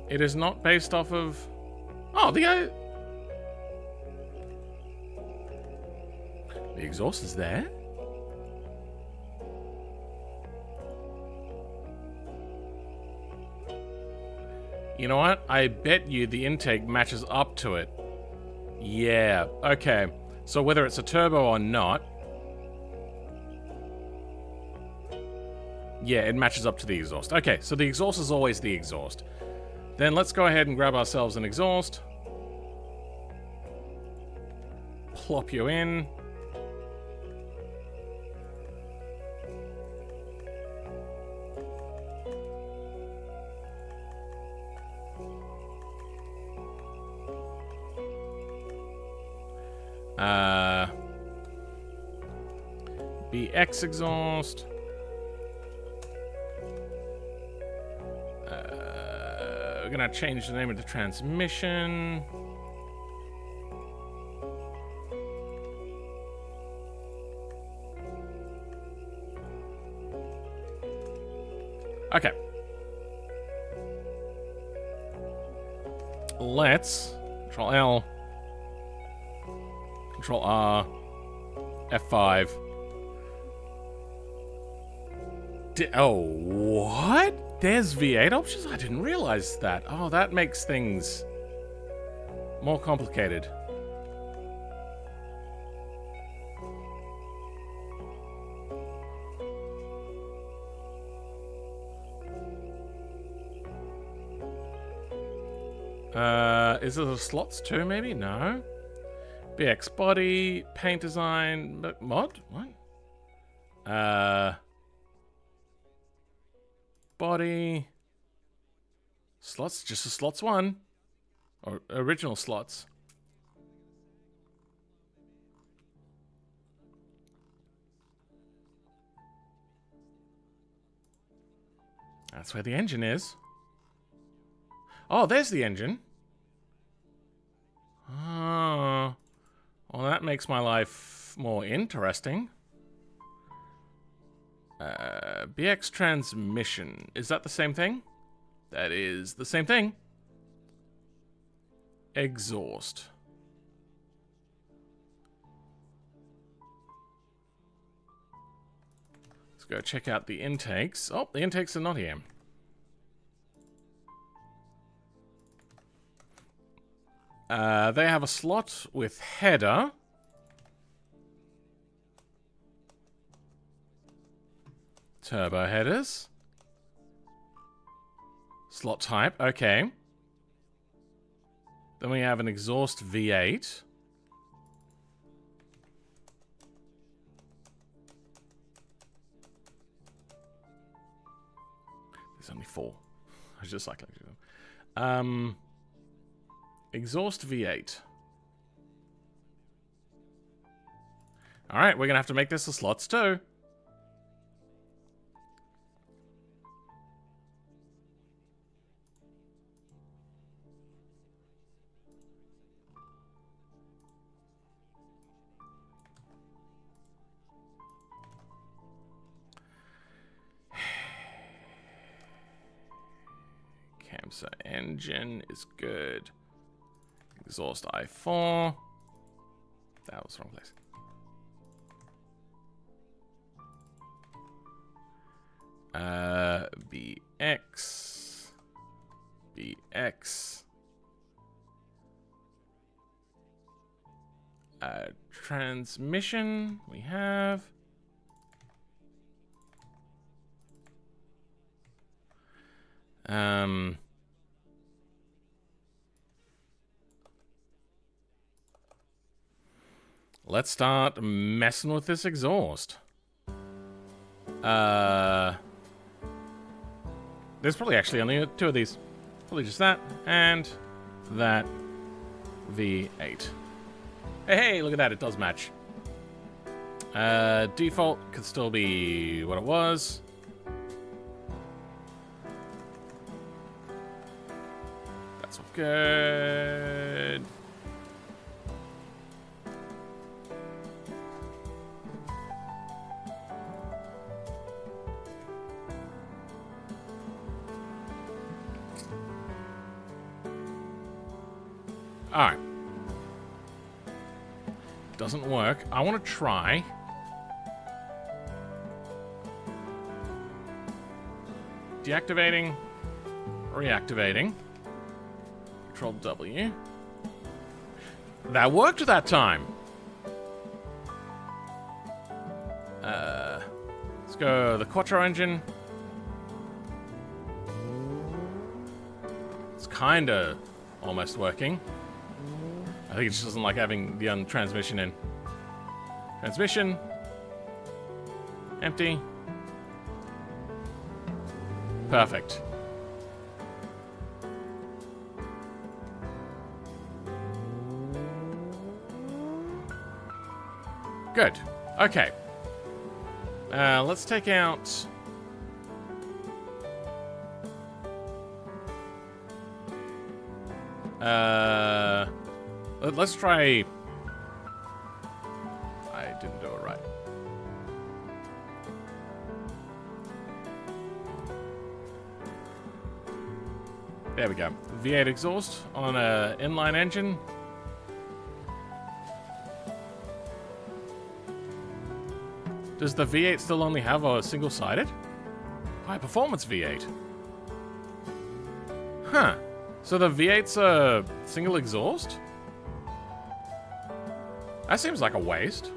It is not based off of... Oh, the exhaust is there? You know what? I bet you the intake matches up to it. Yeah, okay. So whether it's a turbo or not... yeah, it matches up to the exhaust. Okay, so the exhaust is always the exhaust. Then let's go ahead and grab ourselves an exhaust. Plop you in. BX exhaust. We're gonna change the name of the transmission. Okay. Let's Control L, Control R, F5. Oh, what? There's V8 options? I didn't realize that. Oh, that makes things more complicated. Is it the slots too, maybe? No. BX body, paint design, mod? What? Body. Slots, just a slots 1. Or original slots. That's where the engine is. Oh, there's the engine. Oh. Well, that makes my life more interesting. BX transmission. Is that the same thing? That is the same thing. Exhaust. Let's go check out the intakes. Oh, the intakes are not here. They have a slot with header. Turbo headers. Slot type, okay. Then we have an exhaust V8. There's only 4. I was just cycling through them. Exhaust V8. Alright, we're gonna have to make this a slots too. So engine is good. Exhaust I4. That was the wrong place. BX. BX. Transmission we have. Let's start messing with this exhaust. There's probably actually only 2 of these. Probably just that and that V8. Hey, look at that. It does match. Default could still be what it was. That's all good. Alright. Doesn't work. I want to try. Deactivating. Reactivating. Control W. That worked that time. Let's go the Quattro engine. It's kinda almost working. I think it just doesn't like having the transmission in. Transmission. Empty. Perfect. Good. Okay. Let's take out... let's try... I didn't do it right. There we go. V8 exhaust on an inline engine. Does the V8 still only have a single-sided? High performance V8. Huh. So the V8's a single exhaust? That seems like a waste.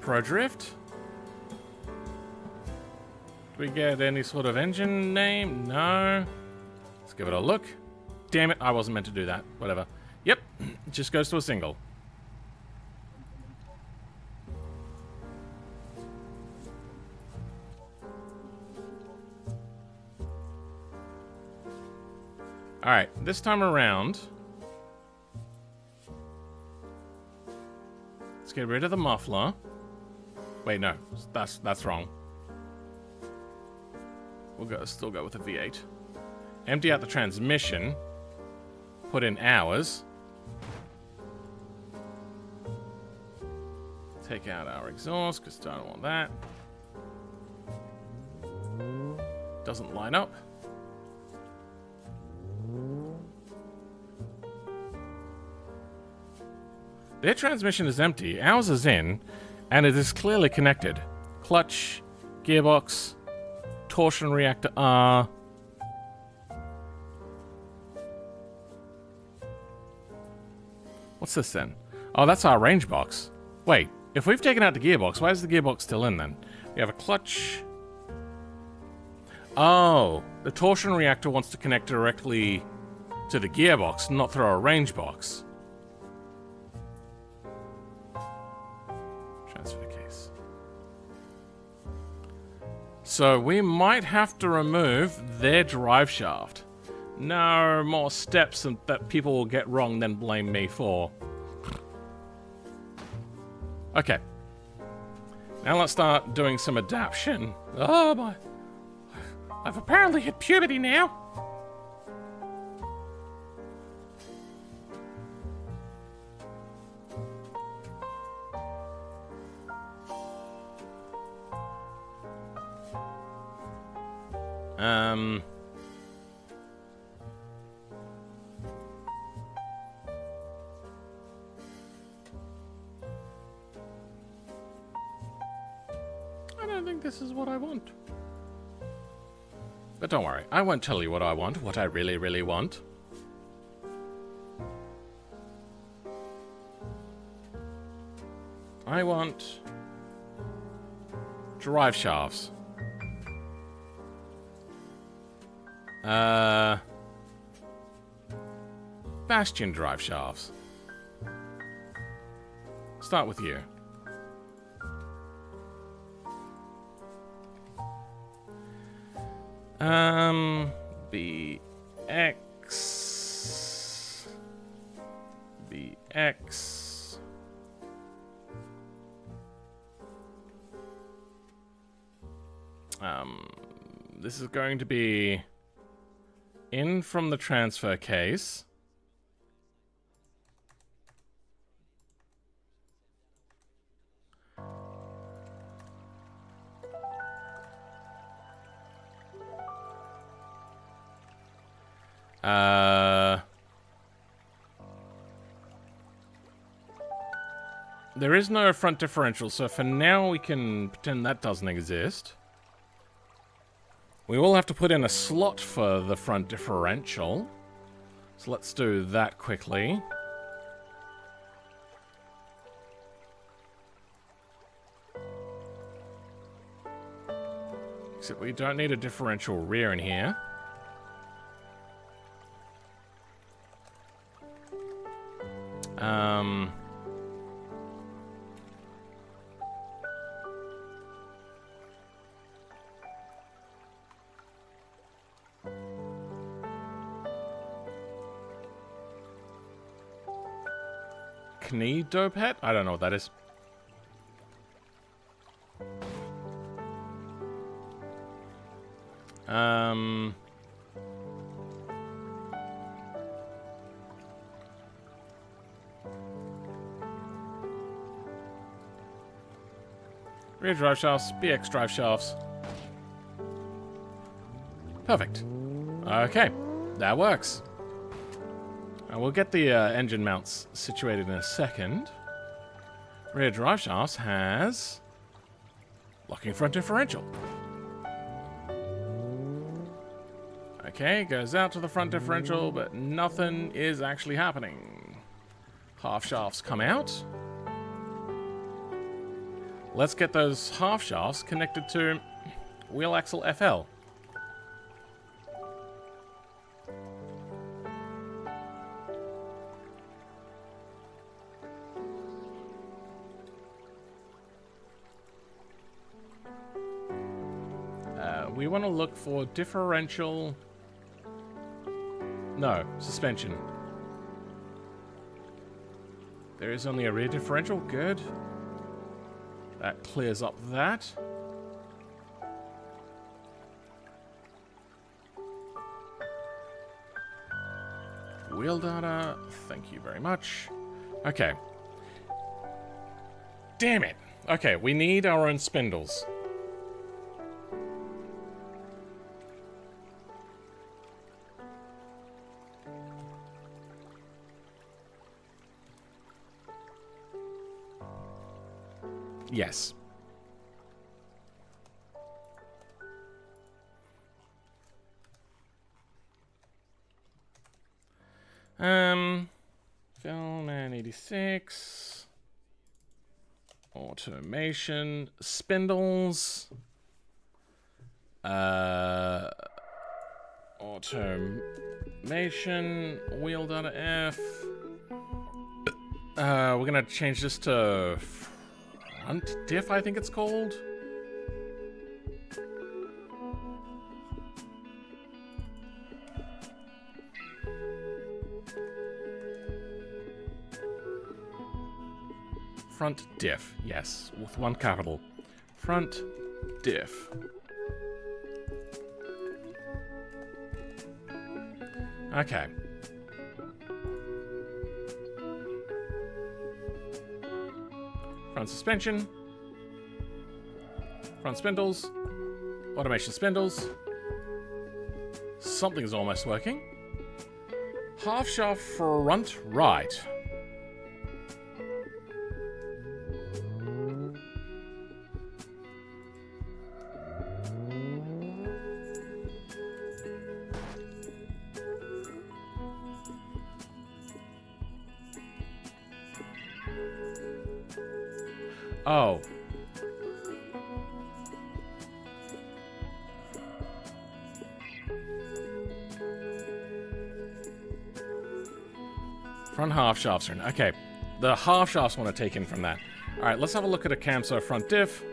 Pro Drift? Do we get any sort of engine name? No. Let's give it a look. Damn it, I wasn't meant to do that. Whatever. Yep, it just goes to a single. Alright, this time around, let's get rid of the muffler. Wait, no, that's wrong. We'll still go with the V8. Empty out the transmission. Put in hours. Take out our exhaust, because I don't want that. Doesn't line up. Their transmission is empty, ours is in, and it is clearly connected. Clutch, gearbox, torsion reactor R. What's this then? Oh, that's our range box. Wait, if we've taken out the gearbox, why is the gearbox still in then? We have a clutch. Oh, the torsion reactor wants to connect directly to the gearbox, not through a range box. Transfer case. So we might have to remove their drive shaft. No more steps that people will get wrong then blame me for. Okay. Now let's start doing some adaptation. Oh my. I've apparently hit puberty now. I don't think this is what I want. But don't worry, I won't tell you what I want, what I really, really want. I want drive shafts. Bastion drive shafts. Start with you. BX. This is going to be in from the transfer case. There is no front differential, so for now we can pretend that doesn't exist. We will have to put in a slot for the front differential. So let's do that quickly. Except we don't need a differential rear in here. Knee-dopet? I don't know what that is. Rear drive shafts, BX drive shafts. Perfect. Okay, that works. We'll get the engine mounts situated in a second. Rear drive shafts has locking front differential. Okay, goes out to the front differential, but nothing is actually happening. Half shafts come out. Let's get those half shafts connected to wheel axle FL. We want to look for differential. No, suspension. There is only a rear differential. Good. That clears up that. Wheel data. Thank you very much. Okay. Damn it. Okay, we need our own spindles. Yes. Filman 86. Automation. Spindles. Automation. Wheel data F. We're gonna change this to front diff, I think it's called. Front diff, yes, with one capital. Front diff. Okay. Front suspension. Front spindles. Automation spindles. Something's almost working. Half shaft front right. Oh. Front half shafts are in. Okay. The half shafts want to take in from that. Alright, let's have a look at a Camso front diff.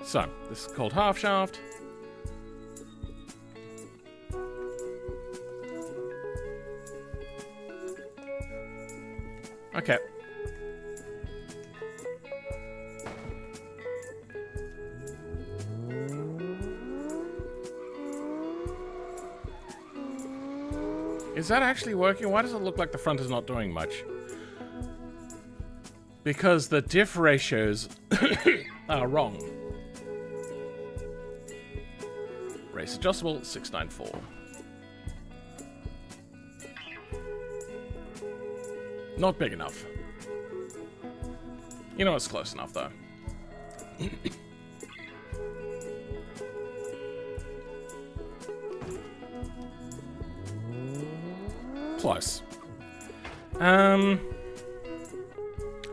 So, this is called half shaft. Okay. Is that actually working? Why does it look like the front is not doing much? Because the diff ratios are wrong. Race adjustable, 694. Not big enough. You know it's close enough, though. Close. I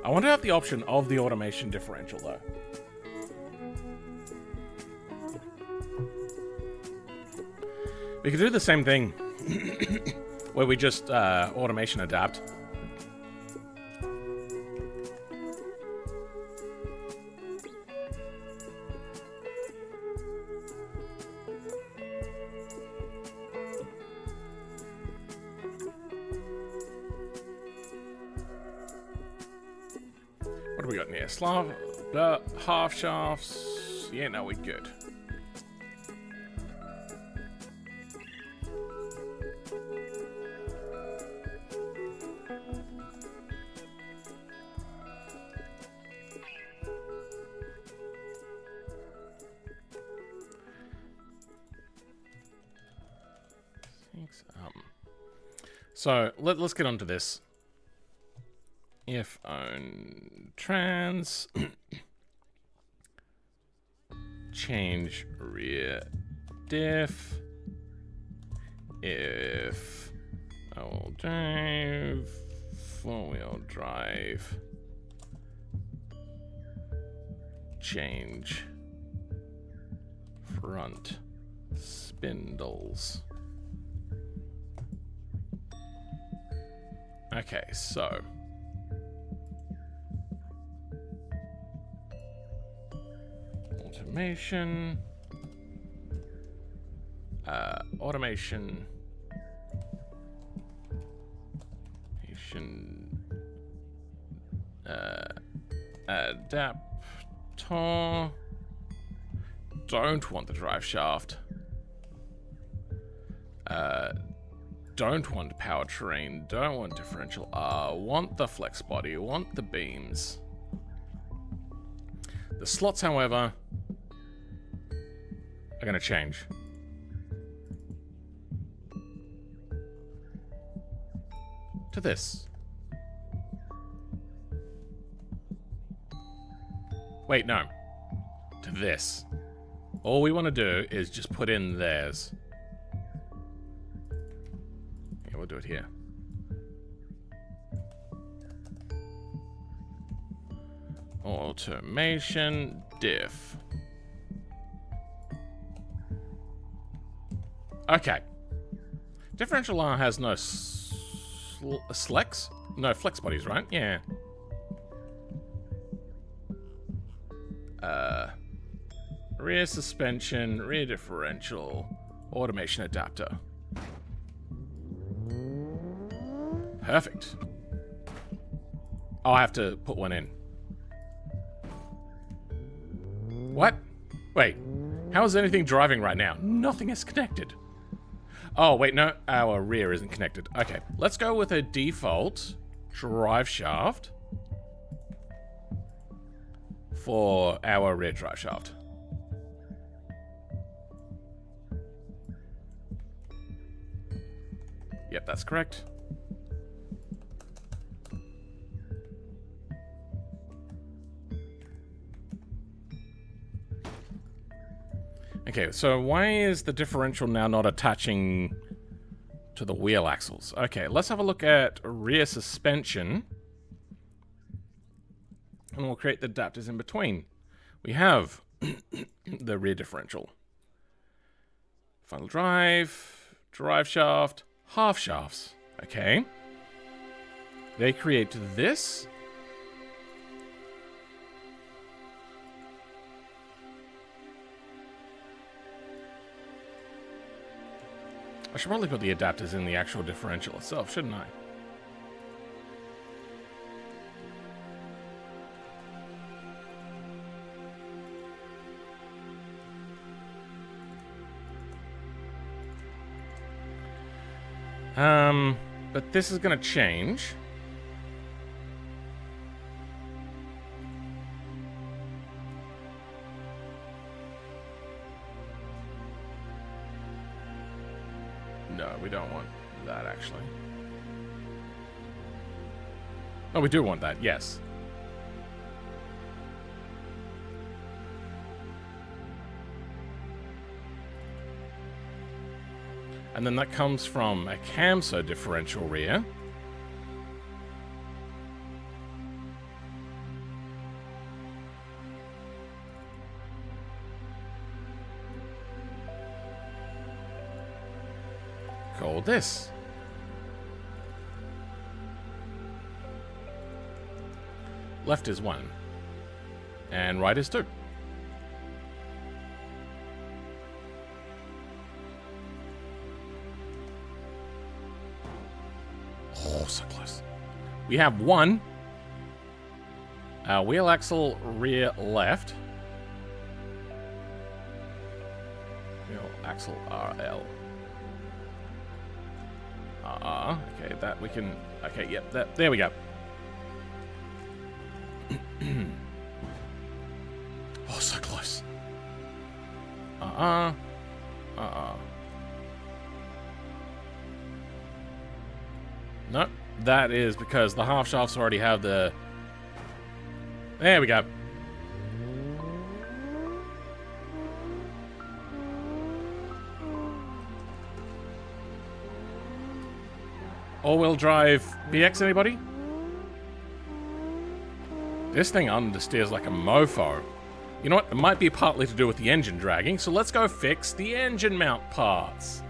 want to have the option of the automation differential, though. We could do the same thing where we just automation adapt. What do we got in here? Half shafts. Yeah, no, we're good. So let's get on to this. If own trans change rear diff if all drive 4-wheel drive change front spindles. Okay, so automation, automation, adapter. Don't want the drive shaft. Don't want powertrain. Don't want differential R. Want the flex body. Want the beams. The slots, however, are going to change. To this. Wait, no. To this. All we want to do is just put in theirs. Yeah, we'll do it here. Automation diff. Okay. Differential R has no flex? No flex bodies, right? Yeah. Rear suspension, rear differential, automation adapter. Perfect. Oh, I have to put one in. What? Wait. How is anything driving right now? Nothing is connected. Oh, wait, no. Our rear isn't connected. Okay, let's go with a default drive shaft for our rear drive shaft. Yep, that's correct. Okay, so why is the differential now not attaching to the wheel axles? Okay, let's have a look at rear suspension. And we'll create the adapters in between. We have the rear differential. Final drive, drive shaft, half shafts. Okay. They create this. I should probably put the adapters in the actual differential itself, shouldn't I? But this is going to change. No, we don't want that, actually. Oh, we do want that, yes. And then that comes from a Camso differential rear. Call this. Left is 1. And right is 2. Oh, so close. We have 1. Wheel axle rear left. Wheel axle RL. Okay, that we can... Okay, yep, that, there we go. Oh, so close. Nope, that is because the half shafts already have the... There we go. All-wheel drive VX, anybody? This thing understeers like a mofo. You know what? It might be partly to do with the engine dragging, so let's go fix the engine mount parts.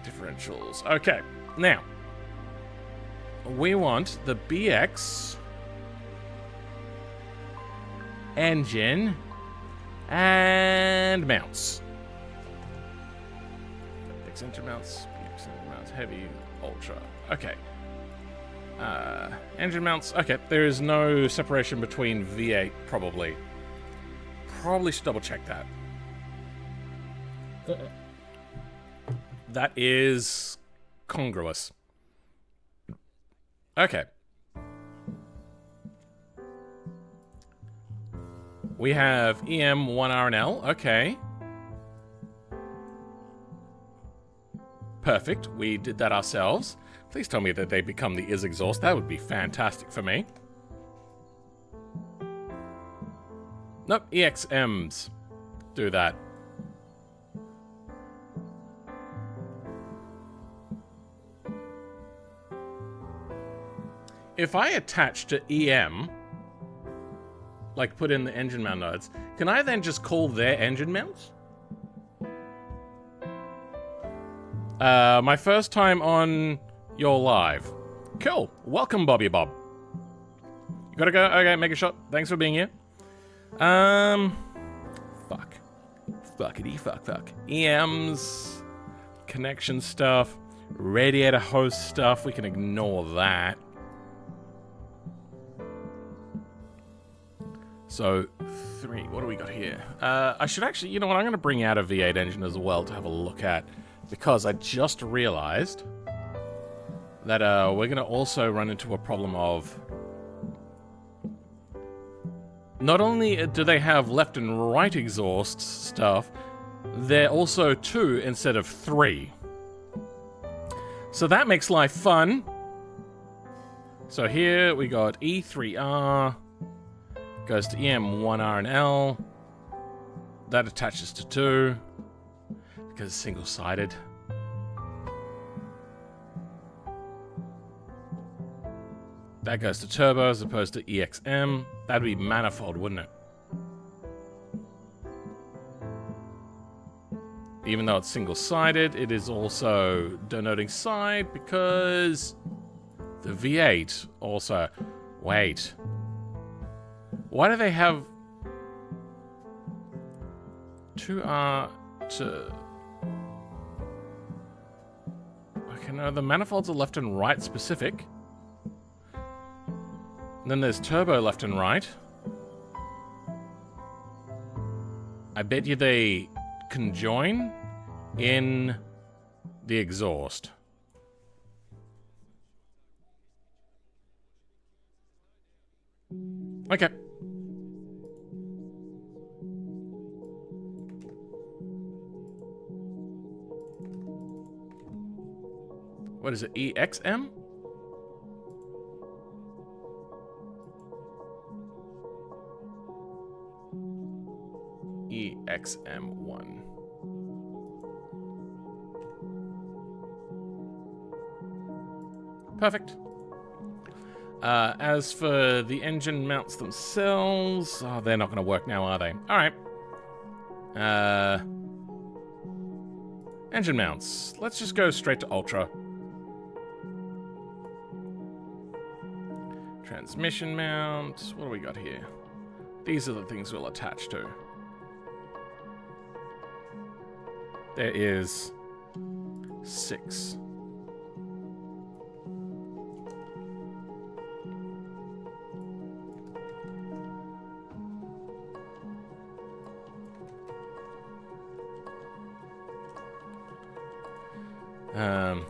Differentials. Okay, now we want the BX engine and mounts. BX engine mounts, BX engine mounts, heavy, ultra. Okay. Engine mounts. Okay, there is no separation between V8, probably. Probably should double check that. That is congruous. Okay. We have EM1RNL. Okay. Perfect. We did that ourselves. Please tell me that they become the IS exhaust. That would be fantastic for me. Nope, EXMs do that. If I attach to EM, like put in the engine mount nodes, can I then just call their engine mounts? My first time on your live. Cool. Welcome, Bobby Bob. You gotta go? Okay, make a shot. Thanks for being here. Fuck. Fuckity fuck. EMs, connection stuff, radiator host stuff. We can ignore that. So, 3. What do we got here? I should actually, you know what? I'm going to bring out a V8 engine as well to have a look at, because I just realized that we're going to also run into a problem of not only do they have left and right exhaust stuff, they're also 2 instead of 3. So that makes life fun. So here we got E3R. Goes to EM1RNL. That attaches to 2 because it's single-sided. That goes to turbo as opposed to EXM. That'd be manifold, wouldn't it? Even though it's single-sided, it is also denoting side because the V8 also... Wait. Why do they have 2R to... Okay, no, the manifolds are left and right specific. And then there's turbo left and right. I bet you they conjoin in the exhaust. Okay. What is it? EXM? EXM1. Perfect. As for the engine mounts themselves, oh, they're not going to work now, are they? All right. Engine mounts. Let's just go straight to Ultra. Transmission mount. What do we got here? These are the things we'll attach to. There is 6.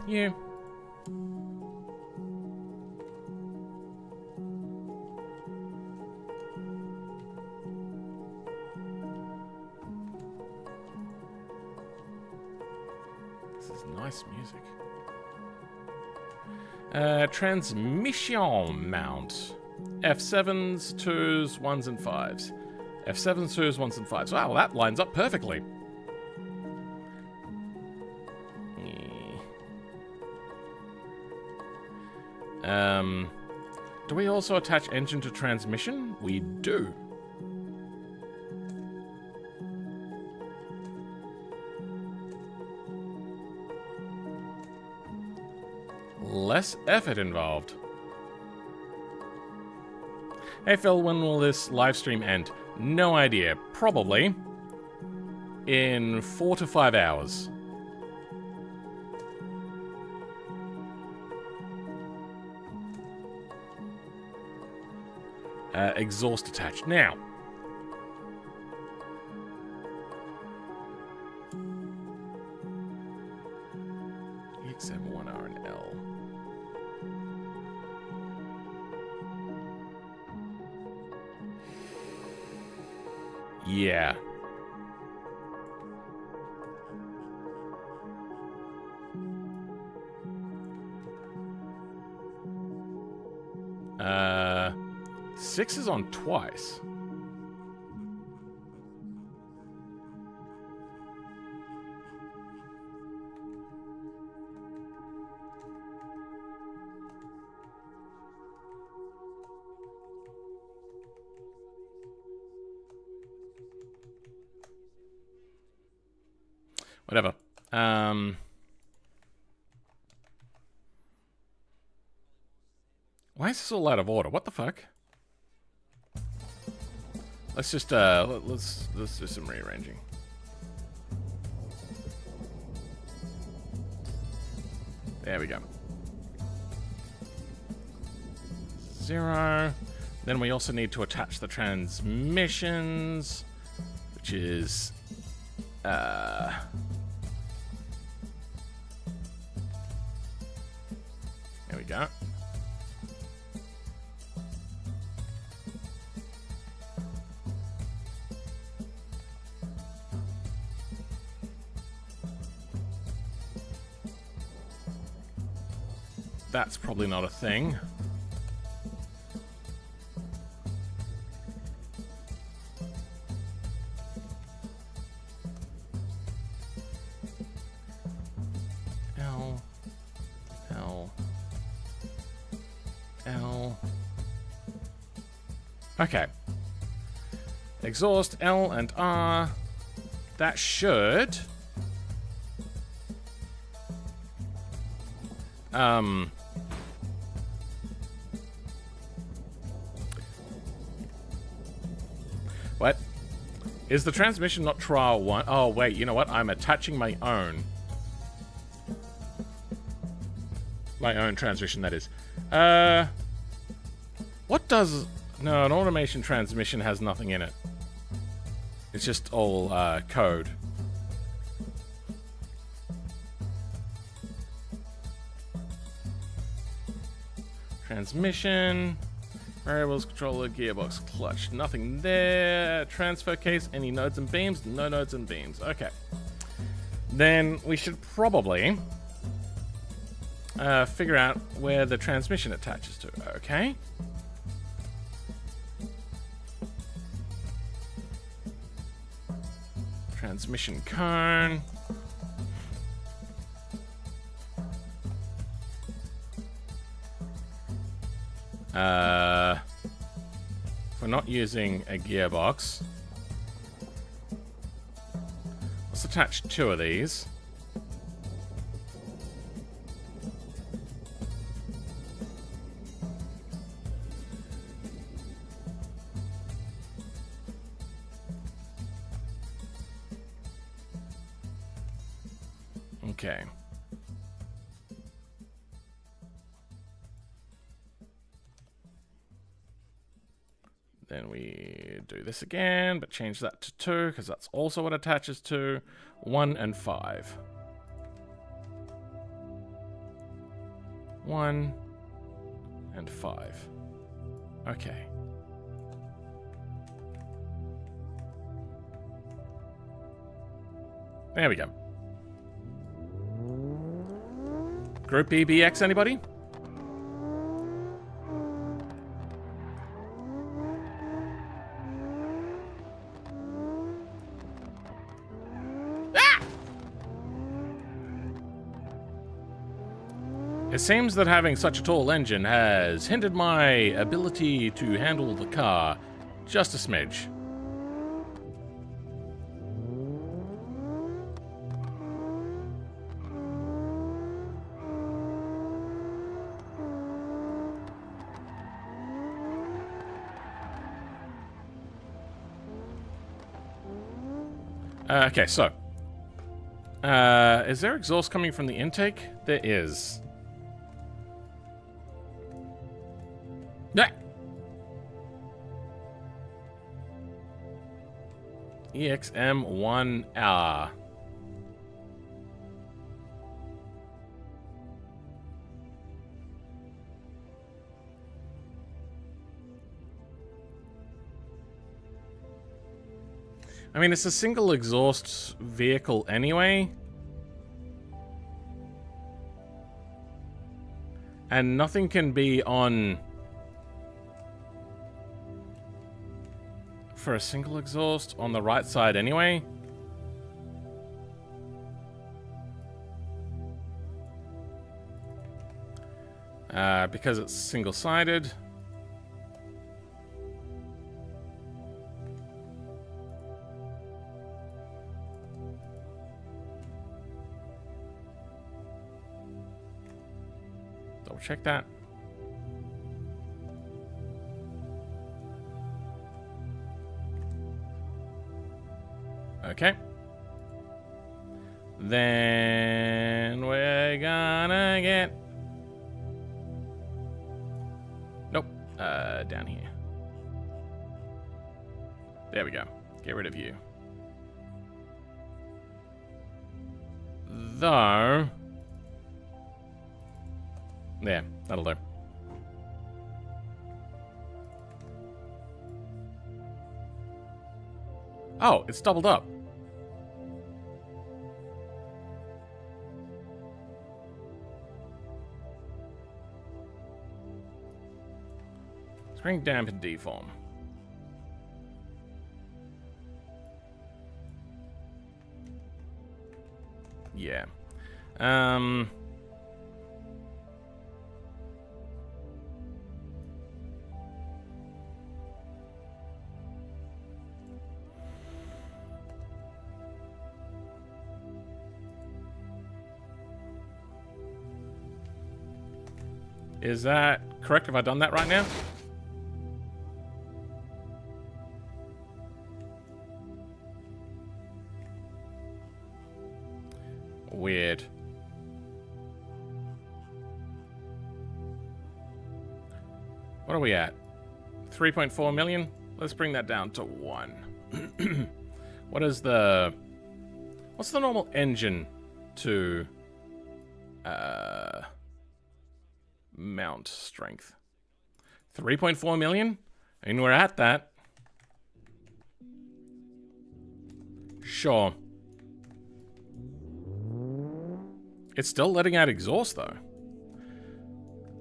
Yeah. This is nice music. Transmission mount. F7s, 2s, 1s, and 5s. F7s, 2s, 1s, and 5s. Wow, that lines up perfectly. Do we also attach engine to transmission? We do. less effort involved. Hey Phil, when will this live stream end? No idea. Probably in 4 to 5 hours. Exhaust attached. Now, EX71R and L. Yeah. Six is on twice. Whatever. Why is this all out of order? What the fuck? Let's just let's do some rearranging. There we go. 0. Then we also need to attach the transmissions, which is there we go. That's probably not a thing. L. Okay. Exhaust L and R. That should what? Is the transmission not trial 1? Oh, wait, you know what? I'm attaching my own. My own transmission, that is. What does... No, an automation transmission has nothing in it. It's just all code. Transmission, variables, controller, gearbox, clutch. Nothing there. Transfer case, any nodes and beams? No nodes and beams. Okay. Then we should probably figure out where the transmission attaches to. Okay. Transmission cone. If we're not using a gearbox, let's attach 2 of these. Okay. Then we do this again, but change that to 2, because that's also what attaches to 1 and 5. 1 and 5. Okay. There we go. Group BBX, anybody? Ah! It seems that having such a tall engine has hindered my ability to handle the car just a smidge. Okay, so. Is there exhaust coming from the intake? There is. Yeah. EXM1R. I mean, it's a single exhaust vehicle anyway. And nothing can be on for a single exhaust on the right side anyway. Because it's single-sided. Double check that. Okay. Then we're gonna get... Nope. Down here. There we go. Get rid of you. Though... Yeah, that'll do. Oh, it's doubled up. Spring damp and deform. Yeah. Is that correct? Have I done that right now? Weird. What are we at? 3.4 million? Let's bring that down to 1. What is the... What's the normal engine to... mount strength? 3.4 million? I mean, we're at that. Sure. It's still letting out exhaust, though.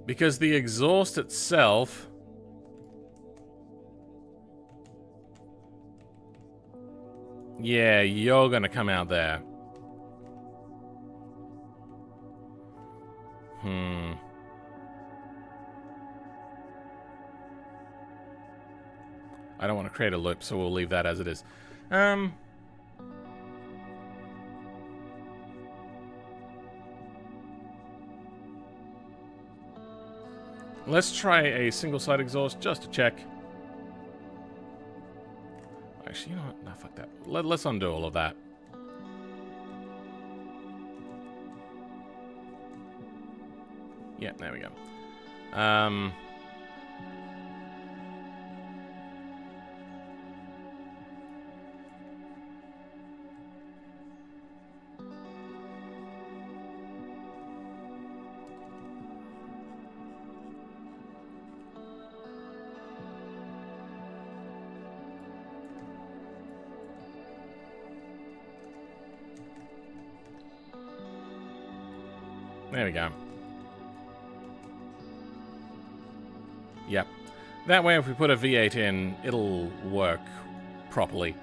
Because the exhaust itself... Yeah, you're gonna come out there. I don't want to create a loop, so we'll leave that as it is. Let's try a single-side exhaust just to check. Actually, you know what? No, fuck that. Let's undo all of that. Yeah, there we go. There we go. Yep. That way, if we put a V8 in, it'll work properly.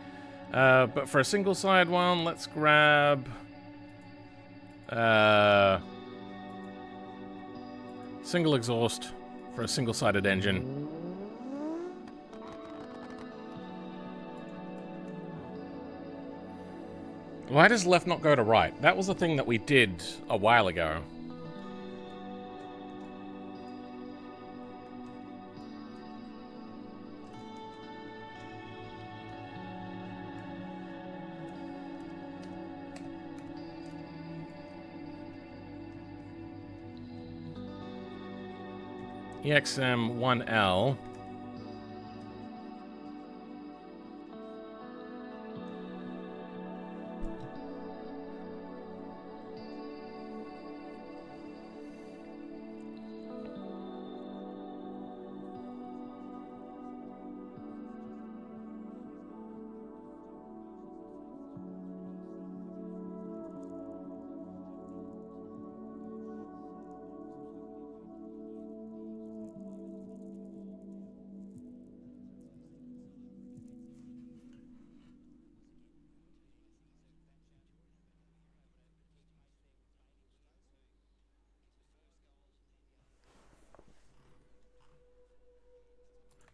But for a single-side one, let's grab... single exhaust for a single-sided engine. Why does left not go to right? That was the thing that we did a while ago. EXM1L.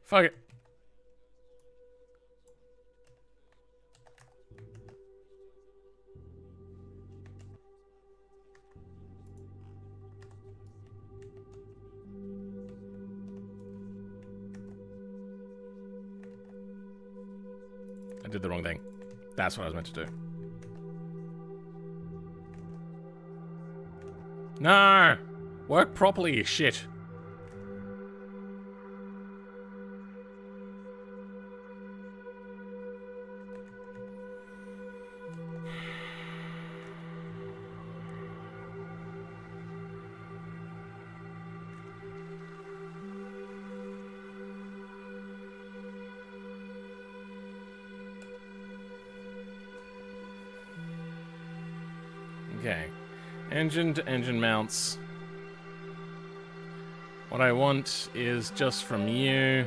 Fuck it. I did the wrong thing. That's what I was meant to do. No! Work properly, you shit. Okay. Engine to engine mounts. What I want is just from you.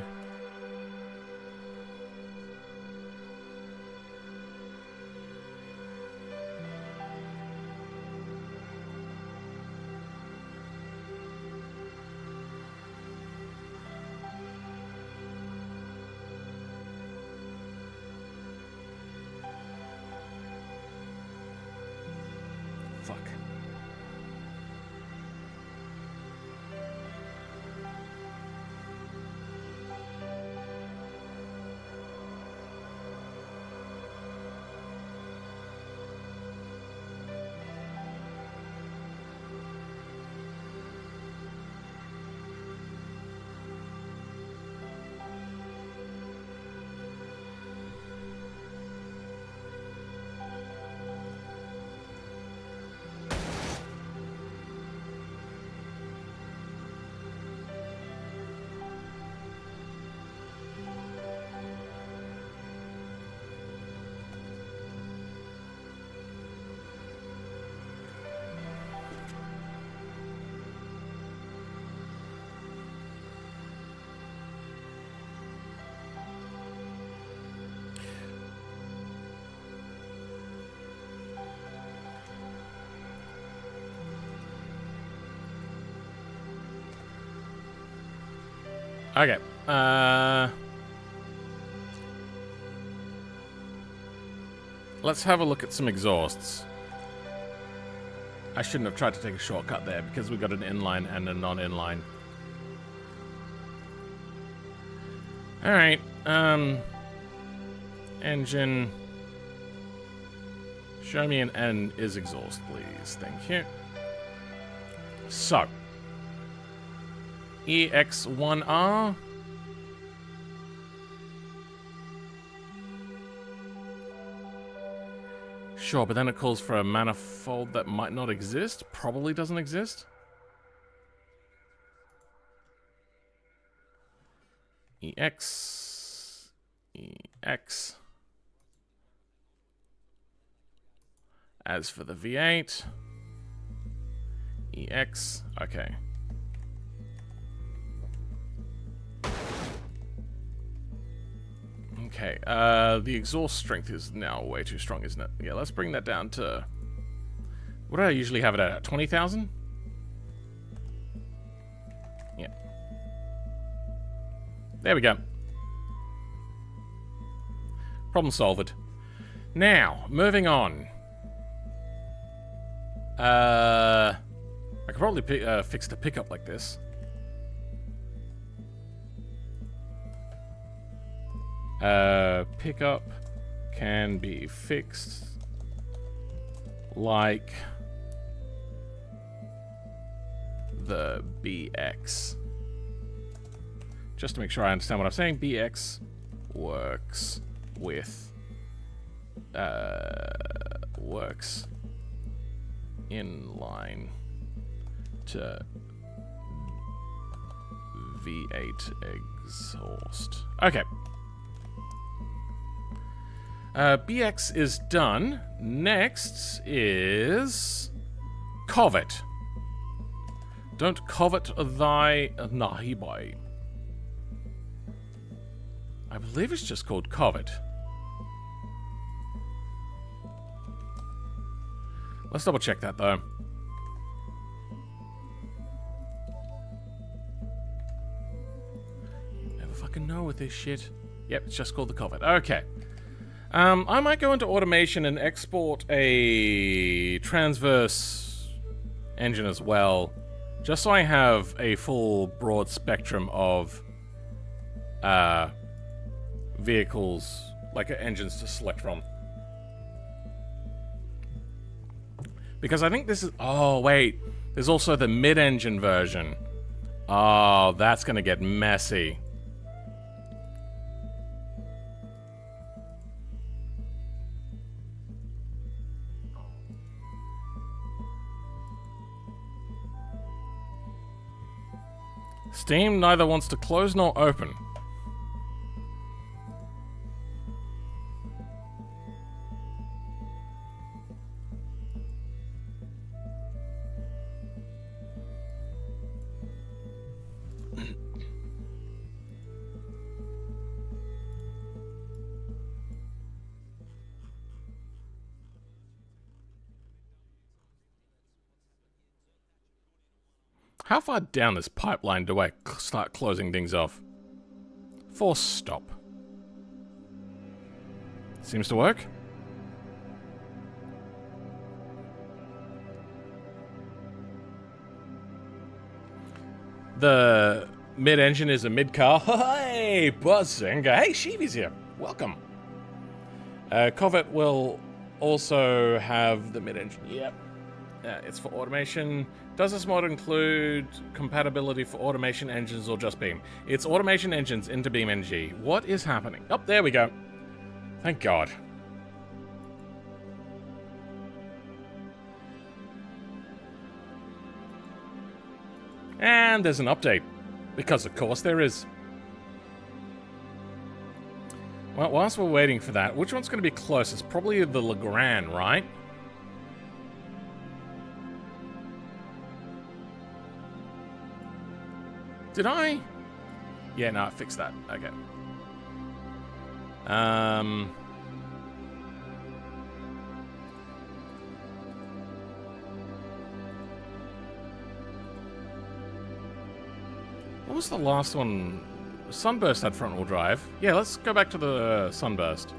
Fuck. Okay. Let's have a look at some exhausts. I shouldn't have tried to take a shortcut there because we got an inline and a non-inline. Alright, engine. Show me an N is exhaust, please. Thank you. So. EX1R. Sure, but then it calls for a manifold that might not exist. Probably doesn't exist. EX. EX. As for the V8. EX. Okay. Okay, the exhaust strength is now way too strong, isn't it? Yeah, let's bring that down to... What do I usually have it at? 20,000? Yeah. There we go. Problem solved. Now, moving on. I could probably fix the pickup like this. Pickup can be fixed like the BX. just to make sure I understand what I'm saying, BX works with, works in line to V8 exhaust. Okay. BX is done. Next is covet. Don't covet thy nahibai. I believe it's just called covet. Let's double check that though. You never fucking know with this shit. Yep, it's just called the covet. Okay. I might go into automation and export a transverse engine as well, just so I have a full broad spectrum of vehicles, like engines to select from. Because I think this is... Oh, wait. There's also the mid-engine version. Oh, that's going to get messy. Steam neither wants to close nor open. How far down this pipeline do I start closing things off? Force stop. Seems to work. The mid-engine is a mid-car. Hey, Buzzinger. Hey, Sheevy's here. Welcome. Covet will also have the mid-engine. Yep. It's for automation. Does this mod include compatibility for automation engines or just Beam? It's automation engines into Beam NG. What is happening? Oh, there we go. Thank God. And there's an update. Because of course there is. Well, whilst we're waiting for that, which one's going to be closest? Probably the Legrand, right? Did I? Yeah, no, I fixed that. Okay. What was the last one? Sunburst had front-wheel drive. Yeah, let's go back to the Sunburst.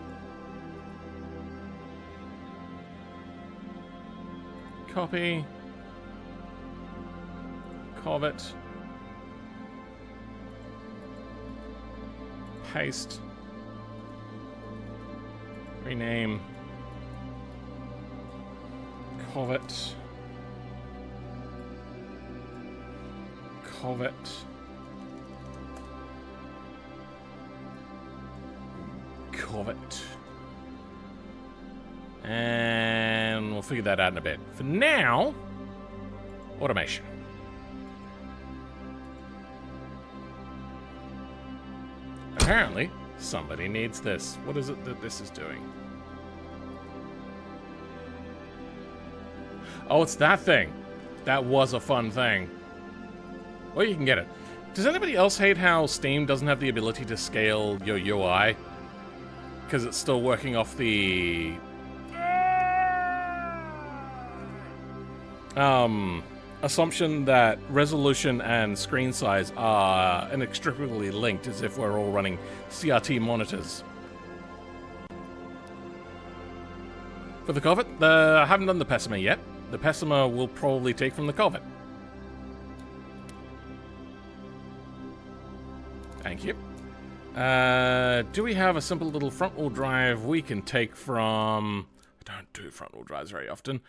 Copy. Covet. Paste. Rename. Covet. Covet. Covet. And we'll figure that out in a bit. For now, automation. Apparently, somebody needs this. What is it that this is doing? Oh, it's that thing. That was a fun thing. Well, you can get it. Does anybody else hate how Steam doesn't have the ability to scale your UI? Because it's still working off the... assumption that resolution and screen size are inextricably linked, as if we're all running CRT monitors. For the Covet, I haven't done the Pessima yet. The Pessima will probably take from the Covet. Thank you. Do we have a simple little front-wheel drive we can take from... I don't do front-wheel drives very often.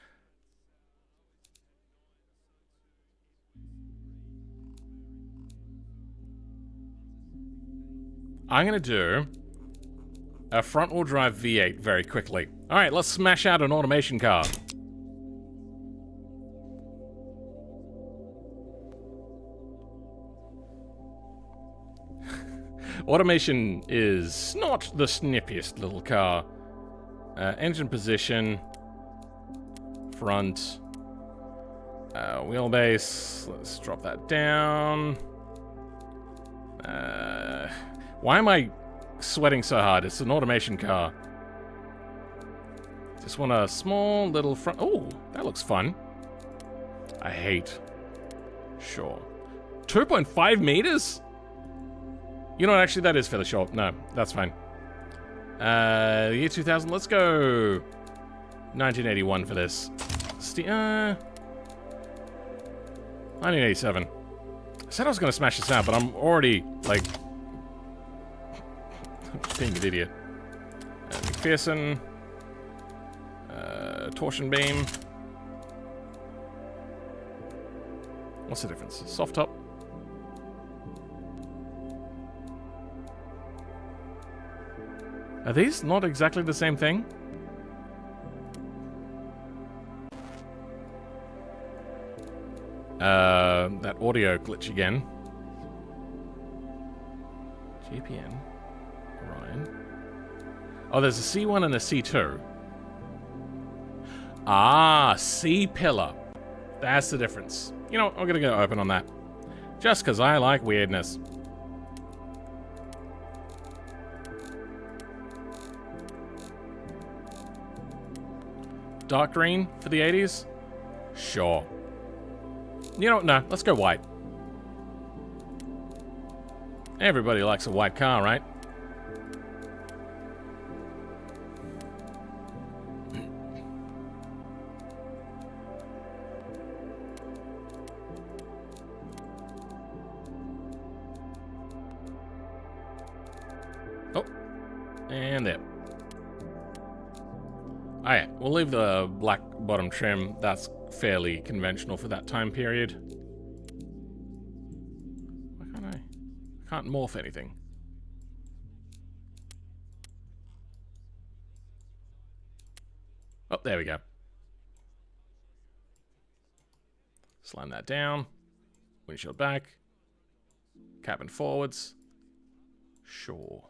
I'm going to do a front-wheel drive V8 very quickly. All right, let's smash out an automation car. Automation is not the snippiest little car. Engine position. Front. Wheelbase. Let's drop that down. Why am I sweating so hard? It's an automation car. Just want a small little front. Oh, that looks fun. I hate. Sure. 2.5 meters? You know what, actually, that is fairly short. No, that's fine. Year 2000, let's go 1981 for this. 1987. I said I was going to smash this out, but I'm already, like, being an idiot. McPherson. Torsion beam. What's the difference? Soft top. Are these not exactly the same thing? That audio glitch again. GPN. Orion. Oh, there's a C1 and a C2. Ah, C-pillar. That's the difference. You know, I'm gonna go open on that. Just because I like weirdness. Dark green for the 80s? Sure. You know what? No, let's go white. Everybody likes a white car, right? Oh, and there. Alright, we'll leave the black bottom trim. That's fairly conventional for that time period. Why can't I can't morph anything. Oh, there we go. Slam that down. Windshield back. Cabin forwards. Sure.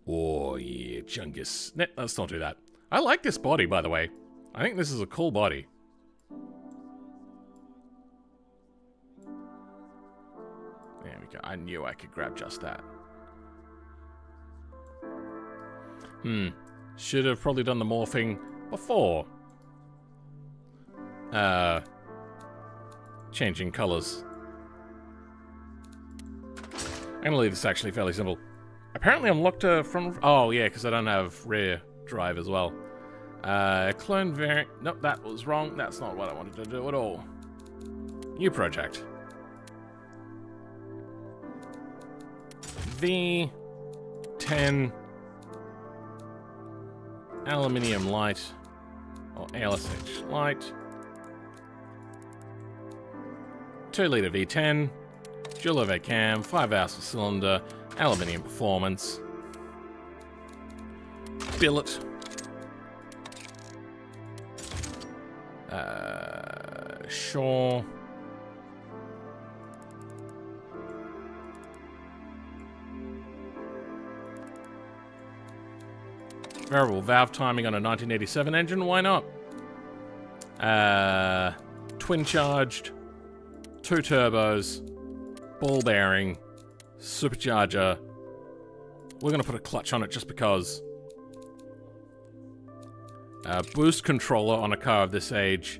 Oh, yeah, Chungus. Let's not do that. I like this body, by the way. I think this is a cool body. There we go. I knew I could grab just that. Should have probably done the morphing before. Changing colors. I'm gonna leave this actually fairly simple. Apparently I'm locked from... Oh, yeah, because I don't have rear drive as well. Clone variant... Nope, that was wrong. That's not what I wanted to do at all. New project. V10 aluminium light, or ALSH light. 2-litre V10, dual overhead cam, 5 hours per cylinder, aluminium performance, billet, sure. Variable valve timing on a 1987 engine, why not? Twin charged, 2 turbos, ball bearing, supercharger. We're going to put a clutch on it just because. Boost controller on a car of this age.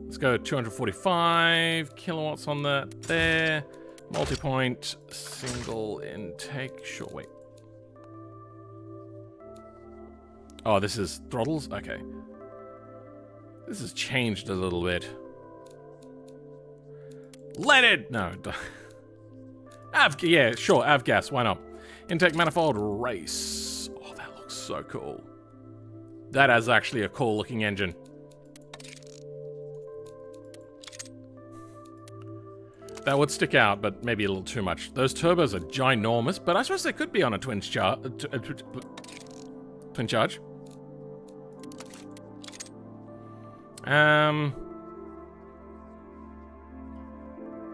Let's go 245 kilowatts on that there. Multi-point, single intake. Sure, wait. Oh, this is throttles? Okay. This has changed a little bit. Leaded! No. Yeah, sure, avgas, why not? Intake manifold race. Oh, that looks so cool. That is actually a cool looking engine. That would stick out, but maybe a little too much. Those turbos are ginormous, but I suppose they could be on a twin charge. Twin charge.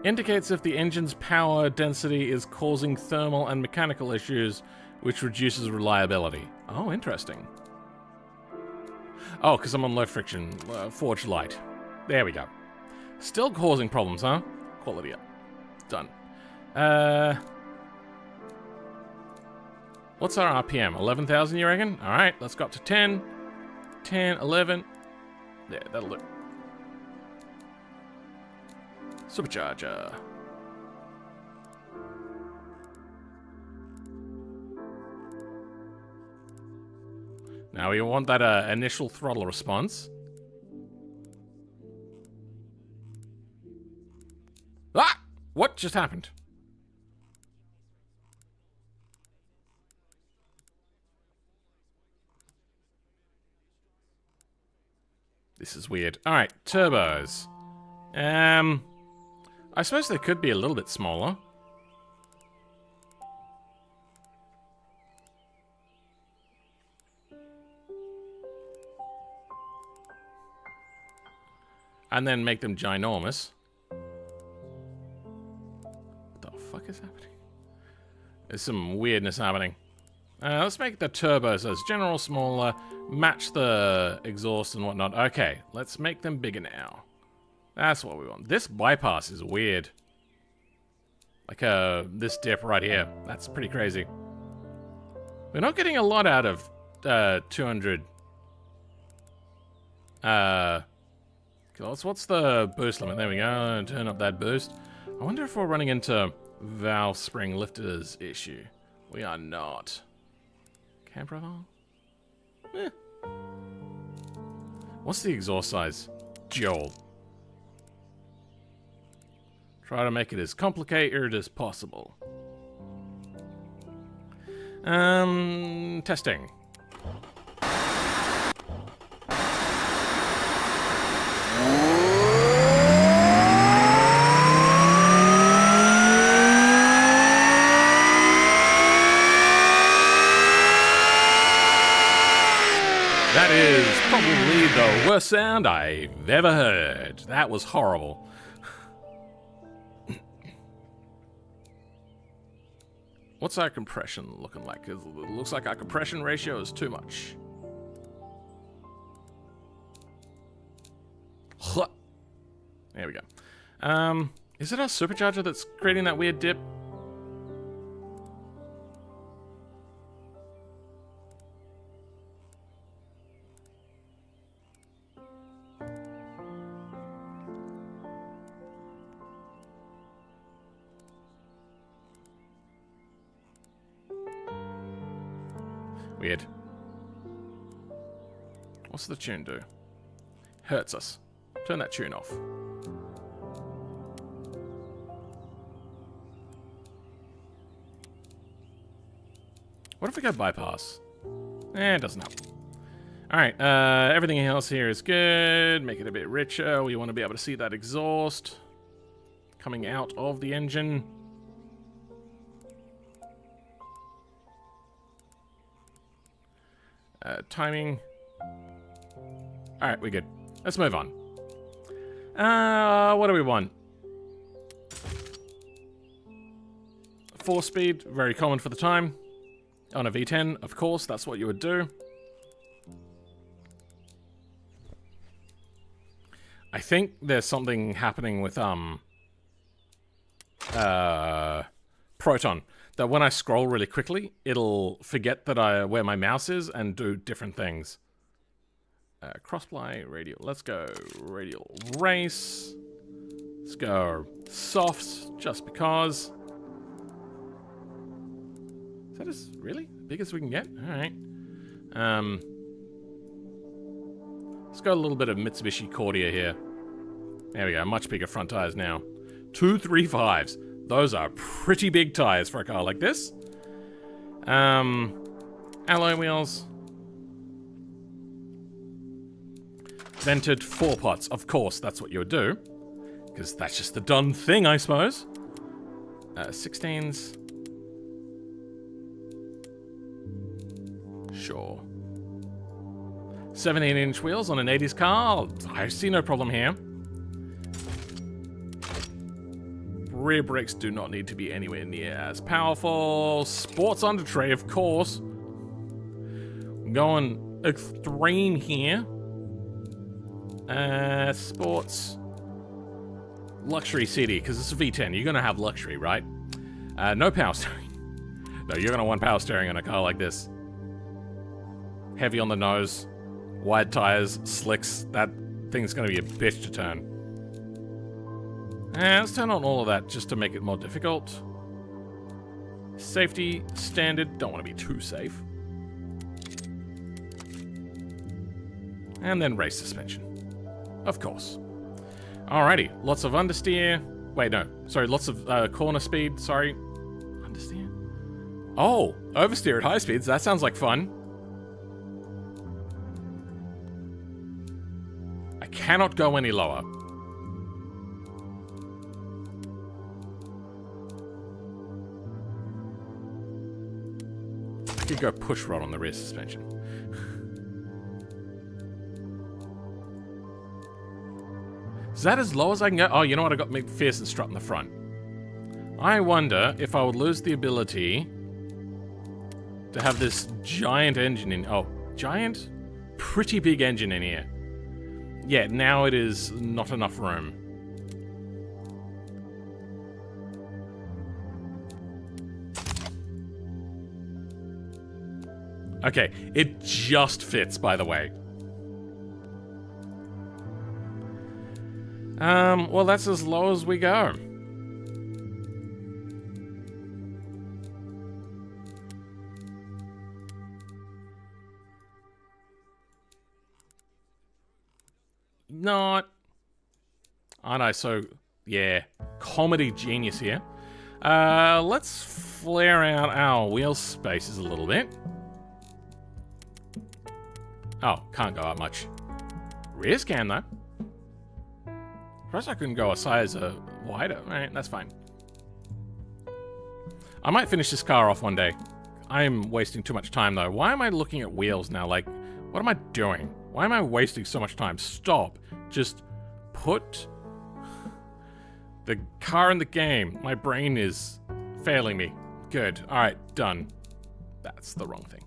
Indicates if the engine's power density is causing thermal and mechanical issues, which reduces reliability. Oh, interesting. Oh, because I'm on low friction, forged light. There we go. Still causing problems, huh? Quality up. Done. What's our RPM? 11,000, you reckon? Alright, let's go up to 10. 10, 11. Yeah, that'll do. Supercharger. Now we want that initial throttle response. Ah! What just happened? This is weird. Alright, turbos. I suppose they could be a little bit smaller. And then make them ginormous. What the fuck is happening? There's some weirdness happening. Let's make the turbos as general smaller, match the exhaust and whatnot. Okay, let's make them bigger now. That's what we want. This bypass is weird. Like this dip right here. That's pretty crazy. We're not getting a lot out of 200. What's the boost limit? There we go. Turn up that boost. I wonder if we're running into valve spring lifters issue. We are not. Cam profile? Eh. What's the exhaust size? Joel. Try to make it as complicated as possible. Testing. That is probably the worst sound I've ever heard. That was horrible. What's our compression looking like? It looks like our compression ratio is too much. There we go. Is it our supercharger that's creating that weird dip? Weird. What's the tune do? Hurts us. Turn that tune off. What if we go bypass? It doesn't help. Alright, everything else here is good. Make it a bit richer. We want to be able to see that exhaust coming out of the engine. Timing. Alright, we're good. Let's move on. What do we want? 4-speed, very common for the time. On a V10, of course, that's what you would do. I think there's something happening with Proton. That when I scroll really quickly, it'll forget that where my mouse is and do different things. Crossplay, radial. Let's go radial race. Let's go softs, just because. Is that as really big as we can get? All right. Let's go a little bit of Mitsubishi Cordia here. There we go. Much bigger front tires now. 235s. Those are pretty big tires for a car like this. Alloy wheels. Vented 4 pots. Of course, that's what you would do. because that's just the done thing, I suppose. 16s. Sure. 17-inch wheels on an 80s car. I see no problem here. Rear brakes do not need to be anywhere near as powerful. Sports under tray, of course. I'm going extreme here. Sports. Luxury CD, because it's a V10. You're going to have luxury, right? No power steering. No, you're going to want power steering on a car like this. Heavy on the nose. Wide tires. Slicks. That thing's going to be a bitch to turn. Let's turn on all of that just to make it more difficult. Safety, standard. Don't want to be too safe. And then race suspension. Of course. Alrighty. Lots of understeer. Wait, no. Sorry, lots of corner speed. Sorry. Understeer? Oh, oversteer at high speeds. That sounds like fun. I cannot go any lower. I could go push rod on the rear suspension. Is that as low as I can go? Oh, you know what? I got McPherson strut in the front. I wonder if I would lose the ability to have this giant engine in... Oh, giant? Pretty big engine in here. Yeah, now it is not enough room. Okay, it just fits, by the way. Well, that's as low as we go. Not. Aren't I so... Yeah. Comedy genius here. Let's flare out our wheel spaces a little bit. Oh, can't go up much. Rears can, though. Perhaps I couldn't go a size wider. Alright, that's fine. I might finish this car off one day. I'm wasting too much time, though. Why am I looking at wheels now? Like, what am I doing? Why am I wasting so much time? Stop. Just put the car in the game. My brain is failing me. Good. Alright, done. That's the wrong thing.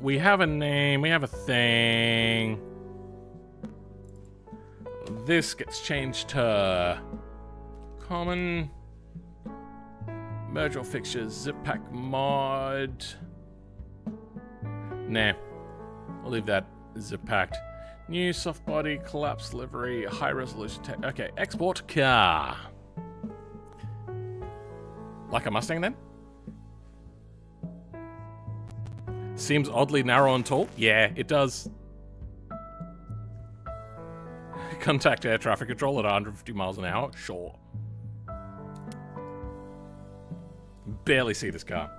We have a name. We have a thing. This gets changed to common merge all fixtures, zip pack mod. Nah, I'll leave that zip packed. New soft body, collapsed livery, high resolution tech. Okay, export car. Like a Mustang then? Seems oddly narrow and tall. Yeah, it does. Contact air traffic control at 150 miles an hour? Sure. Barely see this car.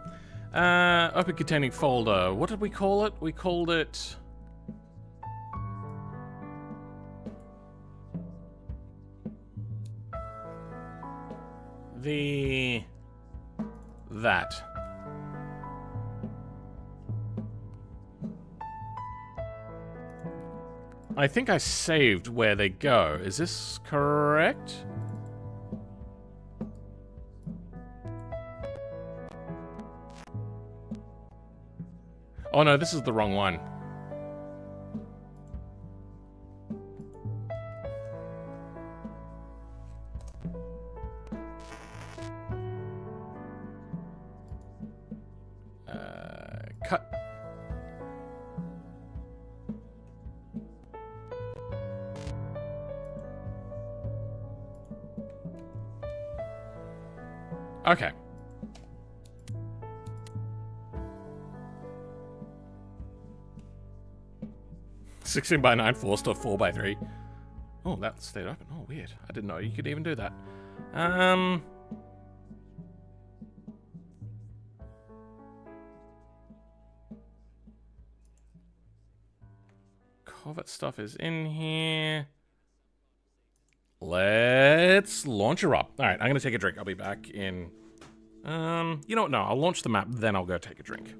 Open containing folder. What did we call it? We called it... That. I think I saved where they go. Is this correct? Oh no, this is the wrong one. Cut. Okay. Sixteen by 9 forced to 4x3. Oh, that stayed open. Oh, weird. I didn't know you could even do that. all that stuff is in here. Let's launch her up. All right, I'm gonna take a drink. I'll be back in. You know what? No, I'll launch the map, then I'll go take a drink.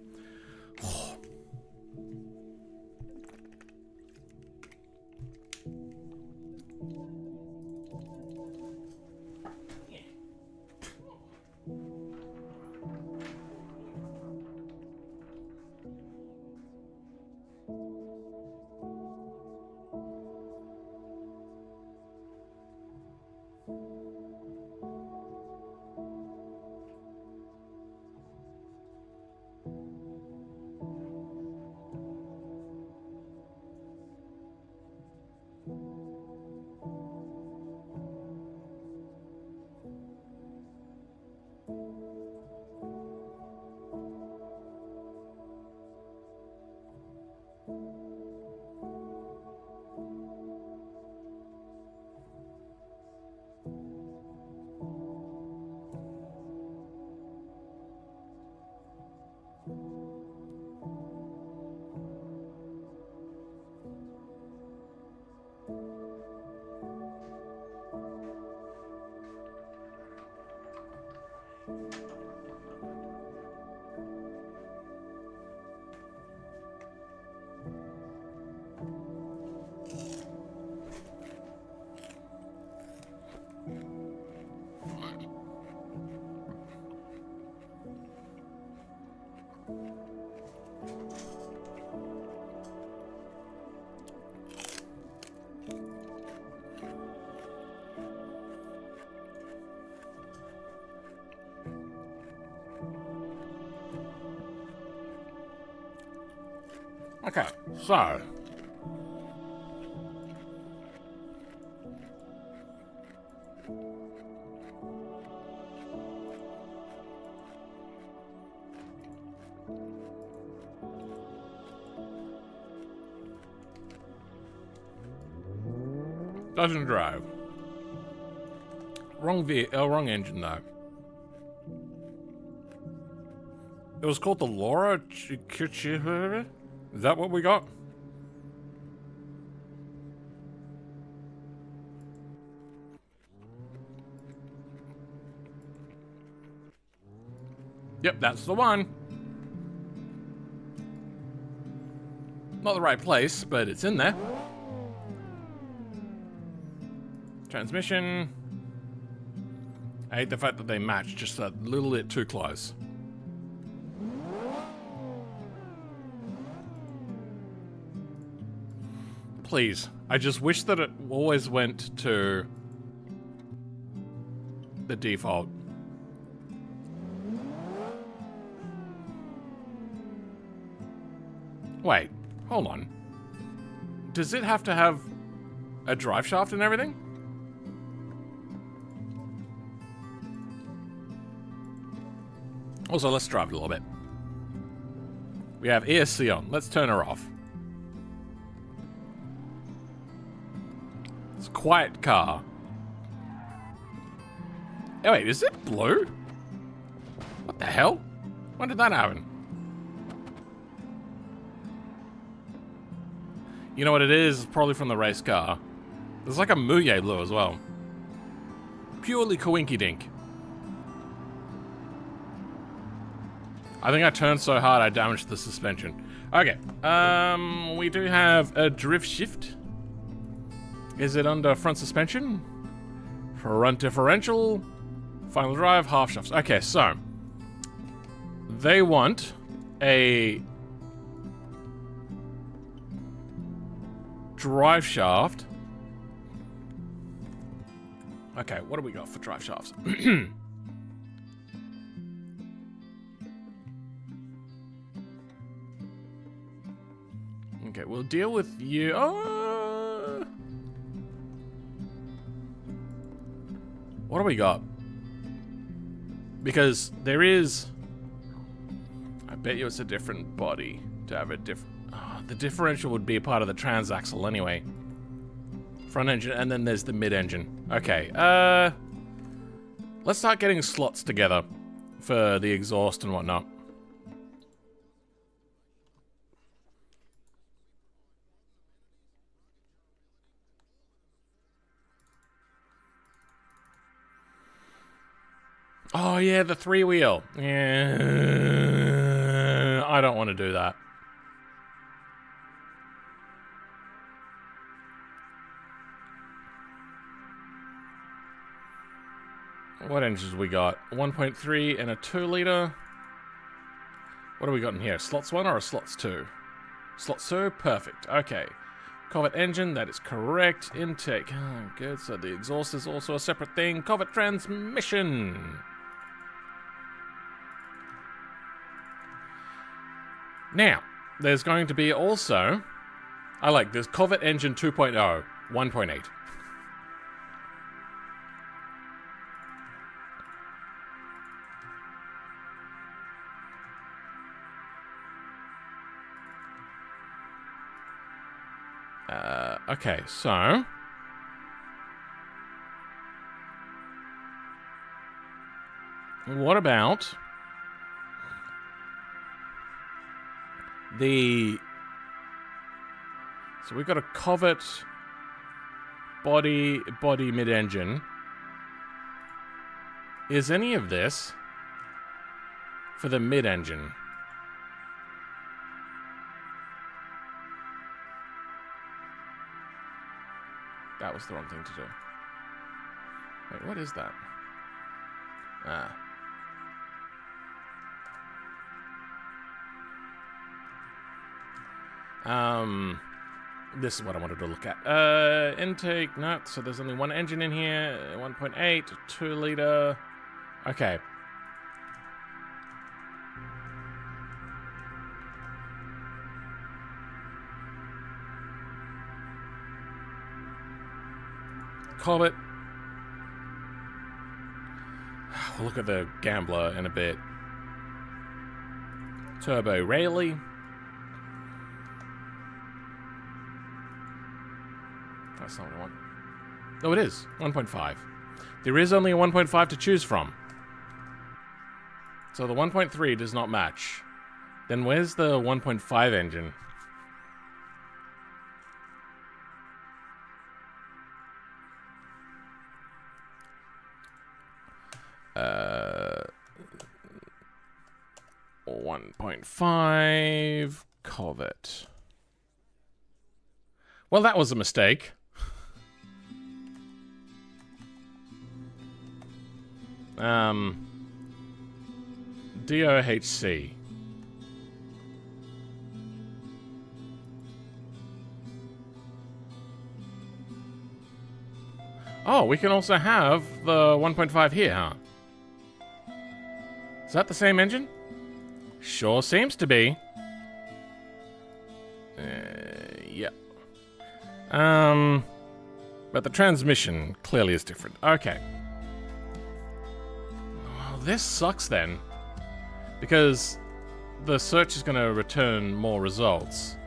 Okay, so doesn't drive. Wrong engine though. It was called the Laura. Is that what we got? Yep, that's the one. Not the right place, but it's in there. Transmission. I hate the fact that they match just a little bit too close. Please. I just wish that it always went to the default. Wait, hold on. Does it have to have a drive shaft and everything? Also, let's drive it a little bit. We have ESC on. Let's turn her off. It's a quiet car. Oh wait, is it blue? What the hell? When did that happen? You know what it is? It's probably from the race car. There's like a Mouye blue as well. Purely coinky dink. I think I turned so hard I damaged the suspension. Okay, we do have a drift shift. Is it under front suspension? Front differential, final drive, half shafts. Okay, so they want a drive shaft. Okay, what do we got for drive shafts? Okay, we'll deal with you. What do we got? Because there is... I bet you it's a different body to have a different... the differential would be a part of the transaxle anyway. Front engine, and then there's the mid-engine. Okay, let's start getting slots together for the exhaust and whatnot. Oh, yeah, the 3-wheel. Yeah, I don't want to do that. What engines we got? 1.3 and a 2-liter. What do we got in here? Slots 1 or a slots 2? Slots 2? Perfect. Okay. Corvette engine, that is correct. Intake. Oh, good. So the exhaust is also a separate thing. Corvette transmission. Now, there's going to be also... I like this. Corvette engine 2.0. 1.8. Okay, so... what about... the... So we've got a Corvette body mid-engine. Is any of this for the mid-engine? That was the wrong thing to do. Wait, what is that? This is what I wanted to look at. Intake, no, so there's only one engine in here. 1.8, 2-liter. Okay. Corvette. We'll look at the Gambler in a bit. Turbo Rayleigh. That's not what I want. Oh, it is. 1.5. There is only a 1.5 to choose from. So the 1.3 does not match. Then where's the 1.5 engine? Uh, 1.5 Corvette. Well, that was a mistake. DOHC. Oh, we can also have the 1.5 here, huh? Is that the same engine? Sure seems to be. Yeah. But the transmission clearly is different. Okay. Well, this sucks then. Because the search is going to return more results.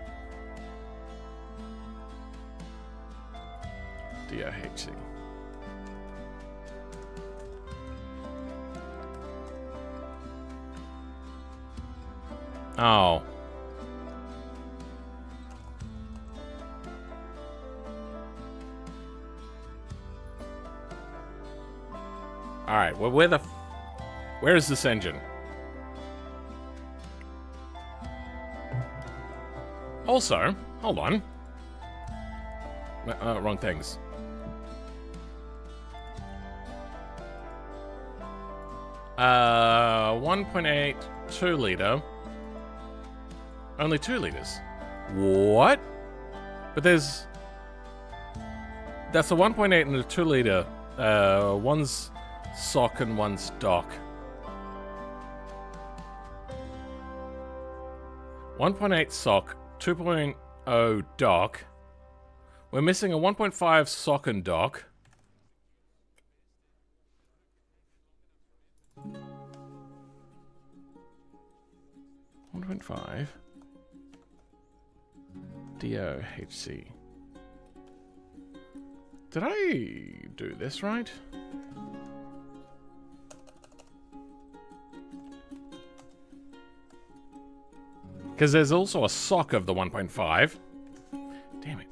DOHC. Oh. Alright, well, where is this engine? Also, hold on. Wrong things. Uh, 1.8, 2-liter. Only 2 liters. What? But there's... That's a 1.8 and a 2-liter. One's sock and one's dock. 1.8 sock, 2.0 dock. We're missing a 1.5 sock and dock. .5 DOHC. Did I do this right? Because there's also a sock of the 1.5. Damn it.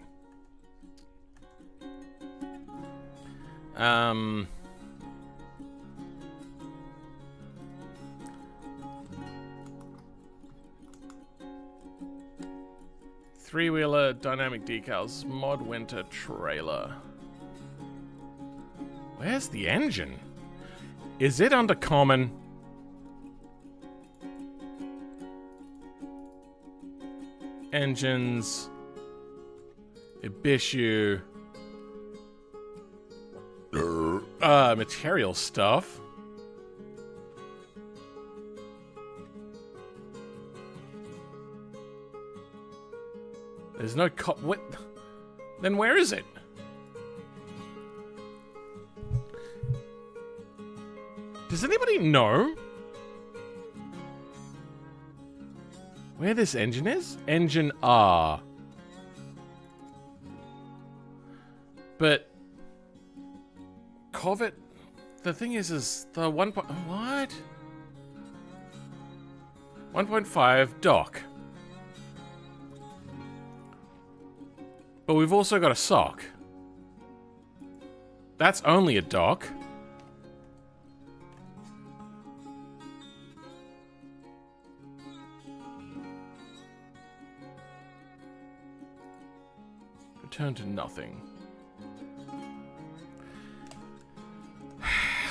Three-wheeler, dynamic decals, mod winter trailer. Where's the engine? Is it under common? Engines. Ibishu. Material stuff. There's no what? Then where is it? Does anybody know where this engine is? Engine R. But Covet, the thing is the 1. What? 1.5 dock. But we've also got a sock. That's only a dock. Return to nothing.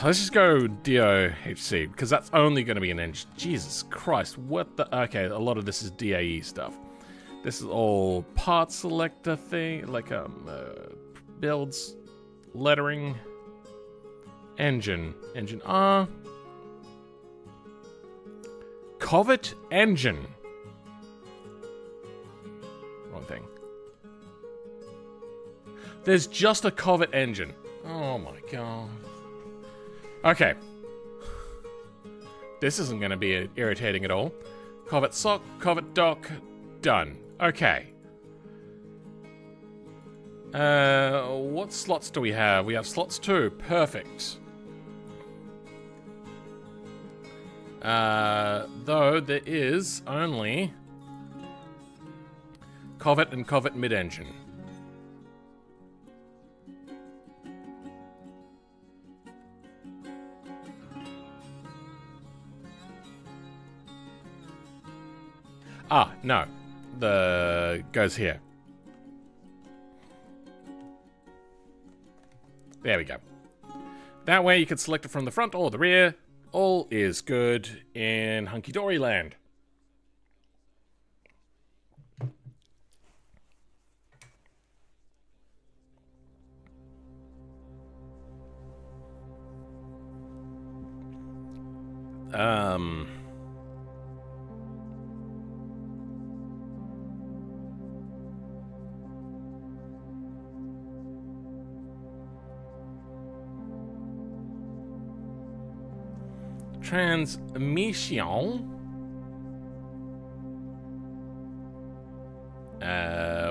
Let's just go DOHC, because that's only going to be an engine. Jesus Christ, what the... Okay, a lot of this is DAE stuff. This is all part selector thing, like builds, lettering, engine R, Covet engine. Wrong thing. There's just a Covet engine. Oh my god. Okay. This isn't going to be irritating at all. Covet sock, Covet dock, done. Okay. What slots do we have? We have slots 2. Perfect. Though there is only Covet and Covet mid-engine. Ah, no. The goes here. There we go. That way you can select it from the front or the rear. All is good in hunky-dory land. Transmission.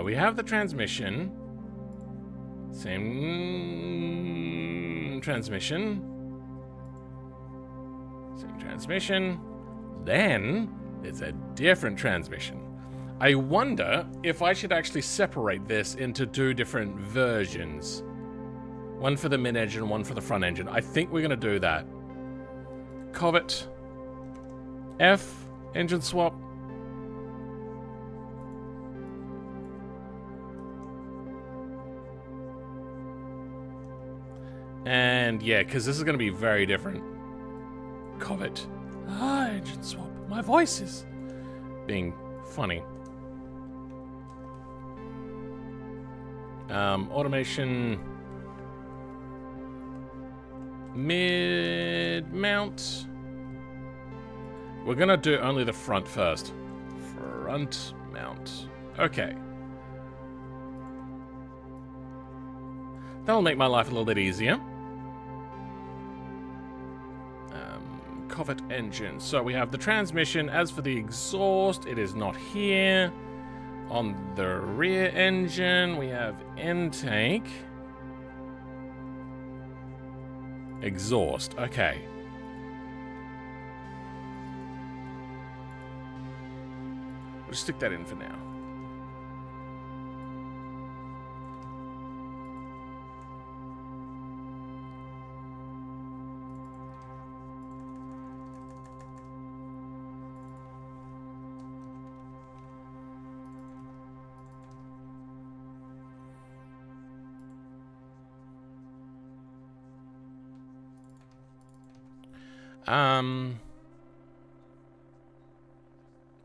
We have the transmission. Same transmission. Same transmission. Then there's a different transmission. I wonder if I should actually separate this into 2 different versions. One for the mid-engine, one for the front engine. I think we're going to do that. Covet F engine swap. And yeah, because this is going to be very different. Covet engine swap. My voice is being funny. Automation mid-mount. We're gonna do only the front first. Front mount. Okay. That'll make my life a little bit easier. Covet engine. So we have the transmission. As for the exhaust, it is not here. On the rear engine, we have intake. Exhaust. Okay. We'll stick that in for now.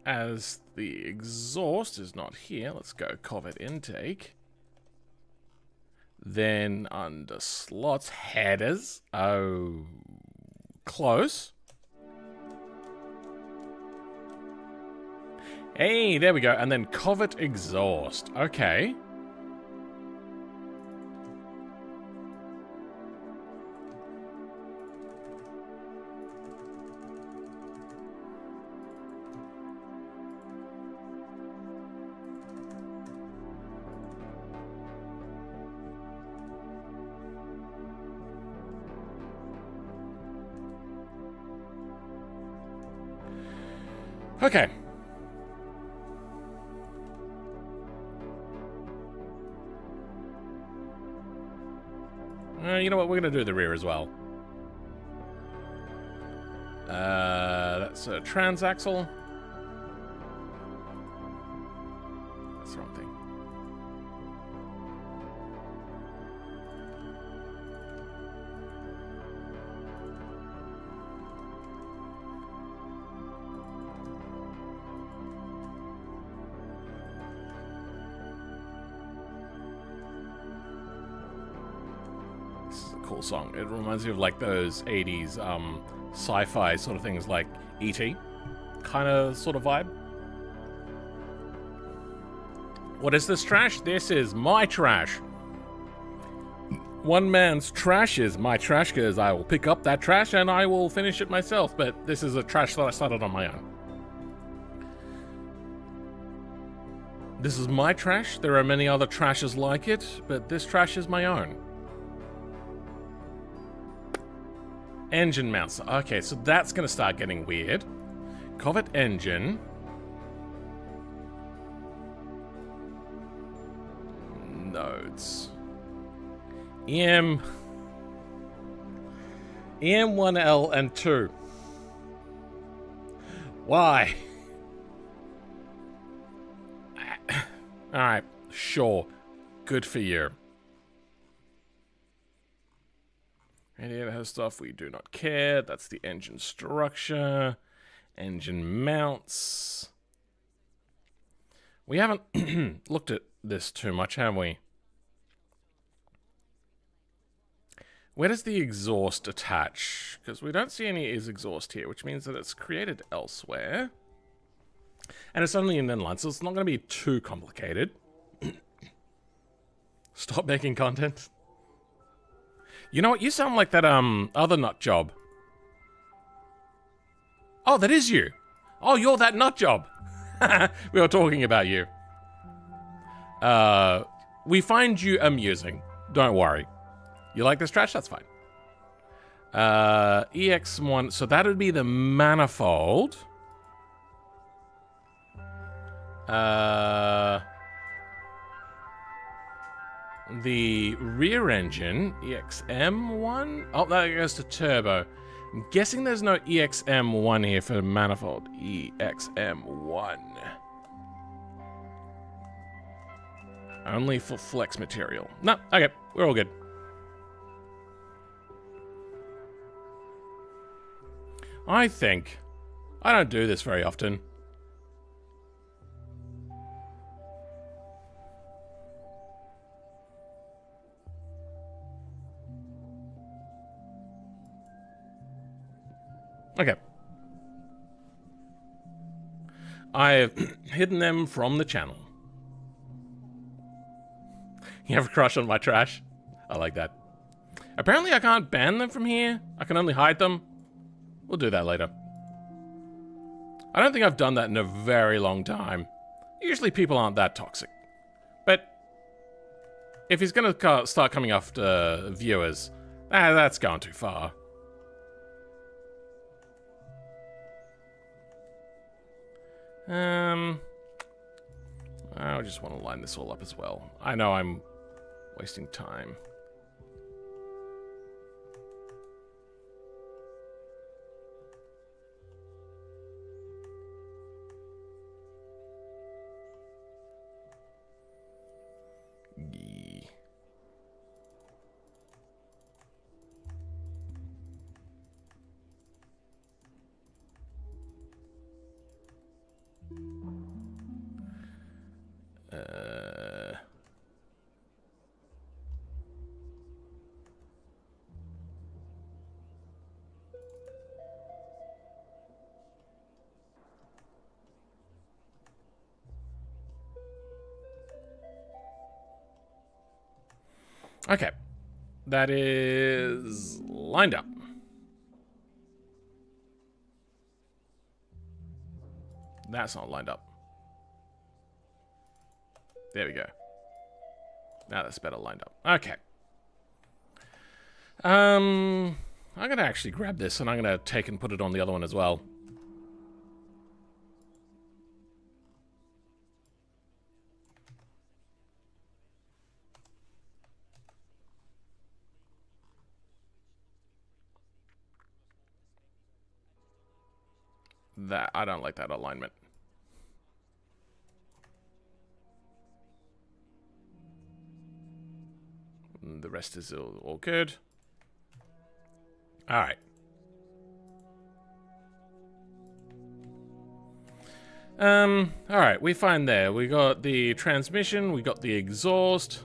As the exhaust is not here, let's go covert intake. Then under slots, headers. Oh, close. Hey, there we go. And then covert exhaust. Okay. Okay. You know what? We're going to do the rear as well. That's a transaxle. That's the wrong thing. Cool song. It reminds me of like those 80s sci-fi sort of things like E.T. kind of sort of vibe. What is this trash? This is my trash. One man's trash is my trash because I will pick up that trash and I will finish it myself, but this is a trash that I started on my own. This is my trash. There are many other trashes like it, but this trash is my own. Engine mounts. Okay, so that's going to start getting weird. Covert engine. Nodes. EM1L and 2. Why? Alright, sure. Good for you. Radiator has stuff we do not care. That's the engine structure. Engine mounts. We haven't looked at this too much, have we? Where does the exhaust attach? Because we don't see any exhaust here, which means that it's created elsewhere. And it's only an inline, so it's not going to be too complicated. Stop making content. You know what? You sound like that other nut job. Oh, that is you. Oh, you're that nut job. We were talking about you. We find you amusing. Don't worry. You like this trash? That's fine. EX1. So that would be the manifold. The rear engine, EXM1? Oh, that goes to turbo. I'm guessing there's no EXM1 here for manifold. EXM1. Only for flex material. No, okay, we're all good. I think I don't do this very often. Okay. I've hidden them from the channel. You have a crush on my trash? I like that. Apparently I can't ban them from here. I can only hide them. We'll do that later. I don't think I've done that in a very long time. Usually people aren't that toxic. But if he's going to start coming after viewers, that's gone too far. I just want to line this all up as well. I know I'm wasting time. Okay. That is lined up. That's not lined up. There we go. Now that's better lined up. Okay. I'm going to actually grab this and I'm going to take and put it on the other one as well. I don't like that alignment. The rest is all good. All right. All right, we find there. We got the transmission, we got the exhaust.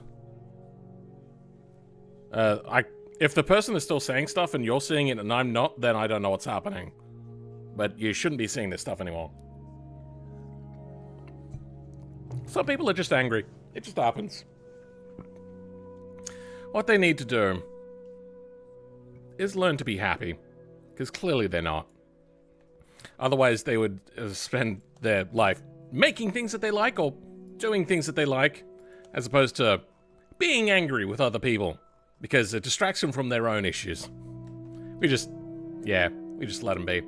If the person is still saying stuff and you're seeing it and I'm not, then I don't know what's happening. But you shouldn't be seeing this stuff anymore. Some people are just angry. It just happens. What they need to do is learn to be happy. Because clearly they're not. Otherwise they would spend their life making things that they like or doing things that they like, as opposed to being angry with other people. Because it distracts them from their own issues. We just let them be.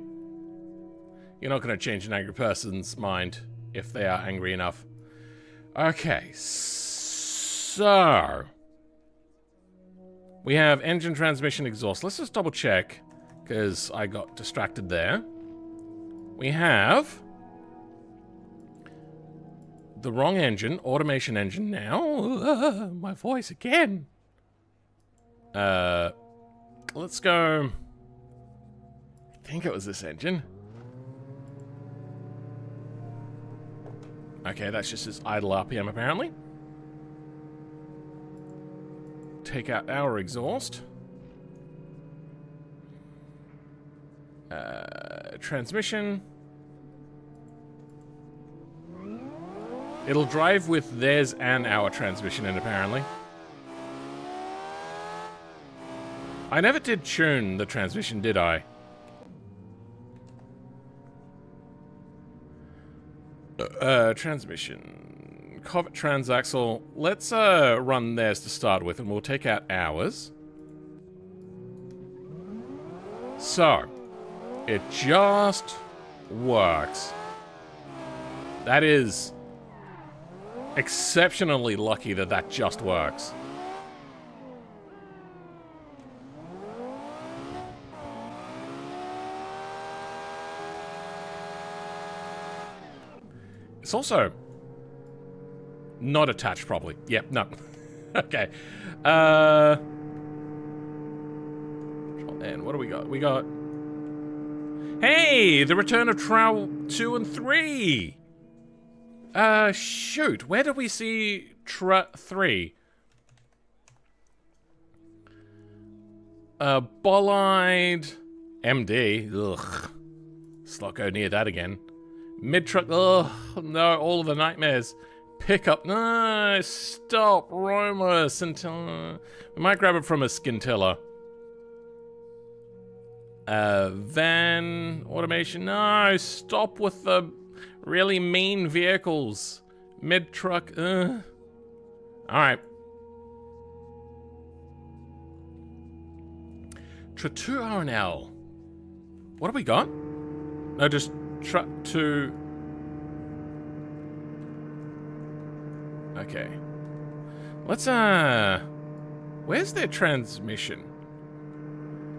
You're not going to change an angry person's mind if they are angry enough. Okay, so we have engine, transmission, exhaust. Let's just double check, because I got distracted there. We have the wrong engine, automation engine now. My voice again. Let's go. I think it was this engine. Okay, that's just his idle RPM apparently. Take out our exhaust. Transmission. It'll drive with theirs and our transmission in, apparently. I never did tune the transmission, did I? Transmission. Covet transaxle. Let's run theirs to start with, and we'll take out ours. So, it just works. That is exceptionally lucky that that just works. It's also not attached properly. Yep, no. Okay. And what do we got? We got... Hey! The return of Trowel 2 and 3! Shoot. Where did we see 3? Bollide... MD. Ugh. Let's not go near that again. Mid-truck, oh no, all of the nightmares. Pickup, no, stop, Roma, Scintilla. We might grab it from a Scintilla. Van, automation, no, stop with the really mean vehicles. Mid-truck, Alright. Tratu RNL. What have we got? No, just... Truck to... Okay. Let's, where's their transmission?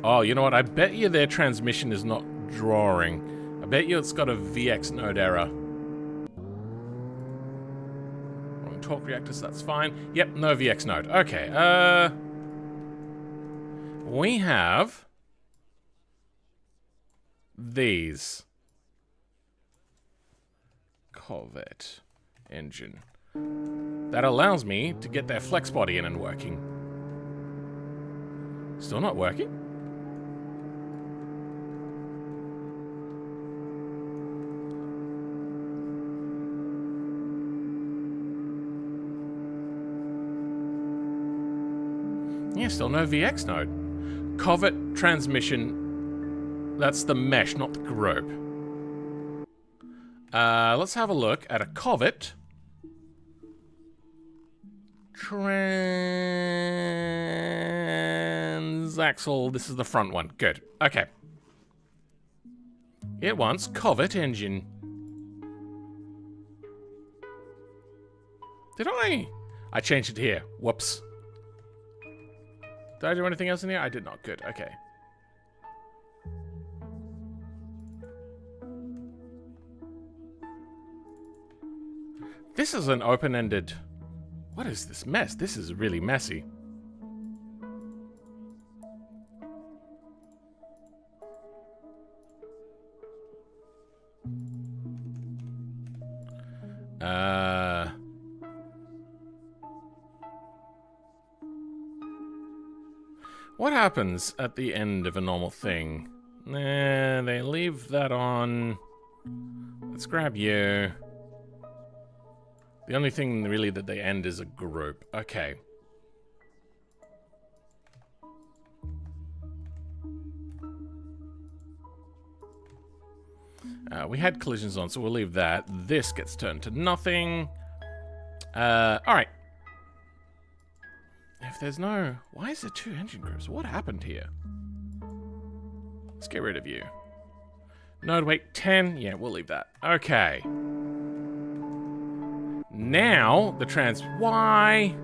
Oh, you know what? I bet you their transmission is not drawing. I bet you it's got a VX node error. Wrong torque reactors, that's fine. Yep, no VX node. Okay, we have... these. Corvette engine. That allows me to get their flex body in and working. Still not working? Yeah, still no VX node. Covert transmission. That's the mesh, not the group. Let's have a look at a covert. Transaxle. This is the front one. Good. Okay. It wants covert engine. Did I? I changed it here. Whoops. Did I do anything else in here? I did not. Good. Okay. This is an open-ended... What is this mess? This is really messy. What happens at the end of a normal thing? Nah, they leave that on. Let's grab you. The only thing really that they end is a group. Okay. We had collisions on, so we'll leave that. This gets turned to nothing. Alright. If there's no... Why is there 2 engine groups? What happened here? Let's get rid of you. Node weight 10. Yeah, we'll leave that. Okay. Now, the trans... Why?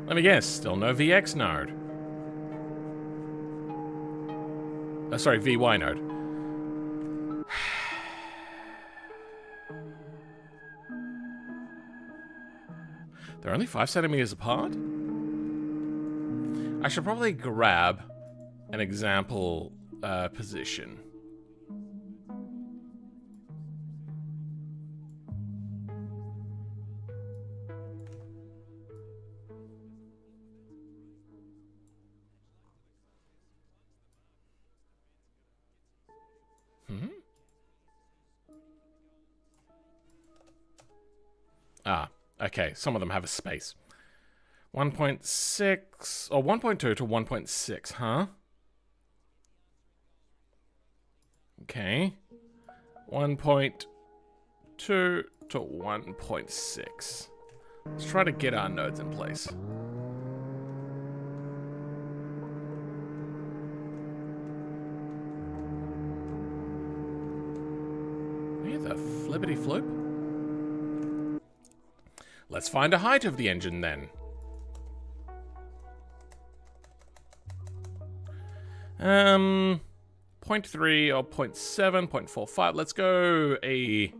Let me guess. Still no VX node. Oh, sorry, VY node. They're only 5 centimeters apart? I should probably grab an example position. Ah, okay. Some of them have a space. 1.6 or 1.2 to 1.6, huh? Okay. 1.2 to 1.6. Let's try to get our nodes in place. Yeah, the flippity flip. Let's find a height of the engine then. 0.3 or 0.7, 0.45. Let's go a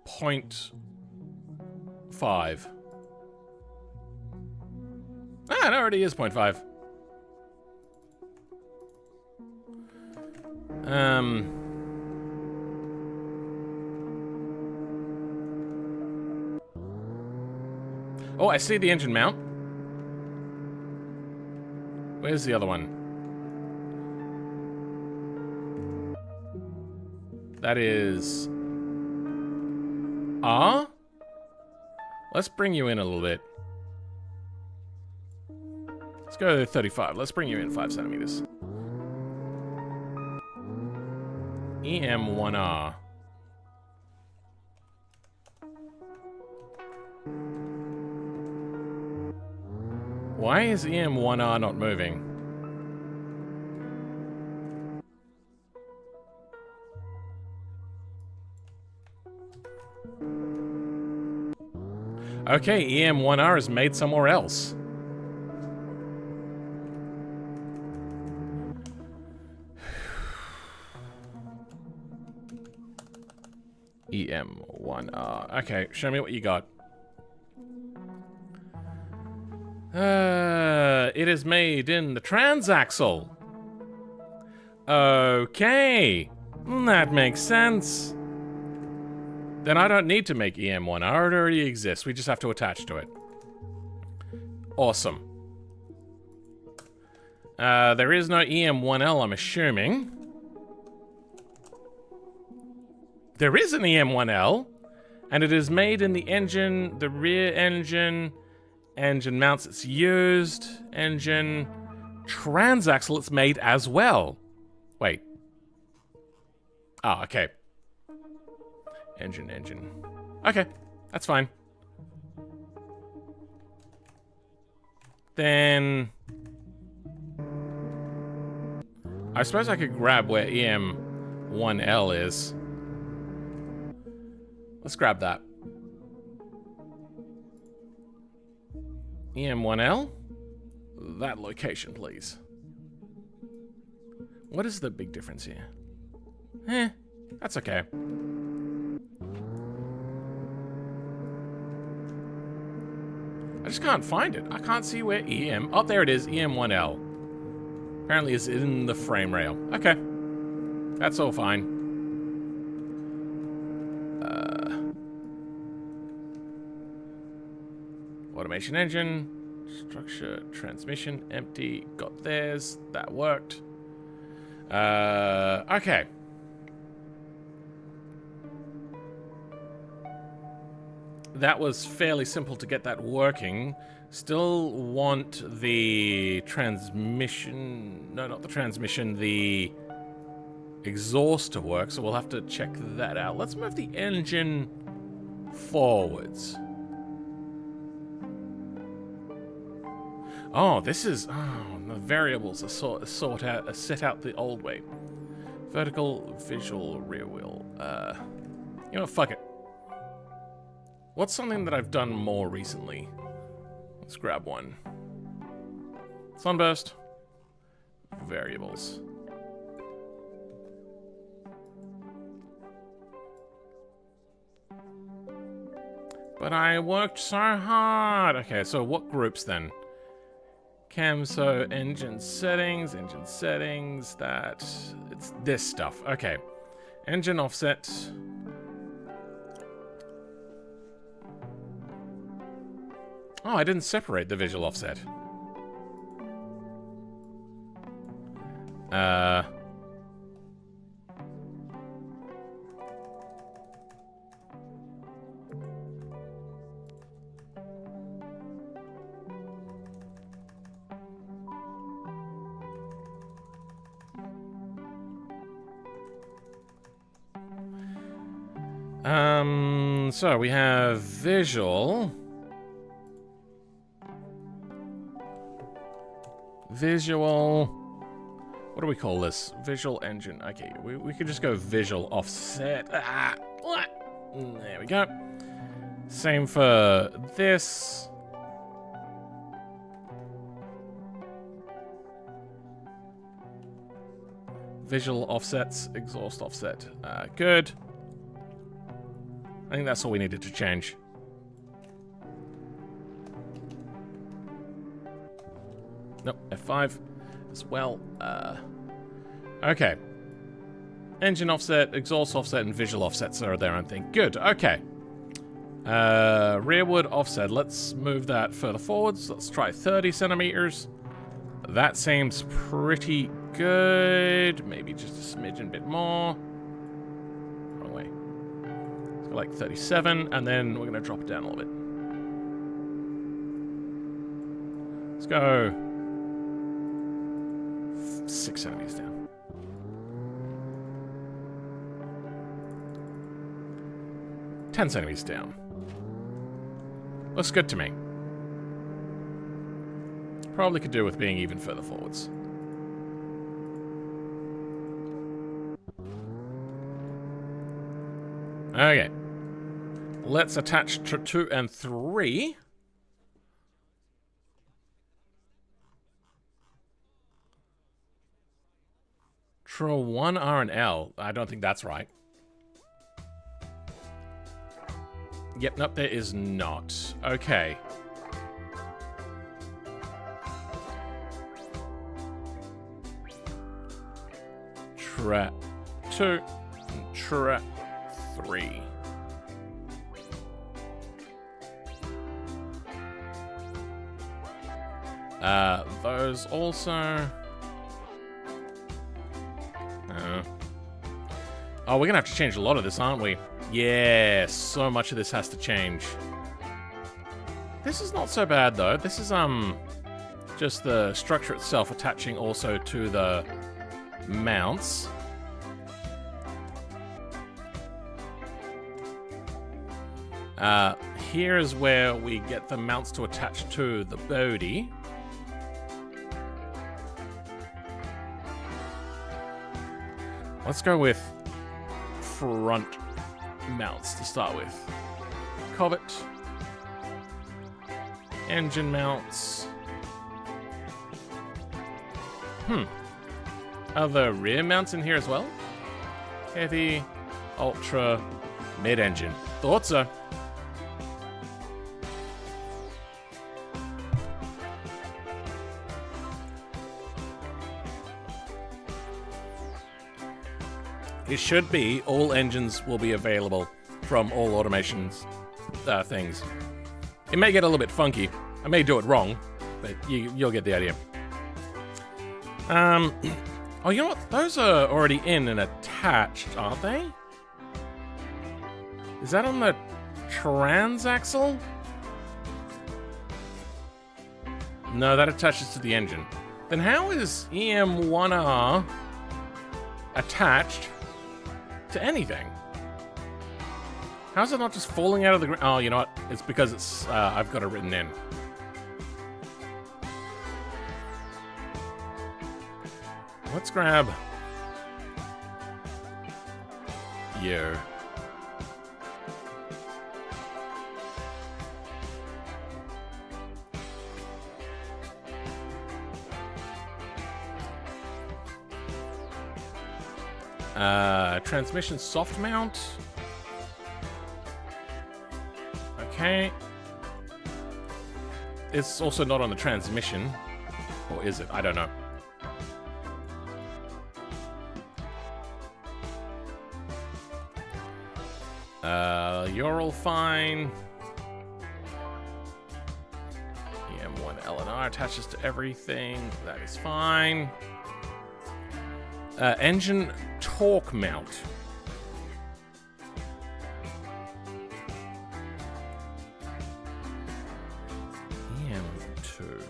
0.5. Ah, it already is 0.5. Oh, I see the engine mount. Where's the other one? That is... R? Let's bring you in a little bit. Let's go 35. Let's bring you in 5 centimeters. EM1R. Why is EM1R not moving? Okay, EM1R is made somewhere else. EM1R. Okay, show me what you got. It is made in the transaxle. Okay, that makes sense. Then I don't need to make EM1R, it already exists. We just have to attach to it. Awesome. There is no EM1L, I'm assuming. There is an EM1L, and it is made in the engine, the rear engine, Engine mounts, it's used. Engine transaxle, it's made as well. Wait. Oh, okay. Engine. Okay, that's fine. Then I suppose I could grab where EM1L is. Let's grab that. EM1L? That location, please. What is the big difference here? That's okay. I just can't find it. I can't see where EM... Oh, there it is. EM1L. Apparently it's in the frame rail. Okay. That's all fine. Automation engine. Structure, transmission, empty. Got theirs. That worked. Okay. That was fairly simple to get that working. Still want the transmission... No, not the transmission. The exhaust to work, so we'll have to check that out. Let's move the engine forwards. Oh, this is... Oh, the variables are set out the old way. Vertical, visual, rear wheel. You know, fuck it. What's something that I've done more recently? Let's grab one. Sunburst. Variables. But I worked so hard. Okay, so what groups then? Cam, so engine settings, that... It's this stuff. Okay. Engine offset... Oh, I didn't separate the visual offset. So we have visual. What do we call this? Visual engine. Okay, we could just go visual offset. There we go. Same for this. Visual offsets, exhaust offset. Good. I think that's all we needed to change. Nope, F5 as well. Okay. Engine offset, exhaust offset, and visual offsets are their own thing. Good, okay. Rearward offset. Let's move that further forwards. Let's try 30 centimeters. That seems pretty good. Maybe just a smidgen bit more. Wrong way. Let's go like 37, and then we're going to drop it down a little bit. Let's go 6 centimeters down. $10 centimeters down. Looks good to me. Probably could do with being even further forwards. Okay. Let's attach 2 and 3. Tro 1 R and L. I don't think that's right. Yep, nope, there is not. Okay. Tra 2, Tra 3. Those also. Oh, we're gonna have to change a lot of this, aren't we? Yeah, so much of this has to change. This is not so bad, though. This is, just the structure itself attaching also to the mounts. Here is where we get the mounts to attach to the body. Let's go with front mounts to start with. Covet. Engine mounts. Are the rear mounts in here as well? Heavy, ultra, mid-engine. Thought so. It should be all engines will be available from all automations things. It may get a little bit funky. I may do it wrong, but you'll get the idea. Oh, you know what? Those are already in and attached, aren't they? Is that on the transaxle? No, that attaches to the engine. Then how is EM1R attached to anything? How's it not just falling out of the ground? Oh, you know what? It's because it's I've got it written in. Let's grab you. Transmission soft mount. Okay. It's also not on the transmission. Or is it? I don't know. You're all fine. EM1 LNR attaches to everything. That is fine. Engine torque mount. EM2.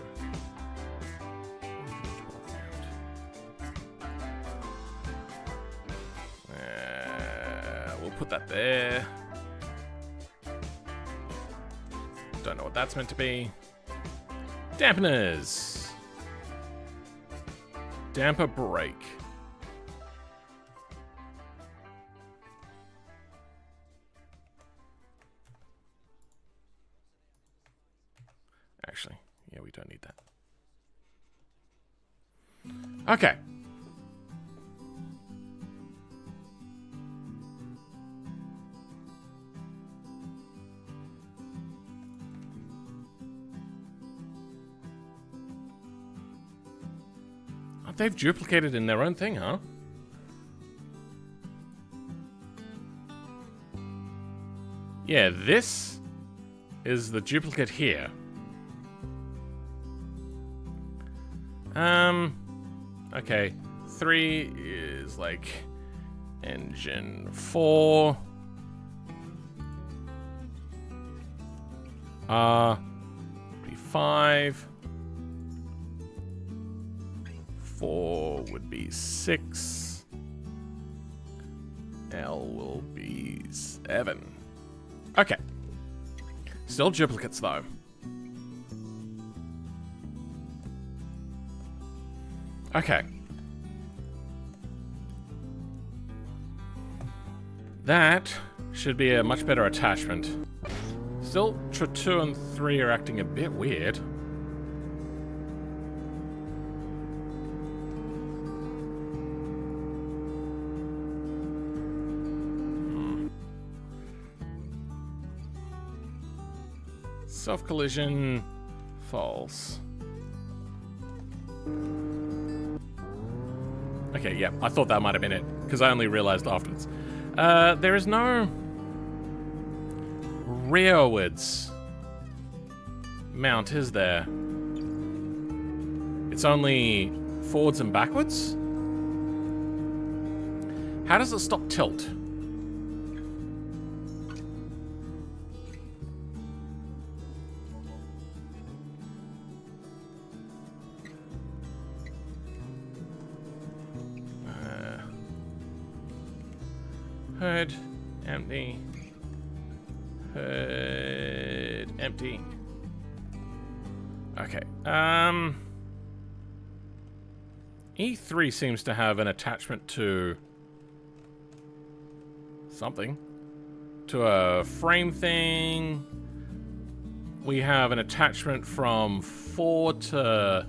We'll put that there. Don't know what that's meant to be. Dampeners. Damper brake. Actually, yeah, we don't need that. Okay. Oh, they've duplicated in their own thing, huh? Yeah, this is the duplicate here. Okay. 3 is like engine 4. 5. 4 would be 6. L will be 7. Okay. Still duplicates though. Okay. That should be a much better attachment. Still, 2 and 3 are acting a bit weird. Self-collision, false. Okay, yeah, I thought that might have been it, because I only realized afterwards. There is no rearwards mount, is there? It's only forwards and backwards? How does it stop tilt? Hood, empty. Hood, empty. Okay. E3 seems to have an attachment to something. To a frame thing. We have an attachment from 4 to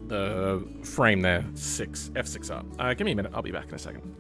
the frame there, F6R. Give me a minute, I'll be back in a second.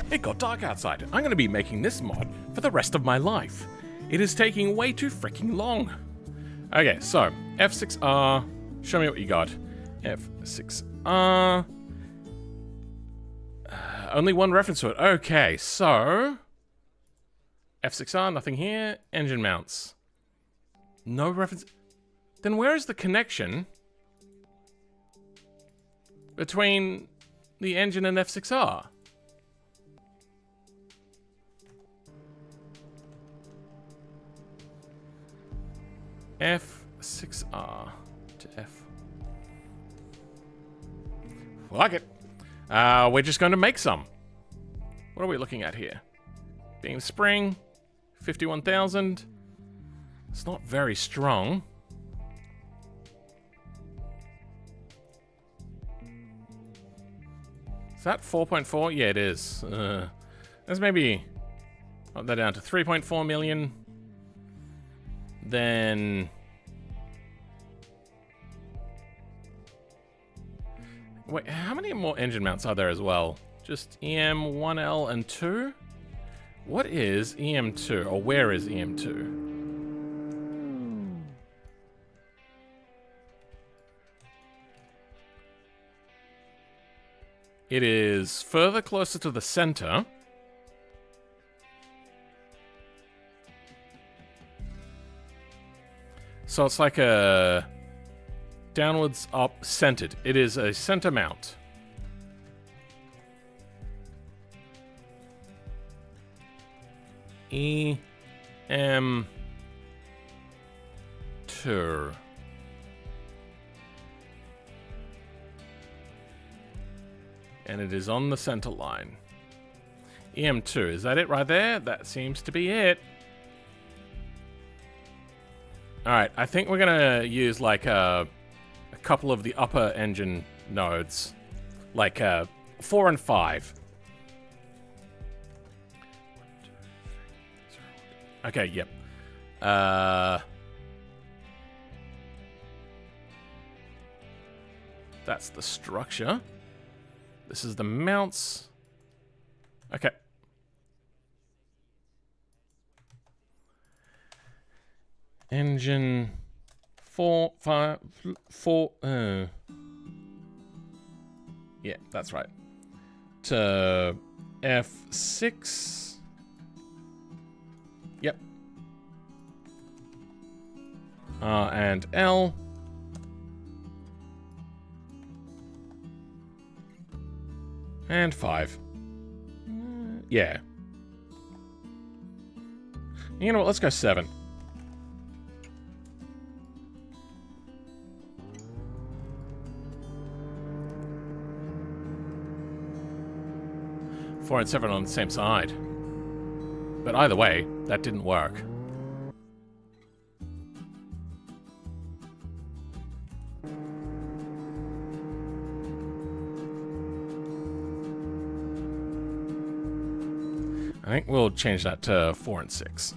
It got dark outside. I'm going to be making this mod for the rest of my life. It is taking way too freaking long. Okay, so F6R. Show me what you got. F6R. Only one reference to it. Okay, so F6R, nothing here. Engine mounts. No reference. Then where is the connection between the engine and F6R? F6R to F. Like it. We're just going to make some. What are we looking at here? Beam spring, 51,000. It's not very strong. Is that 4.4? Yeah, it is. Let's maybe up that down to 3.4 million. Then wait, how many more engine mounts are there as well? Just EM1L and 2? What is EM2? Or where is EM2? It is further closer to the center. So it's like a downwards up centered. It is a center mount. EM2. And it is on the center line. EM2, is that it right there? That seems to be it. Alright, I think we're gonna use like a couple of the upper engine nodes. Like 4 and 5. Okay, yep. That's the structure. This is the mounts. Okay. Engine 4, 5, 4. Yeah, that's right. To F6. R and L. And 5. Yeah. You know what? Let's go 7. Four and 7 on the same side. But either way, that didn't work. I think we'll change that to 4 and 6.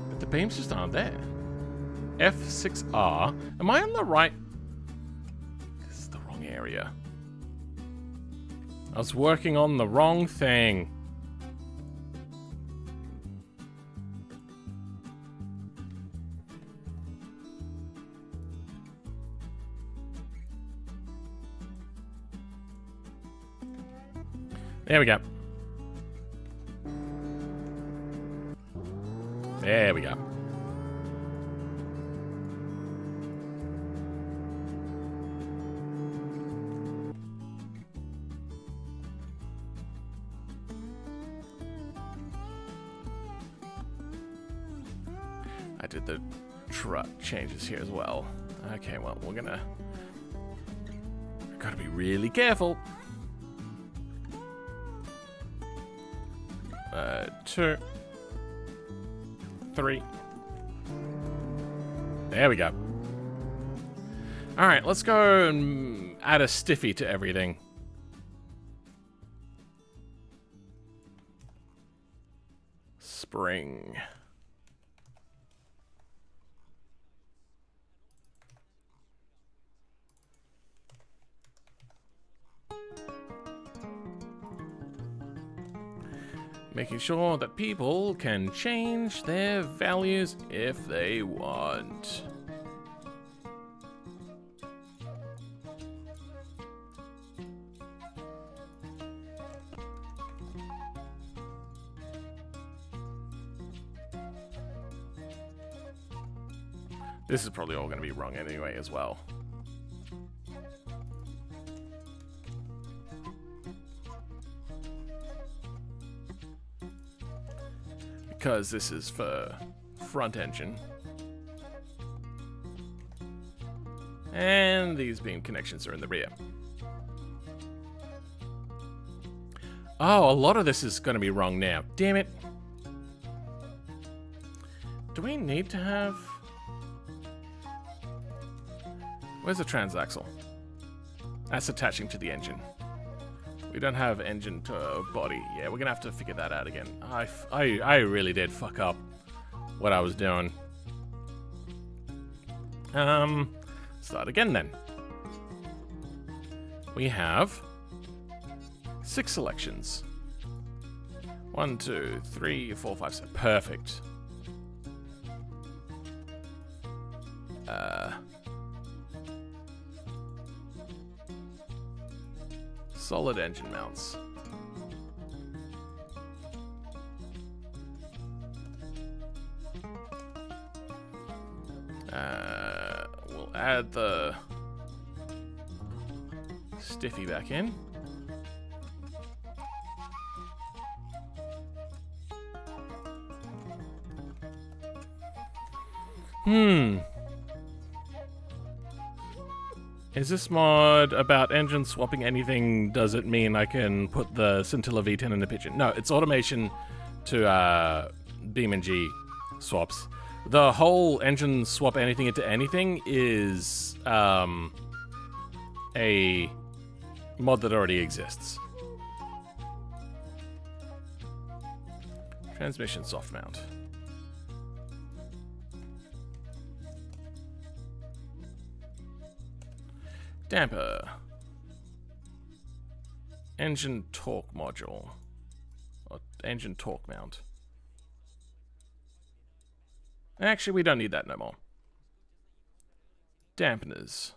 But the beams just aren't there. F6R. Am I on the right? This is the wrong area. I was working on the wrong thing. There we go. There we go. I did the truck changes here as well. Okay, well, we've gotta be really careful. 2, 3. There we go. Alright, let's go and add a stiffy to everything. Spring. Making sure that people can change their values if they want. This is probably all going to be wrong anyway as well. Because this is for front engine. And these beam connections are in the rear. Oh, a lot of this is going to be wrong now. Damn it. Do we need to have... Where's the transaxle? That's attaching to the engine. We don't have engine to body. Yeah, we're gonna have to figure that out again. I really did fuck up what I was doing. Start again then. We have 6 selections. 1, 2, 3, 4, 5, 6. Perfect. Solid engine mounts. We'll add the stiffy back in. Is this mod about engine swapping anything? Does it mean I can put the Scintilla V10 in the pigeon? No, it's automation to beam and G swaps. The whole engine swap anything into anything is a mod that already exists. Transmission soft mount. Damper. Engine torque module. Or engine torque mount. Actually, we don't need that no more. Dampeners.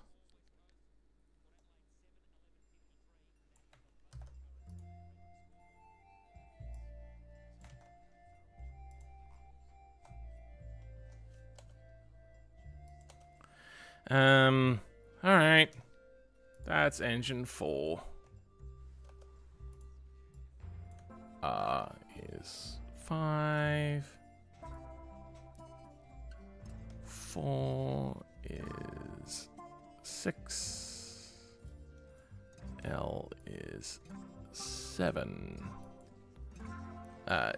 Alright. That's engine 4. Is 5. 4 is 6. L is 7.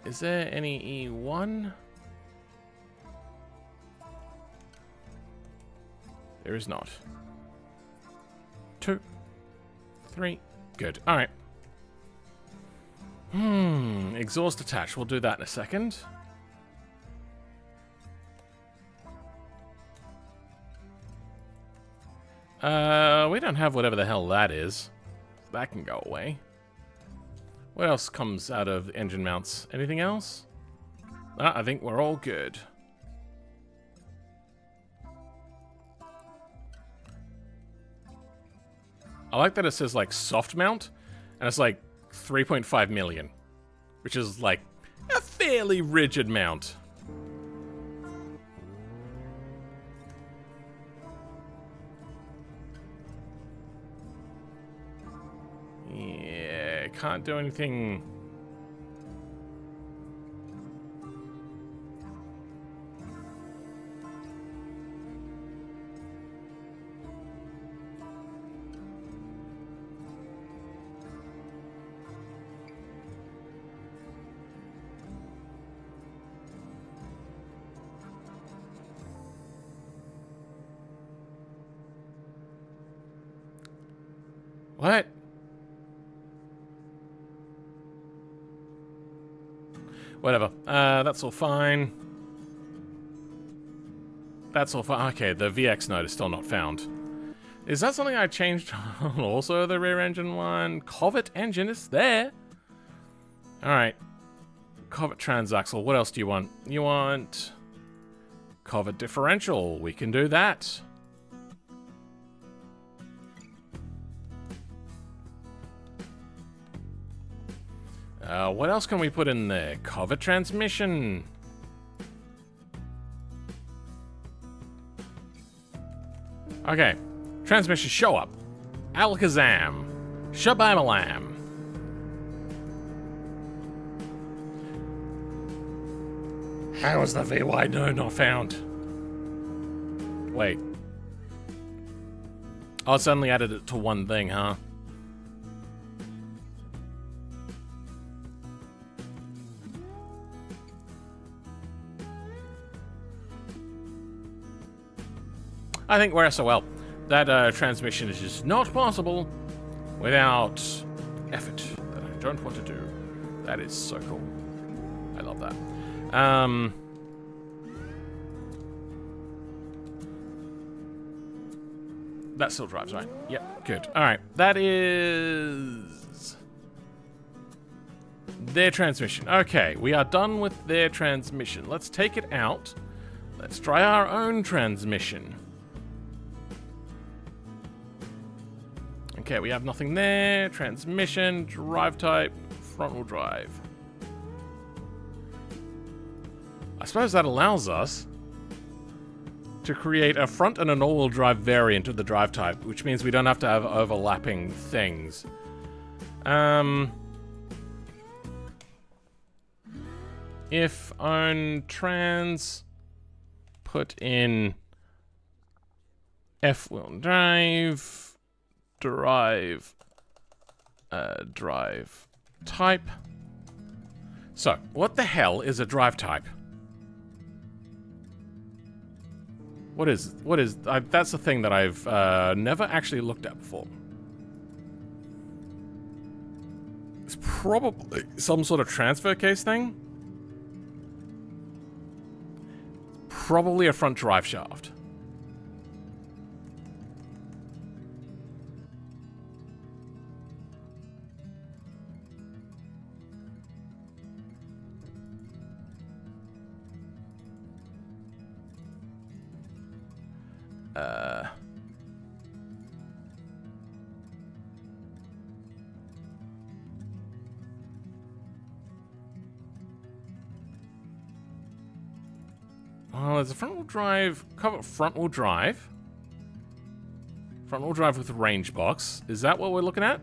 Is there any E1? There is not. 2. 3. Good. Alright. Exhaust attached. We'll do that in a second. We don't have whatever the hell that is. That can go away. What else comes out of engine mounts? Anything else? I think we're all good. I like that it says, like, soft mount, and it's, like, 3.5 million, which is, like, a fairly rigid mount. Yeah, can't do anything. What? Whatever. That's all fine. That's all fine. Okay, the VX node is still not found. Is that something I changed on also the rear engine one? Covet engine is there. Alright. Covet transaxle. What else do you want? You want Covet differential. We can do that. What else can we put in there? Covet transmission. Okay. Transmission show up. Alakazam. Shabamalam. How is the VY node not found? Wait. Oh, it's only added it to one thing, huh? I think we're SOL. That transmission is just not possible without effort that I don't want to do. That is so cool. I love that. That still drives, right? Yep, good. Alright, that is their transmission. Okay, we are done with their transmission. Let's take it out. Let's try our own transmission. Okay, we have nothing there. Transmission, drive type, front-wheel drive. I suppose that allows us to create a front and an all-wheel drive variant of the drive type, which means we don't have to have overlapping things. If on trans, put in F-wheel drive, drive type. So, what the hell is a drive type? What is that's the thing that I've never actually looked at before. It's probably some sort of transfer case thing. Probably a front drive shaft. Well, there's a front-wheel drive, cover front-wheel drive. Front-wheel drive with range box. Is that what we're looking at?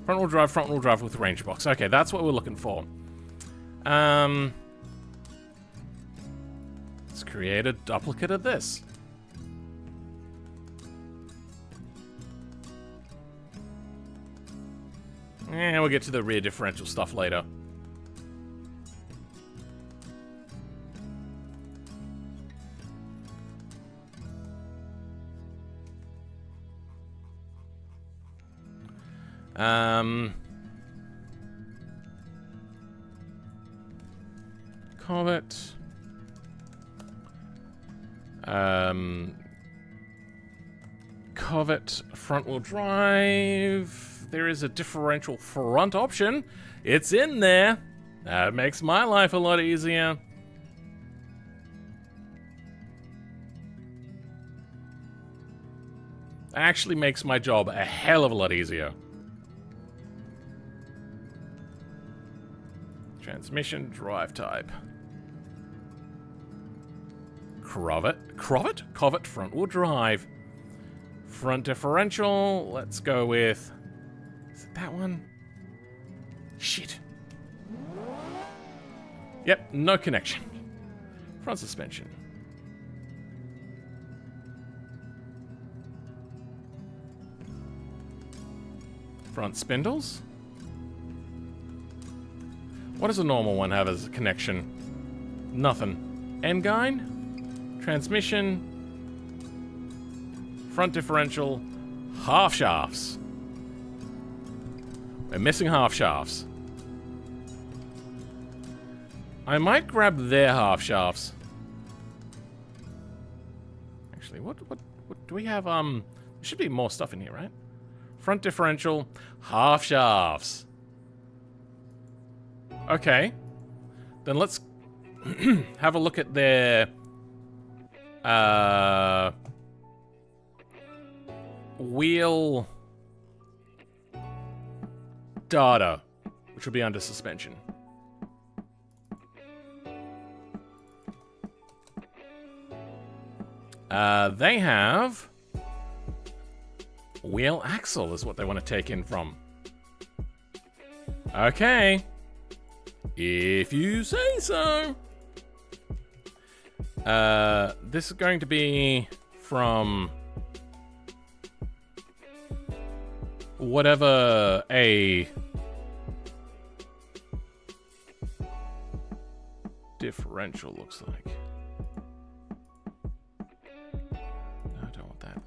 Front-wheel drive with range box. Okay, that's what we're looking for. Let's create a duplicate of this. And we'll get to the rear differential stuff later. Covet. Covet front-wheel drive. There is a differential front option. It's in there. That makes my life a lot easier. Actually makes my job a hell of a lot easier. Transmission, drive type. Covet front-wheel drive. Front differential, let's go with... Is it that one? Shit. Yep, no connection. Front suspension. Front spindles. What does a normal one have as a connection? Nothing. Engine. Transmission. Front differential. Half shafts. We're missing half shafts. I might grab their half shafts. Actually, what do we have? There should be more stuff in here, right? Front differential, half shafts. Okay. Then let's have a look at their wheel data, which will be under suspension. They have wheel axle is what they want to take in from. Okay. If you say so. This is going to be from whatever a differential looks like. No, I don't want that.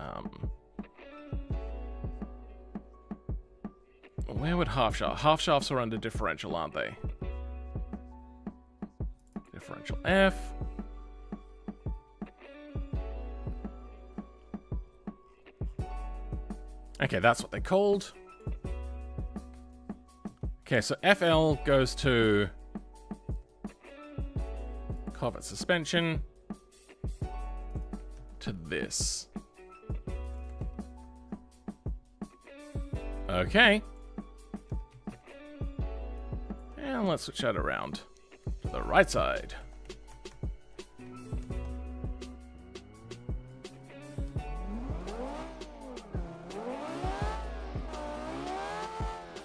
Where would half shaft? Half shafts are under differential, aren't they? Differential F. Okay, that's what they're called. Okay, so FL goes to Covet suspension to this. Okay. And let's switch that around to the right side.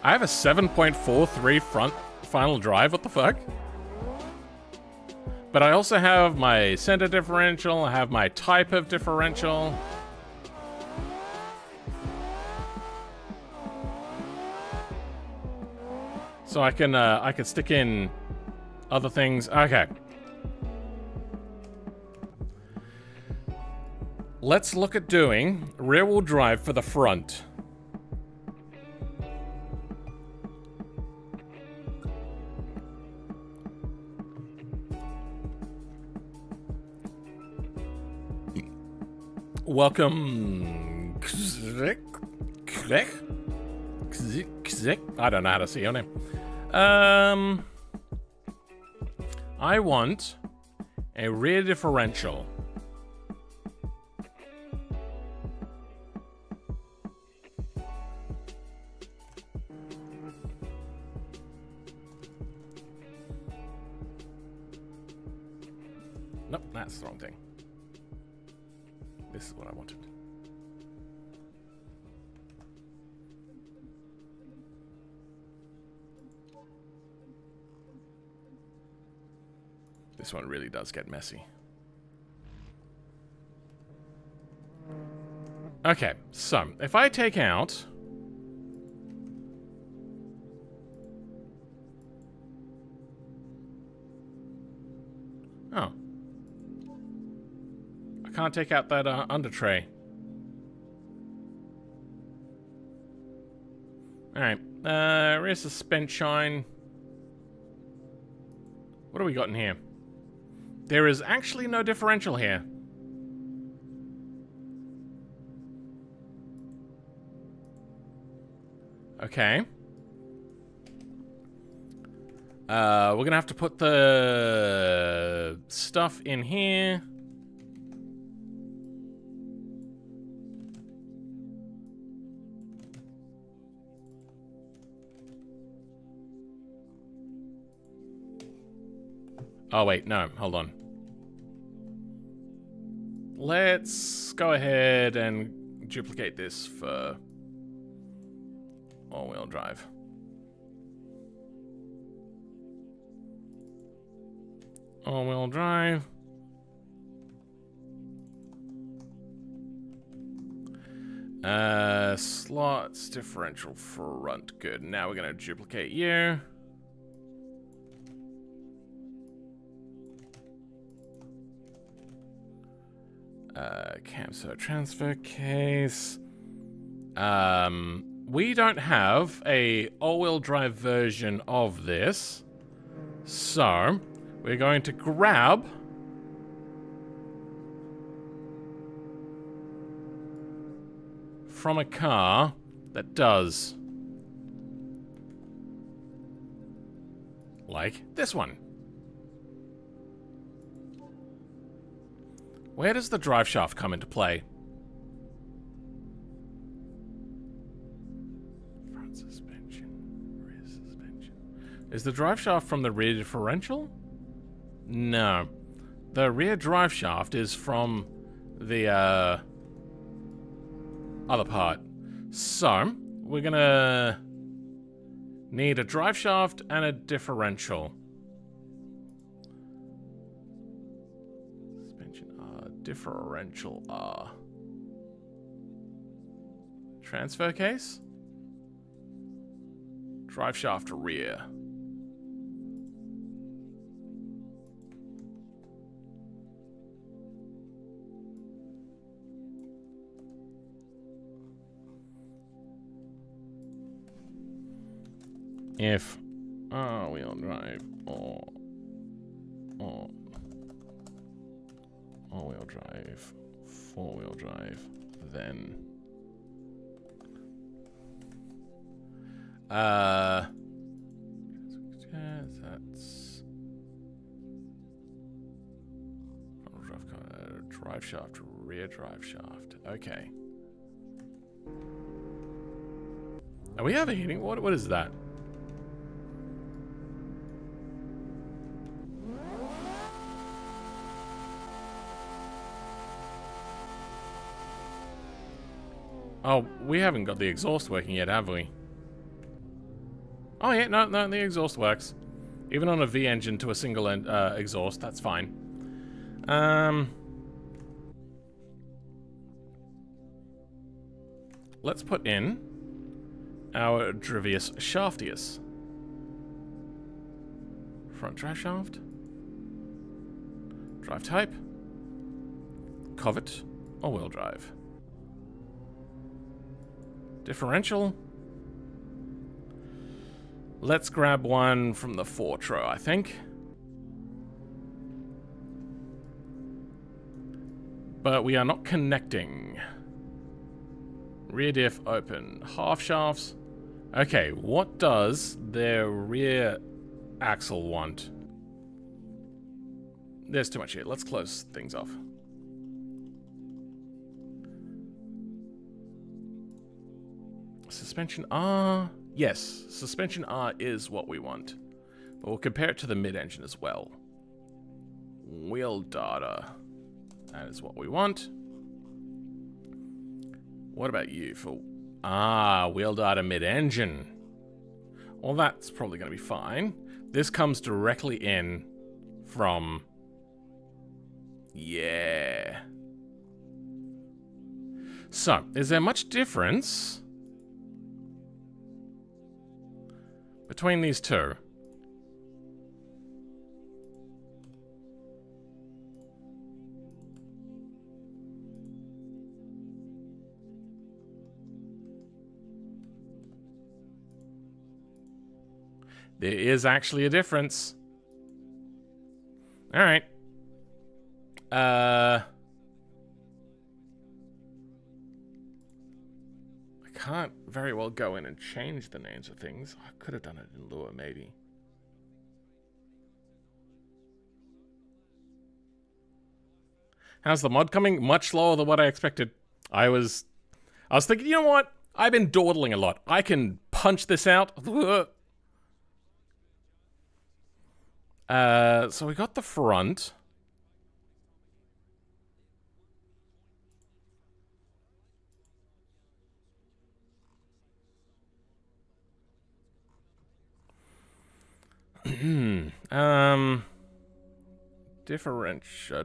I have a 7.43 front final drive, what the fuck? But I also have my center differential, I have my type of differential. So I can stick in other things. Okay. Let's look at doing rear wheel drive for the front. Welcome. I don't know how to say your name. I want a rear differential. Nope, that's the wrong thing. This is what I wanted. This one really does get messy. Okay, so if I take out... Oh. I can't take out that under tray. Alright, rear suspension. What do we got in here? There is actually no differential here. Okay. We're gonna have to put the stuff in here. Oh, wait, no, hold on. Let's go ahead and duplicate this for all-wheel drive. All-wheel drive. Slots, differential front. Good. Now we're going to duplicate you. Camso transfer case. We don't have a all-wheel drive version of this, so we're going to grab from a car that does, like this one. Where does the drive shaft come into play? Front suspension, rear suspension. Is the drive shaft from the rear differential? No. The rear drive shaft is from the other part. So, we're gonna need a drive shaft and a differential. Differential R. Transfer case? Drive shaft rear. If all-wheel drive or all-wheel drive, four-wheel drive, then that's drive shaft, rear drive shaft. Okay. Are we overheating? What is that? Oh, we haven't got the exhaust working yet, have we? Oh yeah, no, the exhaust works. Even on a V engine to a single exhaust, that's fine. Let's put in our Drivius Shaftius. Front drive shaft. Drive type. Covet. All-wheel drive. Differential. Let's grab one from the Fortro, I think. But we are not connecting. Rear diff open. Half shafts. Okay, what does their rear axle want? There's too much here. Let's close things off. Suspension R. Yes, suspension R is what we want. But we'll compare it to the mid-engine as well. Wheel data. That is what we want. What about you for... Ah, wheel data mid-engine. Well, that's probably going to be fine. This comes directly in from... Yeah. So, is there much difference between these two? There is actually a difference. Alright. I can't very well go in and change the names of things. I could have done it in Lua, maybe. How's the mod coming? Much slower than what I expected. I was thinking, you know what? I've been dawdling a lot. I can punch this out. So we got the front.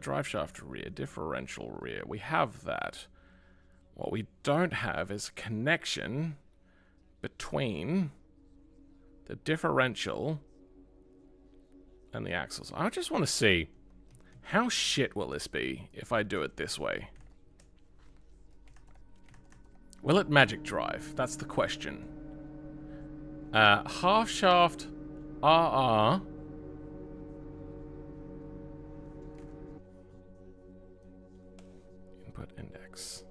Drive shaft rear, differential rear. We have that. What we don't have is a connection between the differential and the axles. I just want to see how shit will this be if I do it this way. Will it magic drive? That's the question. Half shaft RR. Input index.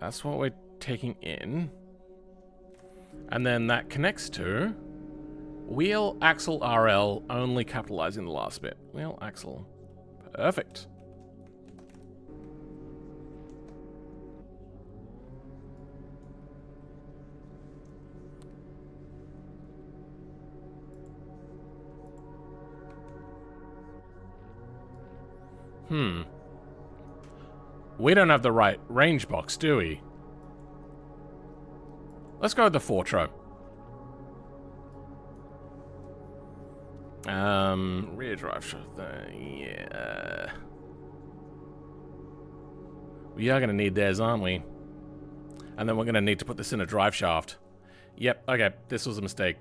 That's what we're taking in. And then that connects to wheel axle RL, only capitalizing the last bit. Wheel axle. Perfect. We don't have the right range box, do we? Let's go with the Fortro. Rear drive shaft. Yeah. We are going to need theirs, aren't we? And then we're going to need to put this in a drive shaft. Yep, okay. This was a mistake.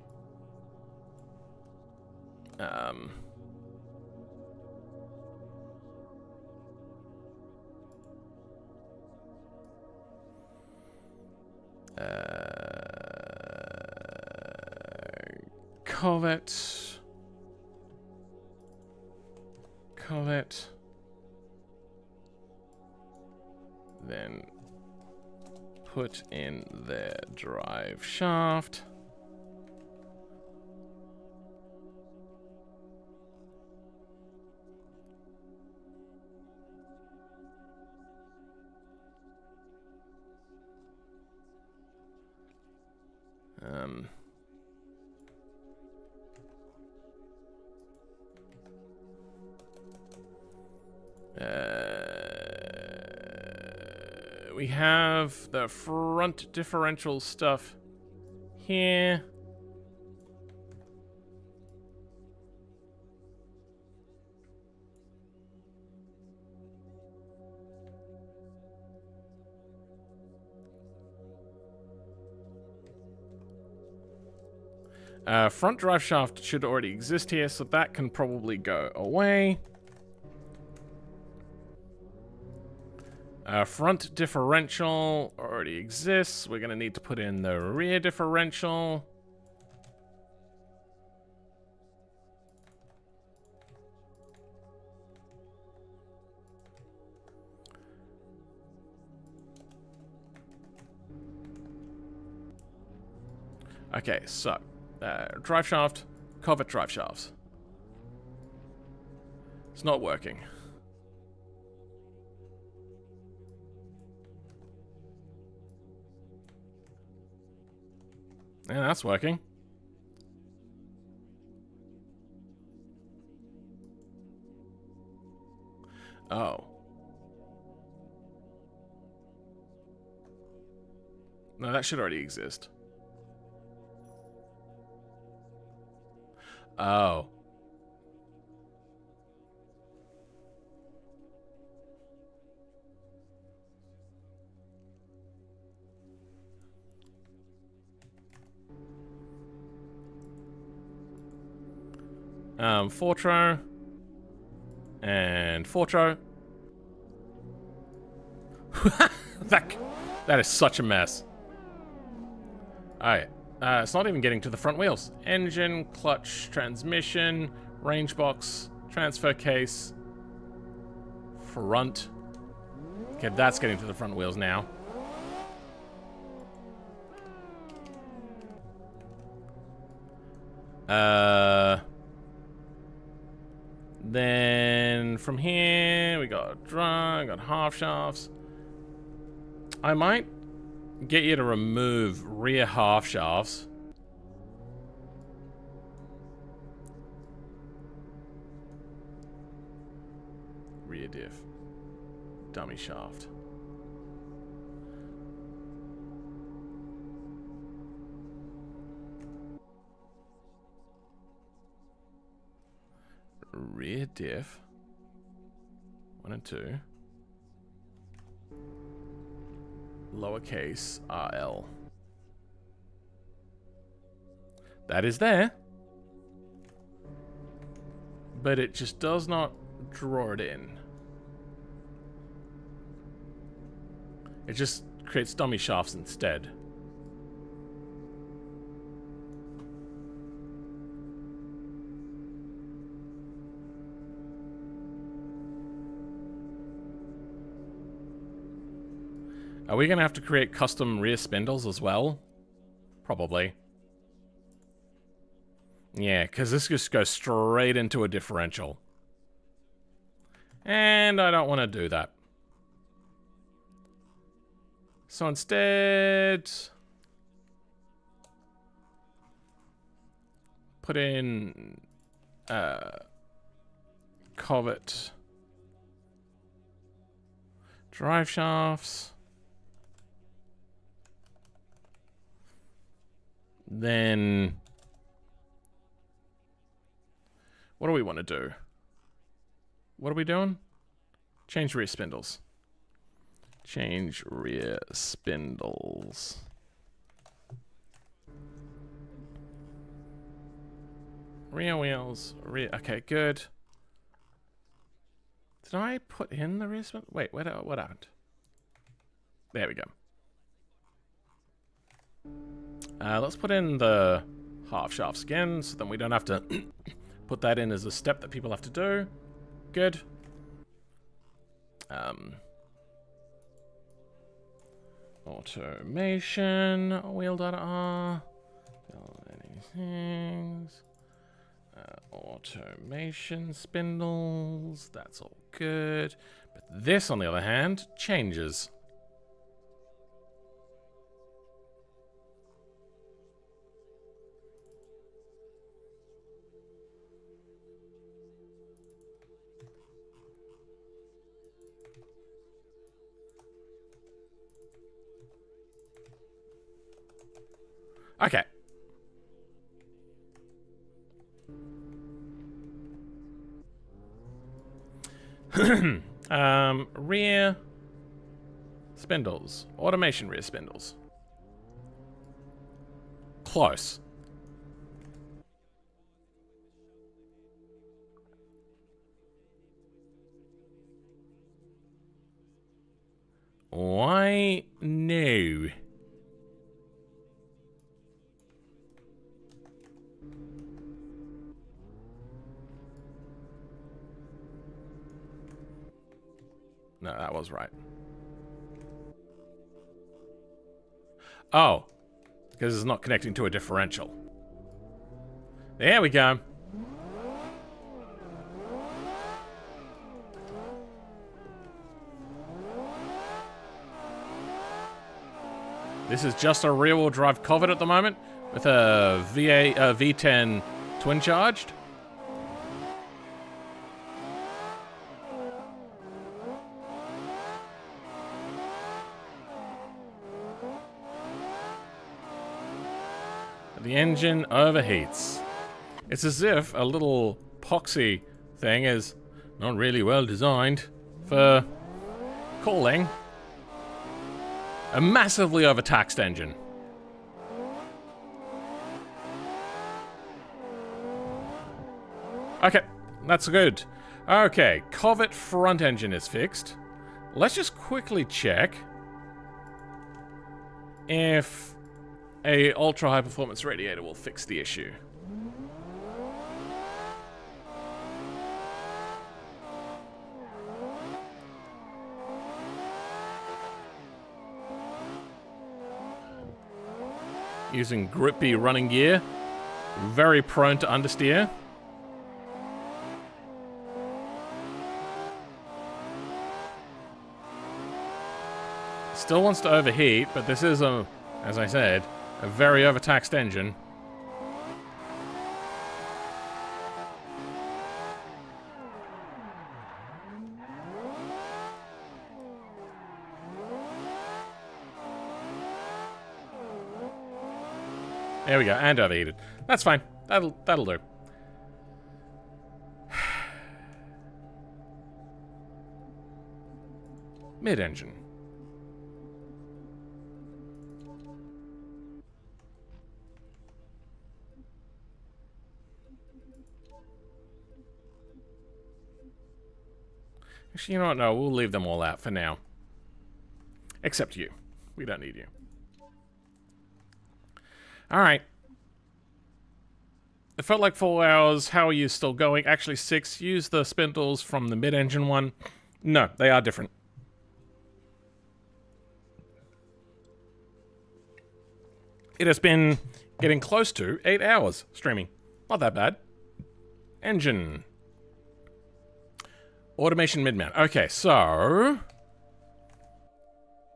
Covet. Then put in their drive shaft. We have the front differential stuff here. Front drive shaft should already exist here, so that can probably go away. Front differential already exists. We're going to need to put in the rear differential. Okay, so drive shaft, covet drive shafts. It's not working. Yeah, that's working. Oh. No, that should already exist. Oh. Fortro. And Fortro. That is such a mess. Alright. It's not even getting to the front wheels. Engine, clutch, transmission, range box, transfer case, front. Okay, that's getting to the front wheels now. Then from here we got drum, got half shafts. I might get you to remove rear half shafts. Rear diff. Dummy shaft. Rear diff. 1 and 2. Lowercase RL. That is there. But it just does not draw it in. It just creates dummy shafts instead. Are we going to have to create custom rear spindles as well? Probably. Yeah, because this just goes straight into a differential. And I don't want to do that. So instead... put in... Covet. Drive shafts. Then, what do we want to do? What are we doing? Change rear spindles. Change rear spindles. Rear wheels. Rear. Okay, good. Did I put in the rear spindle? Wait, what happened? There we go. Let's put in the half shafts again, so then we don't have to put that in as a step that people have to do. Good. Automation, wheel.r. Things. Automation spindles. That's all good. But this, on the other hand, changes. Okay. Rear spindles. Automation rear spindles. Close. Why no? No, that was right. Oh, because it's not connecting to a differential. There we go. This is just a rear-wheel drive Covet at the moment. with a V10 twin charged. The engine overheats. It's as if a little poxy thing is not really well designed for cooling a massively overtaxed engine. Okay, that's good. Okay, Covet front engine is fixed. Let's just quickly check if a ultra high performance radiator will fix the issue. Using grippy running gear, very prone to understeer. Still wants to overheat, but this is as I said, a very overtaxed engine. There we go, and overheated. That's fine. That'll do. Mid-engine. Actually, you know what? No, we'll leave them all out for now. Except you. We don't need you. Alright. It felt like 4 hours. How are you still going? Actually, 6. Use the spindles from the mid-engine one. No, they are different. It has been getting close to 8 hours streaming. Not that bad. Engine. Automation mid-mount. Okay, so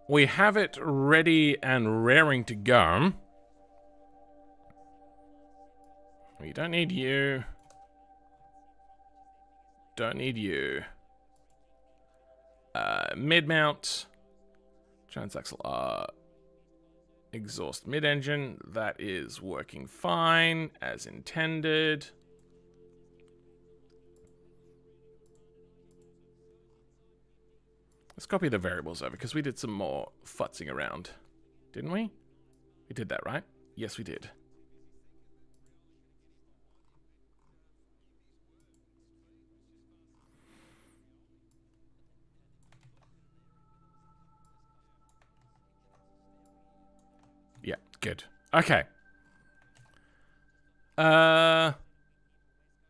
we have it ready and raring to go. We don't need you. Don't need you. Mid-mount. Transaxle exhaust mid-engine. That is working fine, as intended. Let's copy the variables over, because we did some more futzing around. Didn't we? We did that, right? Yes, we did. Yeah, good. Okay.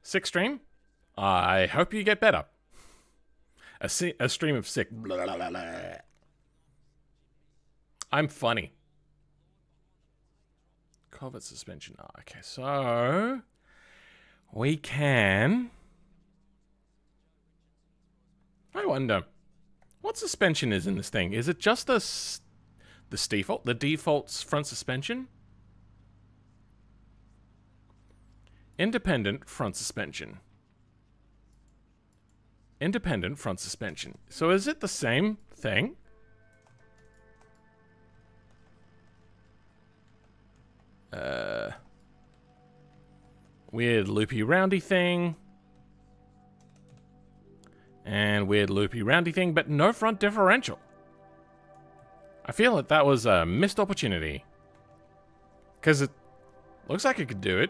6 stream? I hope you get better. A stream of sick. Blah, blah, blah, blah. I'm funny. Covet suspension. Okay, so we can. I wonder what suspension is in this thing. Is it just the default front suspension? Independent front suspension. Independent front suspension. So is it the same thing? Weird loopy roundy thing. And weird loopy roundy thing, but no front differential. I feel like that was a missed opportunity. Because it looks like it could do it.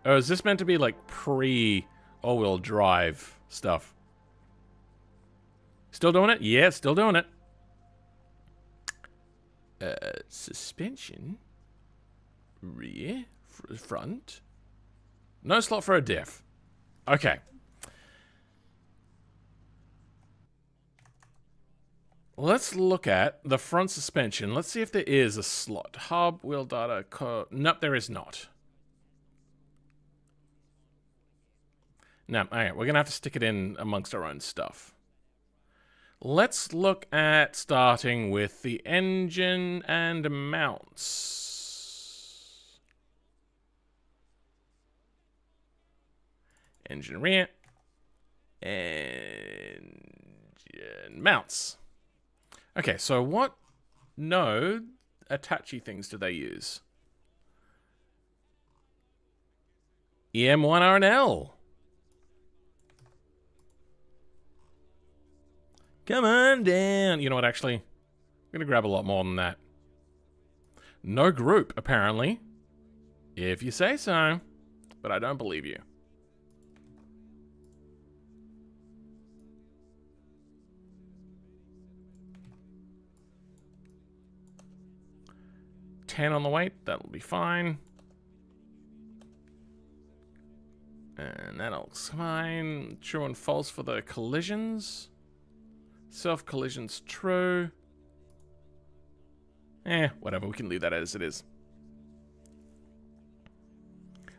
Or is this meant to be like pre-all-wheel drive stuff? Still doing it? Yeah, still doing it. Suspension. Rear. Front. No slot for a diff. Okay. Let's look at the front suspension. Let's see if there is a slot. Hub, wheel data, nope, there is not. No, alright, we're gonna have to stick it in amongst our own stuff. Let's look at starting with the engine and mounts. Engine rear. Engine mounts. Okay, so what node attachy things do they use? EM1RNL. Come on down. You know what, actually? I'm going to grab a lot more than that. No group, apparently. If you say so. But I don't believe you. $10 on the weight. That'll be fine. And that'll fine. True and false for the collisions. Self-collision's true. Whatever. We can leave that as it is.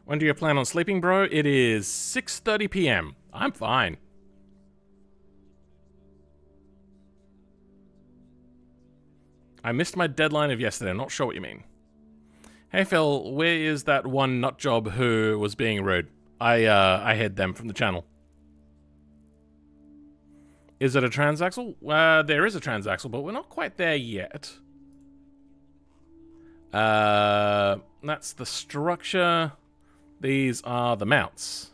When do you plan on sleeping, bro? It is 6:30 p.m. I'm fine. I missed my deadline of yesterday. I'm not sure what you mean. Hey, Phil. Where is that one nutjob who was being rude? I hid them from the channel. Is it a transaxle? There is a transaxle, but we're not quite there yet. That's the structure. These are the mounts.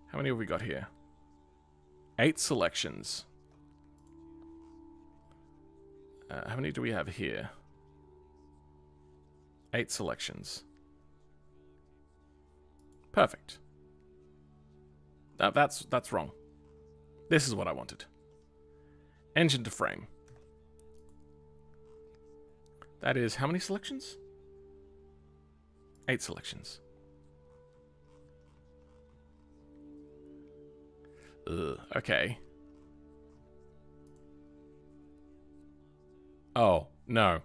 How many have we got here? 8 selections. How many do we have here? 8 selections. Perfect. That's wrong. This is what I wanted. Engine to frame. That is how many selections? 8 selections. Okay. Oh, no.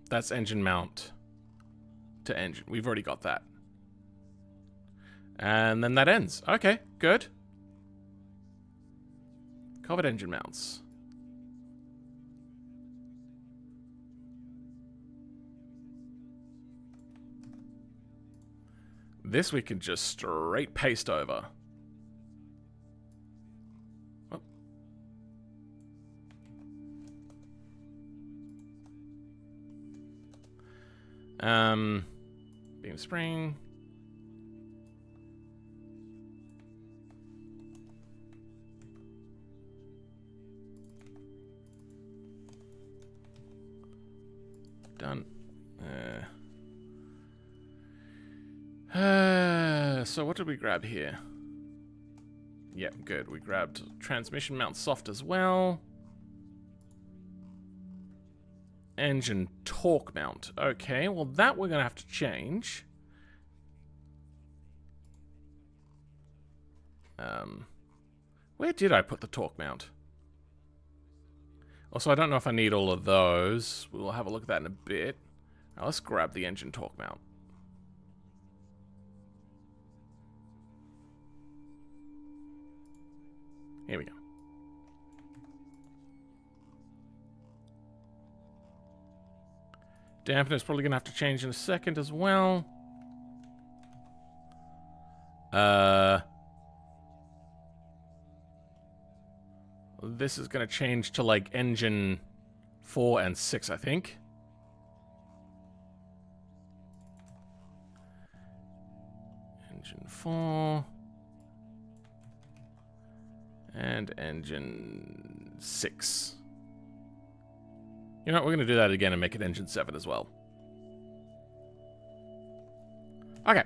That's engine mount to engine. We've already got that. And then that ends. Okay, good. Covered engine mounts. This we can just straight paste over. Oh. Beam spring. Done. So what did we grab here? Yep, good. We grabbed transmission mount soft as well. Engine torque mount. Okay, well that we're going to have to change. Where did I put the torque mount? Also, I don't know if I need all of those. We'll have a look at that in a bit. Now let's grab the engine torque mount. Here we go. Dampener's probably going to have to change in a second as well. This is going to change to like engine 4 and 6, I think. Engine 4. And engine 6. You know what, we're going to do that again and make it engine 7 as well. Okay.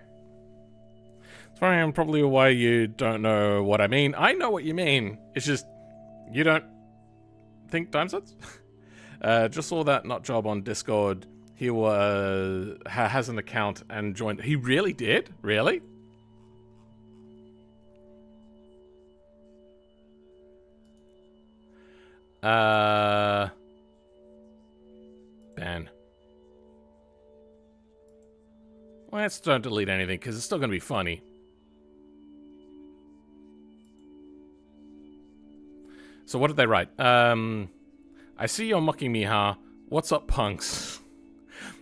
It's probably why you don't know what I mean. I know what you mean. It's just, you don't think time sets? Just saw that nut job on Discord. He has an account and joined. He really did? Really? Ban. Let's don't delete anything because it's still going to be funny. So what did they write? I see you're mocking me, huh? What's up, punks?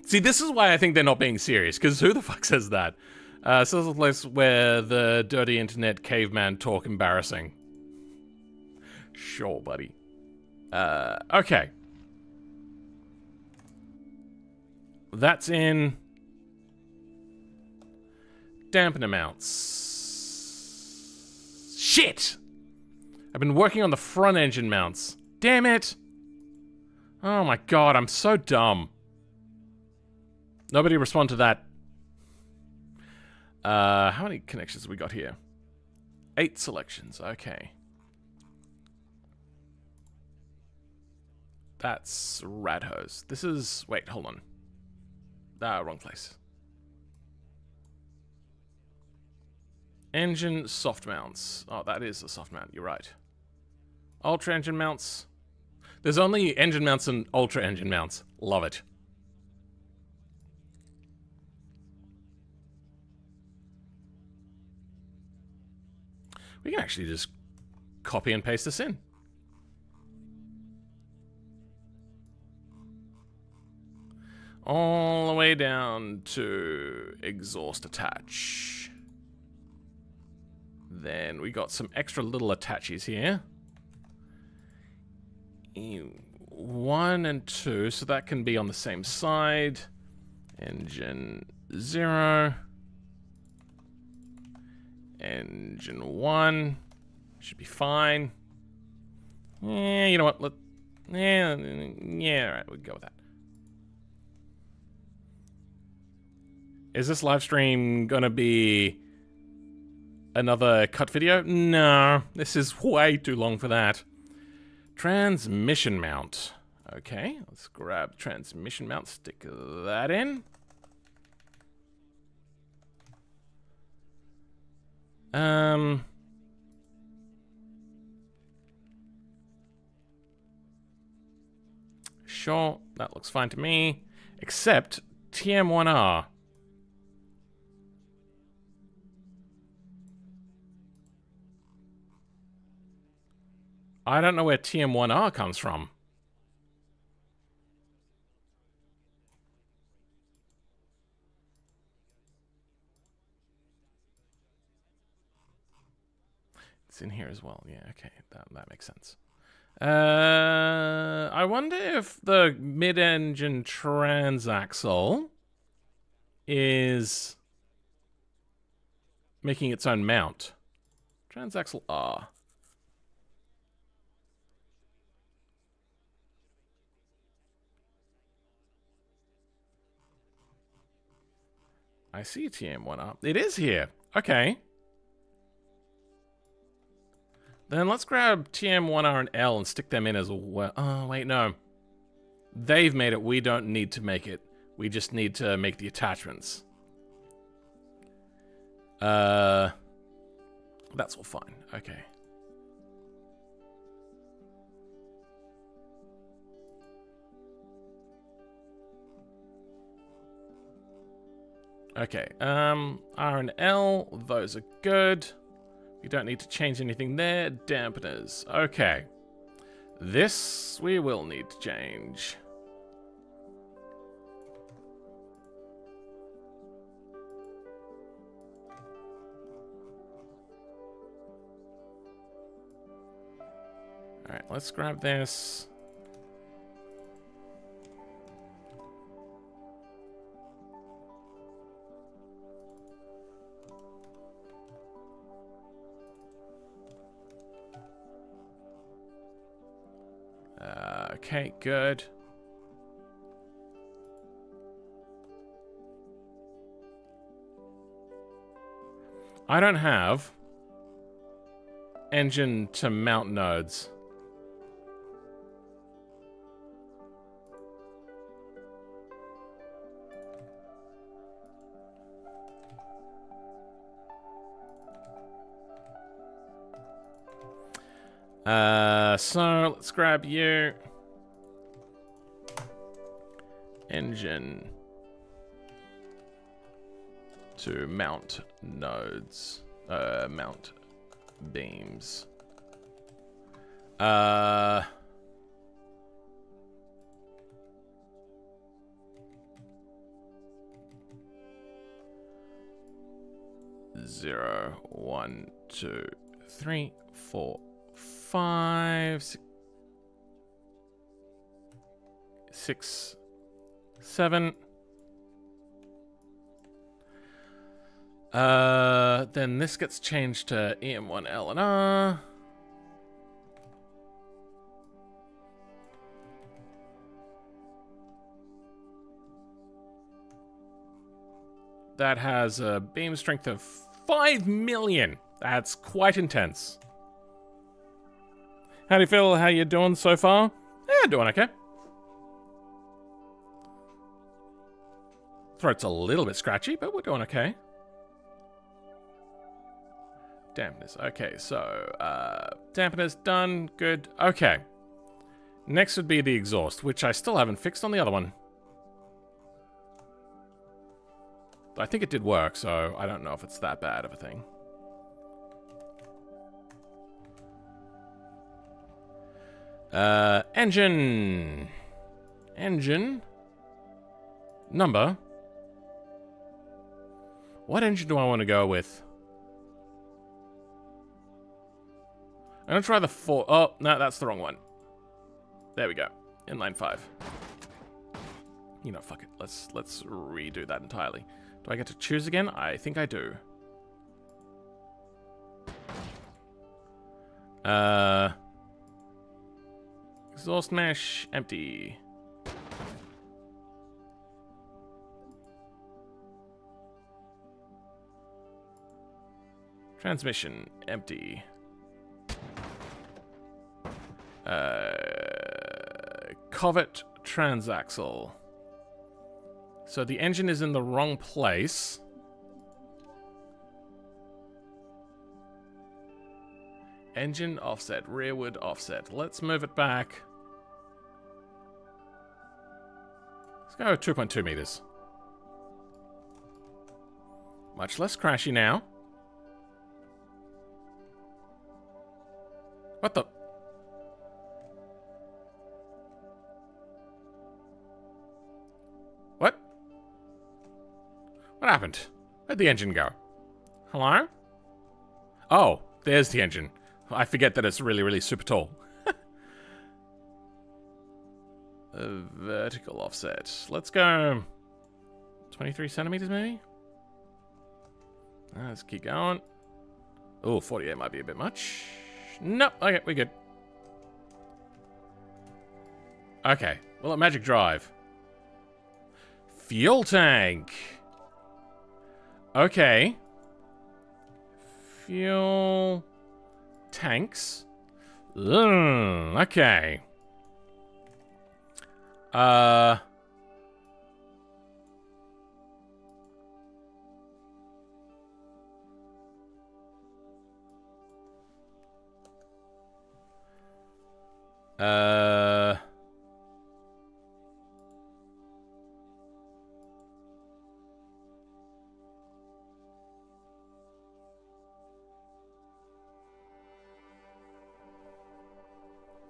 See, this is why I think they're not being serious, because who the fuck says that? So this is a place where the dirty internet caveman talk embarrassing. Sure, buddy. Okay. That's in. Dampener mounts. Shit! I've been working on the front engine mounts. Damn it! Oh my god, I'm so dumb. Nobody respond to that. How many connections have we got here? 8 selections, okay. That's rad hose. This is... Wait, hold on. Wrong place. Engine soft mounts. Oh, that is a soft mount, you're right. Ultra engine mounts. There's only engine mounts and ultra engine mounts. Love it. We can actually just copy and paste this in. All the way down to exhaust attach. Then we got some extra little attaches here. 1 and 2, so that can be on the same side. Engine 0. Engine 1. Should be fine. Yeah, you know what? Yeah, alright, we'll go with that. Is this live stream gonna be another cut video? No, this is way too long for that. Transmission mount. Okay, let's grab transmission mount, stick that in. Sure, that looks fine to me. Except TM1R. I don't know where TM1R comes from. It's in here as well. Yeah, okay, that makes sense. I wonder if the mid-engine transaxle is making its own mount. Transaxle R. I see TM1R. It is here. Okay. Then let's grab TM1R and L and stick them in as well. Oh, wait, no. They've made it. We don't need to make it. We just need to make the attachments. That's all fine. Okay. Okay, R and L, those are good. We don't need to change anything there. Dampeners, okay. This we will need to change. Alright, let's grab this. Okay, good. I don't have engine to mount nodes. So let's grab you. Engine to mount nodes. Mount beams. 0, 1, 2, 3, 4, 5, 6, 7. Then this gets changed to EM1 L and R. That has a beam strength of 5 million. That's quite intense. How do you feel? How you doing so far? Yeah, doing okay. Throat's a little bit scratchy, but we're doing okay. Dampeners. Okay, so dampeners done. Good. Okay. Next would be the exhaust, which I still haven't fixed on the other one. I think it did work, so I don't know if it's that bad of a thing. Engine. Engine. Number. What engine do I want to go with? I'm going to try the 4. Oh, no, that's the wrong one. There we go. Inline 5. You know, fuck it. Let's redo that entirely. Do I get to choose again? I think I do. Exhaust mesh, empty. Transmission, empty. Covert transaxle. So the engine is in the wrong place. Engine offset, rearward offset. Let's move it back. Let's go 2.2 meters. Much less crashy now. What the? What? What happened? Where'd the engine go? Hello? Oh, there's the engine. I forget that it's really, really super tall. A vertical offset. Let's go 23 centimeters, maybe? Let's keep going. Oh, 48 might be a bit much. Nope. Okay, we're good. Okay. Well, at Magic Drive. Fuel tank. Okay. Fuel tanks. Okay.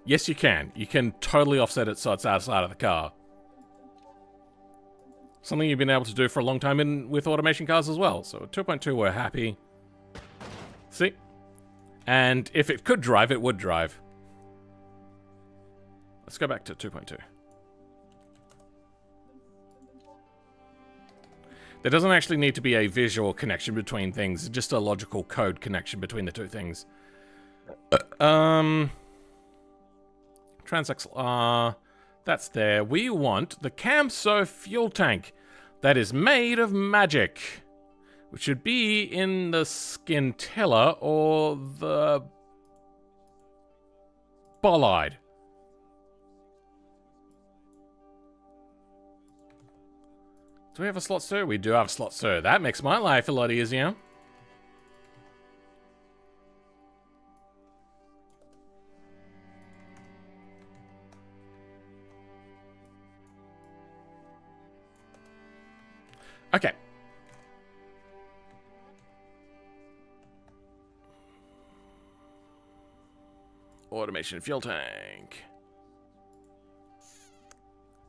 Yes, you can. You can totally offset it so it's outside of the car. Something you've been able to do for a long time with automation cars as well. So 2.2, we're happy. See? And if it could drive, it would drive. Let's go back to 2.2. There doesn't actually need to be a visual connection between things, just a logical code connection between the two things. Transaxle, that's there. We want the Camso fuel tank that is made of magic, which should be in the Scintilla or the Bollide. Do we have a slot, sir? We do have a slot, sir. That makes my life a lot easier. Okay. Automation fuel tank.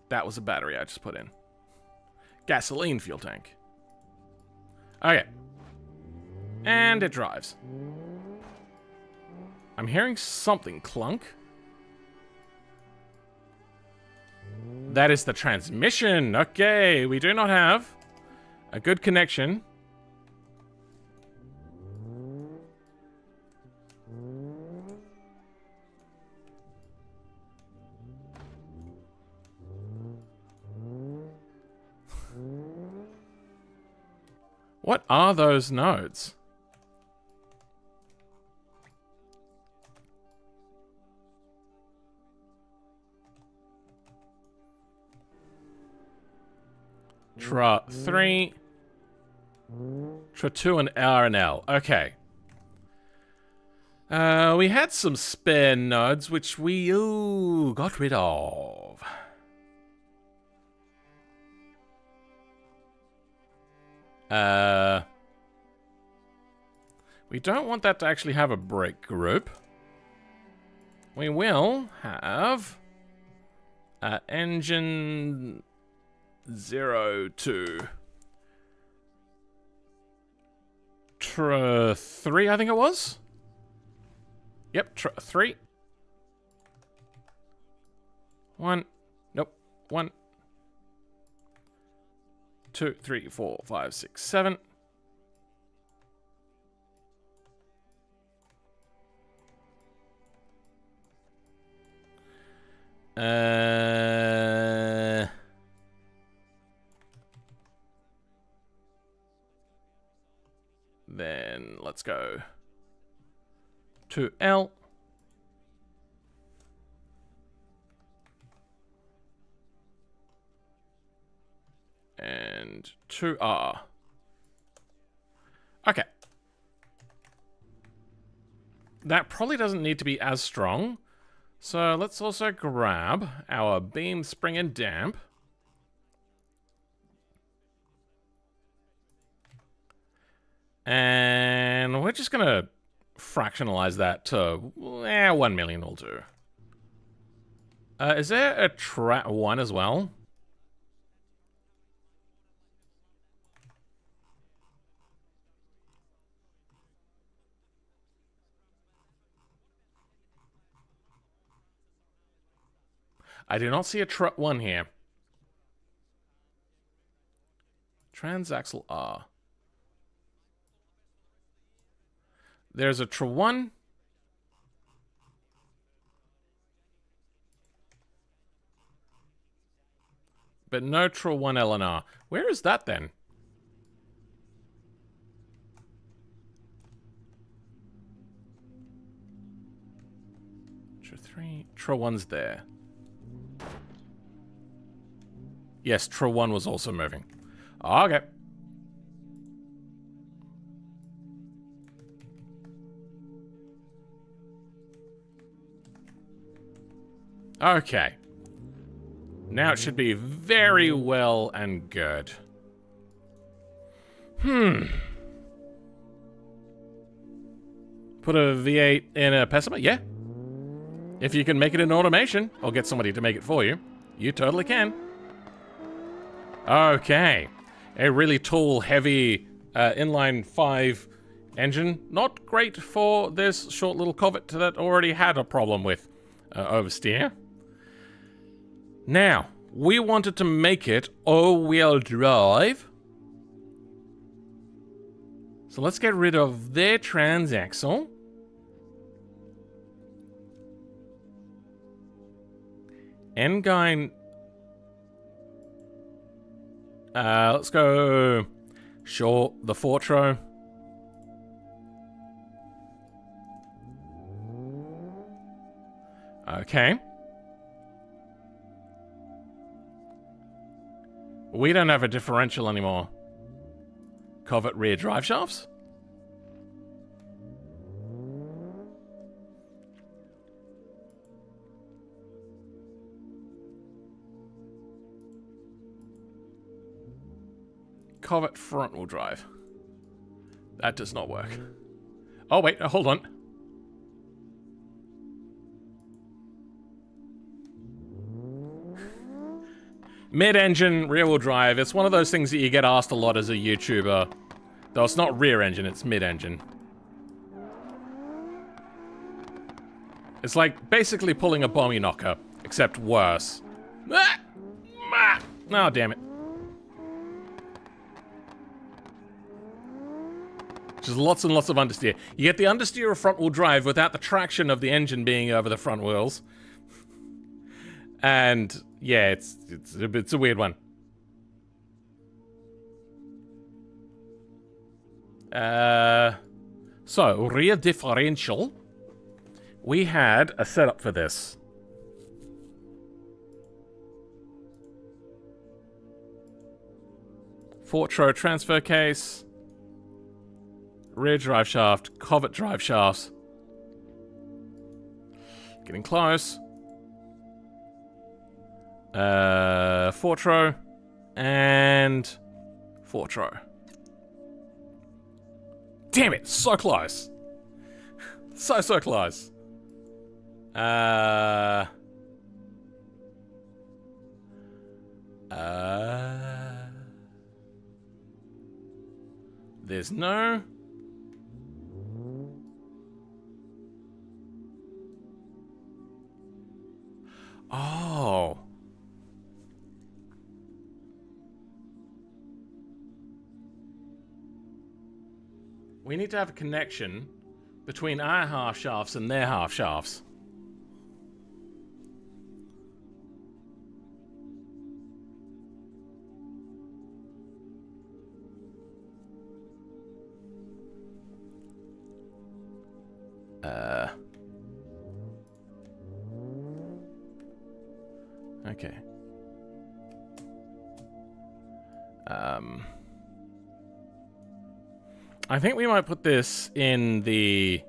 That was a battery I just put in. Gasoline fuel tank. Okay. And it drives. I'm hearing something clunk. That is the transmission. Okay, we do not have a good connection. What are those nodes? Tra 3, Tra 2, and R and L. Okay. We had some spare nodes which we got rid of. We don't want that to actually have a break group. We will have engine 02. Tra 3, I think it was. Yep, Tra 3. 1. Nope. 1. 2, 3, 4, 5, 6, 7. Then let's go to L. And to R. Okay. That probably doesn't need to be as strong. So let's also grab our beam, spring, and damp. And we're just going to fractionalize that to 1 million will do. Is there a Tra 1 as well? I do not see a Tra 1 here. Transaxle R. There's a Tra 1. But no Tra 1 LNR. Where is that then? Tra 3. Tra 1's there. Yes, Tra 1 was also moving. Okay. Okay. Now it should be very well and good. Put a V8 in a Pessima? Yeah. If you can make it in automation, or get somebody to make it for you, you totally can. Okay. A really tall, heavy inline 5 engine. Not great for this short little Corvette that already had a problem with oversteer. Now, we wanted to make it all-wheel drive. So let's get rid of their transaxle. Engine. Let's go short the Fortro. Okay. We don't have a differential anymore. Covert rear drive shafts? Covert front wheel drive. That does not work. Oh wait, hold on. Mid-engine rear-wheel drive. It's one of those things that you get asked a lot as a YouTuber Though it's not rear engine, it's mid-engine. It's like basically pulling a bommy knocker, except worse. Ah! Ah! Oh, damn it. Just lots and lots of understeer. You get the understeer of front-wheel drive without the traction of the engine being over the front wheels. And yeah, it's a weird one. So rear differential. We had a setup for this. Fortro transfer case. Rear drive shaft, covert drive shafts. Getting close. Fortro and Fortro. Damn it, so close. So close. There's no. Oh. We need to have a connection between our half shafts and their half shafts. Okay. I think we might put this in the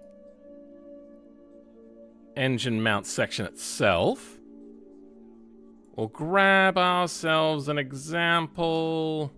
engine mount section itself. We'll grab ourselves an example.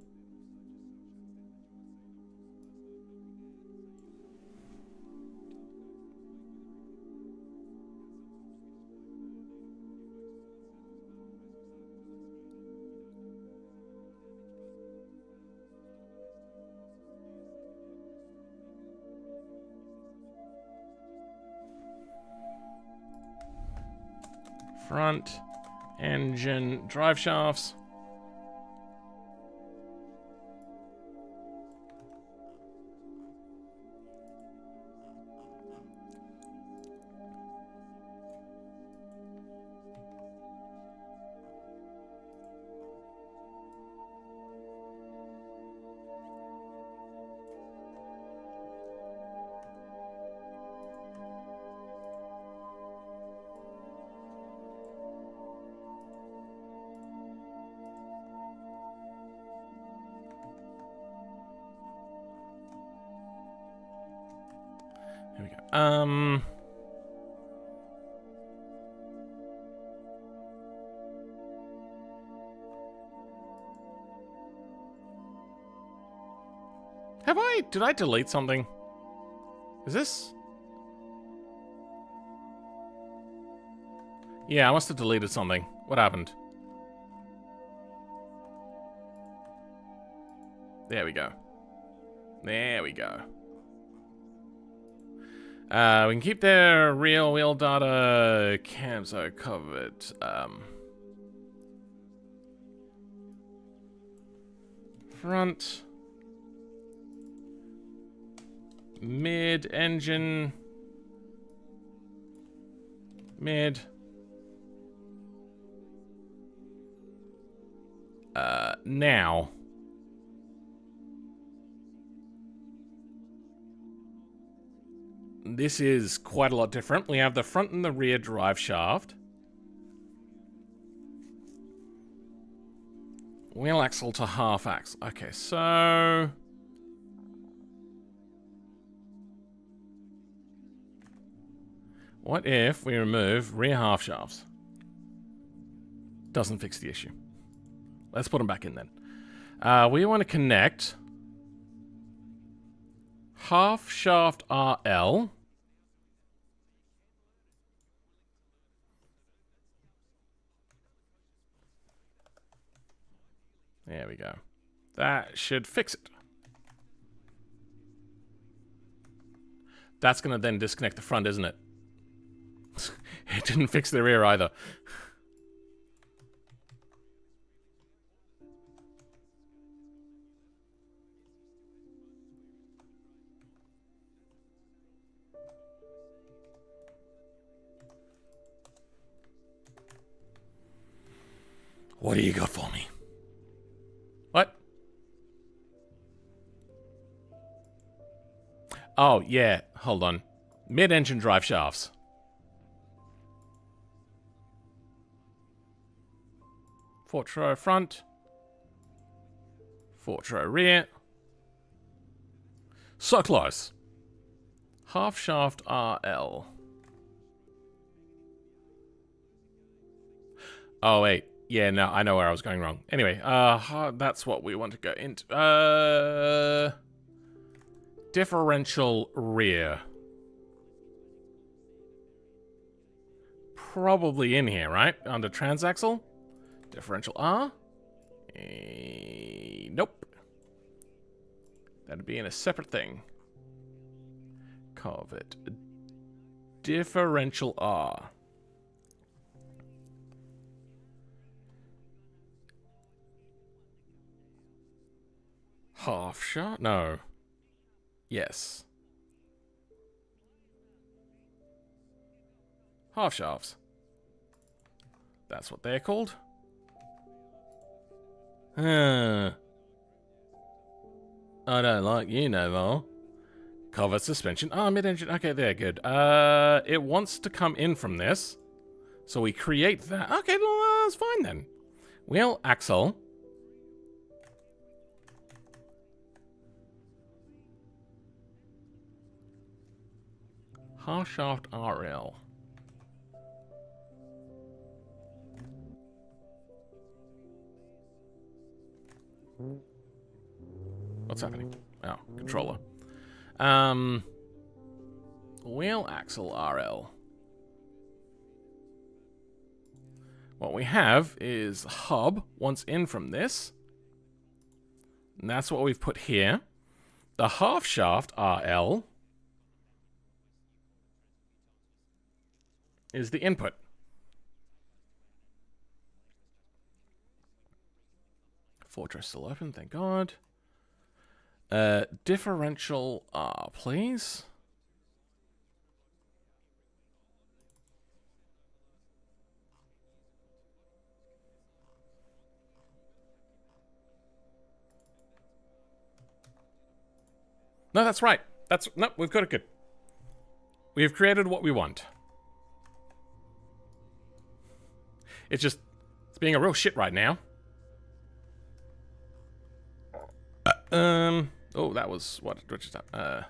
Front engine drive shafts. Here we go. Did I delete something? Is this? Yeah, I must have deleted something. What happened? There we go. There we go. We can keep their real wheel data. Cams are covered. Front. Mid-engine. Mid. Now. This is quite a lot different. We have the front and the rear drive shaft. Wheel axle to half axle. Okay, so... what if we remove rear half shafts? Doesn't fix the issue. Let's put them back in then. We want to connect half shaft RL. There we go. That should fix it. That's going to then disconnect the front, isn't it? It didn't fix the rear either. What do you got for me? What? Oh, yeah. Hold on. Mid-engine drive shafts. Fourth row front. Fourth row rear. So close. Half shaft RL. Oh, wait. Yeah, no, I know where I was going wrong. Anyway, that's what we want to go into. Differential rear. Probably in here, right? Under transaxle. Differential R. Nope. That'd be in a separate thing. Carve it. Differential R. Half shaft? No. Yes. Half shafts. That's what they're called. I don't like you no more. Cover suspension. Oh, mid-engine. Okay, there, good. It wants to come in from this. So we create that. Okay, well, that's fine then. Wheel axle. Half shaft RL. What's happening? Oh, controller. Wheel axle RL. What we have is hub once in from this. And that's what we've put here. The half shaft RL is the input. Fortress still open, thank God. Differential R, please. No, that's right. No, we've got it good. We have created what we want. It's being a real shit right now. Oh, that was what just happened?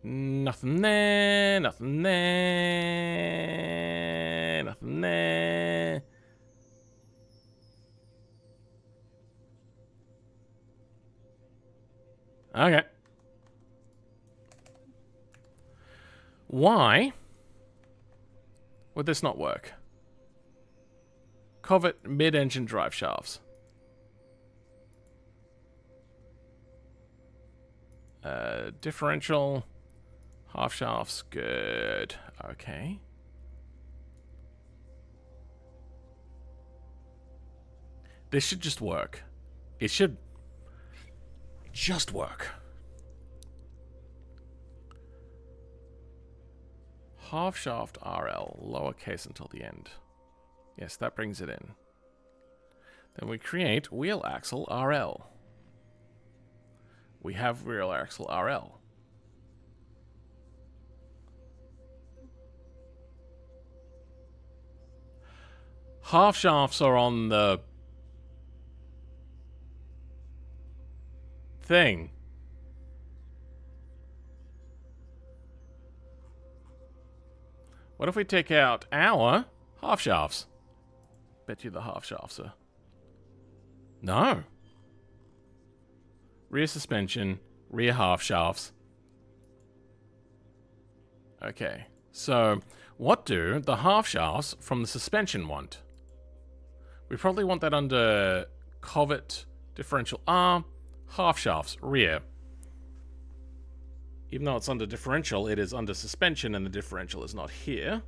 Nothing there, nothing there, nothing there. Okay. Why would this not work? Covet mid-engine drive shafts. Differential half shafts, good. Okay. This should just work. It should just work. Half shaft RL, lowercase until the end. Yes, that brings it in. Then we create wheel axle RL. We have wheel axle RL. Half shafts are on the thing. What if we take out our half shafts? Bet you the half shafts are. No. Rear suspension, rear half shafts. Okay. So, what do the half shafts from the suspension want? We probably want that under Covet differential R, Half shafts, rear. Even though it's under differential, it is under suspension and the differential is not here.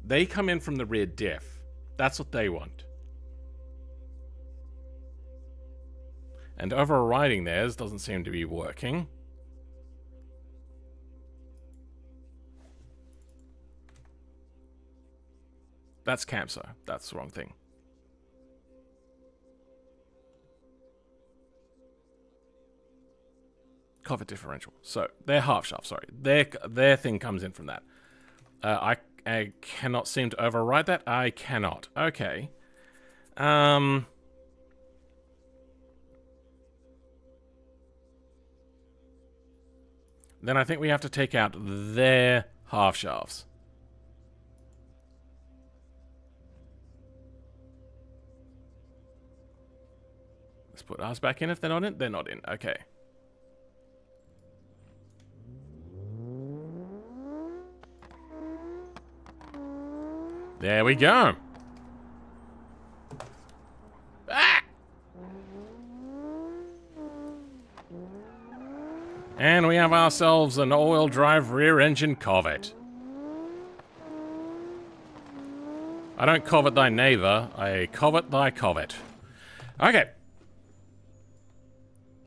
They come in from the rear diff. That's what they want. And overriding theirs doesn't seem to be working. That's Camso. That's the wrong thing. Cover differential. So, their half shaft, sorry. Their thing comes in from that. I cannot seem to override that. I cannot. Okay. Then I think we have to take out their half shafts. Let's put ours back in if they're not in. They're not in. Okay. There we go. Ah! And we have ourselves an all-wheel drive rear-engine Corvette. I don't covet thy neighbor, I covet thy covet. Okay.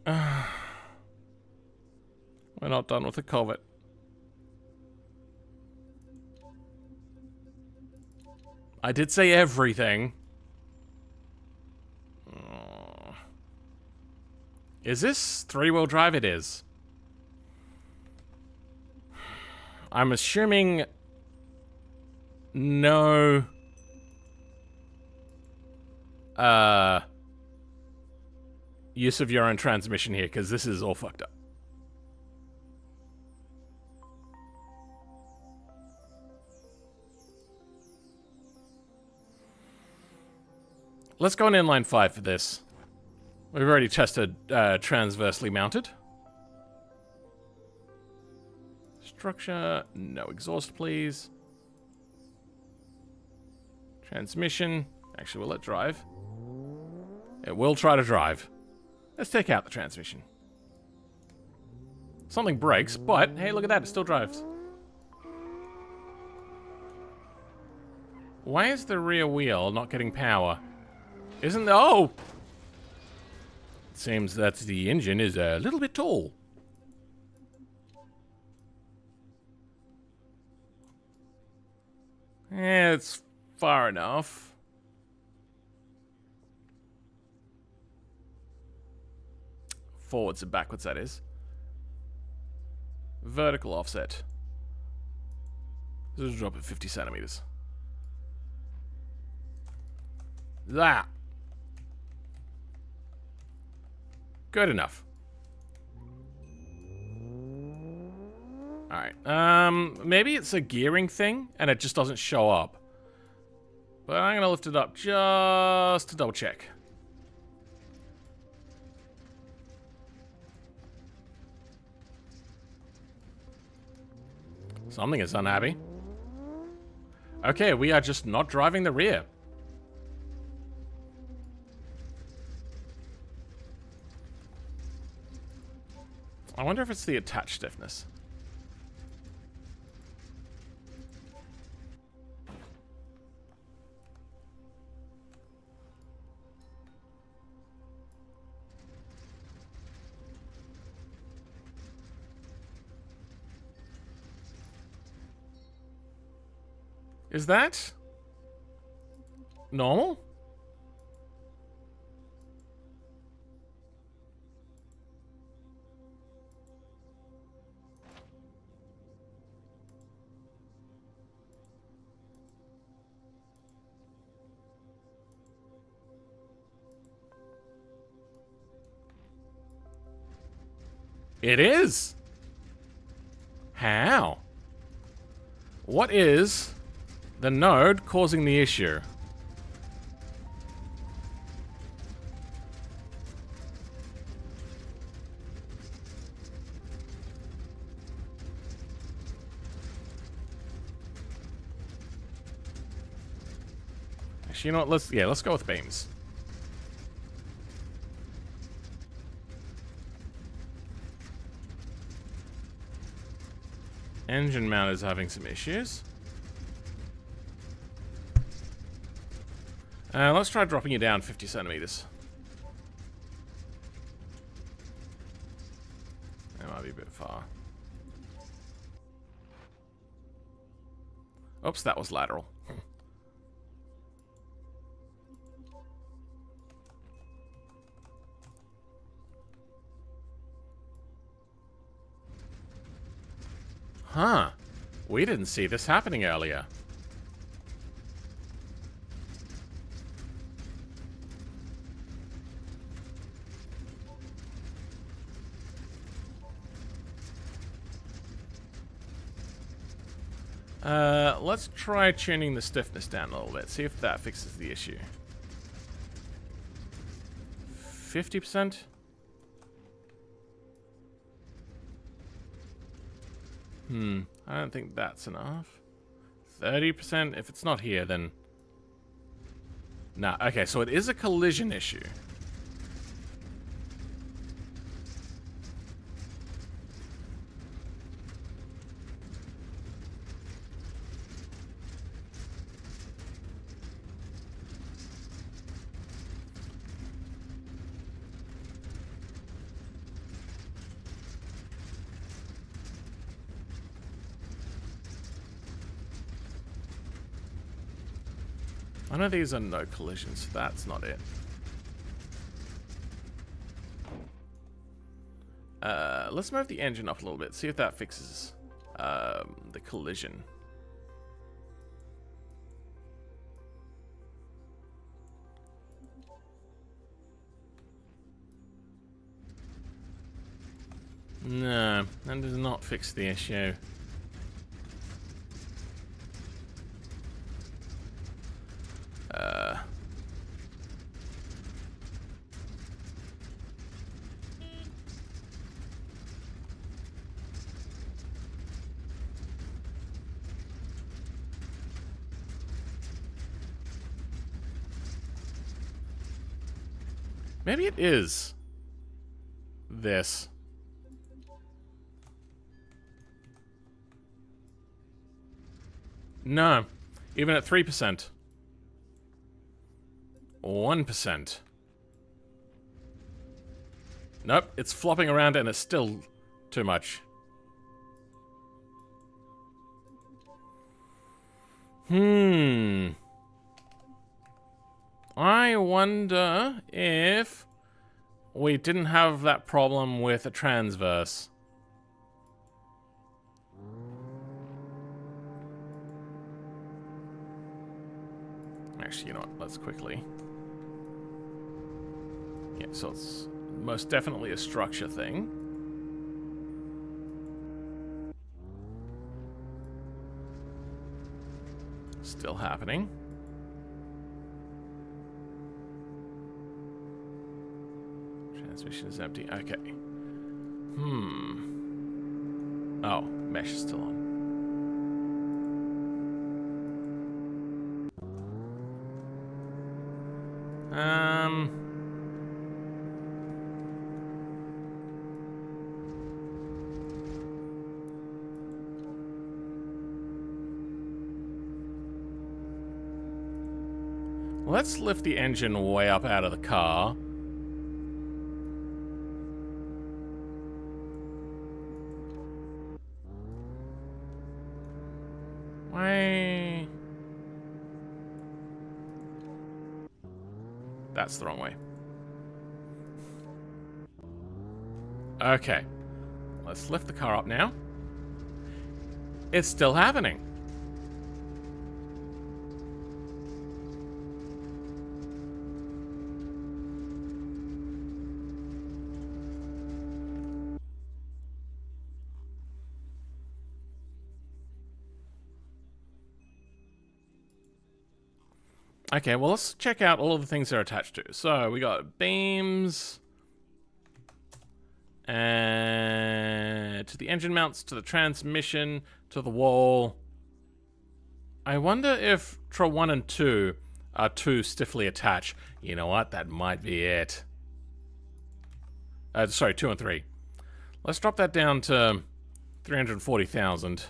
We're not done with the Corvette. I did say everything. Is this three-wheel drive? It is. I'm assuming no use of your own transmission here, because this is all fucked up. Let's go on inline 5 for this. We've already tested transversely mounted. Structure, no exhaust, please. Transmission, actually, will it drive? It will try to drive. Let's take out the transmission. Something breaks, but hey, look at that, it still drives. Why is the rear wheel not getting power? Isn't there? Oh! It seems that the engine is a little bit tall. Yeah, it's far enough. Forwards and backwards, that is. Vertical offset. This is a drop of 50 centimeters. That. Good enough. Alright, maybe it's a gearing thing, and it just doesn't show up. But I'm gonna lift it up just to double check. Something is unhappy. Okay, we are just not driving the rear. I wonder if it's the attached stiffness. Is that normal? It is. How? What is the node causing the issue? Actually, you know what? Let's go with beams. Engine mount is having some issues. Let's try dropping you down 50 centimeters. That might be a bit far. Oops, that was lateral. Huh. We didn't see this happening earlier. Let's try tuning the stiffness down a little bit. See if that fixes the issue. 50%? I don't think that's enough. 30%? If it's not here, then... Nah, okay, so it is a collision issue. I know these are no collisions, so that's not it. Let's move the engine up a little bit, see if that fixes the collision. No, that does not fix the issue. Maybe it is this. No, even at 3%. 1%. Nope, it's flopping around and it's still too much. I wonder if we didn't have that problem with a transverse. Actually, you know what? Let's quickly... Yeah, so it's most definitely a structure thing. Still happening. Transmission is empty. Okay. Oh, mesh is still on. Let's lift the engine way up out of the car. Why? That's the wrong way. Okay. Let's lift the car up now. It's still happening. Okay, well, let's check out all of the things they're attached to. So, we got beams, and to the engine mounts, to the transmission, to the wall. I wonder if Tra 1 and 2 are too stiffly attached. You know what? That might be it. Sorry, 2 and 3. Let's drop that down to 340,000.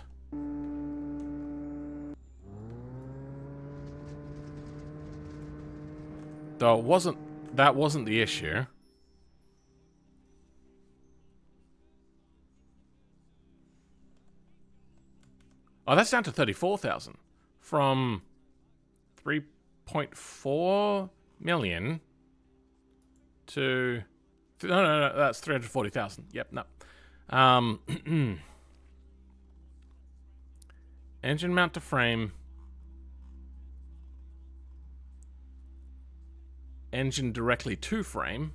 Though that wasn't the issue. Oh, that's down to 34,000 from 3.4 million to no, that's 340,000. Yep, no. Engine mount to frame. Engine directly to frame.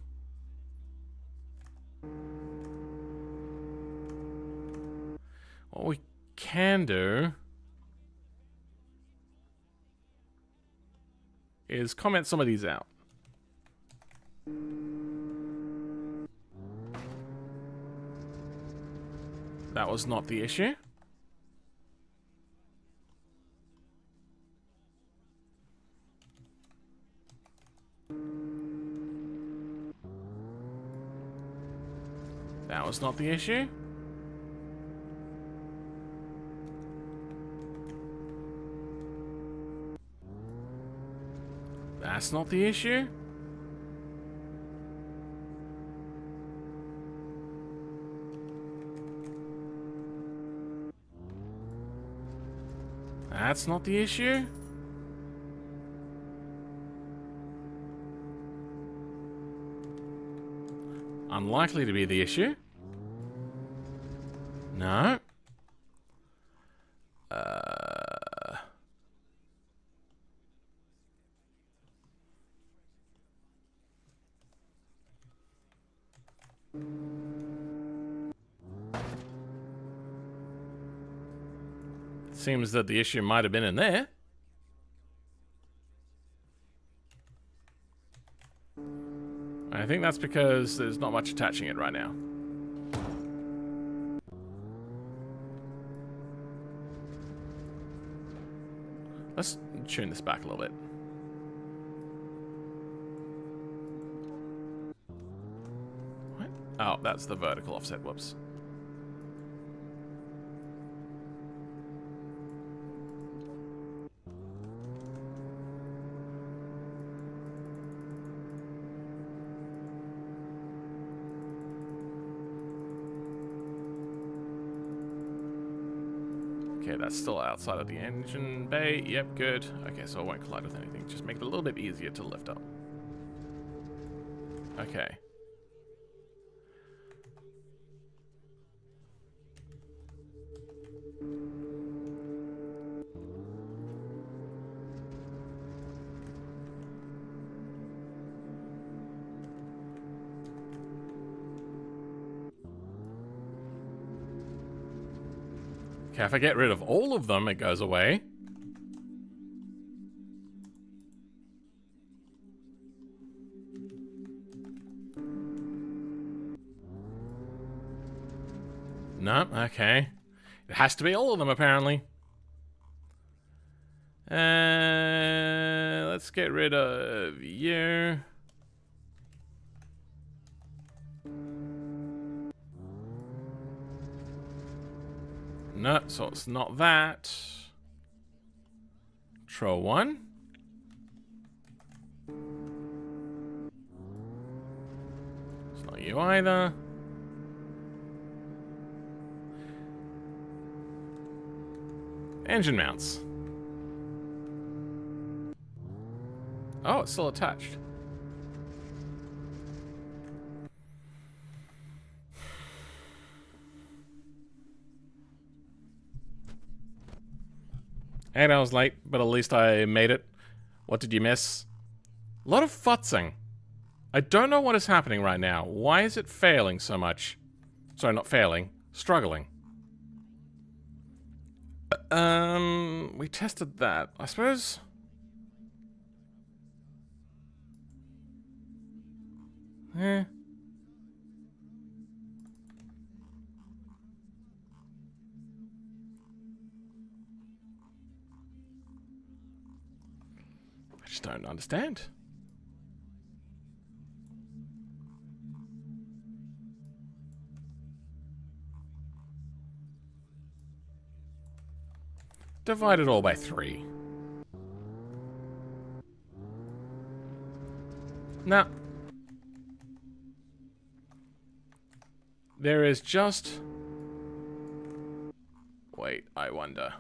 What we can do is comment some of these out. That was not the issue. That was not the issue. That's not the issue. That's not the issue. Unlikely to be the issue. No. Seems that the issue might have been in there. I think that's because there's not much attaching it right now. Let's tune this back a little bit. What? Oh, that's the vertical offset. Whoops. Okay, that's still outside of the engine bay. Yep, good. Okay, so it won't collide with anything. Just make it a little bit easier to lift up. Okay. Okay, if I get rid of all of them, it goes away. No, okay. It has to be all of them, apparently. Let's get rid of you. No, so it's not that. Control 1. It's not you either. Engine mounts. Oh, it's still attached. And I was late, but at least I made it. What did you miss? A lot of futzing. I don't know what is happening right now. Why is it failing so much? Sorry, not failing. Struggling. We tested that. I suppose... I just don't understand. Divide it all by 3. Nah. There is just... Wait, I wonder.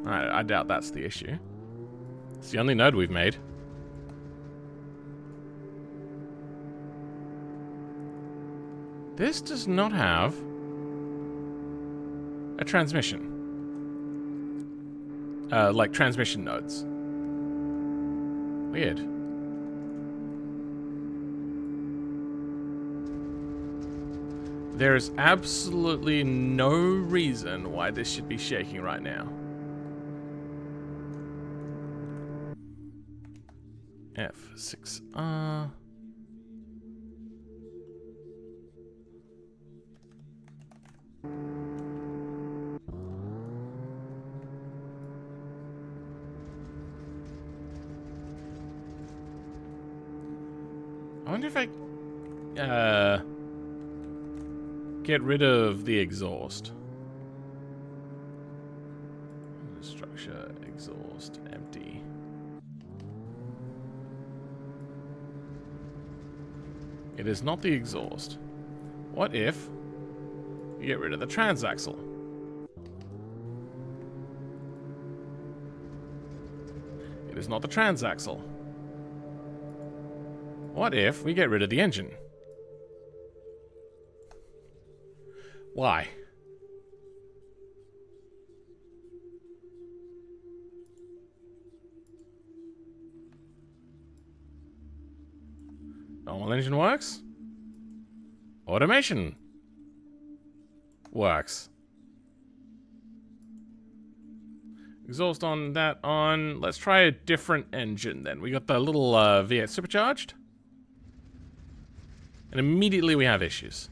I doubt that's the issue. It's the only node we've made. This does not have a transmission. Like transmission nodes. Weird. There is absolutely no reason why this should be shaking right now. F6R. I wonder if I get rid of the exhaust. Structure, exhaust, empty. It is not the exhaust. What if you get rid of the transaxle? It is not the transaxle. What if we get rid of the engine? Why? Normal engine works. Automation works. Exhaust on, that on. Let's try a different engine then. We got the little V8 supercharged. And immediately we have issues.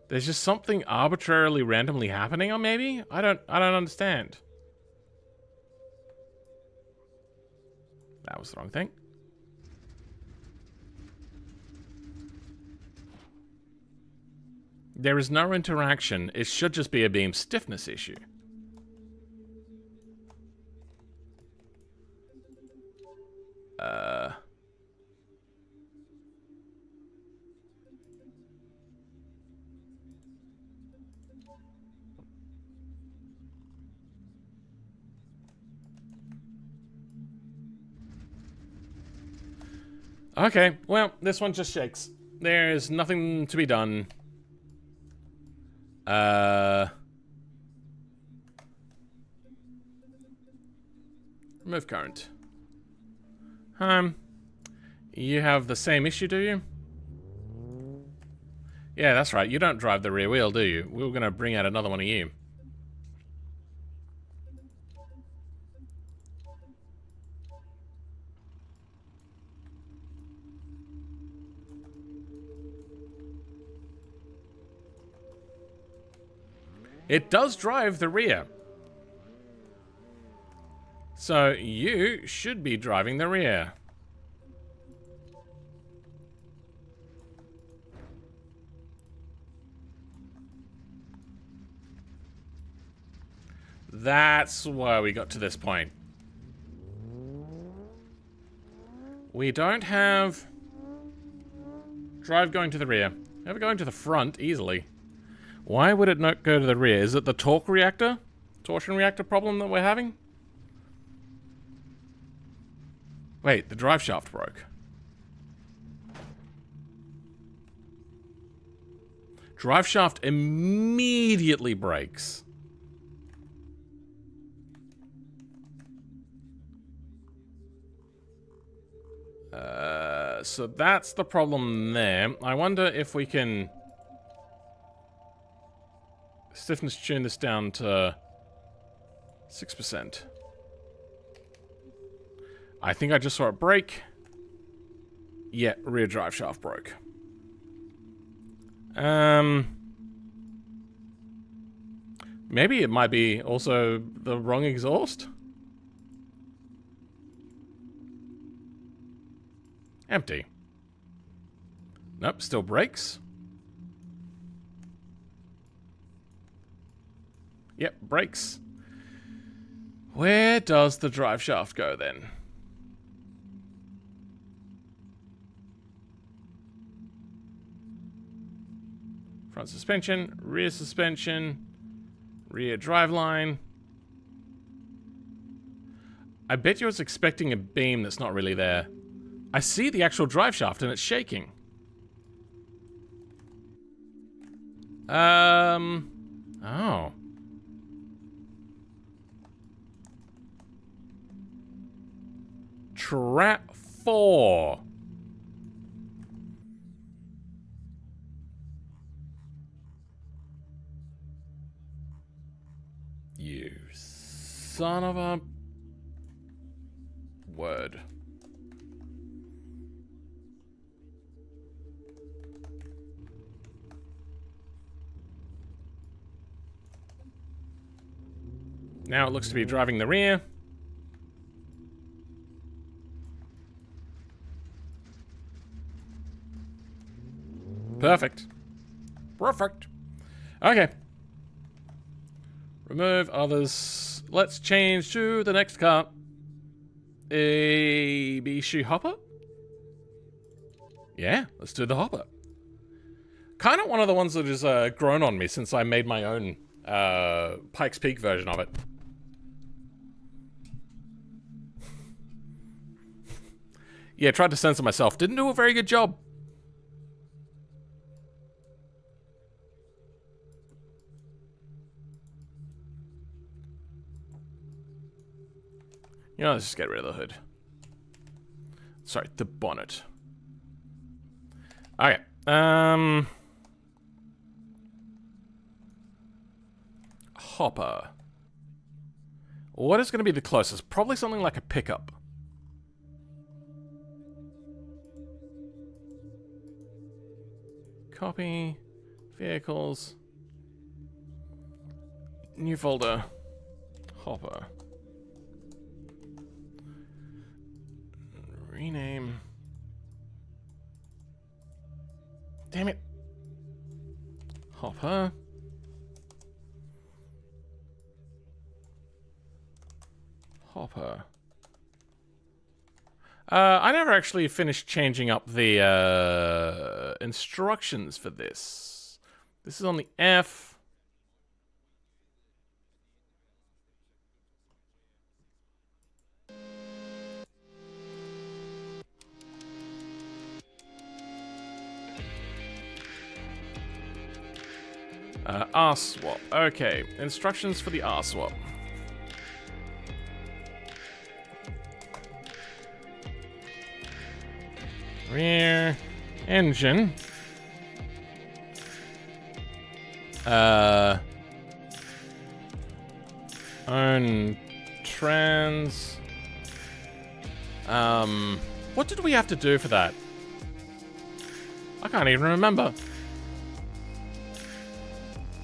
There's just something arbitrarily randomly happening, or maybe? I don't understand. That was the wrong thing. There is no interaction. It should just be a beam stiffness issue. Okay, well, this one just shakes. There's nothing to be done. Remove current. You have the same issue, do you? Yeah, that's right. You don't drive the rear wheel, do you? We were gonna bring out another one of you. It does drive the rear. So you should be driving the rear. That's why we got to this point. We don't have drive going to the rear. Never going to the front easily. Why would it not go to the rear? Is it the torque reactor? Torsion reactor problem that we're having? Wait, the drive shaft broke. Drive shaft immediately breaks. So that's the problem there. I wonder if we can stiffness tune this down to 6%. I think I just saw it break. Yeah, rear drive shaft broke. Maybe it might be also the wrong exhaust. Empty. Nope, still brakes. Yep, brakes. Where does the drive shaft go then? Front suspension, rear drive line. I bet you was expecting a beam that's not really there. I see the actual drive shaft and it's shaking. Oh. Trap 4. You son of a word. Now it looks to be driving the rear. Perfect. Perfect. Okay. Remove others. Let's change to the next car. A Bishi Hopper? Yeah, let's do the Hopper. Kind of one of the ones that has grown on me since I made my own Pikes Peak version of it. Yeah, tried to censor myself. Didn't do a very good job. You know, let's just get rid of the hood. Sorry, the bonnet. Okay. Hopper. What is going to be the closest? Probably something like a pickup. Copy. Vehicles. New folder. Hopper. Rename. Damn it. Hopper. Hopper. I never actually finished changing up the instructions for this. This is on the F. R swap. Okay, instructions for the R swap. Rear engine. Own trans. What did we have to do for that? I can't even remember.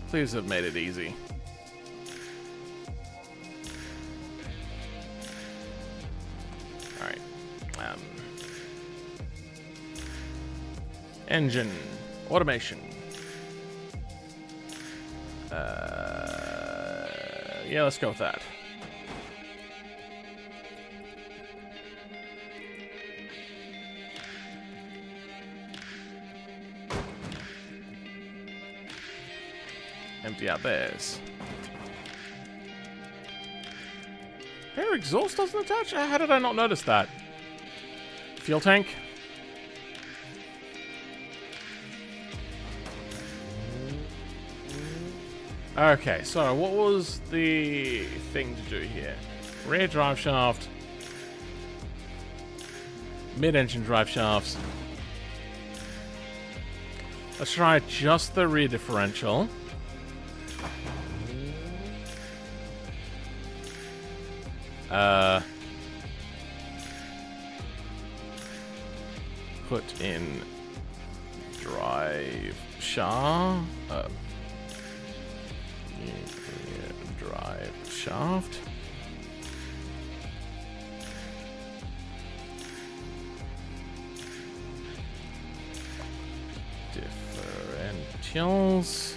Please have made it easy. Alright. Engine. Automation. Yeah, let's go with that. Empty out theirs. Their exhaust doesn't attach? How did I not notice that? Fuel tank. Okay, so what was the thing to do here? Rear drive shaft. Mid-engine drive shafts. Let's try just the rear differential. Put in drive shaft. Drive shaft. Differentials.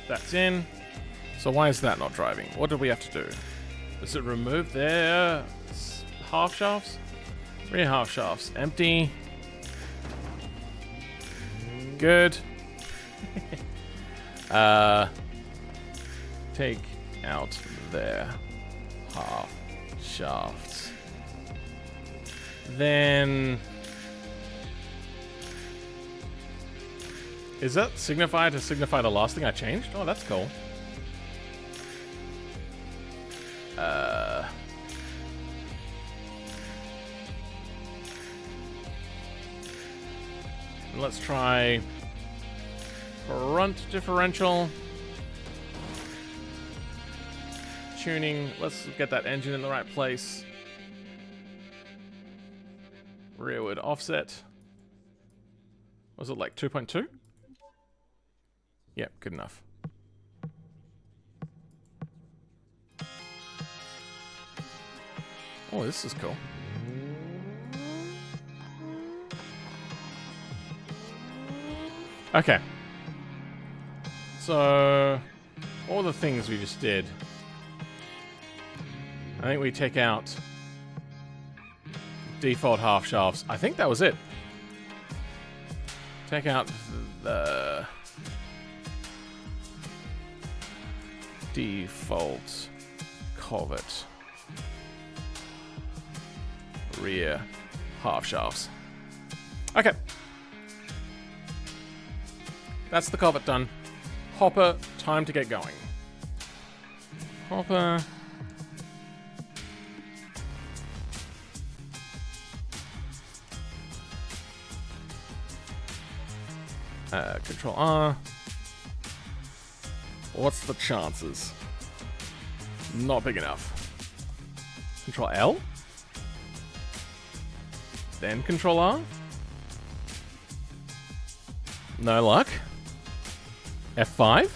That's in. So why is that not driving? What do we have to do? Does it remove their half shafts? Rear half shafts. Empty. Good. Take out their half shafts. Then... Is that signify to signify the last thing I changed? Oh, that's cool. Let's try front differential. Tuning. Let's get that engine in the right place. Rearward offset. Was it like 2.2? Yep, good enough. Oh, this is cool. Okay. So, all the things we just did. I think we take out default half shafts. I think that was it. Take out the default covert rear half shafts. Okay. That's the covert done. Hopper, time to get going. Hopper. Control R. What's the chances? Not big enough. Control L. Then Control R. No luck. F5.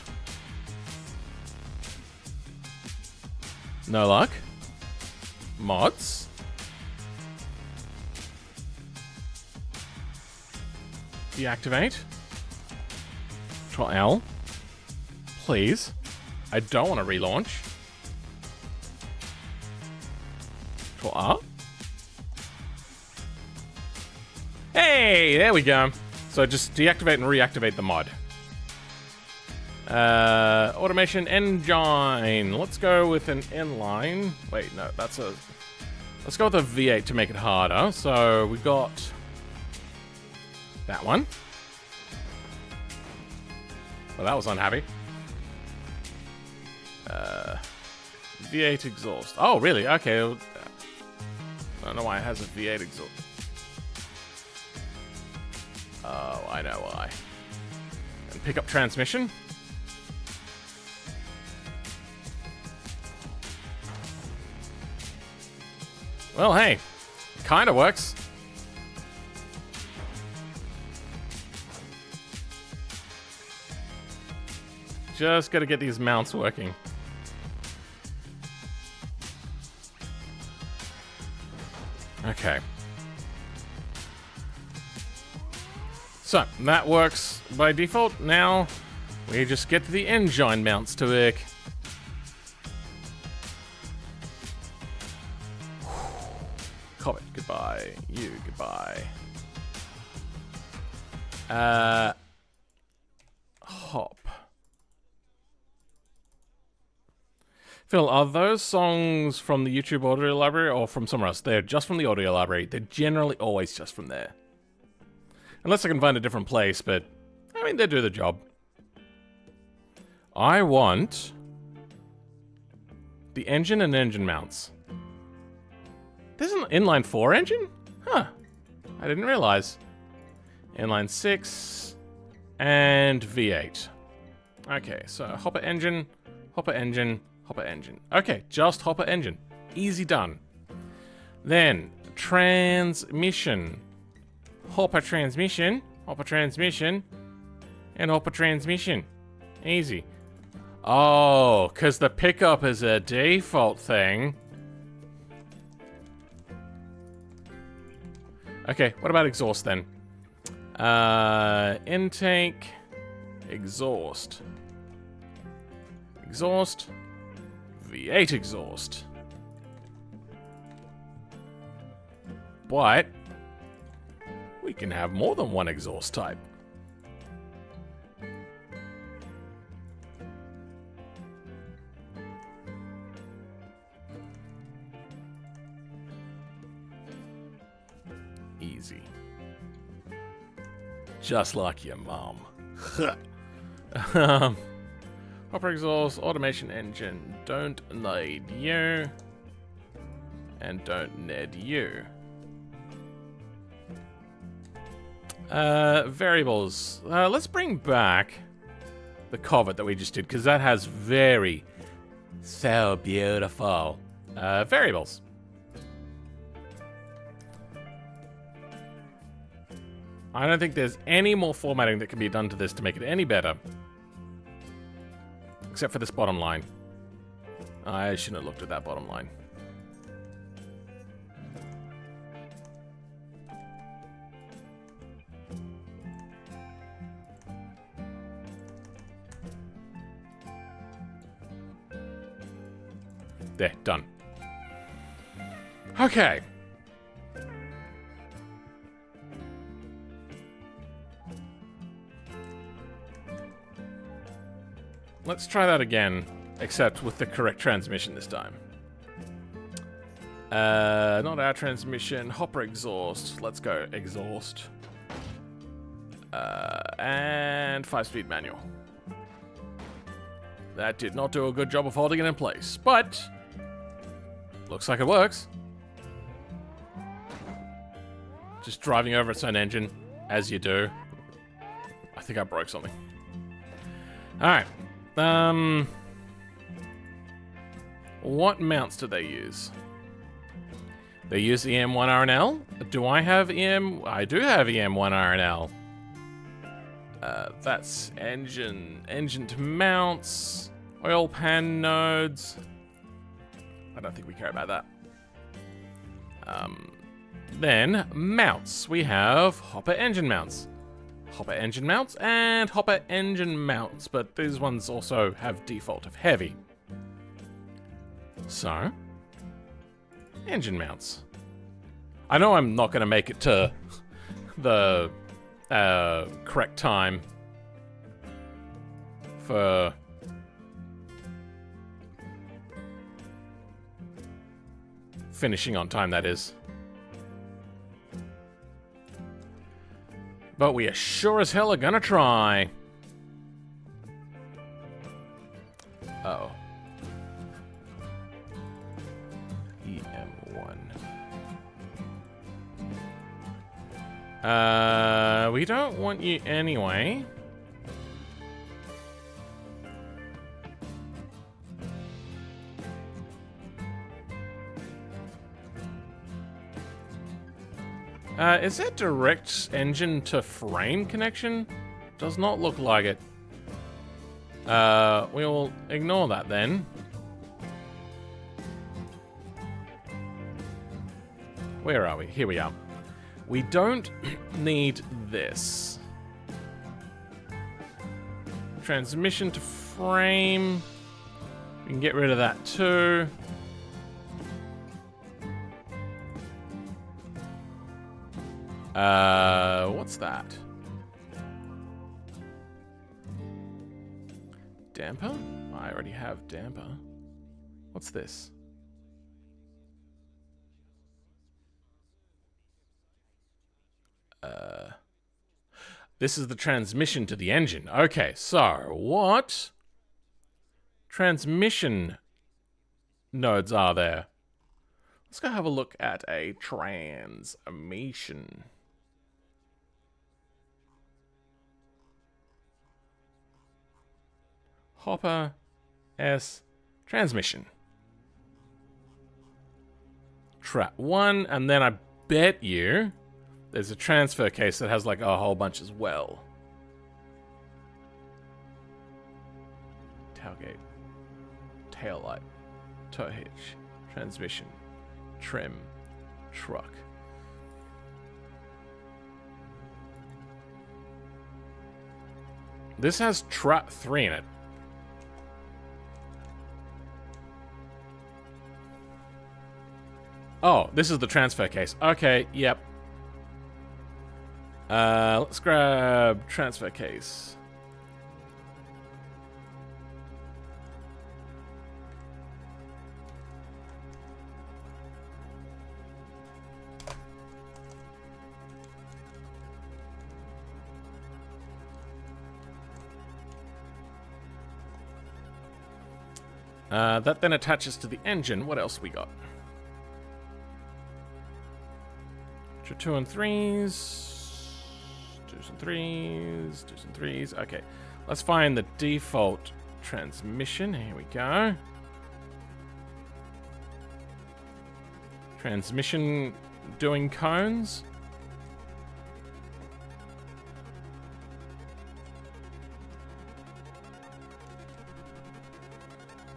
No luck. Mods. Deactivate. Control L. Please. I don't want to relaunch. Control R. Hey, there we go. So just deactivate and reactivate the mod. Automation engine. Let's go with an inline. Wait, no, that's a... Let's go with a V8 to make it harder. So we got that one. Well, that was unhappy. V8 exhaust. Oh, really? Okay. I don't know why it has a V8 exhaust. Oh, I know why. And pick up transmission. Well, hey, kind of works. Just gotta get these mounts working. Okay. So, that works by default. Now, we just get the engine mounts to work. Comet, goodbye. You, goodbye. Hop. Phil, are those songs from the YouTube audio library or from somewhere else? They're just from the audio library. They're generally always just from there. Unless I can find a different place, but I mean, they do the job. I want the engine and engine mounts. There's an inline 4 engine? Huh. I didn't realize. Inline 6 and V8. Okay, so hopper engine, hopper engine, hopper engine. Okay, just hopper engine. Easy done. Then, transmission. Hopper transmission, and hopper transmission. Easy. Oh, because the pickup is a default thing. Okay, what about exhaust then? Intake, exhaust. exhaust. V8 exhaust. But we can have more than one exhaust type. Easy. Just like your mom. Hopper exhaust, automation engine. Don't need you. And don't need you. Variables. Let's bring back the covert that we just did, because that has so beautiful variables. I don't think there's any more formatting that can be done to this to make it any better. Except for this bottom line. I shouldn't have looked at that bottom line. There, done. Okay. Let's try that again, except with the correct transmission this time. Not our transmission, hopper exhaust. Let's go exhaust. And 5-speed manual. That did not do a good job of holding it in place, but looks like it works. Just driving over its own engine, as you do. I think I broke something. Alright. What mounts do they use? They use EM1RNL. Do I have EM? I do have EM1RNL. That's engine to mounts, oil pan nodes. I don't think we care about that. Then mounts. We have hopper engine mounts. Hopper engine mounts and hopper engine mounts, but these ones also have default of heavy. So, engine mounts. I know I'm not going to make it to the correct time for finishing on time, that is. But we are sure as hell are gonna try. Uh-oh. EM1. We don't want you anyway. Is that direct engine to frame connection? Does not look like it. We'll ignore that then. Where are we? Here we are. We don't need this. Transmission to frame. We can get rid of that too. What's that? Damper? I already have damper. What's this? This is the transmission to the engine. Okay, so what transmission nodes are there? Let's go have a look at a transmission. Hopper S transmission. Trap 1, and then I bet you there's a transfer case that has like a whole bunch as well. Tailgate, taillight, tow hitch, transmission, trim, truck. This has trap 3 in it. Oh, this is the transfer case. Okay, yep. Let's grab transfer case. That then attaches to the engine. What else we got? 2 and 3s. 2s and 3s. 2s and 3s. Okay. Let's find the default transmission. Here we go. Transmission doing cones.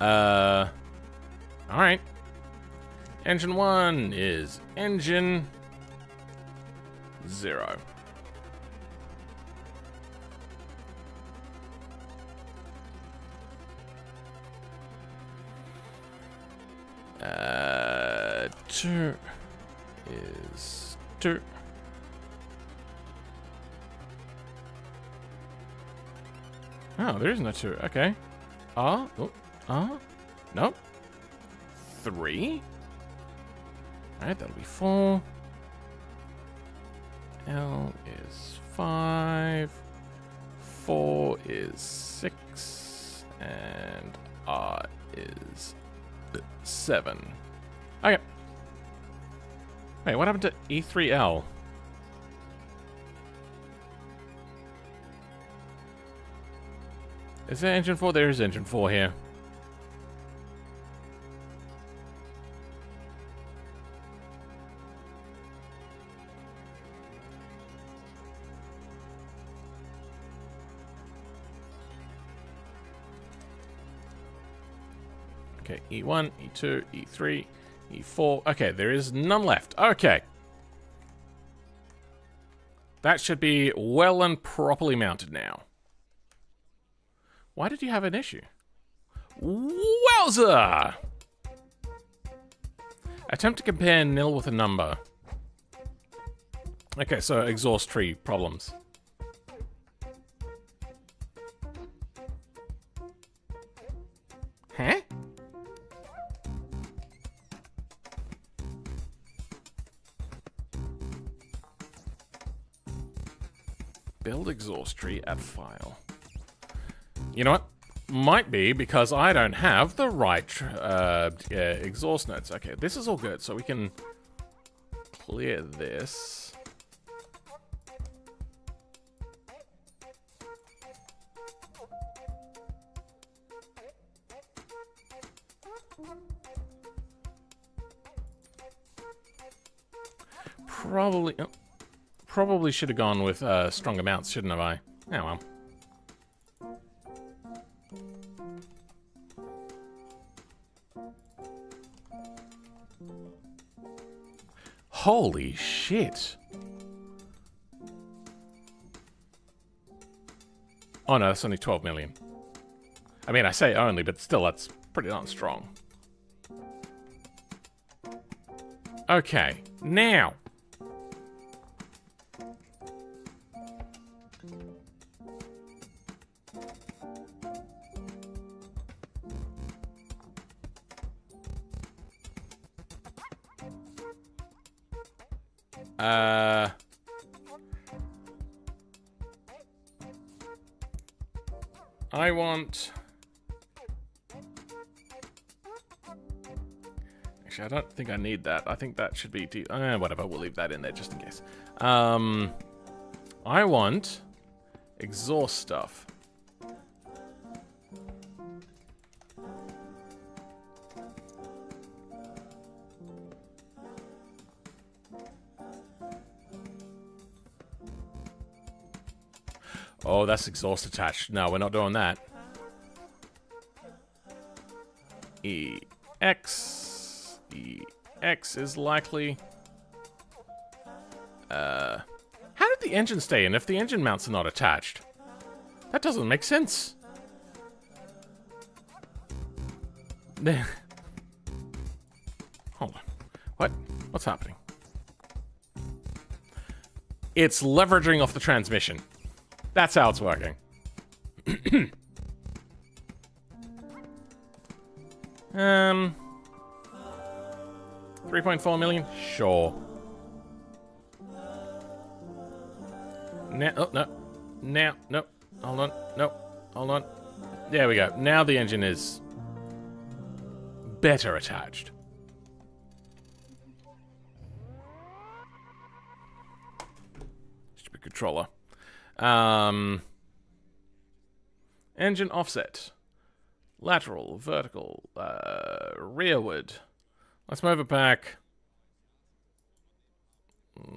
Alright. Engine 1 is engine 0. Two is 2. Oh, there is no 2. Okay. Nope. 3. Alright, that'll be 4. L is 5. 4 is 6. And R is 7. Okay. Wait, what happened to E3L? Is there engine 4? There is engine 4 here. Okay, E1, E2, E3, E4. Okay, there is none left. Okay. That should be well and properly mounted now. Why did you have an issue? Wowza! Attempt to compare nil with a number. Okay, so exhaust tree problems. Huh? Build exhaust tree, add file. You know what? Might be because I don't have the right exhaust notes. Okay, this is all good, so we can clear this. Probably should have gone with stronger mounts, shouldn't have I? Oh well. Holy shit. Oh no, that's only 12 million. I mean, I say only, but still, that's pretty darn strong. Okay, now. I want... Actually, I don't think I need that. I think that should be... whatever, we'll leave that in there just in case. I want exhaust stuff. Oh, that's exhaust attached. No, we're not doing that. EX. EX is likely. How did the engine stay in if the engine mounts are not attached? That doesn't make sense. Hold on. What? What's happening? It's leveraging off the transmission. That's how it's working. 3.4 million? Sure. Now, oh, no. Now, no. Hold on. No. Hold on. There we go. Now the engine is better attached. Stupid controller. Engine offset. Lateral, vertical, rearward. Let's move it back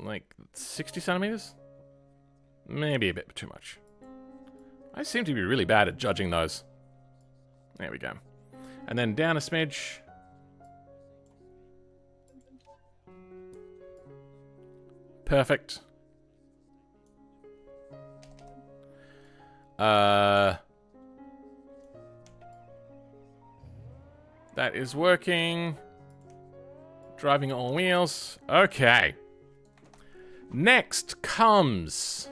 like 60 centimeters? Maybe a bit too much. I seem to be really bad at judging those. There we go. And then down a smidge. Perfect. That is working. Driving on wheels. Okay. Next comes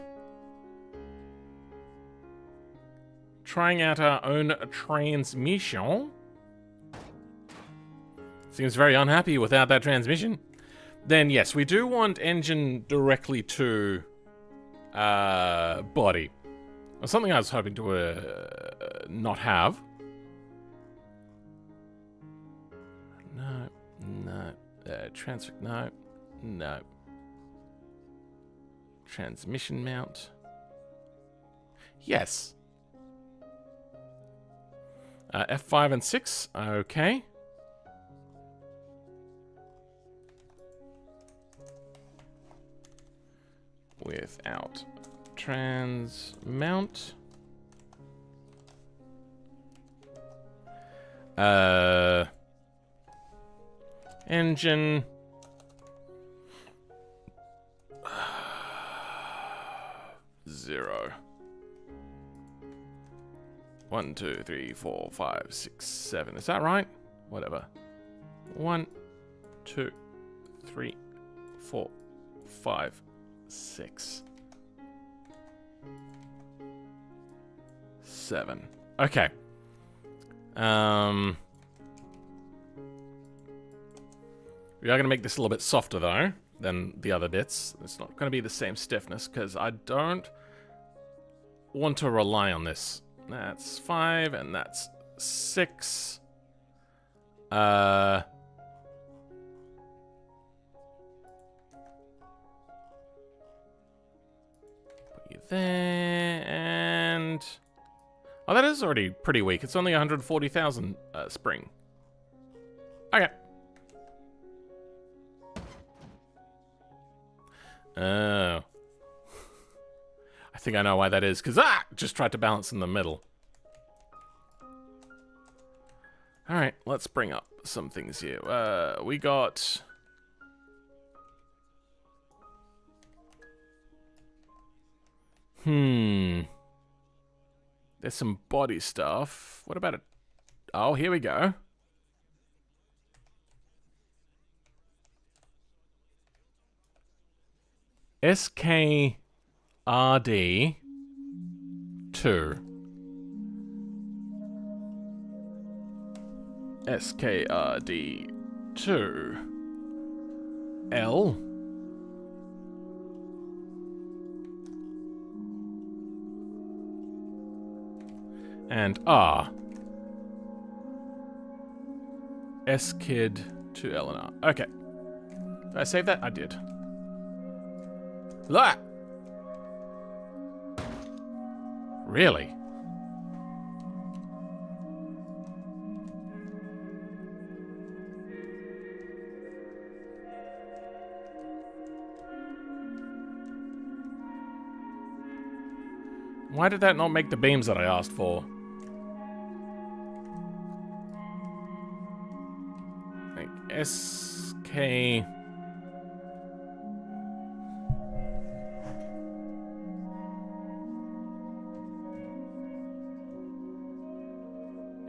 trying out our own transmission. Seems very unhappy without that transmission. Then yes, we do want engine directly to body. Something I was hoping to not have. No, no. No. Transmission mount. Yes. F5 and 6. Okay. Without trans mount. Engine. Zero. 1, 2, 3, 4, 5, 6, 7. Is that right? Whatever. 1, 2, 3, 4, 5, 6, 7. Okay. We are going to make this a little bit softer, though, than the other bits. It's not going to be the same stiffness, because I don't want to rely on this. That's 5, and that's 6. Put you there, and... Oh, that is already pretty weak. It's only 140,000 spring. Okay. Oh. I think I know why that is, because just tried to balance in the middle. Alright, let's bring up some things here. We got... There's some body stuff. What about it? Oh, here we go. SKRD 2. SKRD 2. L. And R. SKID to L and R. Okay. Did I save that? I did. Look! Really? Why did that not make the beams that I asked for? Like SK...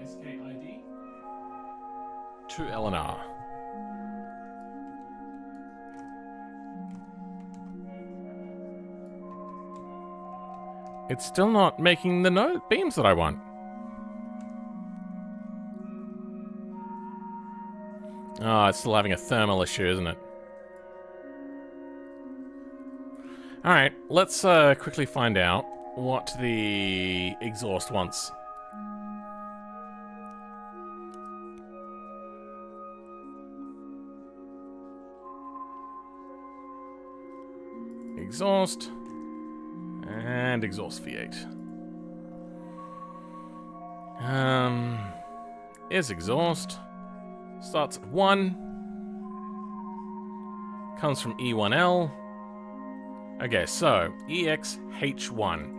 SKID? To L and R. It's still not making the beams that I want. Oh, it's still having a thermal issue, isn't it? Alright, let's quickly find out what the exhaust wants. Exhaust. And exhaust V8. Is exhaust. Starts at 1. Comes from E1L. Okay, so EXH1.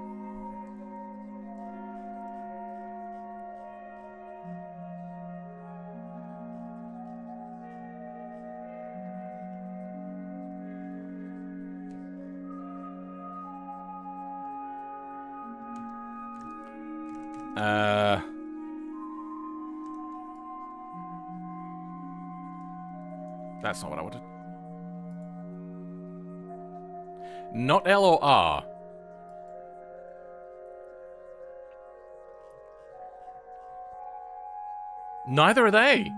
That's not what I wanted. Not L or R. Neither are they.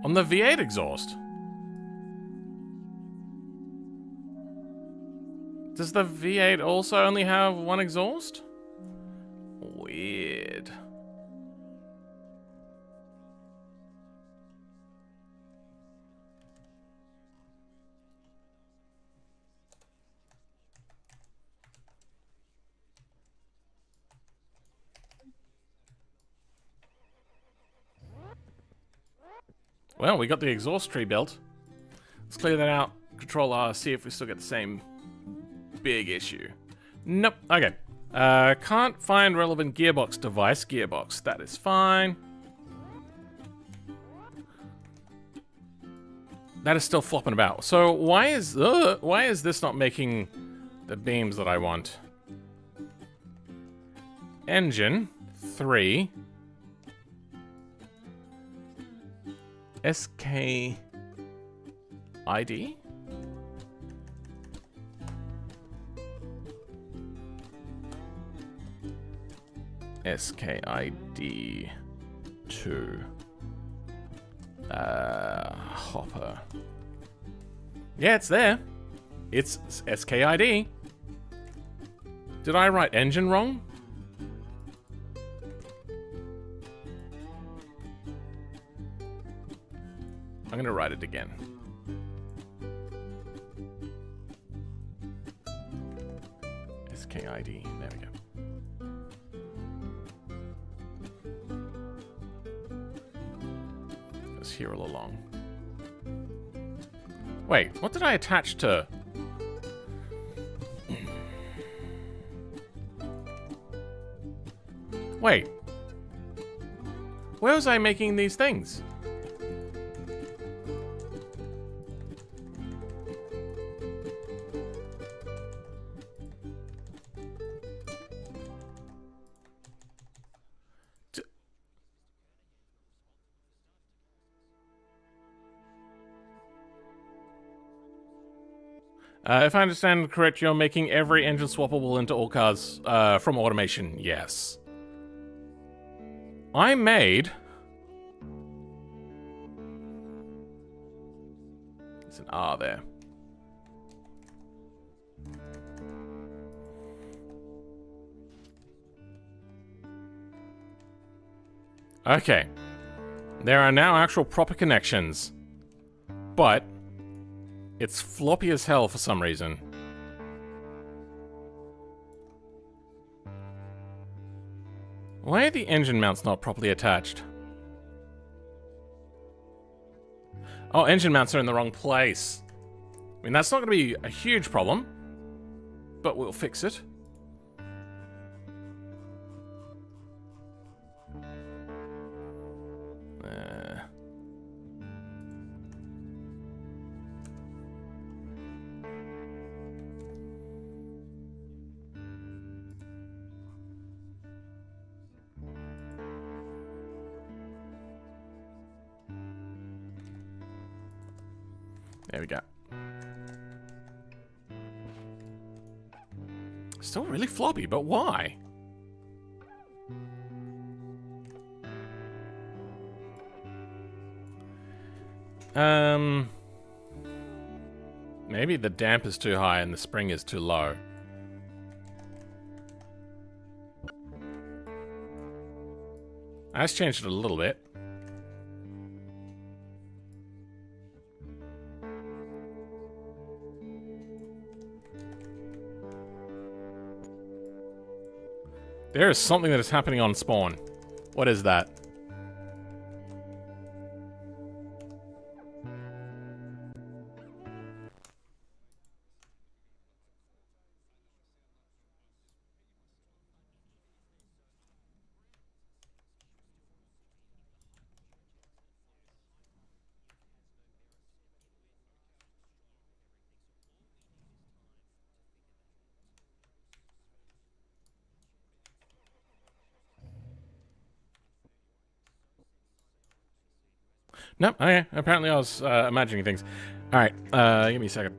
On the V8 exhaust. Does the V8 also only have one exhaust? Weird. Well, we got the exhaust tree built. Let's clear that out. Control R, see if we still get the same big issue. Nope. Okay. Can't find relevant gearbox device. Gearbox. That is fine. That is still flopping about. So why is this not making the beams that I want? Engine 3. SK ID? SKID 2. Hopper. Yeah, it's there. It's SKID. Did I write engine wrong? I'm gonna write it again. SKID. There we go. It was here all along. Wait, what did I attach to? Wait. Where was I making these things? If I understand correct, you're making every engine swappable into all cars from automation. Yes. I made... There's an R there. Okay. There are now actual proper connections. But... it's floppy as hell for some reason. Why are the engine mounts not properly attached? Oh, engine mounts are in the wrong place. I mean, that's not going to be a huge problem, but we'll fix it. There we go. Still really floppy, but why? Maybe the damp is too high and the spring is too low. I just changed it a little bit. There is something that is happening on spawn. What is that? Nope, okay. Apparently I was imagining things. Alright, give me a second.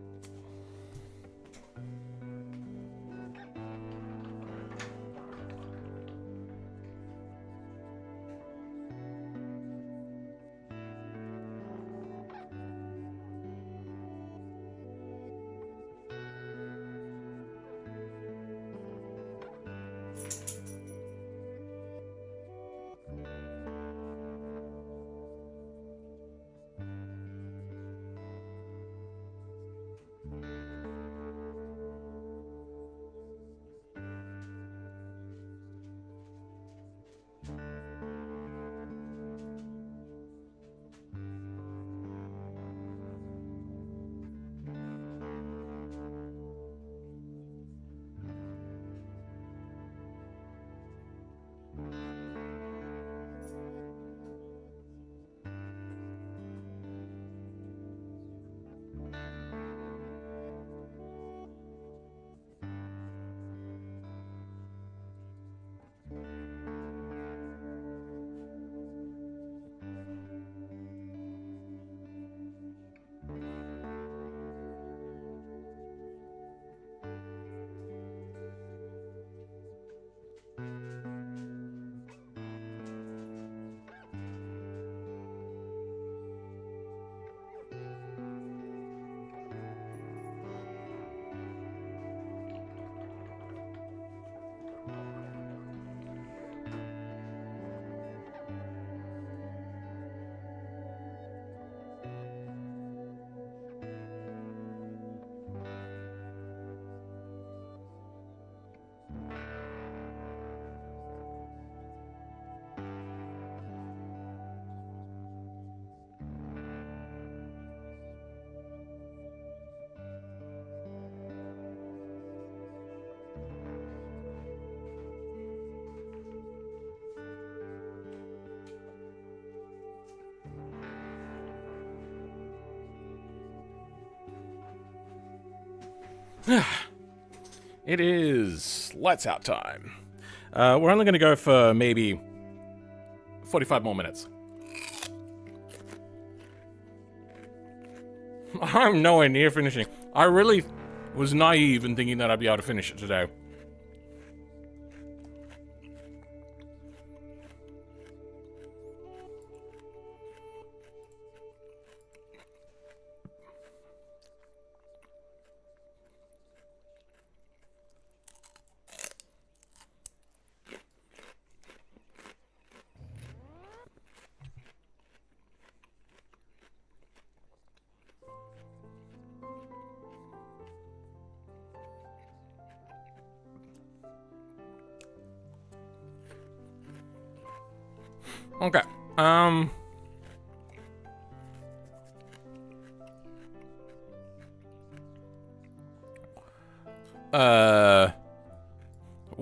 It is lights out time. We're only going to go for maybe 45 more minutes. I'm nowhere near finishing. I really was naive in thinking that I'd be able to finish it today. Okay.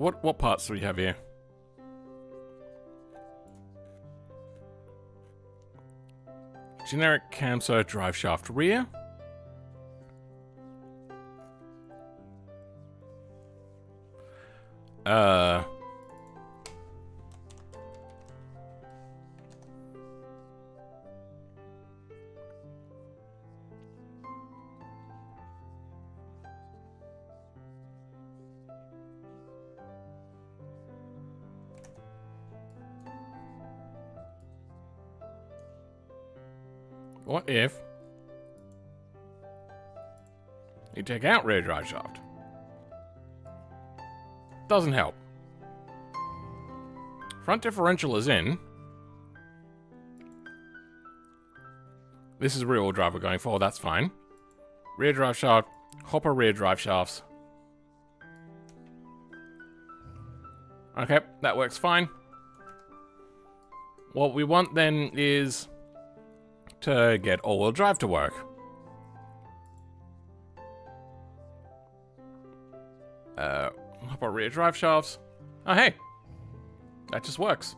What parts do we have here? Generic camso drive shaft rear. What if you take out rear drive shaft? Doesn't help. Front differential is in. This is rear-wheel drive we're going for, that's fine. Rear drive shaft, hopper rear drive shafts. Okay, that works fine. What we want then is to get all-wheel drive to work. Hopper rear drive shafts. Oh, hey. That just works.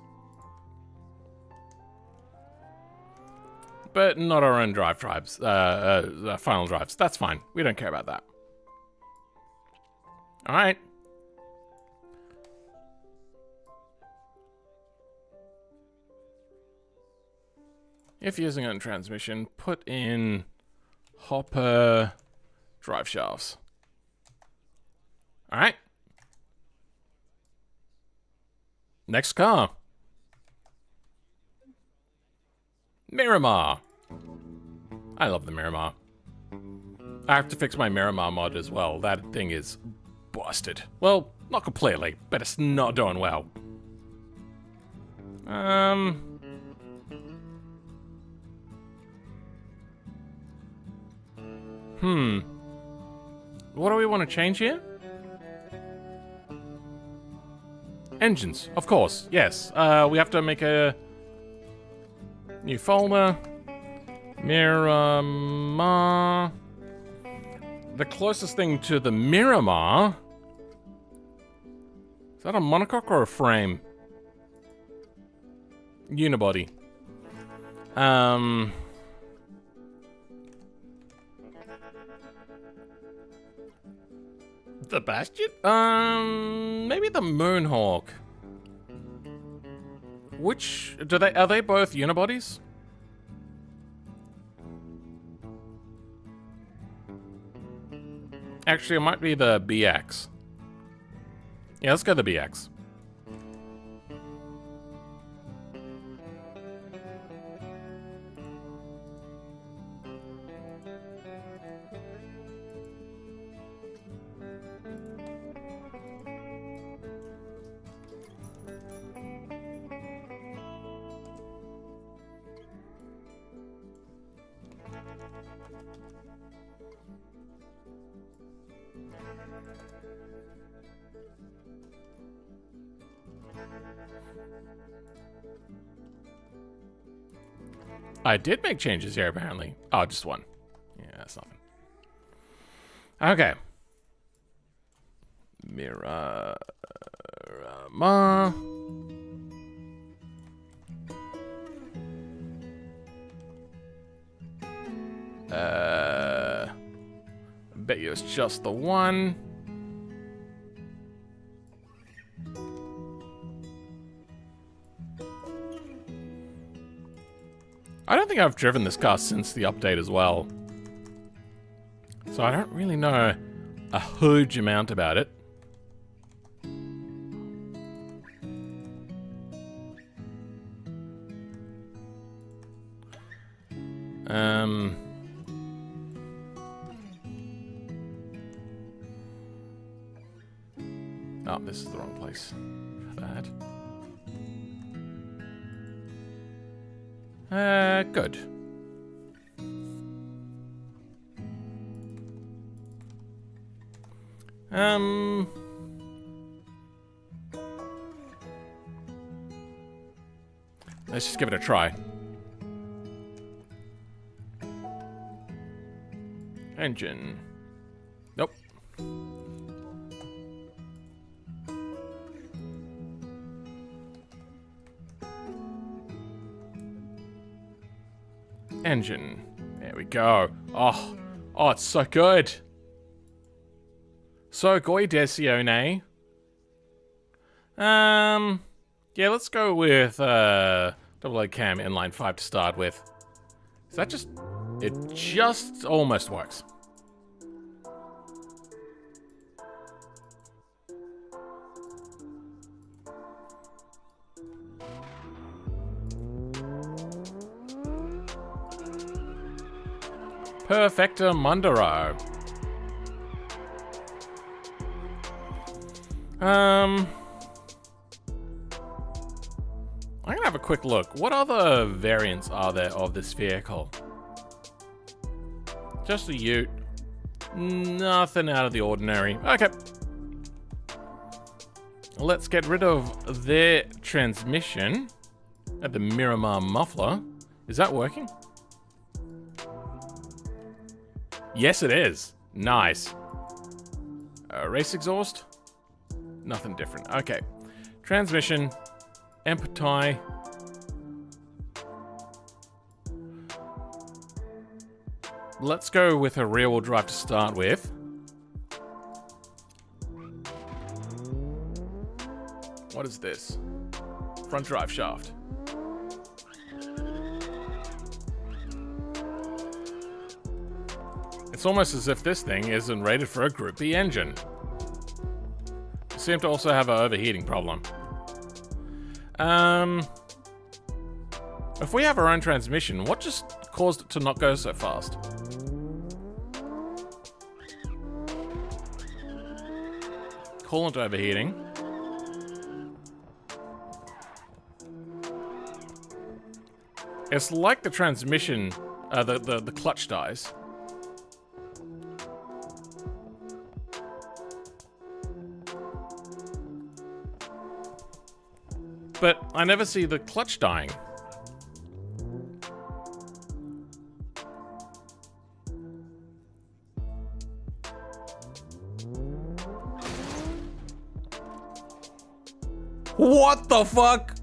But not our own drive tribes, final drives. That's fine. We don't care about that. Alright. If using it in transmission, put in hopper drive shafts. Alright. Next car. Miramar. I love the Miramar. I have to fix my Miramar mod as well. That thing is busted. Well, not completely, but it's not doing well. What do we want to change here? Engines, of course, yes. We have to make a new folder. Miramar. The closest thing to the Miramar. Is that a monocoque or a frame? Unibody. The Bastion? Maybe the Moonhawk. Which are they both unibodies? Actually, it might be the BX. Yeah, let's go the BX. I did make changes here, apparently. Oh, just one. Yeah, that's nothing. Okay. Miramar. Bet you it's just the one. I don't think I've driven this car since the update as well. So I don't really know a huge amount about it. Oh, this is the wrong place for that. Good. Let's just give it a try. Engine. Nope. Engine. There we go. Oh, it's so good. So Goidesione. Yeah, let's go with double O cam inline 5 to start with. Is that just... It just almost works. Perfecta Mundaro. I'm gonna have a quick look. What other variants are there of this vehicle? Just a ute. Nothing out of the ordinary. Okay. Let's get rid of their transmission at the Miramar muffler. Is that working? Yes, it is. Nice. Race exhaust? Nothing different. Okay. Transmission. Empathy. Let's go with a rear-wheel drive to start with. What is this? Front drive shaft. It's almost as if this thing isn't rated for a Group B engine. We seem to also have an overheating problem. If we have our own transmission, what just caused it to not go so fast? Coolant overheating. It's like the transmission, the clutch dies. But I never see the clutch dying. What the fuck?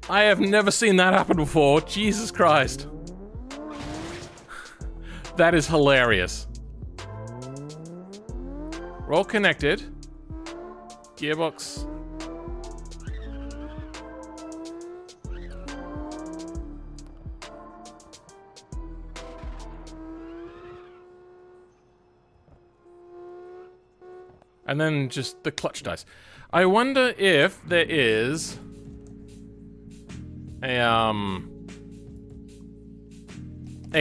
I have never seen that happen before. Jesus Christ. That is hilarious. We're all connected. Gearbox. And then just the clutch dies. I wonder if there is a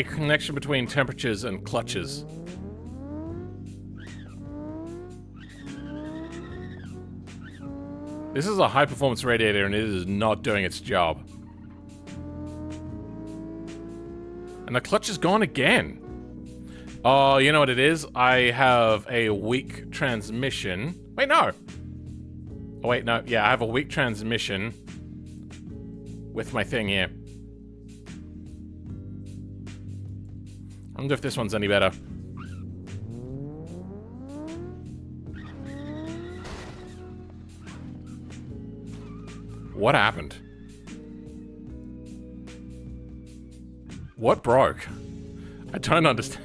connection between temperatures and clutches. This is a high-performance radiator and it is not doing its job. And the clutch is gone again. Oh, you know what it is? I have a weak transmission. Wait, no. Oh, wait, no. Yeah, I have a weak transmission with my thing here. I wonder if this one's any better. What happened? What broke? I don't understand.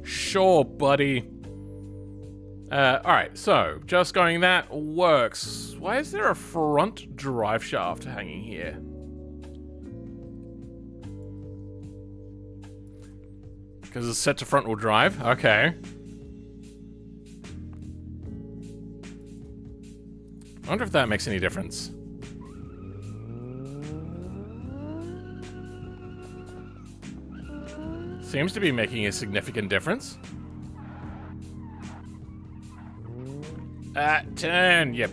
Sure, buddy. Alright, so, just going that works. Why is there a front drive shaft hanging here? Because it's set to front wheel drive? Okay. I wonder if that makes any difference. Seems to be making a significant difference. Turn, you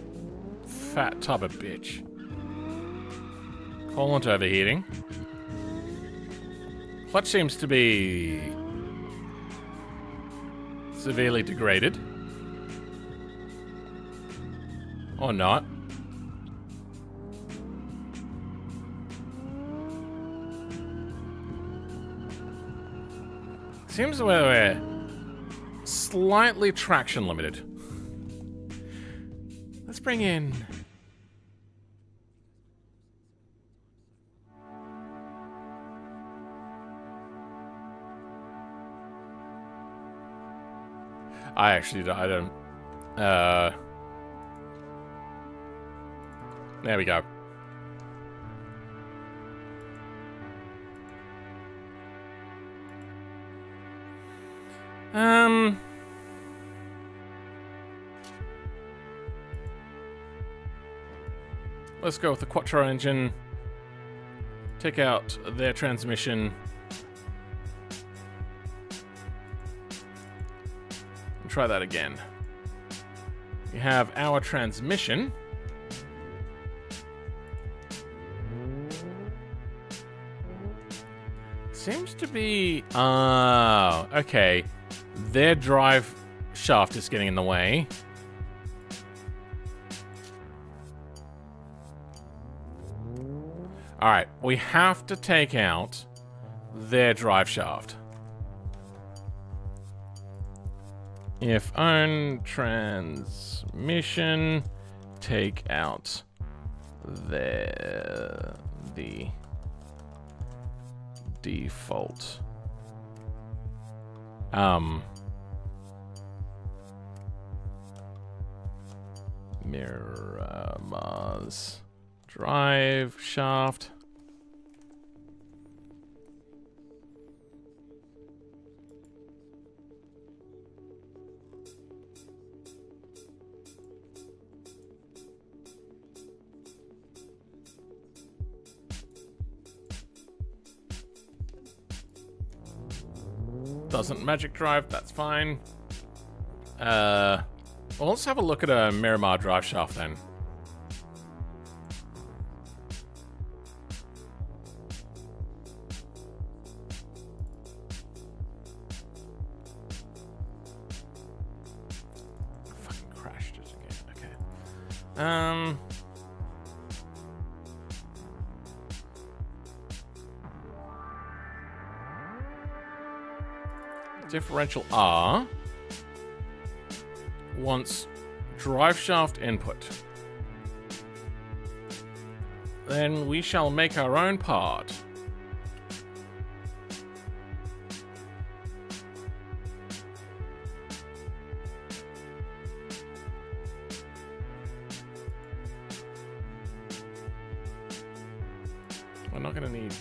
fat tub of bitch. Coolant overheating. Clutch seems to be severely degraded. Or not. Seems we're slightly traction limited. Let's bring in... I don't... There we go. Let's go with the Quattro engine. Take out their transmission. try that again. We have our transmission. Seems to be... Oh, okay. Their drive shaft is getting in the way. Alright, we have to take out their drive shaft. If own transmission, take out the default. Miramars drive shaft. Doesn't magic drive, that's fine. Well, let's have a look at a Miramar drive shaft then. Fucking crashed it again, okay. Differential R wants drive shaft input. Then we shall make our own part. We're not going to need...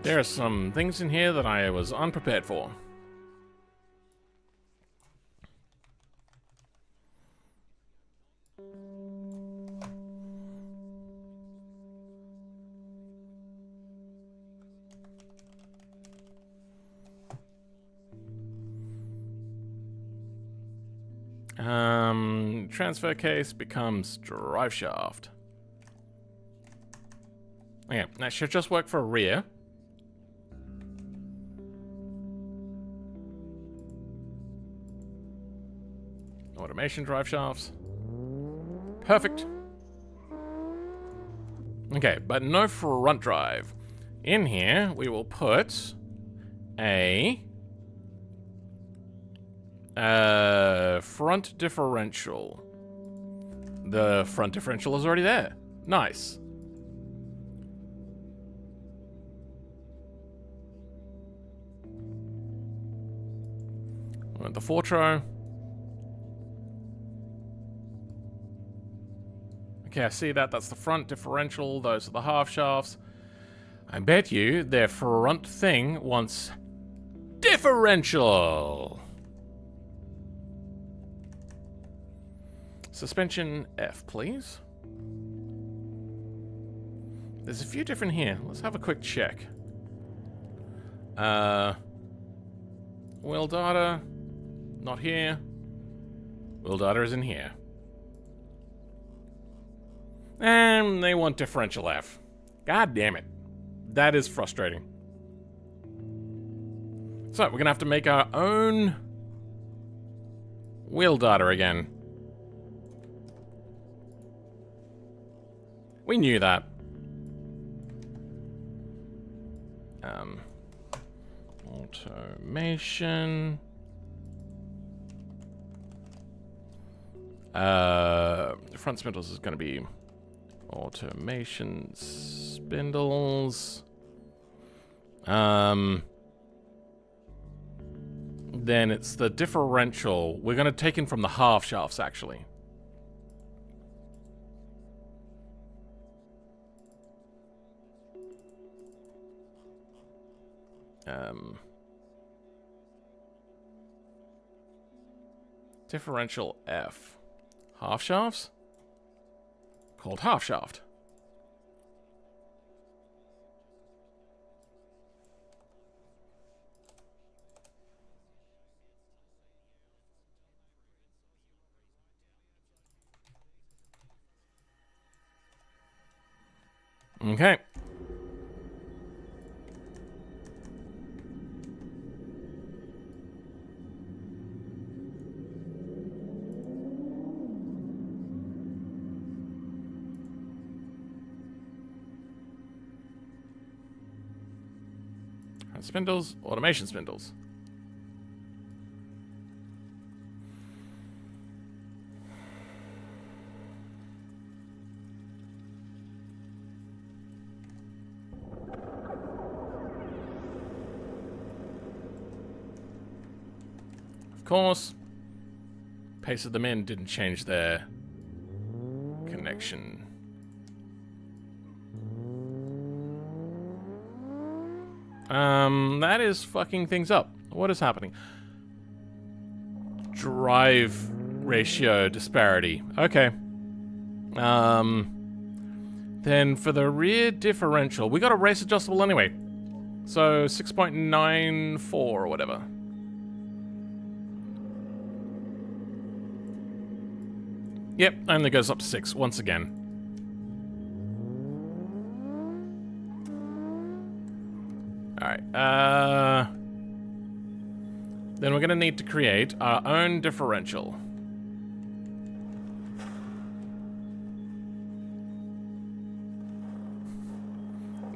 There are some things in here that I was unprepared for. Transfer case becomes drive shaft. Okay, that should just work for rear. Automation drive shafts. Perfect. Okay, but no front drive. In here, we will put a front differential. The front differential is already there. Nice. The Fortro. Okay, I see that. That's the front differential. Those are the half shafts. I bet you their front thing wants differential. Suspension F, please. There's a few different here. Let's have a quick check. Wheel data, not here. Wheel data is in here. And they want differential F. God damn it. That is frustrating. So, we're gonna have to make our own wheel data again. We knew that. Automation. Front spindles is going to be automation spindles. Then it's the differential. We're going to take in from the half shafts, actually. Differential F. Half shafts? Called half shaft. Okay. Spindles, automation spindles. Of course, pasted them in, didn't change their connection. That is fucking things up. What is happening? Drive ratio disparity. Okay. Then for the rear differential, we got a race adjustable anyway. So 6.94 or whatever. Yep, only goes up to 6 once again. Alright, then we're gonna need to create our own differential.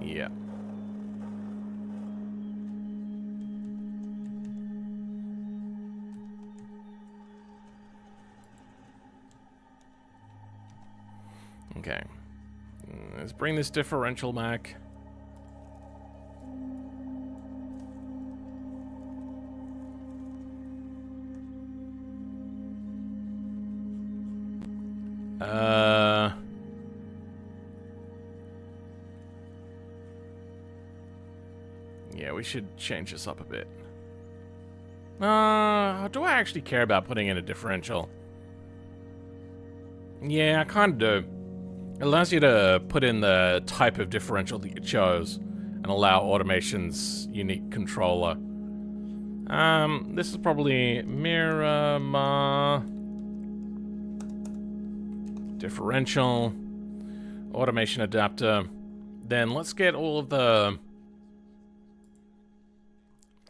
Yeah. Okay. Let's bring this differential back. Yeah, we should change this up a bit. Do I actually care about putting in a differential? Yeah, I kind of do. It allows you to put in the type of differential that you chose and allow automation's unique controller. This is probably Miramar differential automation adapter. Then let's get all of the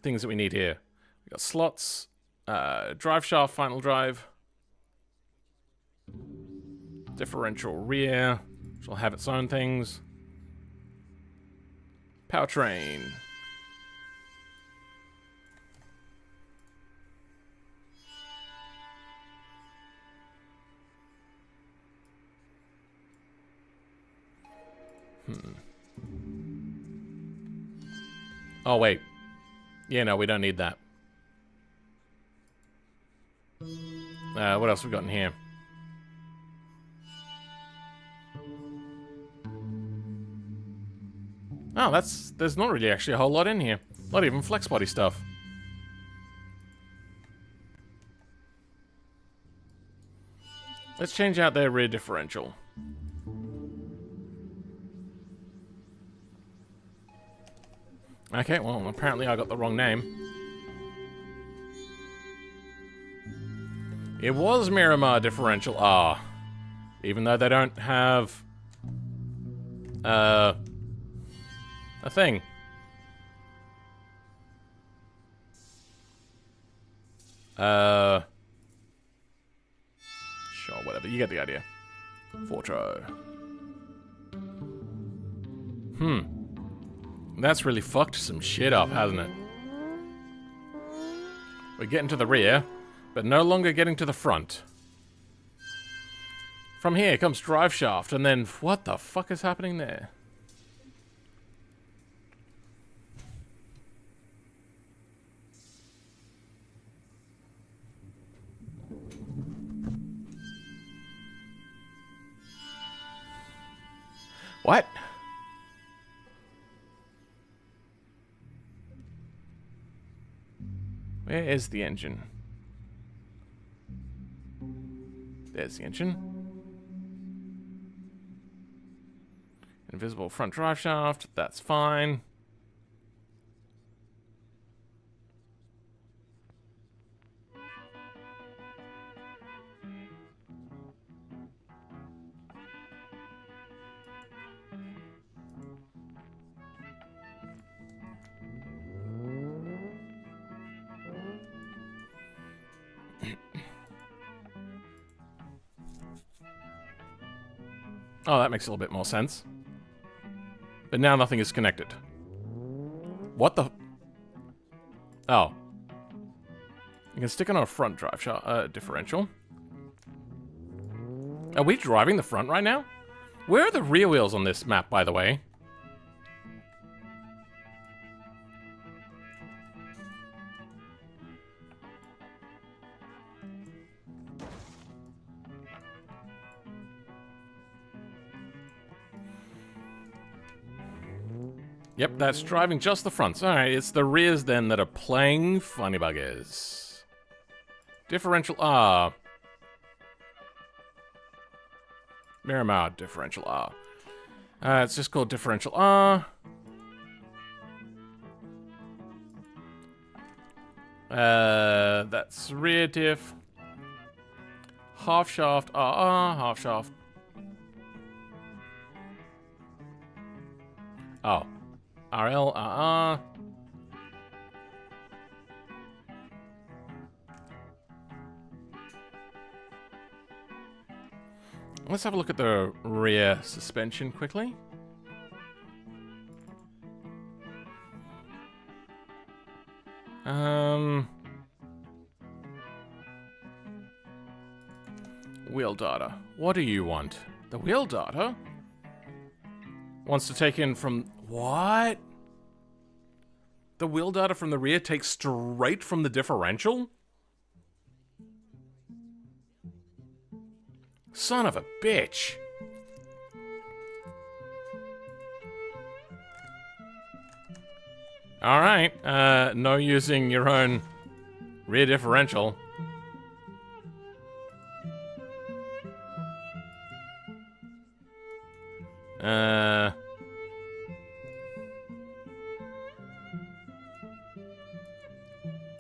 things that we need here. We got slots, drive shaft, final drive, differential rear, which will have its own things, powertrain. Oh, wait. Yeah, no, we don't need that. What else we got in here? Oh, there's not really actually a whole lot in here. Not even flex body stuff. Let's change out their rear differential. Okay, well, apparently I got the wrong name. It was Miramar differential R. Even though they don't have a thing. Sure, whatever. You get the idea. Fortro. That's really fucked some shit up, hasn't it? We're getting to the rear, but no longer getting to the front. From here comes drive shaft, and then what the fuck is happening there? What? Where is the engine? There's the engine. Invisible front drive shaft, that's fine. Oh, that makes a little bit more sense. But now nothing is connected. What the... Oh. You can stick on a front drive differential. Are we driving the front right now? Where are the rear wheels on this map, by the way? Yep, that's driving just the fronts. Alright, it's the rears then that are playing funny buggers. Differential R. Miramar differential R. It's just called differential R. That's rear diff. Half shaft RR, half shaft. Oh. RL, RR. Let's have a look at the rear suspension quickly. Wheel data. What do you want? The wheel data? Wants to take in from... What? The wheel data from the rear takes straight from the differential? Son of a bitch. Alright, no using your own rear differential.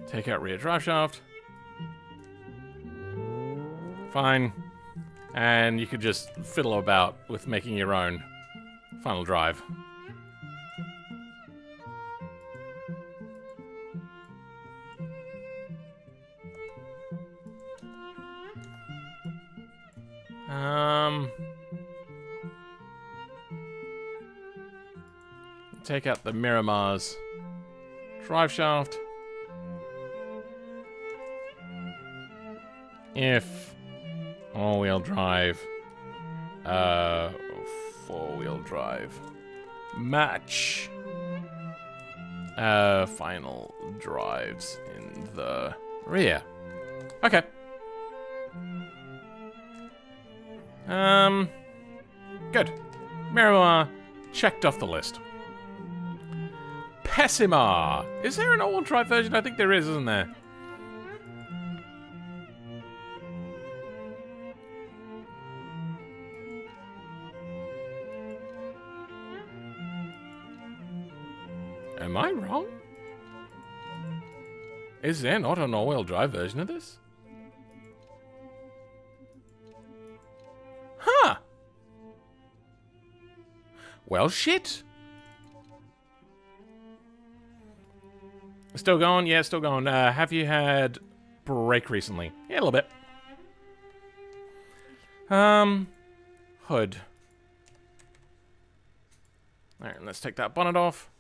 Take out rear drive shaft. Fine. And you could just fiddle about with making your own final drive. Take out the Miramar's drive shaft. If all-wheel drive, four-wheel drive, match, final drives in the rear. Okay. Good. Miramar checked off the list. Pessima. Is there an all-wheel drive version? I think there is, isn't there? Am I wrong? Is there not an all-wheel drive version of this? Huh. Well, shit. Still going? Yeah, still going. Have you had brake recently? Yeah, a little bit. Hood. Alright, let's take that bonnet off.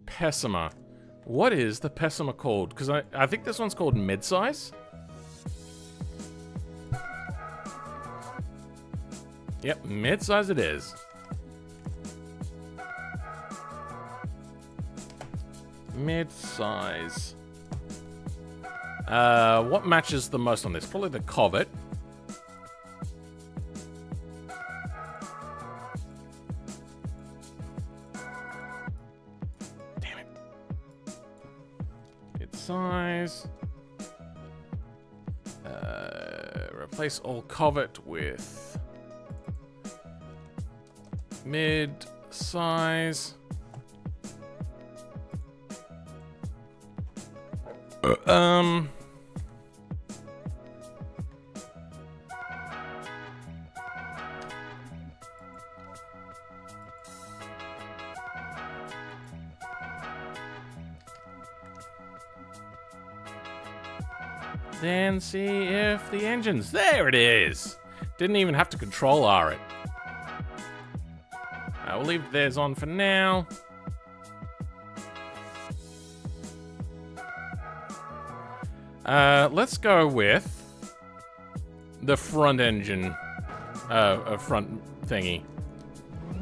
Pessima. What is the Pessima called? Because I think this one's called mid-size. Yep, mid-size it is. Mid-size. What matches the most on this? Probably the Covet. Damn it. Mid-size. Replace all Covet with mid-size. then see if the engines... There it is! Didn't even have to control R it. We'll leave theirs on for now. Let's go with the front engine, front thingy.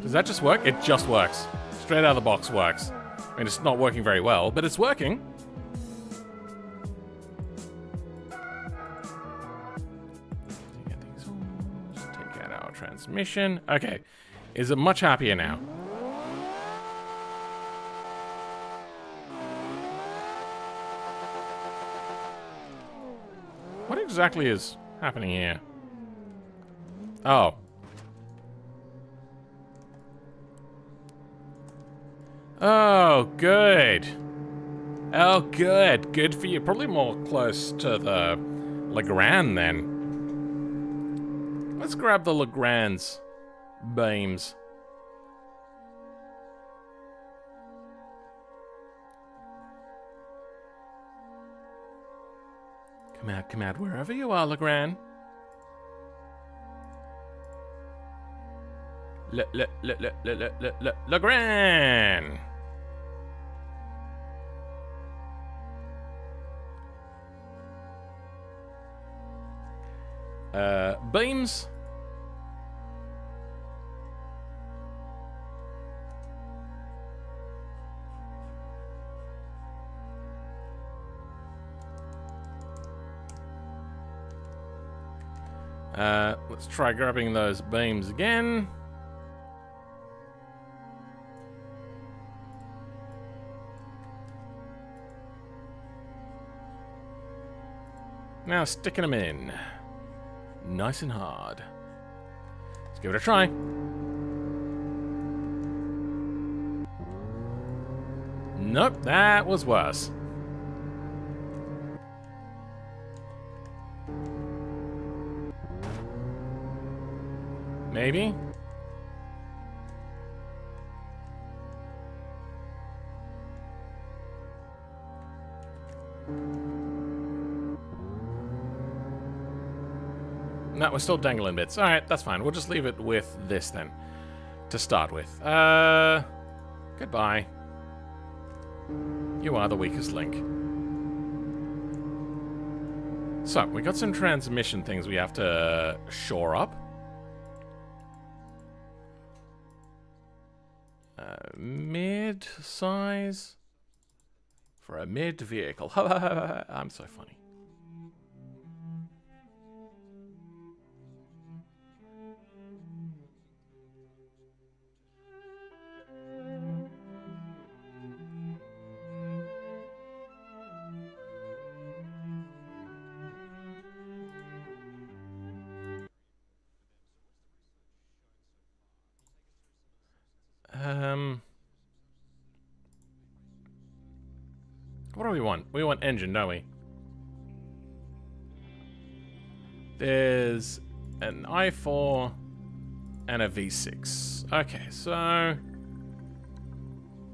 Does that just work? It just works. Straight out of the box works. I mean, it's not working very well, but it's working. Take out our transmission. Okay. Is it much happier now? What exactly is happening here? Oh. Oh, good. Oh, good. Good for you. Probably more close to the Legrand then. Let's grab the Legrand's beams. Come out, wherever you are, Legrand. Legrand! Beams. Let's try grabbing those beams again. Now sticking them in. Nice and hard. Let's give it a try. Nope, that was worse. Maybe? No, we're still dangling bits. Alright, that's fine. We'll just leave it with this then. To start with. Goodbye. You are the weakest link. So, we got some transmission things we have to shore up. Mid-size for a mid-vehicle. I'm so funny. What do we want? We want engine, don't we? There's an i4 and a V6. Okay, so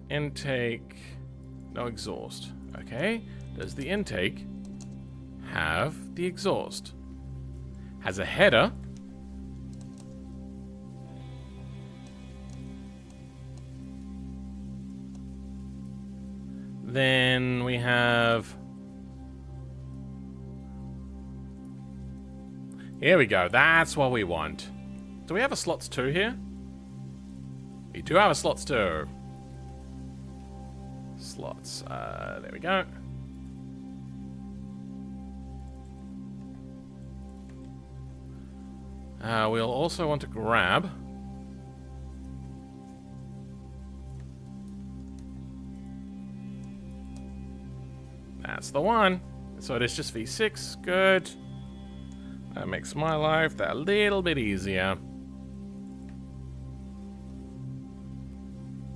intake, no exhaust. Okay, does the intake have the exhaust? Has a header. Then we have... Here we go. That's what we want. Do we have a slots 2 here? We do have a slots 2. Slots. There we go. We'll also want to grab... That's the one. So it is just V6. Good. That makes my life that little bit easier.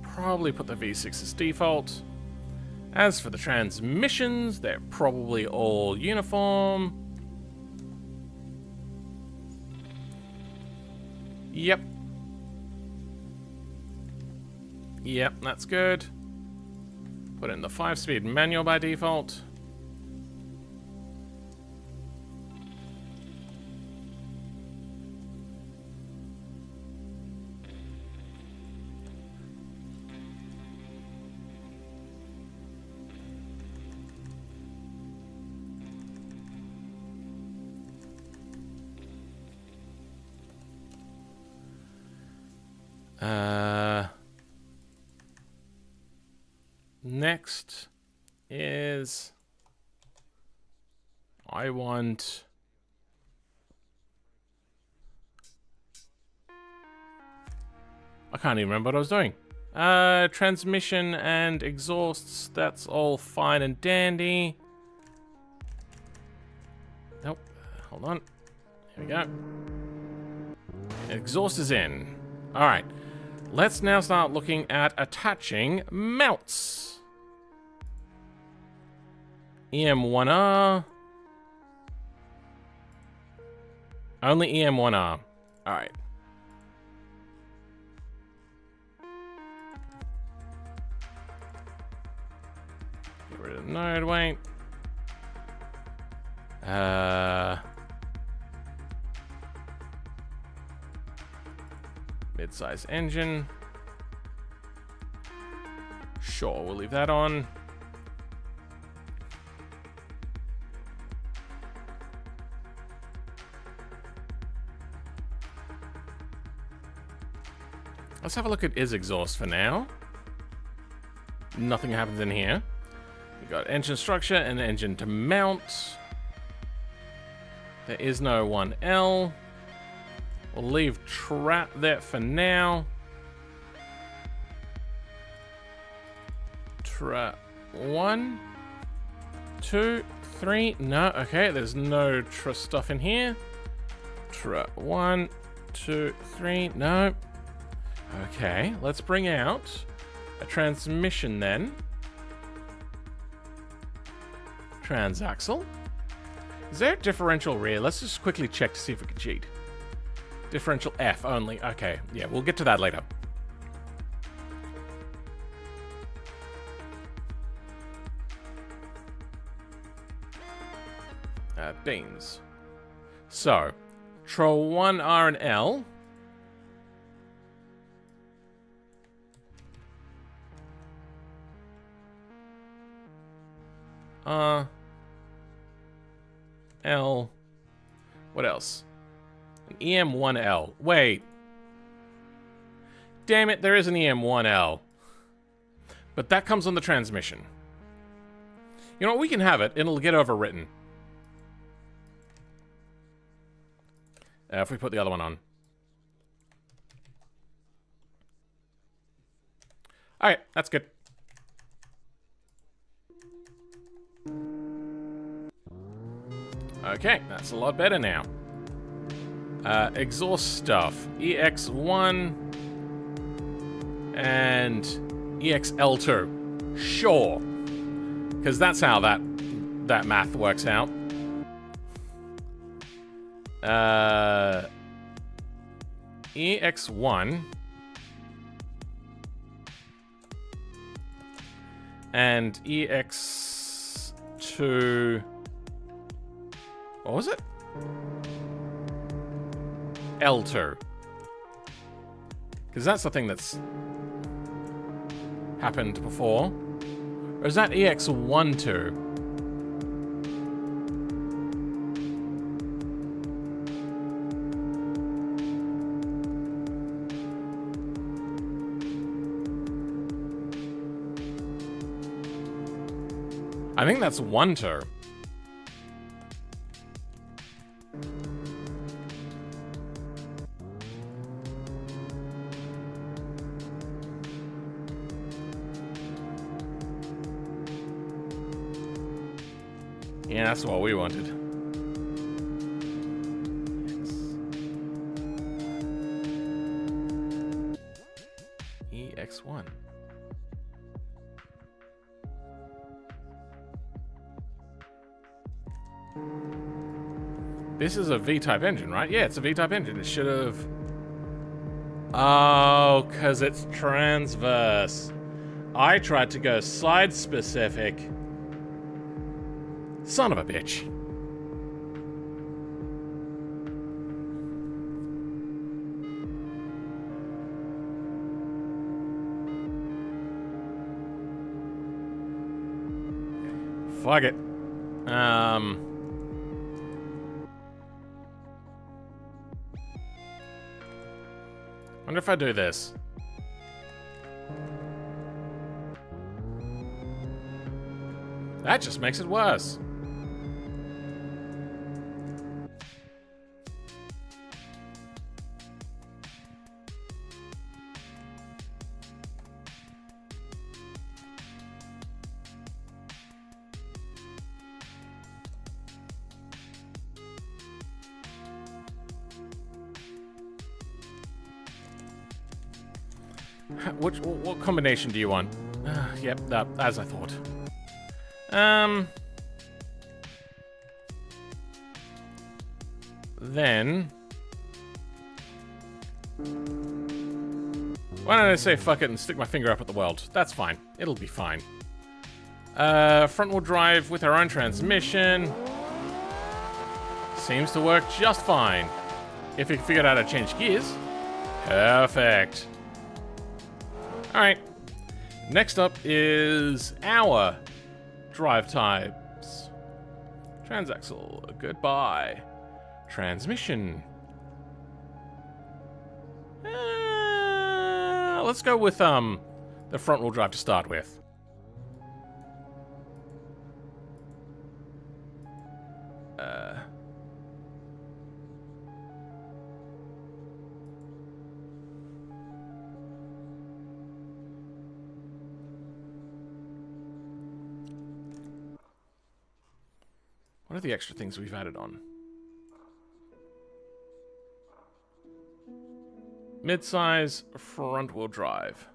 Probably put the V6 as default. As for the transmissions, they're probably all uniform. Yep. Yep, that's good. Put in the 5-speed manual by default. Next is I want I can't even remember what I was doing. Transmission and exhausts, that's all fine and dandy. Nope. Hold on. Here we go. Exhaust is in. Alright. Let's now start looking at attaching mounts. EM1R. Only EM1R. Alright. Get rid of node weight. Mid-size engine. Sure, we'll leave that on. Let's have a look at is exhaust for now. Nothing happens in here. We've got engine structure and engine to mount. There is no 1L. We'll leave trap there for now. Trap 1, 2, 3. No, okay, there's no stuff in here. Trap 1, 2, 3. No. Okay, let's bring out a transmission then. Transaxle. Is there a differential rear? Let's just quickly check to see if we can cheat. Differential F only. Okay, yeah, we'll get to that later. Beans. So, Troll 1, R, and L. L. What else? An EM1L. Wait. Damn it, there is an EM1L. But that comes on the transmission. You know what, we can have it. It'll get overwritten. If we put the other one on. Alright, that's good. Okay, that's a lot better now. Exhaust stuff. EX1 and EXL2. Sure. Because that's how that math works out. EX1 and EX2. What was it? L2. Because that's the thing that's happened before. Or is that EX12? I think that's 1-2. Yeah, that's what we wanted. EX1. This is a V-type engine, right? Yeah, it's a V-type engine. It should have... Oh, because it's transverse. I tried to go side-specific. Son of a bitch. Fuck it. Wonder if I do this. That just makes it worse. What combination do you want? Yep, as I thought. Then... why don't I say fuck it and stick my finger up at the world? That's fine. It'll be fine. Front-wheel drive with our own transmission. Seems to work just fine. If we figured out how to change gears. Perfect. Alright. Next up is our drive types. Transaxle. Goodbye. Transmission. Let's go with the front-wheel drive to start with. What are the extra things we've added on? Mid-size front-wheel drive.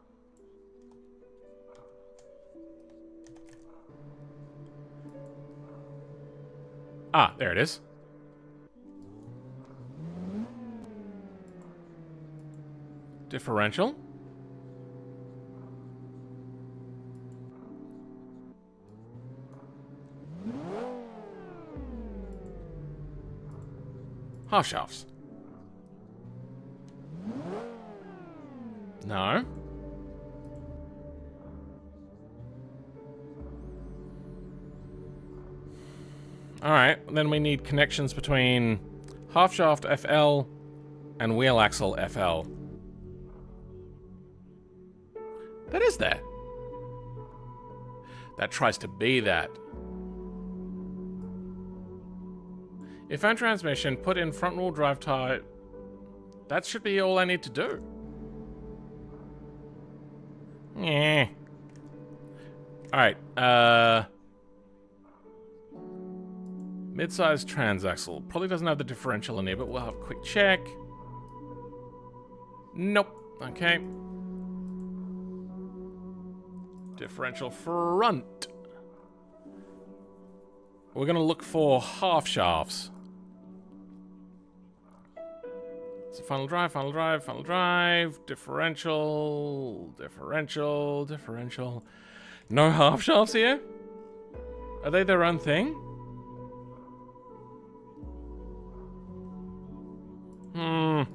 Ah, there it is. Differential. Half shafts. No. Alright, then we need connections between half shaft FL and wheel axle FL. That is that. That tries to be that. If on transmission, put in front wheel drive type. That should be all I need to do. Yeah. Alright, mid-size transaxle. Probably doesn't have the differential in here, but we'll have a quick check. Nope. Okay. Differential front. We're gonna look for half shafts. So final drive, final drive, final drive, differential, differential, differential. No half shafts here? Are they their own thing?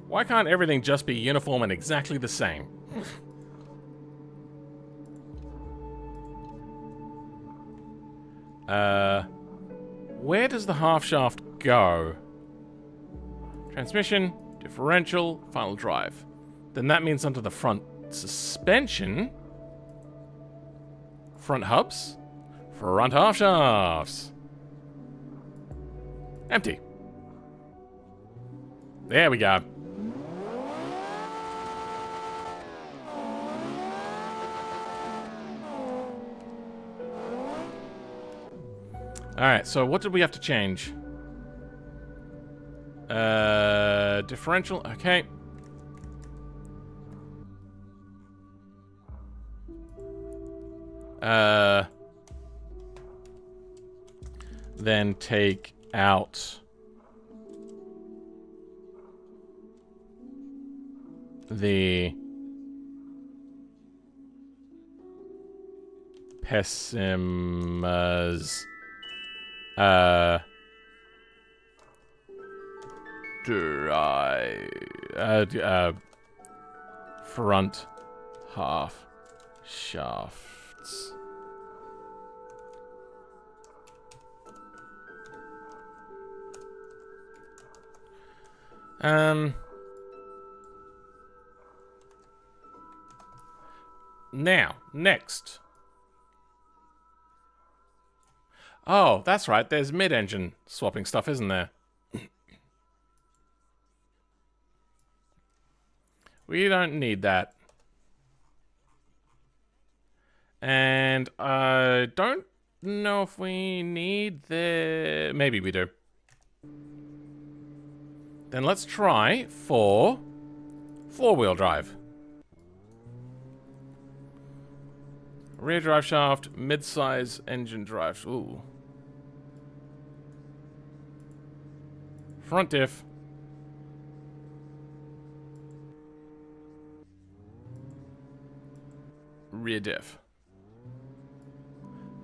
Why can't everything just be uniform and exactly the same? Where does the half shaft go? Transmission, differential, final drive. Then that means onto the front suspension. Front hubs. Front half shafts. Empty. There we go. Alright, so what did we have to change? Differential, okay. Then take out the pessimism. Front half shafts. Now, next. Oh, that's right. There's mid-engine swapping stuff, isn't there? We don't need that. And I don't know if we need the... Maybe we do. Then let's try for four-wheel drive. Rear drive shaft, mid-size engine drive. Ooh. Front diff. Rear diff.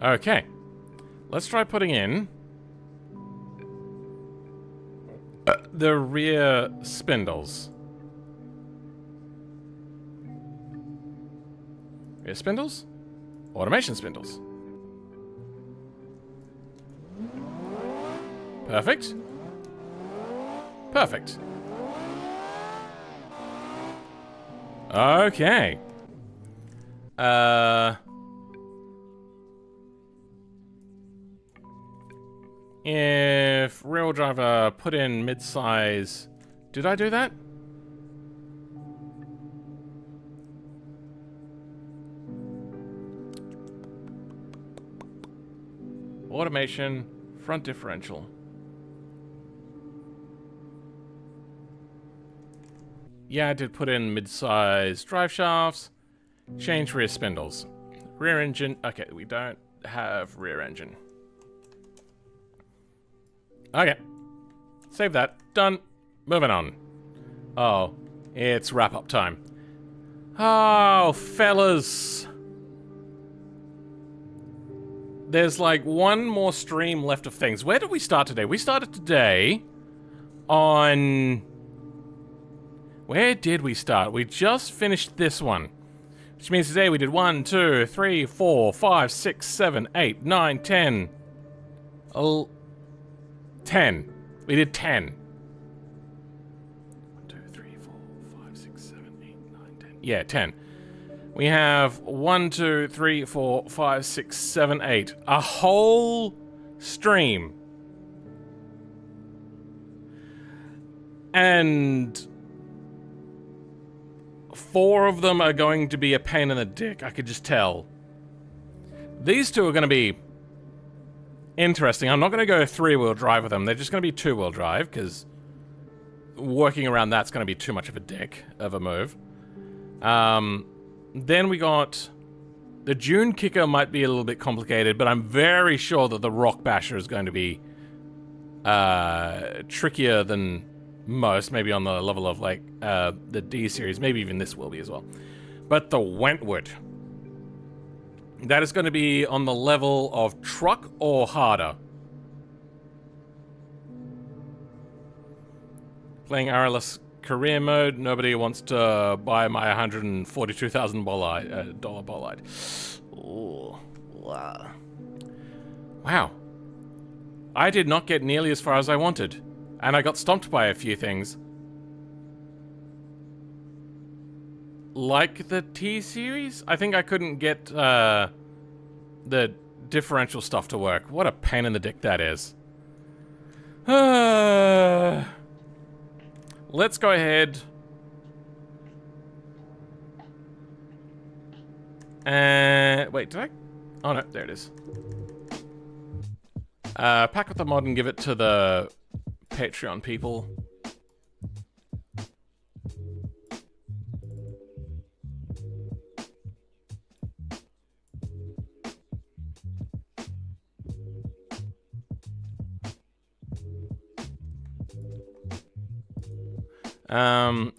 Okay. Let's try putting in the rear spindles. Rear spindles? Automation spindles. Perfect. Perfect. Okay. If rear driver put in mid-size... Did I do that? Automation, front differential. Yeah, I did put in mid-size drive shafts. Change rear spindles. Rear engine. Okay, we don't have rear engine. Okay. Save that. Done. Moving on. Oh, it's wrap-up time. Oh, fellas. There's like one more stream left of things. Where did we start today? We started today on... Where did we start? We just finished this one. Which means today we did 1, 2, 3, 4, 5, 6, 7, 8, 9, 10. 10. We did 10. 1, 2, 3, 4, 5, 6, 7, 8, 9, 10. Yeah, 10. We have 1, 2, 3, 4, 5, 6, 7, 8. A whole stream. And 4 of them are going to be a pain in the dick, I could just tell. These 2 are going to be interesting. I'm not going to go 3-wheel drive with them. They're just going to be 2-wheel drive, because working around that's going to be too much of a dick of a move. Then we got... The Dune Kicker might be a little bit complicated, but I'm very sure that the Rock Basher is going to be trickier than most, maybe on the level of like the D series, maybe even this will be as well. But the Wentworth, that is going to be on the level of truck or harder. Playing RLS career mode, nobody wants to buy my $142,000 bolide. Ooh, wow. Wow. I did not get nearly as far as I wanted. And I got stomped by a few things. Like the T-Series? I think I couldn't get the differential stuff to work. What a pain in the dick that is. Let's go ahead. And... Wait, did I... Oh, no, there it is. Pack up the mod and give it to the Patreon people.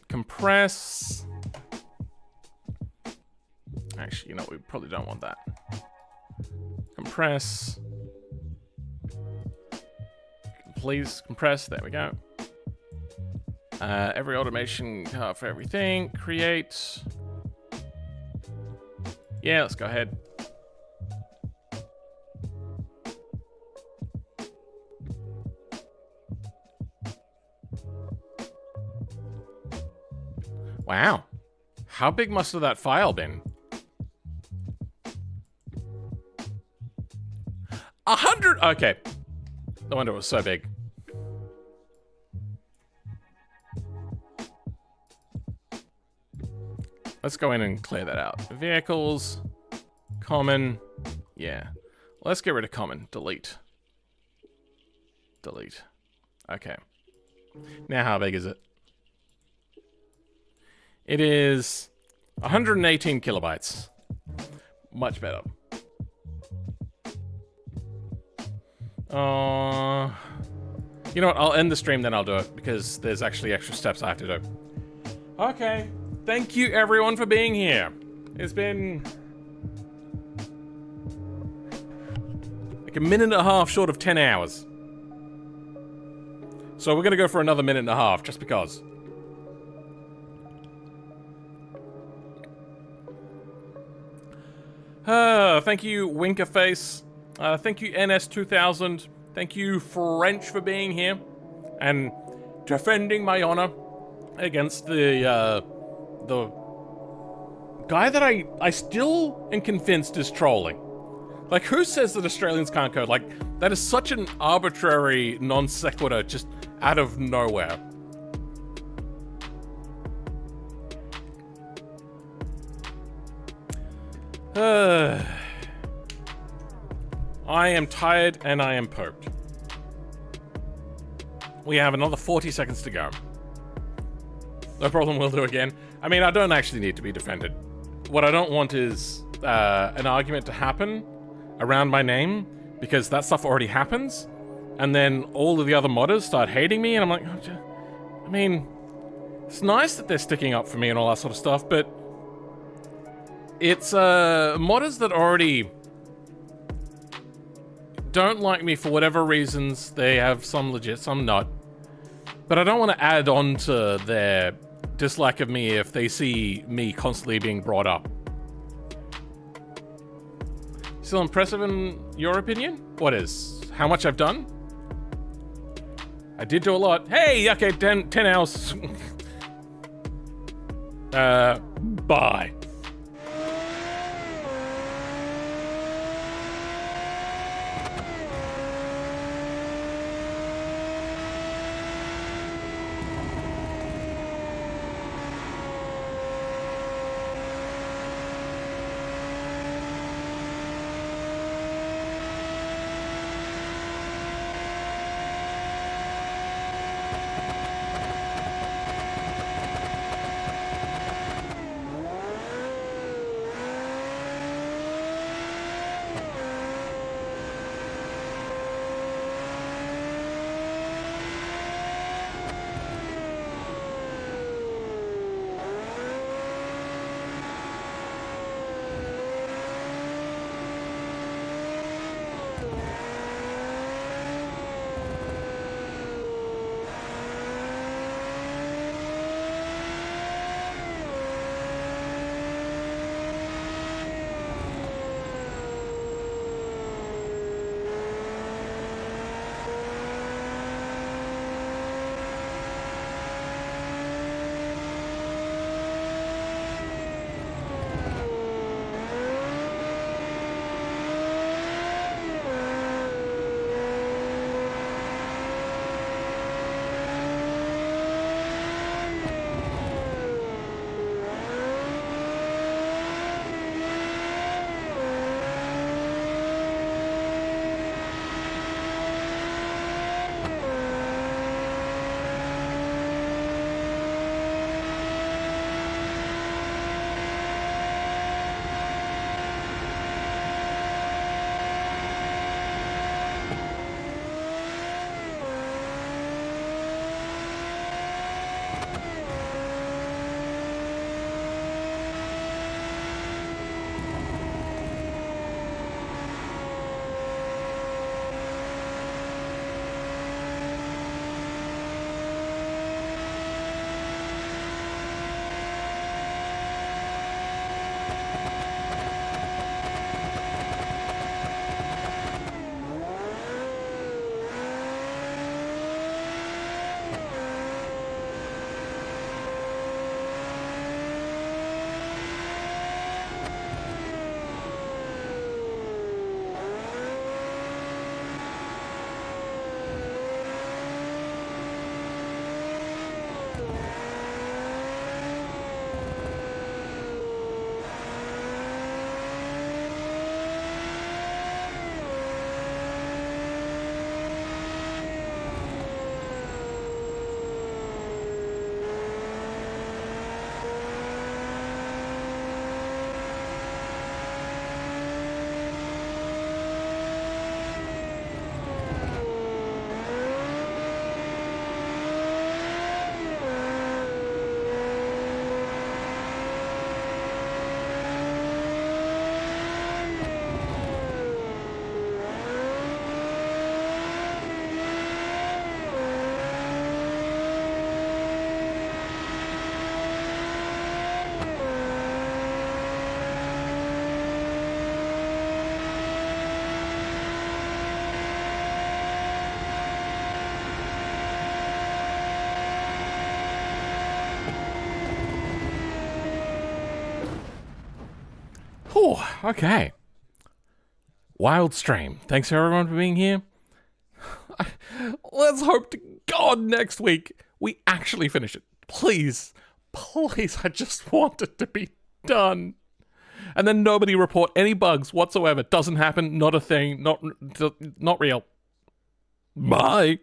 Compress. Actually, you know, we probably don't want that. Compress. Please compress. There we go. Every automation car for everything. Create. Yeah, let's go ahead. Wow. How big must have that file been? 100. Okay. No wonder it was so big. Let's go in and clear that out. Vehicles. Common. Yeah. Let's get rid of common. Delete. Delete. Okay. Now how big is it? It is 118 kilobytes. Much better. You know what? I'll end the stream, then I'll do it, because there's actually extra steps I have to do. Okay. Thank you, everyone, for being here. It's been like a minute and a half short of 10 hours. So we're going to go for another minute and a half, just because. Thank you, Winkerface. Thank you, NS2000. Thank you, French, for being here and defending my honor against the guy that I still am convinced is trolling. Like, who says that Australians can't code? Like, that is such an arbitrary non sequitur just out of nowhere. I am tired and I am poked. We have another 40 seconds to go. No problem, we'll do again. I mean, I don't actually need to be defended. What I don't want is an argument to happen around my name, because that stuff already happens, and then all of the other modders start hating me, and I'm like, I mean, it's nice that they're sticking up for me and all that sort of stuff, but it's modders that already don't like me for whatever reasons. They have some legit, some not. But I don't want to add on to their dislike of me if they see me constantly being brought up. Still impressive in your opinion? What is? How much I've done? I did do a lot. Hey, okay, 10 hours. Bye. Whew, okay. Wild stream. Thanks everyone for being here. Let's hope to God next week we actually finish it. Please. Please, I just want it to be done. And then nobody report any bugs whatsoever. Doesn't happen, not a thing, not real. Bye.